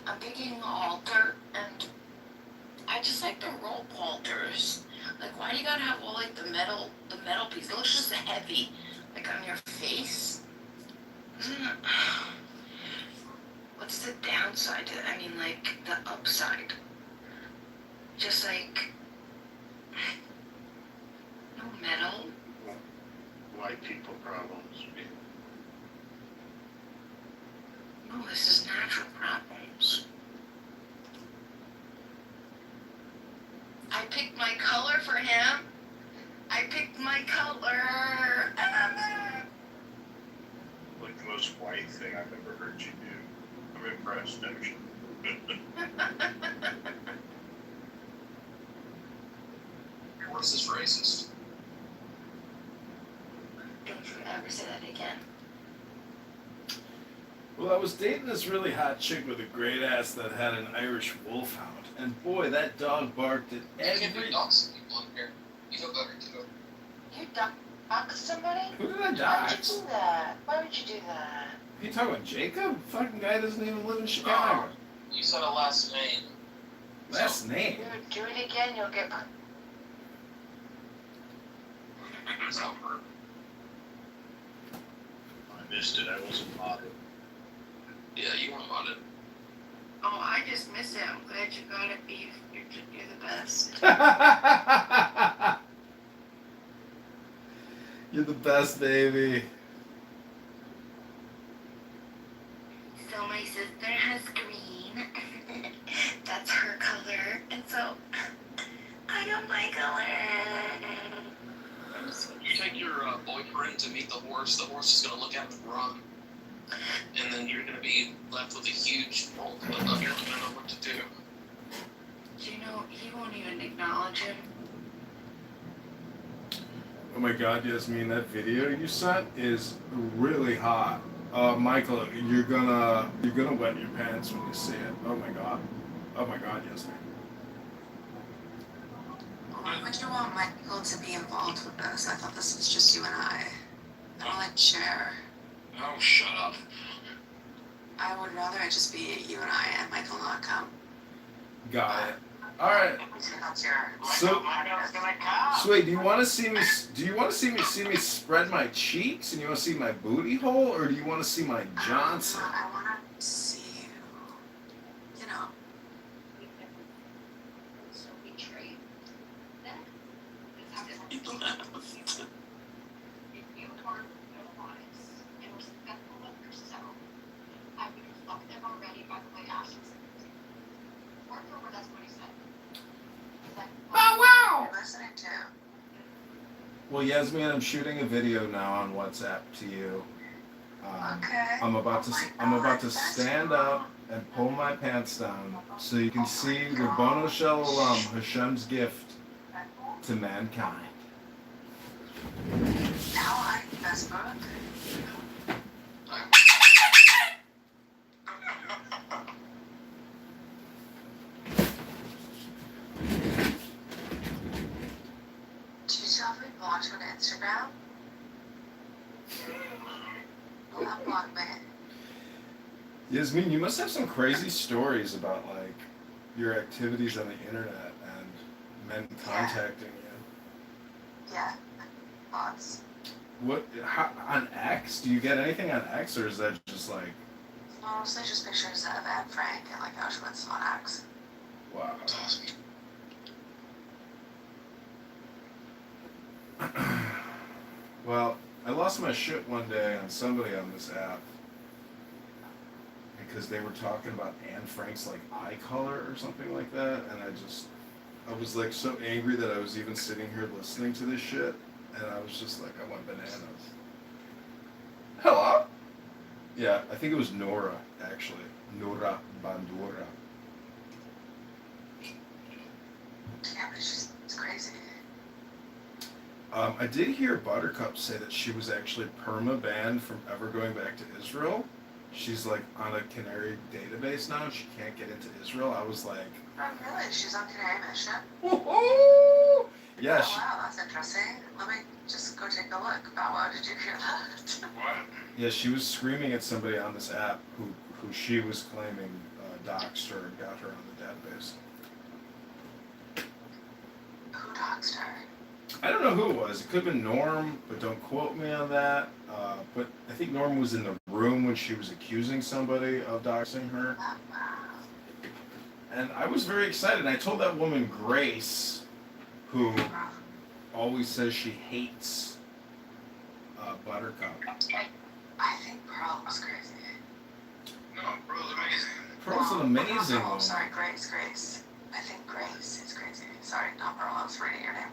I'm picking a halter, and I just like the rope halters. Like, why do you gotta have all like the metal piece? It looks just heavy, like on your face. What's the downside to it? I mean, like the upside. Just like no metal. White people problems. No, this is natural problems. I picked my color for him. I picked my color. Like the most white thing I've ever heard you do. I'm impressed, actually. What's this racist? Don't you ever say that again. Well, I was dating this really hot chick with a great ass that had an Irish wolfhound. And boy, that dog barked at You can't do every... dogs people in here. You know better, Kitover. You doxed somebody? Who did I Why would dox? you do that? Why would you do that? You talking about Jacob? Fucking guy doesn't even live in Chicago. You said a last name. Last name? Dude, do it again, you'll get... It's over. I missed it. I wasn't modded. Yeah, you weren't on it. Oh, I just miss it. I'm glad you got it, Beef. You're the best. You're the best, baby. So my sister has green. That's her color. And so I got my color. You take your boyfriend to meet the horse is going to look at him and run. And then you're going to be left with a huge bolt of you're going to know what to do. Do you know, he won't even acknowledge him. Oh my god, Yasmin, that video you sent is really hot. Michael, you're gonna wet your pants when you see it. Oh my god, Yasmin. Why would you want Michael to be involved with this? I thought this was just you and I. I don't like to share. Oh, shut up. I would rather it just be you and I and Michael not come. Got it. All right. So, Sway, do you want to see me? Do you want to see me spread my cheeks, and you want to see my booty hole, or do you want to see my Johnson? I want to see you. You know. So betrayed. Then You laugh. if you weren't realized and respectful of yourself, I would have fucked them already by the way Ashley said. Word for word, that's what he said. Oh, wow! Listening to. Well, Yasmin, I'm shooting a video now on WhatsApp to you. Okay. I'm about to stand up and pull my pants down so you can see Rabbono Shel Olam, Hashem's gift to mankind. Now I best book. Unblock me. Yasmin, you must have some crazy stories about like your activities on the internet and men contacting you. Yeah. Lots. What on X? Do you get anything on X, or is that just like? Mostly just pictures of Anne Frank and like Auschwitz on X. Wow. That's awesome. Well, I lost my shit one day on somebody on this app because they were talking about Anne Frank's like eye color or something like that, and I was like so angry that I was even sitting here listening to this shit, and I was just like, I want bananas. Hello? Yeah, I think it was Nora, actually. Nora Bandura. Yeah, but it's crazy. I did hear Buttercup say that she was actually perma-banned from ever going back to Israel. She's like on a Canary database now. She can't get into Israel. I was like, Oh, really? She's on Canary Mission? woohoo! Yeah. Oh, wow, that's interesting. Let me just go take a look. Bow wow, did you hear that? What? Yeah, she was screaming at somebody on this app who she was claiming doxed her and got her on the database. Who doxed her? I don't know who it was. It could have been Norm, but don't quote me on that. But I think Norm was in the room when she was accusing somebody of doxing her. And I was very excited. I told that woman, Grace, who always says she hates Buttercup. I think Pearl was crazy. No, Pearl's amazing. Pearl's an amazing Oh, woman. sorry, Grace. I think Grace is crazy. Sorry, not Pearl. I was reading your name.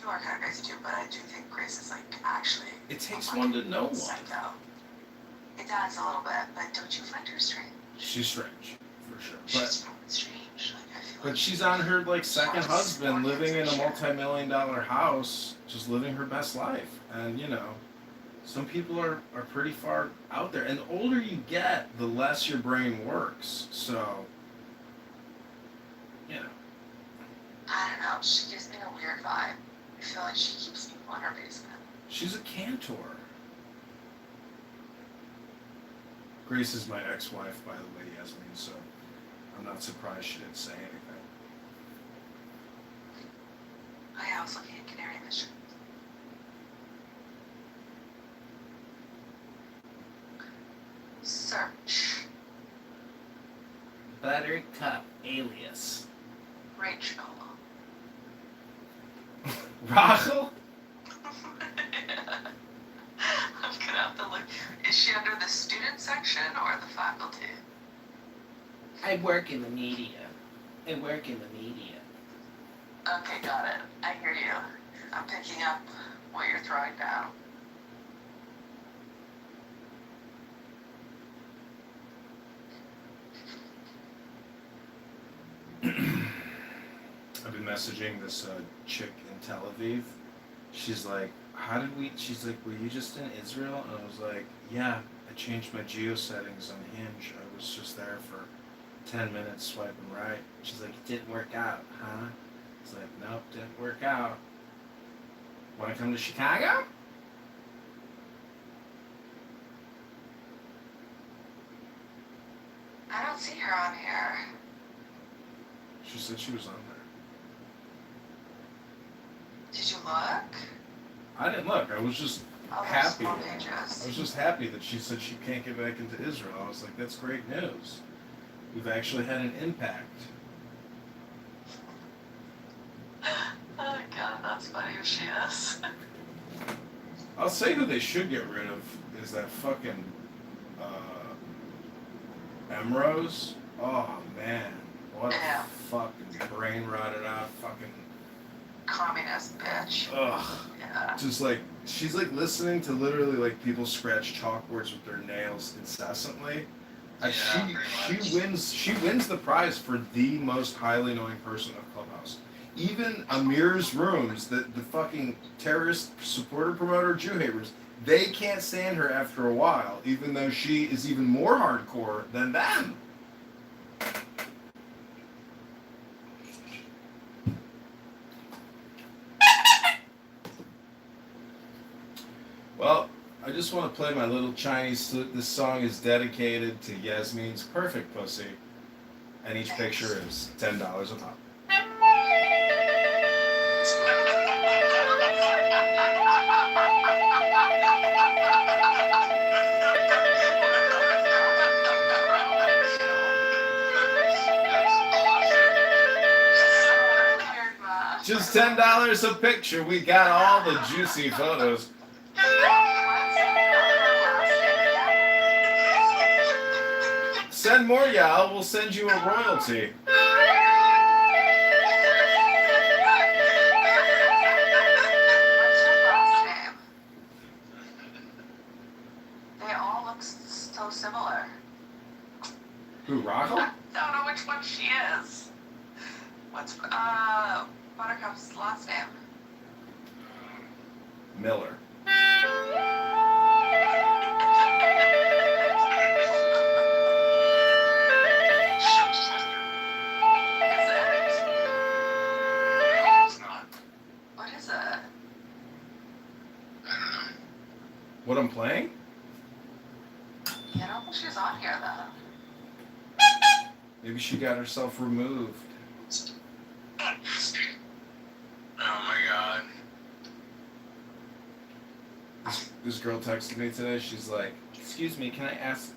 You are kind of crazy too, but I do think Grace is like actually. It takes one to know one. Psycho. It does a little bit, but don't you find her strange? She's strange, for sure. She's fucking strange. Like, I feel But like she's on her like second husband, living in a multi-million-dollar house, just living her best life. And you know, some people are pretty far out there. And the older you get, the less your brain works. So, you know. I don't know. She gives me a weird vibe. I feel like she keeps people in her basement. She's a cantor. Grace is my ex-wife, by the way, Yasmin, so I'm not surprised she didn't say anything. I was looking at Canary Mission. Search. Buttercup alias. Rachel. Rachel? I'm gonna have to look. Is she under the student section or the faculty? I work in the media. I work in the media. Okay, got it. I hear you. I'm picking up what you're throwing down. I've been messaging this chick in Tel Aviv. She's like, she's like, were you just in Israel? And I was like, yeah, I changed my geo settings on Hinge. I was just there for 10 minutes swiping right. She's like, it didn't work out, huh? It's like, nope, didn't work out. Want to come to Chicago? I don't see her on here. She said she was on there. Did you look? I didn't look. I was just Oh, there's happy. more pages. I was just happy that she said she can't get back into Israel. I was like, that's great news. We've actually had an impact. Oh god, that's funny who she is. I'll say who they should get rid of is that fucking Emrose. Oh man, what Yeah. a fucking brain rotted out fucking. Communist bitch. Ugh. Yeah. Just like she's like listening to literally like people scratch chalkboards with their nails incessantly. She wins the prize for the most highly annoying person of Clubhouse. Even Amir's rooms, the fucking terrorist supporter promoter Jew haters, they can't stand her after a while, even though she is even more hardcore than them. Well, I just just want to play my little Chinese flute. This song is dedicated to Yasmin's perfect pussy, and each picture is $10 a pop. Just $10 a picture. We got all the juicy photos. Send more, y'all. We'll send you a royalty. They all look so similar. Who, Rachel? I don't know which one she is. What's Buttercup's last name? Miller. What is it? What I'm playing? Yeah, I don't think she's on here though. Maybe she got herself removed. Oh my god. This girl texted me today. She's like, "Excuse me, can I ask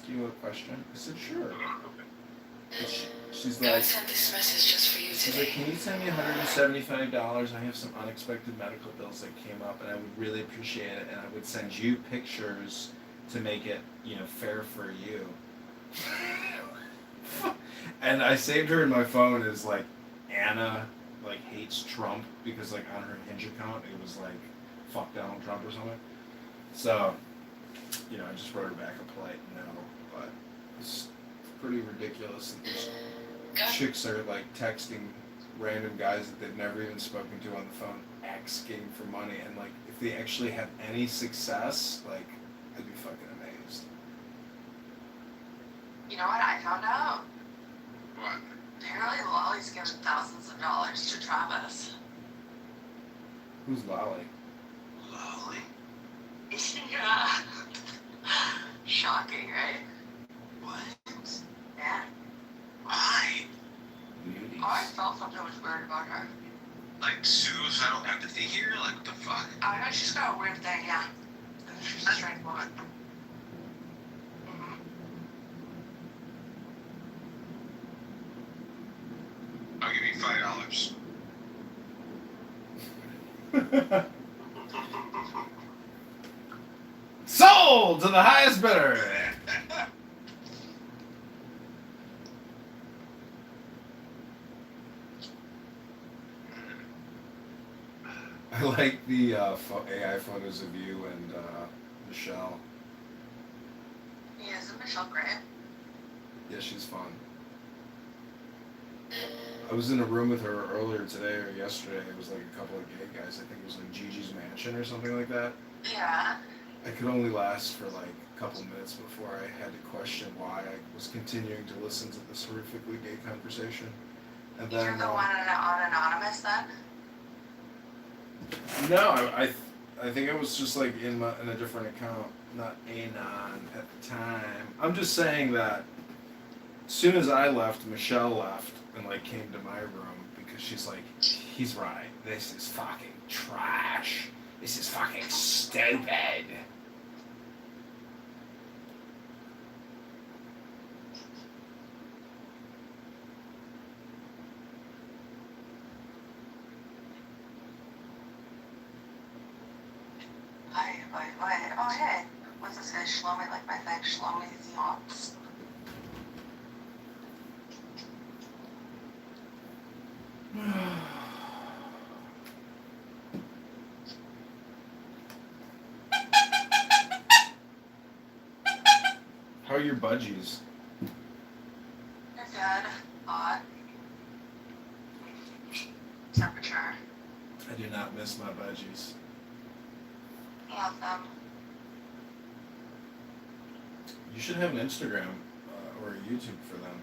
you a question?" I said, "Sure." She's God like, sent this message just for you she's today. like, "Can you send me $175? I have some unexpected medical bills that came up, and I would really appreciate it. And I would send you pictures to make it, fair for you." And I saved her in my phone as like Anna hates Trump because like on her Hinge account it was like fuck Donald Trump or something. So, I just wrote her back a polite no, but it's pretty ridiculous that these chicks are like texting random guys that they've never even spoken to on the phone asking for money, and like if they actually have any success, like I'd be fucking amazed. You know what I found out? What? Apparently Lolly's given thousands of dollars to Travis. Who's Lolly? Lolly? Yeah. Shocking, right? What? Yeah. Why? Beauties. I always felt something was weird about her. Like suicidal empathy here? Like what the fuck? I know she's got a weird thing, yeah. She's a strange woman. I'll give you $5. Sold to the highest bidder. I like the AI photos of you and Michelle. Yeah, isn't Michelle great? Yeah, she's fun. I was in a room with her earlier today or yesterday. It was like a couple of gay guys. I think it was like Gigi's Mansion or something like that. Yeah. I could only last for like a couple minutes before I had to question why I was continuing to listen to this horrifically gay conversation. And then You're the one on Anonymous then? no, I think I was just like in a different account, not Anon at the time. I'm just saying that as soon as I left, Michelle left and like came to my room because she's like, he's right. This is fucking trash. This is fucking stupid. Wait. Oh, hey. What's this guy? Shlomi, like my thing. Shlomi's yachts. How are your budgies? They're good. Hot. Temperature. I do not miss my budgies. Love them. You should have an Instagram or a YouTube for them.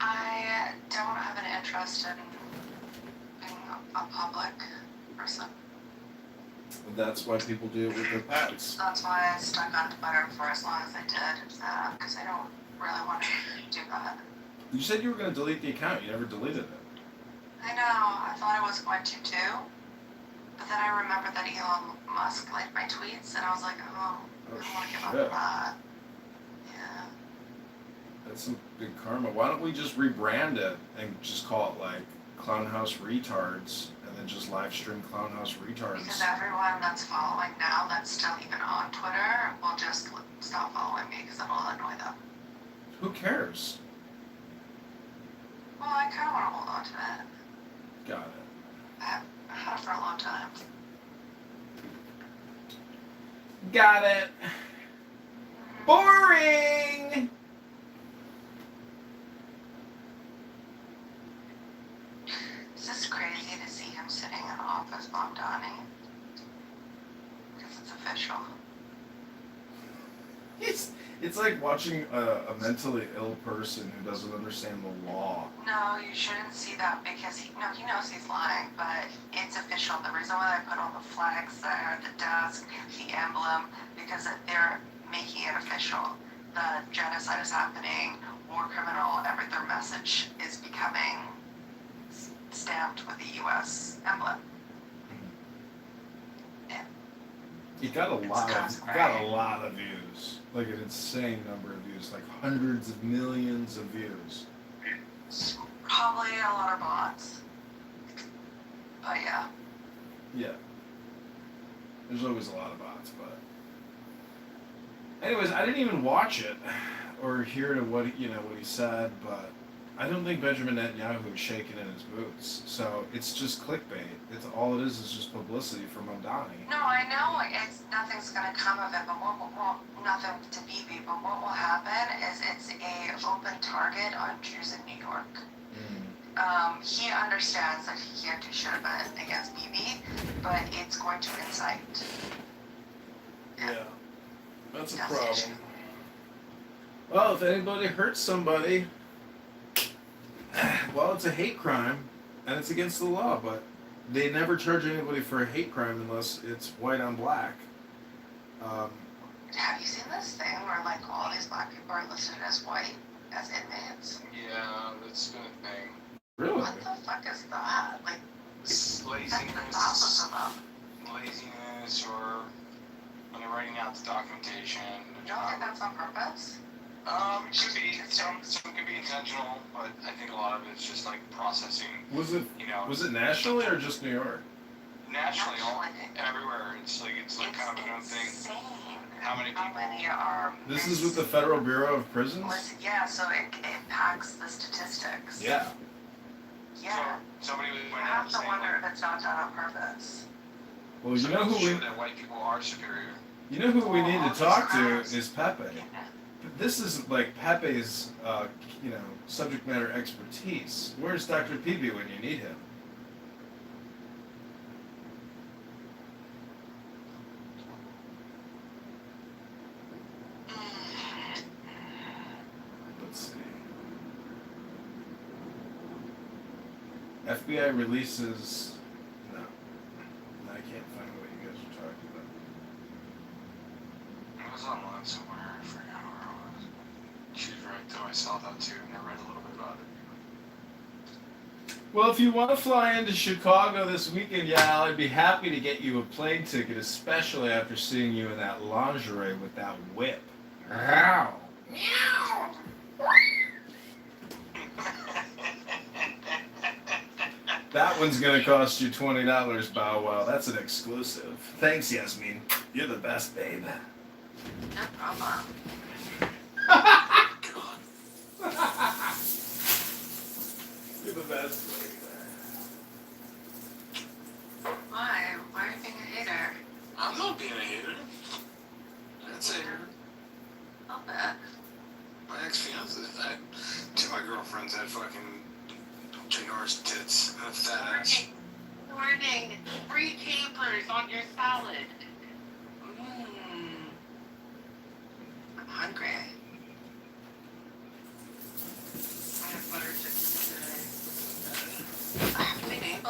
I don't have an interest in being a public person. That's why people do it with their pets. That's why I stuck on Twitter for as long as I did, because I don't really want to do that. You said you were going to delete the account. You never deleted it. I know, I thought I was going to too, but then I remembered that Elon Musk liked my tweets, and I was like, oh, I don't want to give up shit. on that. Yeah. That's some big karma. Why don't we just rebrand it and just call it like Clownhouse Retards, and then just live stream Clownhouse Retards? Because everyone that's following now that's still even on Twitter will just stop following me because it'll annoy them. Who cares? Well, I kind of want to hold on to it. Got it. I've had it for a long time. Got it. Boring! It's just crazy to see him sitting in office, Bogdani. Because it's official. It's like watching a mentally ill person who doesn't understand the law. No, you shouldn't see that because he knows he's lying, but it's official. The reason why I put all the flags there at the desk, the emblem, because they're making it official. The genocide is happening, war criminal, their message is becoming stamped with the U.S. emblem. It got a lot of views. Like an insane number of views, like hundreds of millions of views. Probably a lot of bots. But yeah. Yeah. There's always a lot of bots, but anyways, I didn't even watch it or hear what he said, but I don't think Benjamin Netanyahu is shaking in his boots. So it's just clickbait. It's all it is just publicity for Mamdani. No, I know nothing's gonna come of it, but nothing to Bibi. But what will happen is it's a open target on Jews in New York. He understands that he can't do shit about it against Bibi, but it's going to incite. Yeah, that's a problem. Well, if anybody hurts somebody, well, it's a hate crime, and it's against the law, but they never charge anybody for a hate crime unless it's white on black. Have you seen this thing where, like, all these black people are listed as white, as inmates? Yeah, that's been a thing. Really? What the fuck is that? Like, Laziness, or when they're writing out the documentation. You don't think that's on purpose? It could be. Some could be intentional, but I think a lot of it's just like processing. Was it nationally or just New York? Nationally, everywhere. It's like kind of a known thing. How many are? This is with the Federal Bureau of Prisons? Yeah, so it impacts the statistics. Yeah. Yeah. So somebody would You have to wonder if it's not done on purpose. Well, you know who that white people are superior. You know who we need to talk to is Pepe. This is like Pepe's, subject matter expertise. Where's Dr. Pepe when you need him? Let's see. FBI releases. No, I can't find what you guys are talking about. It was online somewhere. I forgot where it was. She's right, though. I saw that too, and I read a little bit about it. Well, if you want to fly into Chicago this weekend, yeah, I'd be happy to get you a plane ticket, especially after seeing you in that lingerie with that whip. Ow. That one's gonna cost you $20, Bow Wow. That's an exclusive. Thanks, Yasmin. You're the best, babe. No problem. You're the best, babe. Why? Why are you being a hater? I'm not being a hater. That's a hater. I'll bet. My ex-fiance, two of my girlfriends had fucking ginormous tits and a fat ass. Warning. Free capers on your salad. I'm hungry. I had butter chicken today.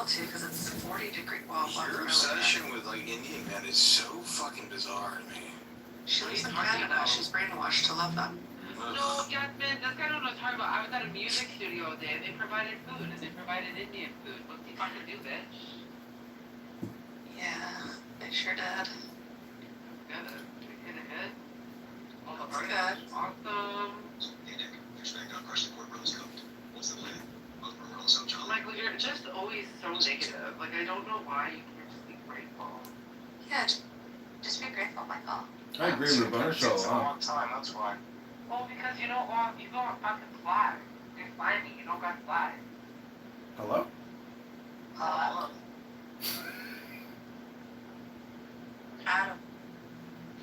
difficult too because it's 40-degree. Well, Your obsession with like Indian men is so fucking bizarre to me. She lives in Canada. She's brainwashed to love them. No, Jasmine, that's kind of what I'm talking about. I was at a music studio there. They provided food, and they provided Indian food. What's he fucking do, bitch? Yeah, they sure did. Good. We hit a hit. All the That's parties. good. Awesome. Hey Nick, expect our crush support rose cooked. What's the plan? Both Mayoral so jolly. Michael, you're just always so negative. Like, I don't know why you can't just be grateful. Yeah, just be grateful, Michael. I agree with Bonner Show a It's a lot. long time, that's why. Well, because you don't fucking fly. You're slimy. You don't got fly. Hello? Hello. Adam.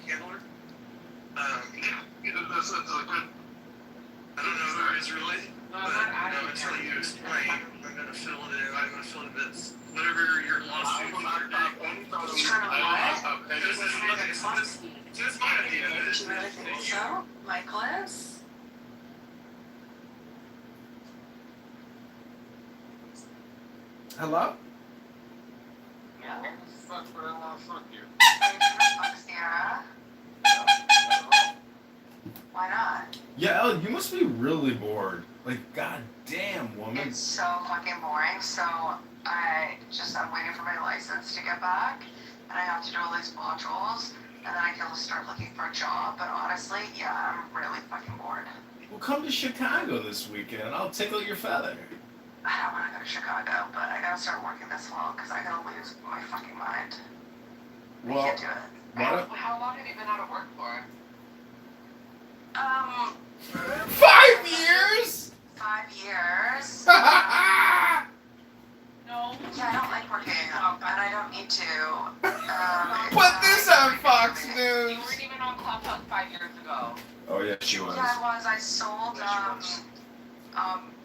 Hitler? That's a good. I don't know who is related, No, but I'm not Adam. until you explain, I'm gonna fill it in. I'm gonna fill in bits. Whatever your lawsuit for your day. Trying to what? This is my idea. Do you really think so? Michael is? Hello? Yeah. Fuck, but I wanna fuck you. Are you trying to fuck Sierra? Why not? Yeah, Elle, you must be really bored. Like, goddamn, woman. It's so fucking boring. So I'm waiting for my license to get back, and I have to do all these modules, and then I can start looking for a job. But honestly, yeah, I'm really fucking bored. Well, come to Chicago this weekend. I'll tickle your feather. I don't want to go to Chicago, but I gotta start working this fall because I gotta lose my fucking mind. Well, I can't do it. How long have you been out of work for? 5 years? 5 years. No. Yeah, I don't like working, and I don't need to. Put this on Fox You News. weren't even on Clubhouse 5 years ago. Oh, yeah, she was. Yeah, I was. I sold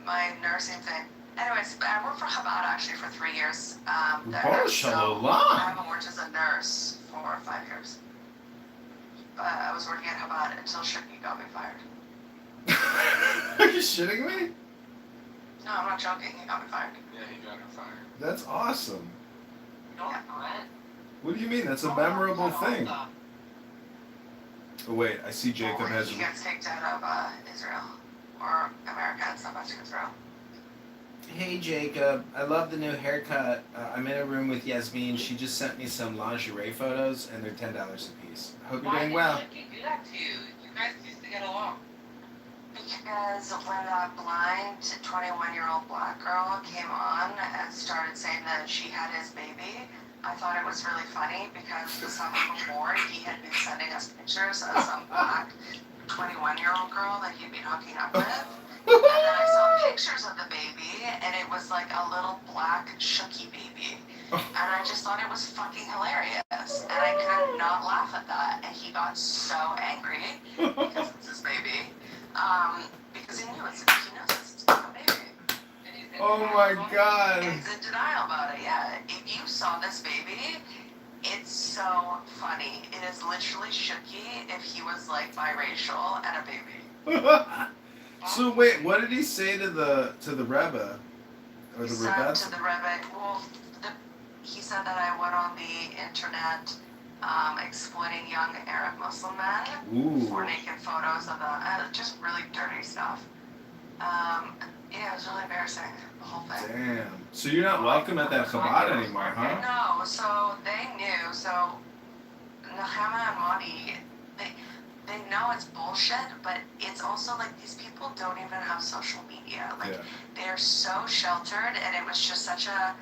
my nursing thing. Anyways, I worked for Chabad actually for 3 years. There. Oh, So shalom. I haven't worked as a nurse for 5 years. But I was working at Chabad until Shuki got me fired. Are you shitting me? No, I'm not joking. He got me fired. Yeah, he got her fired. That's awesome. No, it's not. What do you mean? That's a memorable thing. Oh, wait, I see Jacob has... He gets kicked out of Israel. Or America. It's not much of Israel. Hey Jacob, I love the new haircut. I'm in a room with Yasmin. She just sent me some lingerie photos, and they're $10 a piece. I hope you're doing well. Why did Shuki do that to you? You guys used to get along. Because when that blind 21-year-old black girl came on and started saying that she had his baby, I thought it was really funny because the summer before he had been sending us pictures of some black 21-year-old girl that he'd been hooking up with. And then I saw pictures of the baby, and it was like a little black Shuki baby. And I just thought it was fucking hilarious. And I could not laugh at that. And he got so angry because it's his baby. Because he knows it's a baby. Oh my god. He's in denial about it, yeah. If you saw this baby, it's so funny. It is literally Shuki if he was like biracial and a baby. So wait, what did he say to the Rebbe? Or the He said Rebbe? to the Rebbe, well, he said that I went on the internet exploiting young Arab Muslim men for naked photos of them, just really dirty stuff. Yeah, it was really embarrassing, the whole thing. Damn. So you're not welcome at that Chabad anymore, huh? No, so they knew, so Nehama and Madi, they know it's bullshit, but it's also like these people don't even have social media. Like, they're so sheltered, and it was just such a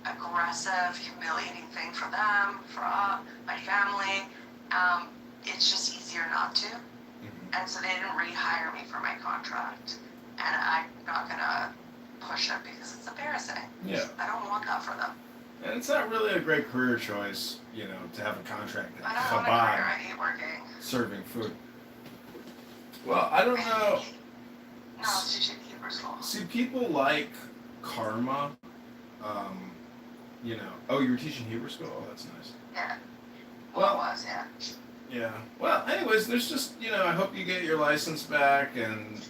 aggressive, humiliating thing for them, for my family. It's just easier not to. And so they didn't rehire me for my contract. And I'm not gonna push it because it's embarrassing. Yeah. I don't want that for them. And it's not really a great career choice, you know, to have a contract at I don't want a career. I Chabad hate working. serving food. Well, I don't know. No, it's teaching Hebrew school. See, people like karma. You know. Oh, you were teaching Hebrew school? Oh, that's nice. Yeah. Well, it was, yeah. Yeah. Well, anyways, there's just, you know, I hope you get your license back, and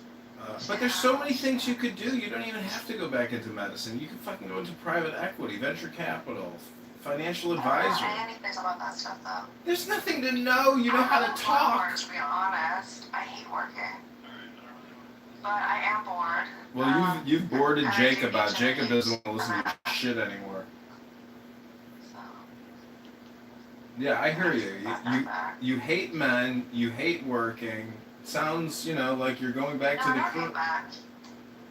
But there's so many things you could do. You don't even have to go back into medicine. You can fucking go into private equity, venture capital, financial advisor. I don't know anything about that stuff though. There's nothing to know. You know how to talk. To be honest, I hate working. But I am bored. Well, you've boarded Jacob out. Jacob doesn't want to listen to your shit anymore. Yeah, I hear you. You hate men. You hate working. Sounds, like you're going back to the crew.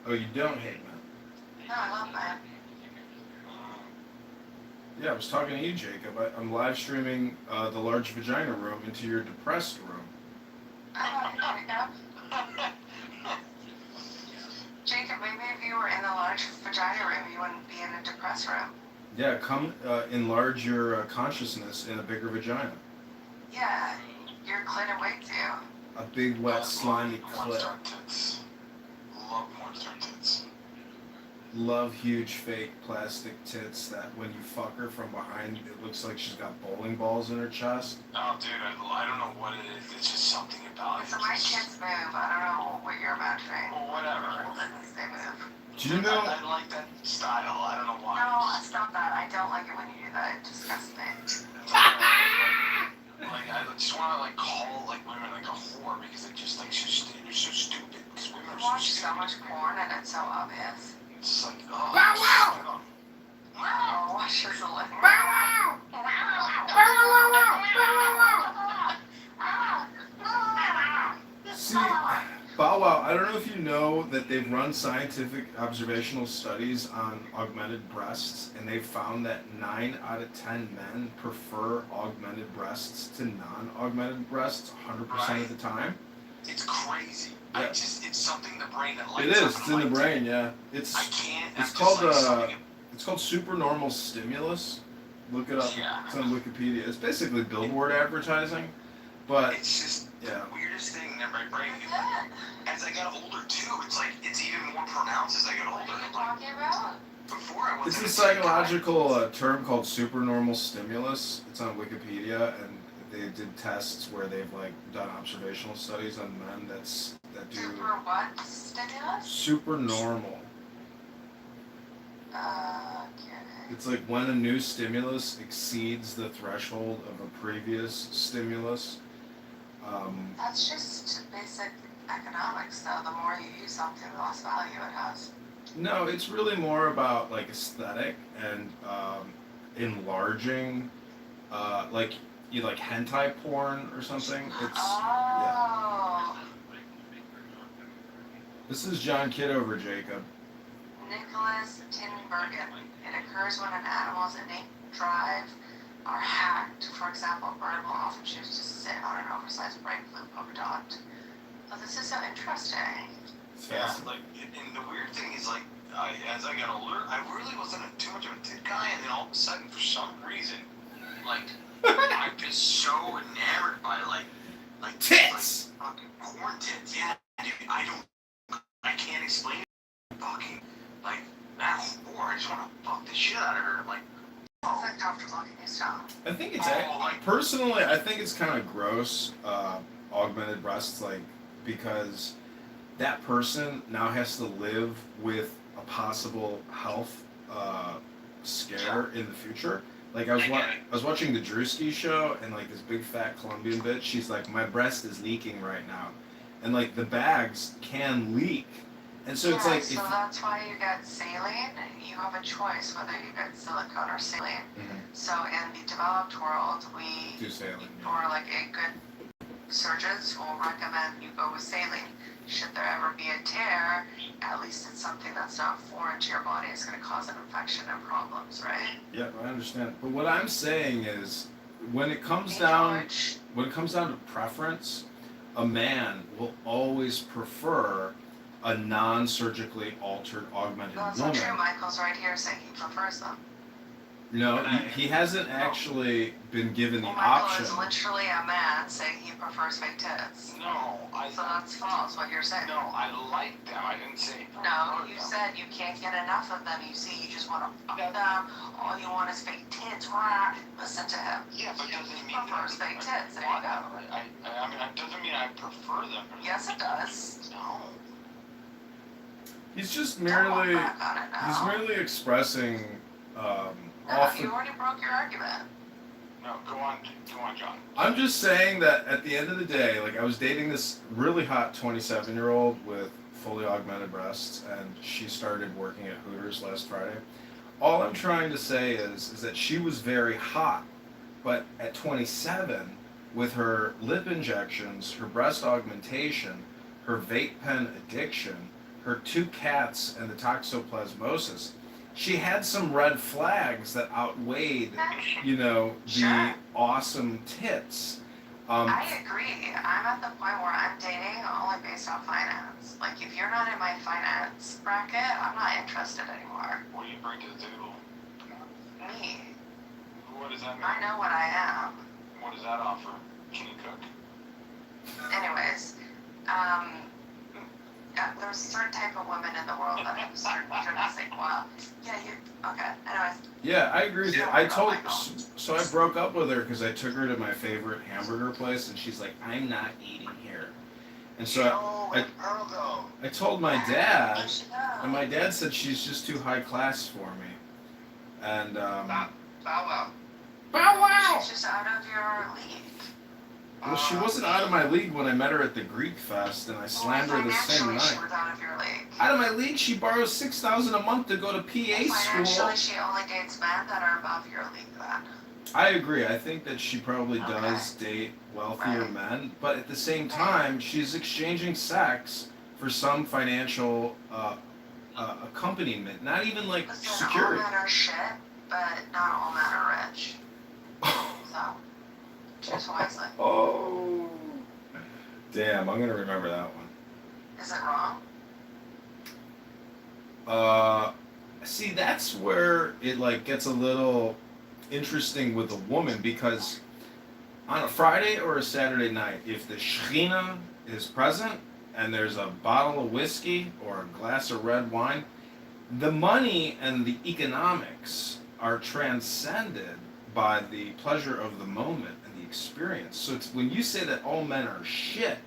Oh, you don't hate men? No, I love men. Yeah, I was talking to you, Jacob. I'm live streaming the large vagina room into your depressed room. Jacob, maybe if you were in the large vagina room, you wouldn't be in a depressed room. Yeah, come enlarge your consciousness in a bigger vagina. Yeah, your clit awaits you. A big, wet, slimy clit. Love porn star tits. Love huge, fake plastic tits that when you fuck her from behind, it looks like she's got bowling balls in her chest. Oh, dude, I don't know what it is. It's just something about it. So my kids move. I don't know what you're imagining. Well, whatever. They move. Do you know? I like that style. I don't know why. No, stop that. I don't like it when you do that. It disgusts me. I just want to call women a whore because they're just you're so stupid. Because women are so much porn and it's so obvious. It's like, oh. Wow, wow! Wow! She's a little. Wow, wow! See, Bow Wow, I don't know if you know that they've run scientific observational studies on augmented breasts, and they've found that 9 out of 10 men prefer augmented breasts to non-augmented breasts 100% of the time. It's crazy. Yeah. It's something in the brain that lights It is. up. It's in the brain. Yeah. It's called supernormal stimulus. Look it up. Yeah. It's on Wikipedia. It's basically billboard advertising, but it's just yeah. the weirdest thing in my brain. As I got older too, it's even more pronounced as I get older. What are you talking about? Before I was. It's a psychological term called supernormal stimulus. It's on Wikipedia, and they did tests where they've done observational studies on men that do. Super what? Stimulus? Supernormal. It's like when a new stimulus exceeds the threshold of a previous stimulus. That's just basic economics, though. The more you use something, the less value it has. No, it's really more about aesthetic and enlarging, you like hentai porn or something. It's yeah. This is John Kitover, Jacob. Nicholas Tinbergen. It occurs when an animal's innate drive are hacked. For example, a bird will often choose to sit on an oversized bright blue polka dot. Oh, this is so interesting. Yeah, and the weird thing is, as I got older, I really wasn't too much of a tit guy, and then all of a sudden, for some reason, I'm just so enamored by, tits! Fucking porn tits, yeah. Dude, I can't explain it. Fucking, that whore, I just want to fuck the shit out of her. It's like Dr. Lucky style. I think it's personally, I think it's kind of gross, augmented breasts, because that person now has to live with a possible health scare in the future. I was watching the Drewski show, and this big fat Colombian bitch, she's like, my breast is leaking right now, and the bags can leak, and so it's so that's why you get saline. You have a choice whether you get silicone or saline. Mm-hmm. So in the developed world, we do saline, or a good surgeons will recommend you go with saline. Should there ever be a tear, at least it's something that's not foreign to your body. It's going to cause an infection and problems, right? Yeah, I understand. But what I'm saying is, when it comes down to preference, a man will always prefer a non-surgically altered augmented Well, it's woman. not true. Michael's right here saying he prefers them. No, he hasn't actually been given the Michael option. is literally a man saying he prefers fake tits. No, So that's false, what you're saying. No, I like them. I didn't say. No, you said you can't get enough of them. You see, you just want to fuck them. All you want is fake tits. Rah. Listen to him. Yeah, but doesn't mean he prefers fake tits. There you go. I mean, it doesn't mean I prefer them. Yes, it does. No. He's just Don't walk merely back on it he's now. merely expressing No, often. you already broke your argument. No, go on, John. I'm just saying that at the end of the day, like I was dating this really hot 27-year-old with fully augmented breasts, and she started working at Hooters last Friday. All I'm trying to say is that she was very hot, but at 27, with her lip injections, her breast augmentation, her vape pen addiction, her 2 cats, and the toxoplasmosis, she had some red flags that outweighed, the Sure. awesome tits. I agree. I'm at the point where I'm dating only based on finance. Like, if you're not in my finance bracket, I'm not interested anymore. What do you bring to the table? Me. What does that mean? I know what I am. What does that offer? Can you cook? Anyways, yeah, there's a certain type of women in the world that have certain intrinsic well. Yeah, okay. Anyways. Yeah, I agree with you. So I broke up with her because I took her to my favorite hamburger place, and she's like, I'm not eating here. And so I told my dad, and my dad said she's just too high class for me. And Bow wow. Bow wow! She's just out of your league. Well, she wasn't out of my league when I met her at the Greek Fest, and I slammed her the same night. She was out of your league. Out of my league, she borrows $6,000 a month to go to PA school. Financially, she only dates men that are above your league then. I agree. I think that she probably does date wealthier men, but at the same time, she's exchanging sex for some financial accompaniment. Not even like Listen, security. all men are shit, but not all men are rich. So, choose wisely. Oh, damn! I'm gonna remember that one. Is it wrong? See, that's where it like gets a little interesting with a woman, because on a Friday or a Saturday night, if the Shechina is present and there's a bottle of whiskey or a glass of red wine, the money and the economics are transcended by the pleasure of the moment and the experience. So it's, when you say that all men are shit,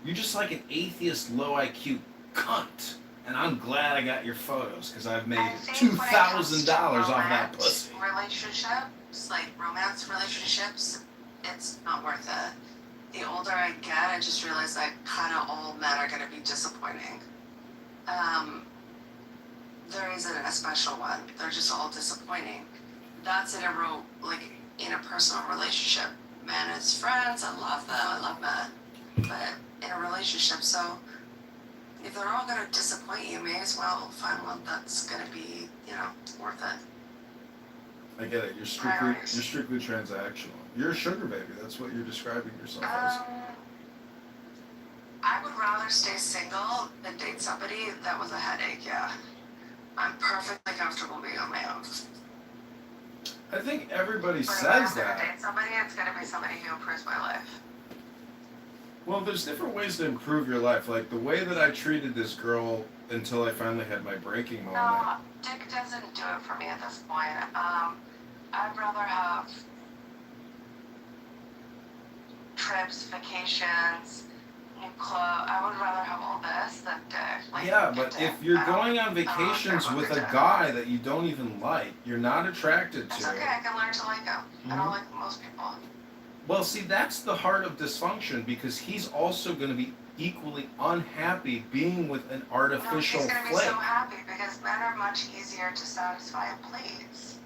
you're just like an atheist, low IQ cunt. And I'm glad I got your photos, because I've made $2,000 off that pussy. Relationships, like romance relationships, it's not worth it. The older I get, I just realize that kind of all men are going to be disappointing. There isn't a special one. They're just all disappointing. That's in a personal relationship. Men as friends, I love them, I love men. But in a relationship, so if they're all gonna disappoint you, may as well find one that's gonna be, worth it. I get it. You're strictly transactional. You're a sugar baby. That's what you're describing yourself as. I would rather stay single than date somebody that was a headache, yeah. I'm perfectly comfortable being on my own. I think everybody But says if I'm that. gonna date somebody, it's gonna be somebody who improves my life. Well, there's different ways to improve your life. Like the way that I treated this girl until I finally had my breaking moment. No, dick doesn't do it for me at this point. I'd rather have trips, vacations, new clothes. I would rather have all this than dick. Like, Yeah, but dick. if you're I don't- going on I don't care vacations about with their a dick. guy that you don't even like, you're not attracted It's to. okay, I can learn to like him. I Mhm. don't like most people. Well, see, that's the heart of dysfunction, because he's also going to be equally unhappy being with an No, artificial he's gonna be flake. so happy because men are much easier to satisfy and please.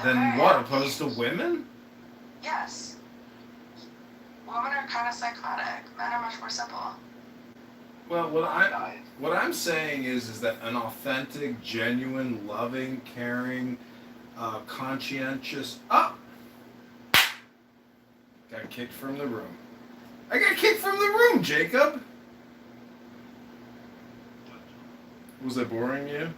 Then what, opposed to women? Yes. Women are kind of psychotic. Men are much more simple. Well, what I'm saying is that an authentic, genuine, loving, caring, conscientious. Got kicked from the room. I got kicked from the room, Jacob. Was I boring you?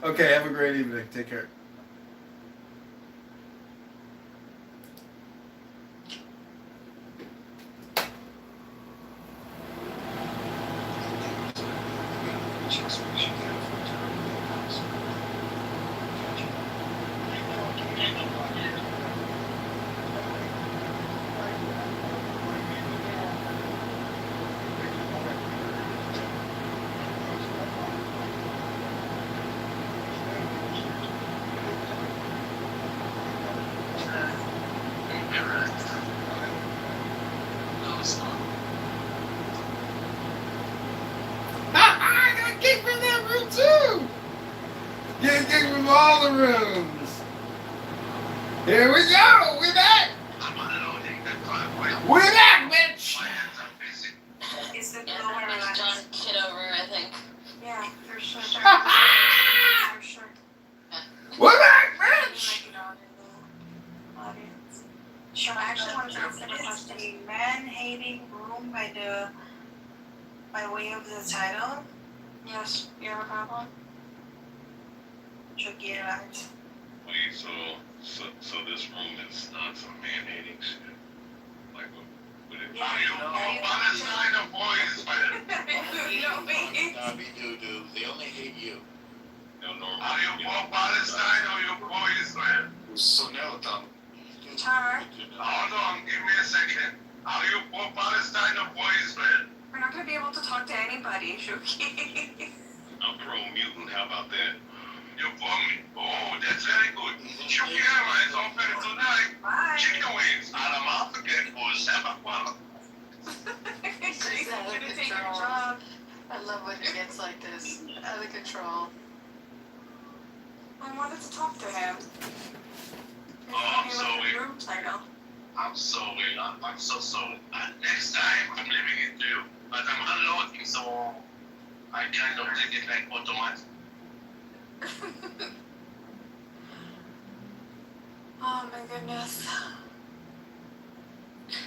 Okay, have a great evening. Take care. No, it's not. I got kicked from that room too. Get kicked from all the rooms. Here we go. We're back. We're back, bitch. Is the lower left? John Kitover, I think. Yeah, for sure. For sure. We're back, bitch. Sure, I actually want to ask a question. Is the man-hating room by way of the title? Yes, you have a problem? Should get it out. Wait, so this room is not some man-hating shit. Like, would it? Yeah, They only hate you. No, normal. Are you for Palestine or you for Israel? So now, Tom. Guitar. Hold on, give me a second. Are you for Palestine or for Israel? We're not going to be able to talk to anybody, Shuki. I'm pro-mutant, how about that? You're for me? Oh, that's very good. Shuki Airlines offering tonight. Bye. Chicken wings. I'm African for $7. She's going to take your job. I love when it gets like this, out of control. I wanted to talk to him. I'm sorry. Room title. I'm sorry. I'm so sorry. Next time, I'm leaving it to you. But I'm unloading, so I kind of take it like automatic. Oh my goodness.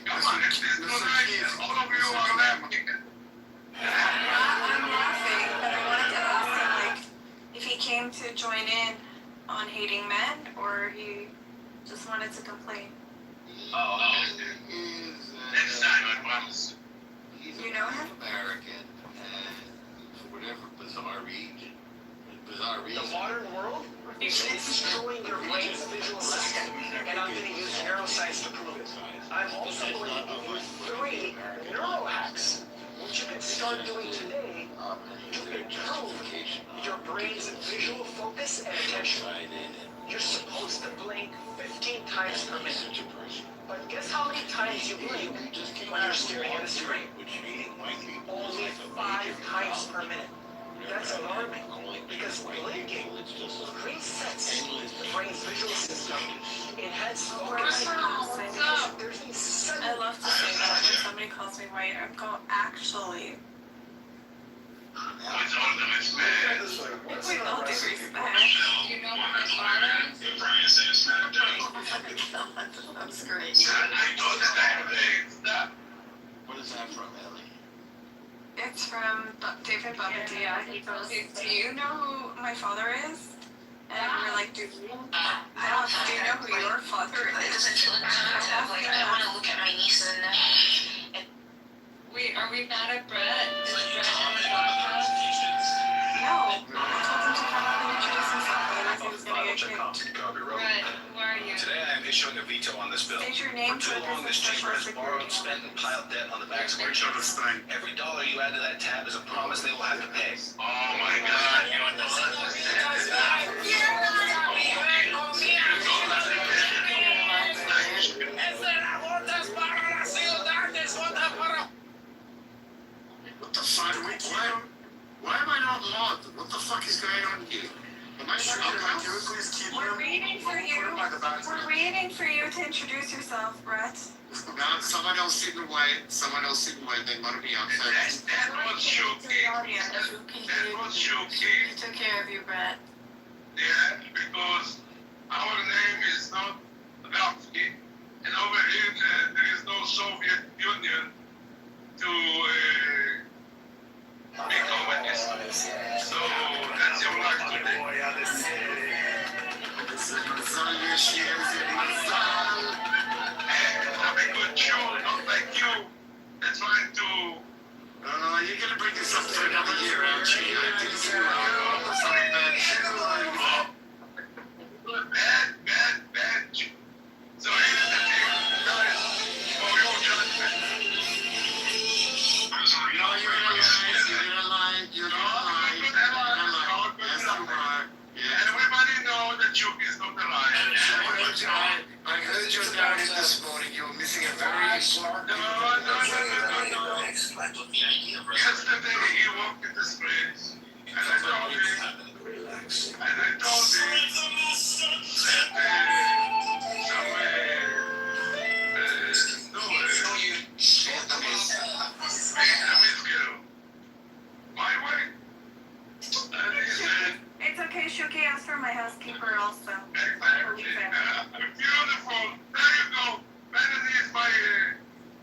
Come on, it's this tonight. All of you are laughing. I'm laughing, but I wanted to ask him, like, if he came to join in on hating men, or he just wanted to complain. Oh, next time, I promise. You know him? American, and for whatever bizarre reason. The modern world is destroying your brain's visual system, and I'm going to use neuroscience to prove it. I'm also going to give you 3 neuro hacks, which you can start doing today to improve your brain's visual focus and attention. You're supposed to blink 15 times per minute. But guess how many times you blink when you're staring at a screen? Only 5 times per minute. That's alarming, because blinking resets the brain's visual system. Enhance focus. There's these I love to say that when somebody calls me white, I'm going, actually. With all the respect. With all due respect. You know my father? Your brain says not done. That's great. I know that I have AIDS. What is that from, Ellie? It's from David Bubbity. Yeah, he goes, do you know who my father is? And we're like, do you know who your father is? I want to look at my niece and are we mad at Brett? Is Brett on the podcast? No. I told him to come up and introduce himself, otherwise he was going to get kicked. Brett, who are you? Today I am issuing a veto on this bill. State your name. For too long, this chamber has borrowed, spent, and piled debt on the backs of our children. Every dollar you add to that tab is a promise they will have to pay. Oh my God, you know What the fuck? Why am I not logged? What the fuck is going on here? Am I sure can you please keep We're waiting for you. We're waiting for you to introduce yourself, Brett. No, someone else sitting away. They want to be on first. That was Shuki. That was Shuki. He took care of you, Brett. Yeah, because our name is not Lavsky, and over here there is no Soviet Union to become a distance. So that's your life today. And I'm a good Jew, not like you. That's trying to. You're gonna bring this up for another year, aren't you? I think you Bad Jew. So here's the thing, guys, for your judgment. You're gonna lie. Yes, you are. Everybody knows that Chuck is not alive. I heard your narrative this morning. sir. No. Yesterday he walked in the streets, and I told him, Vietnamese girl. My way. And he said, It's okay, Shuki asked for my housekeeper also. exactly. Beautiful. There you go. Melanie is my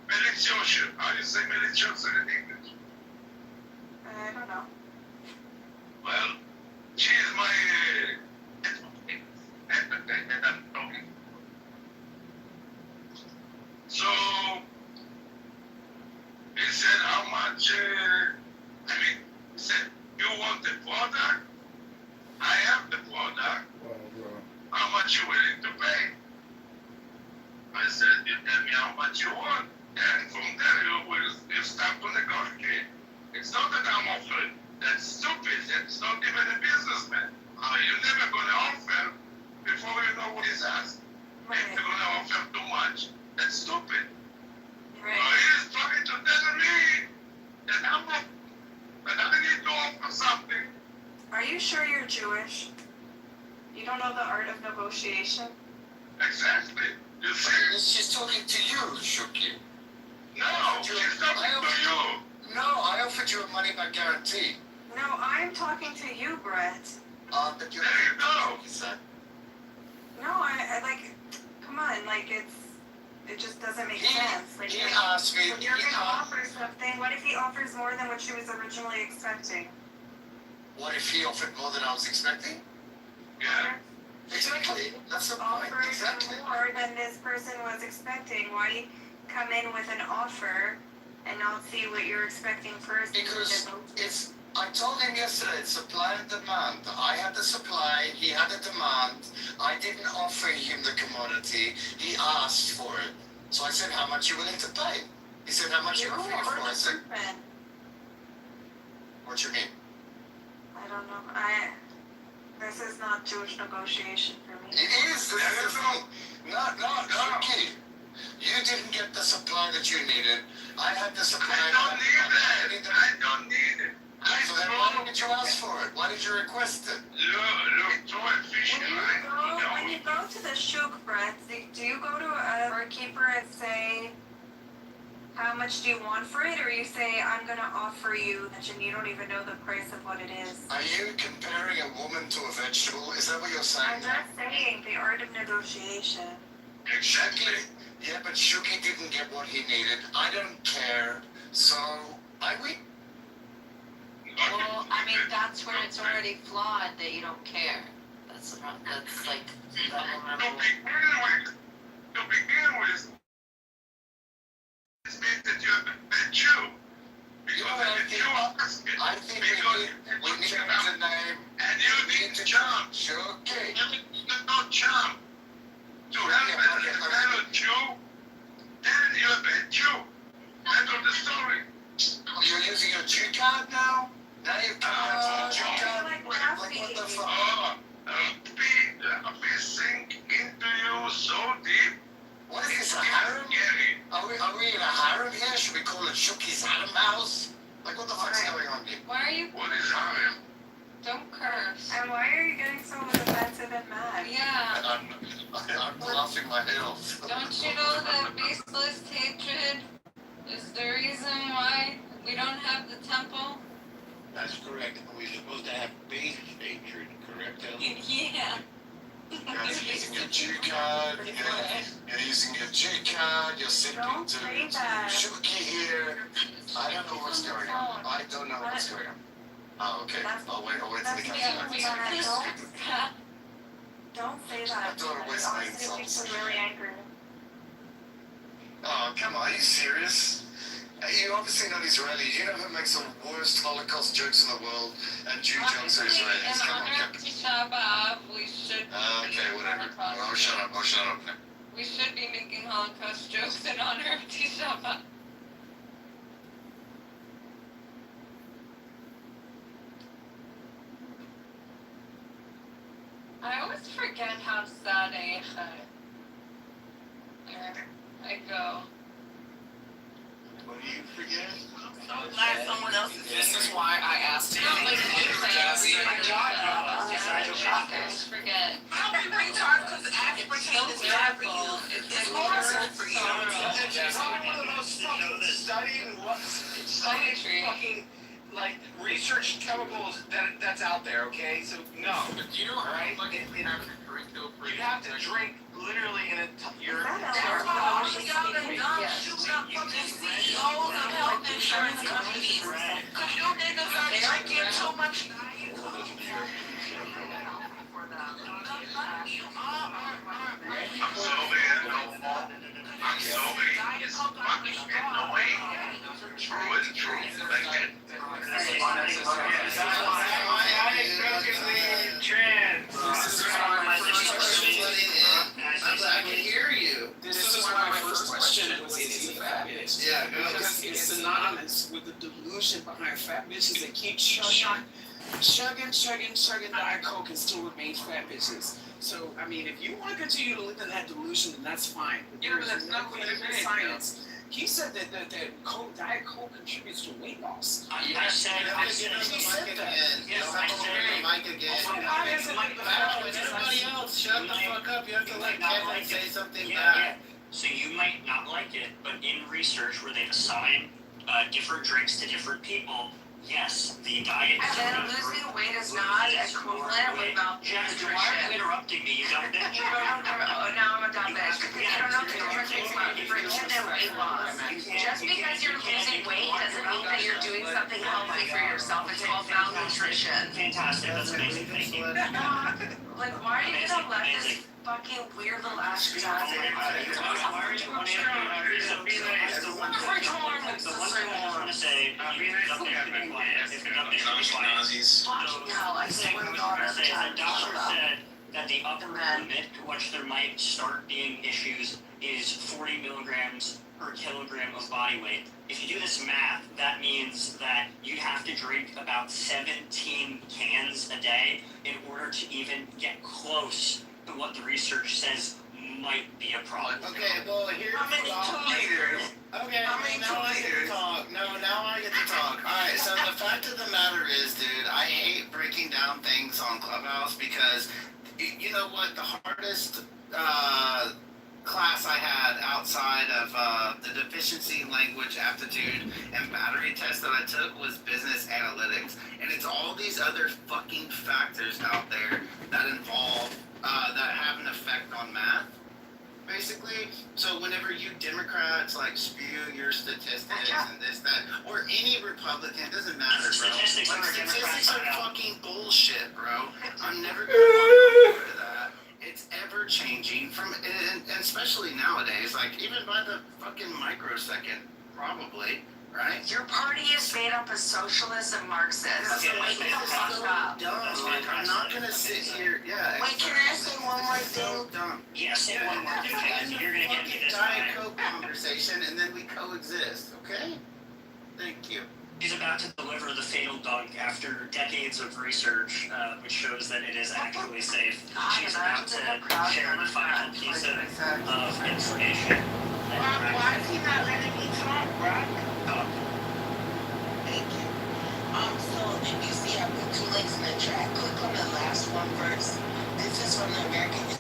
Meliciosha. How do you say Meliciosha in English? I don't know. Well, she is my so he said how much he said you want the product? I have the product. How much you willing to pay? I said, you tell me how much you want, and from there you start to negotiate. It's not that I'm offering. That's stupid. That's not even a businessman. You're never going to offer before you know what he's asking. If you're going to offer too much, that's stupid. Right. He's trying to tell me that I'm not, that I need to offer something. Are you sure you're Jewish? You don't know the art of negotiation? Exactly. You see? She's talking to you, Shuki. No, she's talking to you. No, I offered you a money back guarantee. No, I'm talking to you, Brett. But there you go. No, I like, come on, like it just doesn't make sense. Like, he asked me. If you're gonna offer something, what if he offers more than what she was originally expecting? What if he offered more than I was expecting? Yeah. Exactly. That's the point. Offers Exactly. more than this person was expecting. Why come in with an offer and not see what you're expecting first? Because it's. I told him yesterday, it's supply and demand. I had the supply, he had the demand. I didn't offer him the commodity. He asked for it. So I said, how much are you willing to pay? He said, how much are you offering for? I said, what you mean? I don't know. This is not Jewish negotiation for me. It is. This is no, Shuki. You didn't get the supply that you needed. I had the supply. I don't need it. I don't need it. So then why did you ask for it? Why did you request it? Look, so efficient. When you go to the shuk, Brett, do you go to a barkeeper and say, how much do you want for it? Or you say, I'm going to offer you, and you don't even know the price of what it is? Are you comparing a woman to a vegetable? Is that what you're saying? I'm not saying the art of negotiation. Exactly. Yeah, but Shuki didn't get what he needed. I don't care. So, I win. Well, I mean, that's where it's already flawed that you don't care. That's like that level. To begin with, it means that you're a Jew. Because I think we need to name. And you need to jump. Shuki. You need to not jump. To help a fellow Jew, then you're a Jew. End of the story. You're using your Jew card now? Now you've come Jew card? Like what the fuck? We sink into you so deep. What is this, a harem? Are we in a harem here? Should we call it Shuki's harem house? Like, what the fuck's going on here? Why are you... What is harem? Don't curse. And why are you getting so offensive and mad? Yeah. I'm laughing my head off. Don't you know that baseless hatred is the reason why we don't have the temple? That's correct. We're supposed to have base hatred, correct, Ellen? Yeah. You're using your G card, you're using your G card, you're sitting to Shuki here. I don't know what's going on. I don't know what's going on. Oh, okay. I'll wait till the camera. Don't say that. I thought it was Honestly, it makes me really angry. Oh, come on, are you serious? You obviously not Israeli. You know who makes the worst Holocaust jokes in the world? And Jew jokes are Israelis. Come on, come Shabbat, we should. Okay, whatever. Oh, shut up. We should be making Holocaust jokes in honor of Tisha B'Av. I always forget how sad I go. fast. Forget. How many retards because aspartame is bad for you? It's horrible for you. It's probably one of the most fucking studied fucking like research chemicals that's out there. Okay, so no. You know, Right? like if you have to drink though, You have to drink literally in your That's why all of y'all that dumb shooting up fucking CEOs of health insurance companies. Cause you niggas are drinking too much. I'm sober. It's fucking annoying. True is true. I can hear you. This is why my first question was, is he a fat bitch? Yeah, Because it's synonymous with the delusion behind fat bitches that keep chugging Diet Coke and still remain fat bitches. So, I mean, if you want to continue to live in that delusion, then that's fine. But Yeah, but that's not what it is. Science. He said that Diet Coke contributes to weight loss. I said He said that. Yes, I said Everybody else, shut the fuck up. You have to let Kevin say something back. So you might not like it, but in research where they've assigned different drinks to different people, yes, the diet is And then losing weight is not equivalent without Jeff, you're interrupting me, you dumb bitch. Now I'm a dumb bitch because you don't know the difference between nutrition and weight loss. Just because you're losing weight doesn't mean that you're doing something healthy for yourself. It's called malnutrition. Fantastic, that's amazing, thank you. Like, why are you gonna let this fucking weird little ass Why are you want to say, fucking hell, I swear to God, every time the doctor said that the upper limit to which there might start being issues is 40 milligrams per kilogram of body weight. If you do this math, that means that you have to drink about 17 cans a day in order to even get close to what the research says might be a problem. Okay, well, here's How many 2 liters? Okay, now I get to talk. Now I get to talk. Alright, so the fact of the matter is, dude, I hate breaking down things on Clubhouse because, you know what, the hardest class I had outside of the deficiency language aptitude and battery test that I took was business analytics. And it's all these other fucking factors out there that involve, that have an effect on math. Basically, so whenever you Democrats like spew your statistics and this, that, or any Republican, doesn't matter, bro. Statistics are fucking bullshit, bro. I'm never gonna go over to that. It's ever changing and especially nowadays, like even by the fucking microsecond, probably. Right? Your party is made up of socialists and Marxists. Okay, Wake the fuck up. I'm not gonna sit here. Yeah. Wait, can I say one more thing? So dumb. Yeah, say one more thing. You're gonna get me this Diet time. Coke conversation, and then we coexist. Okay? Thank you. He's about to deliver the fatal dunk after decades of research, which shows that it is actually safe. She's about to share the final piece of information. Why is he not letting me talk, Brock? Thank you. So if you see I put 2 links in the chat, click on the last one first. This is from the American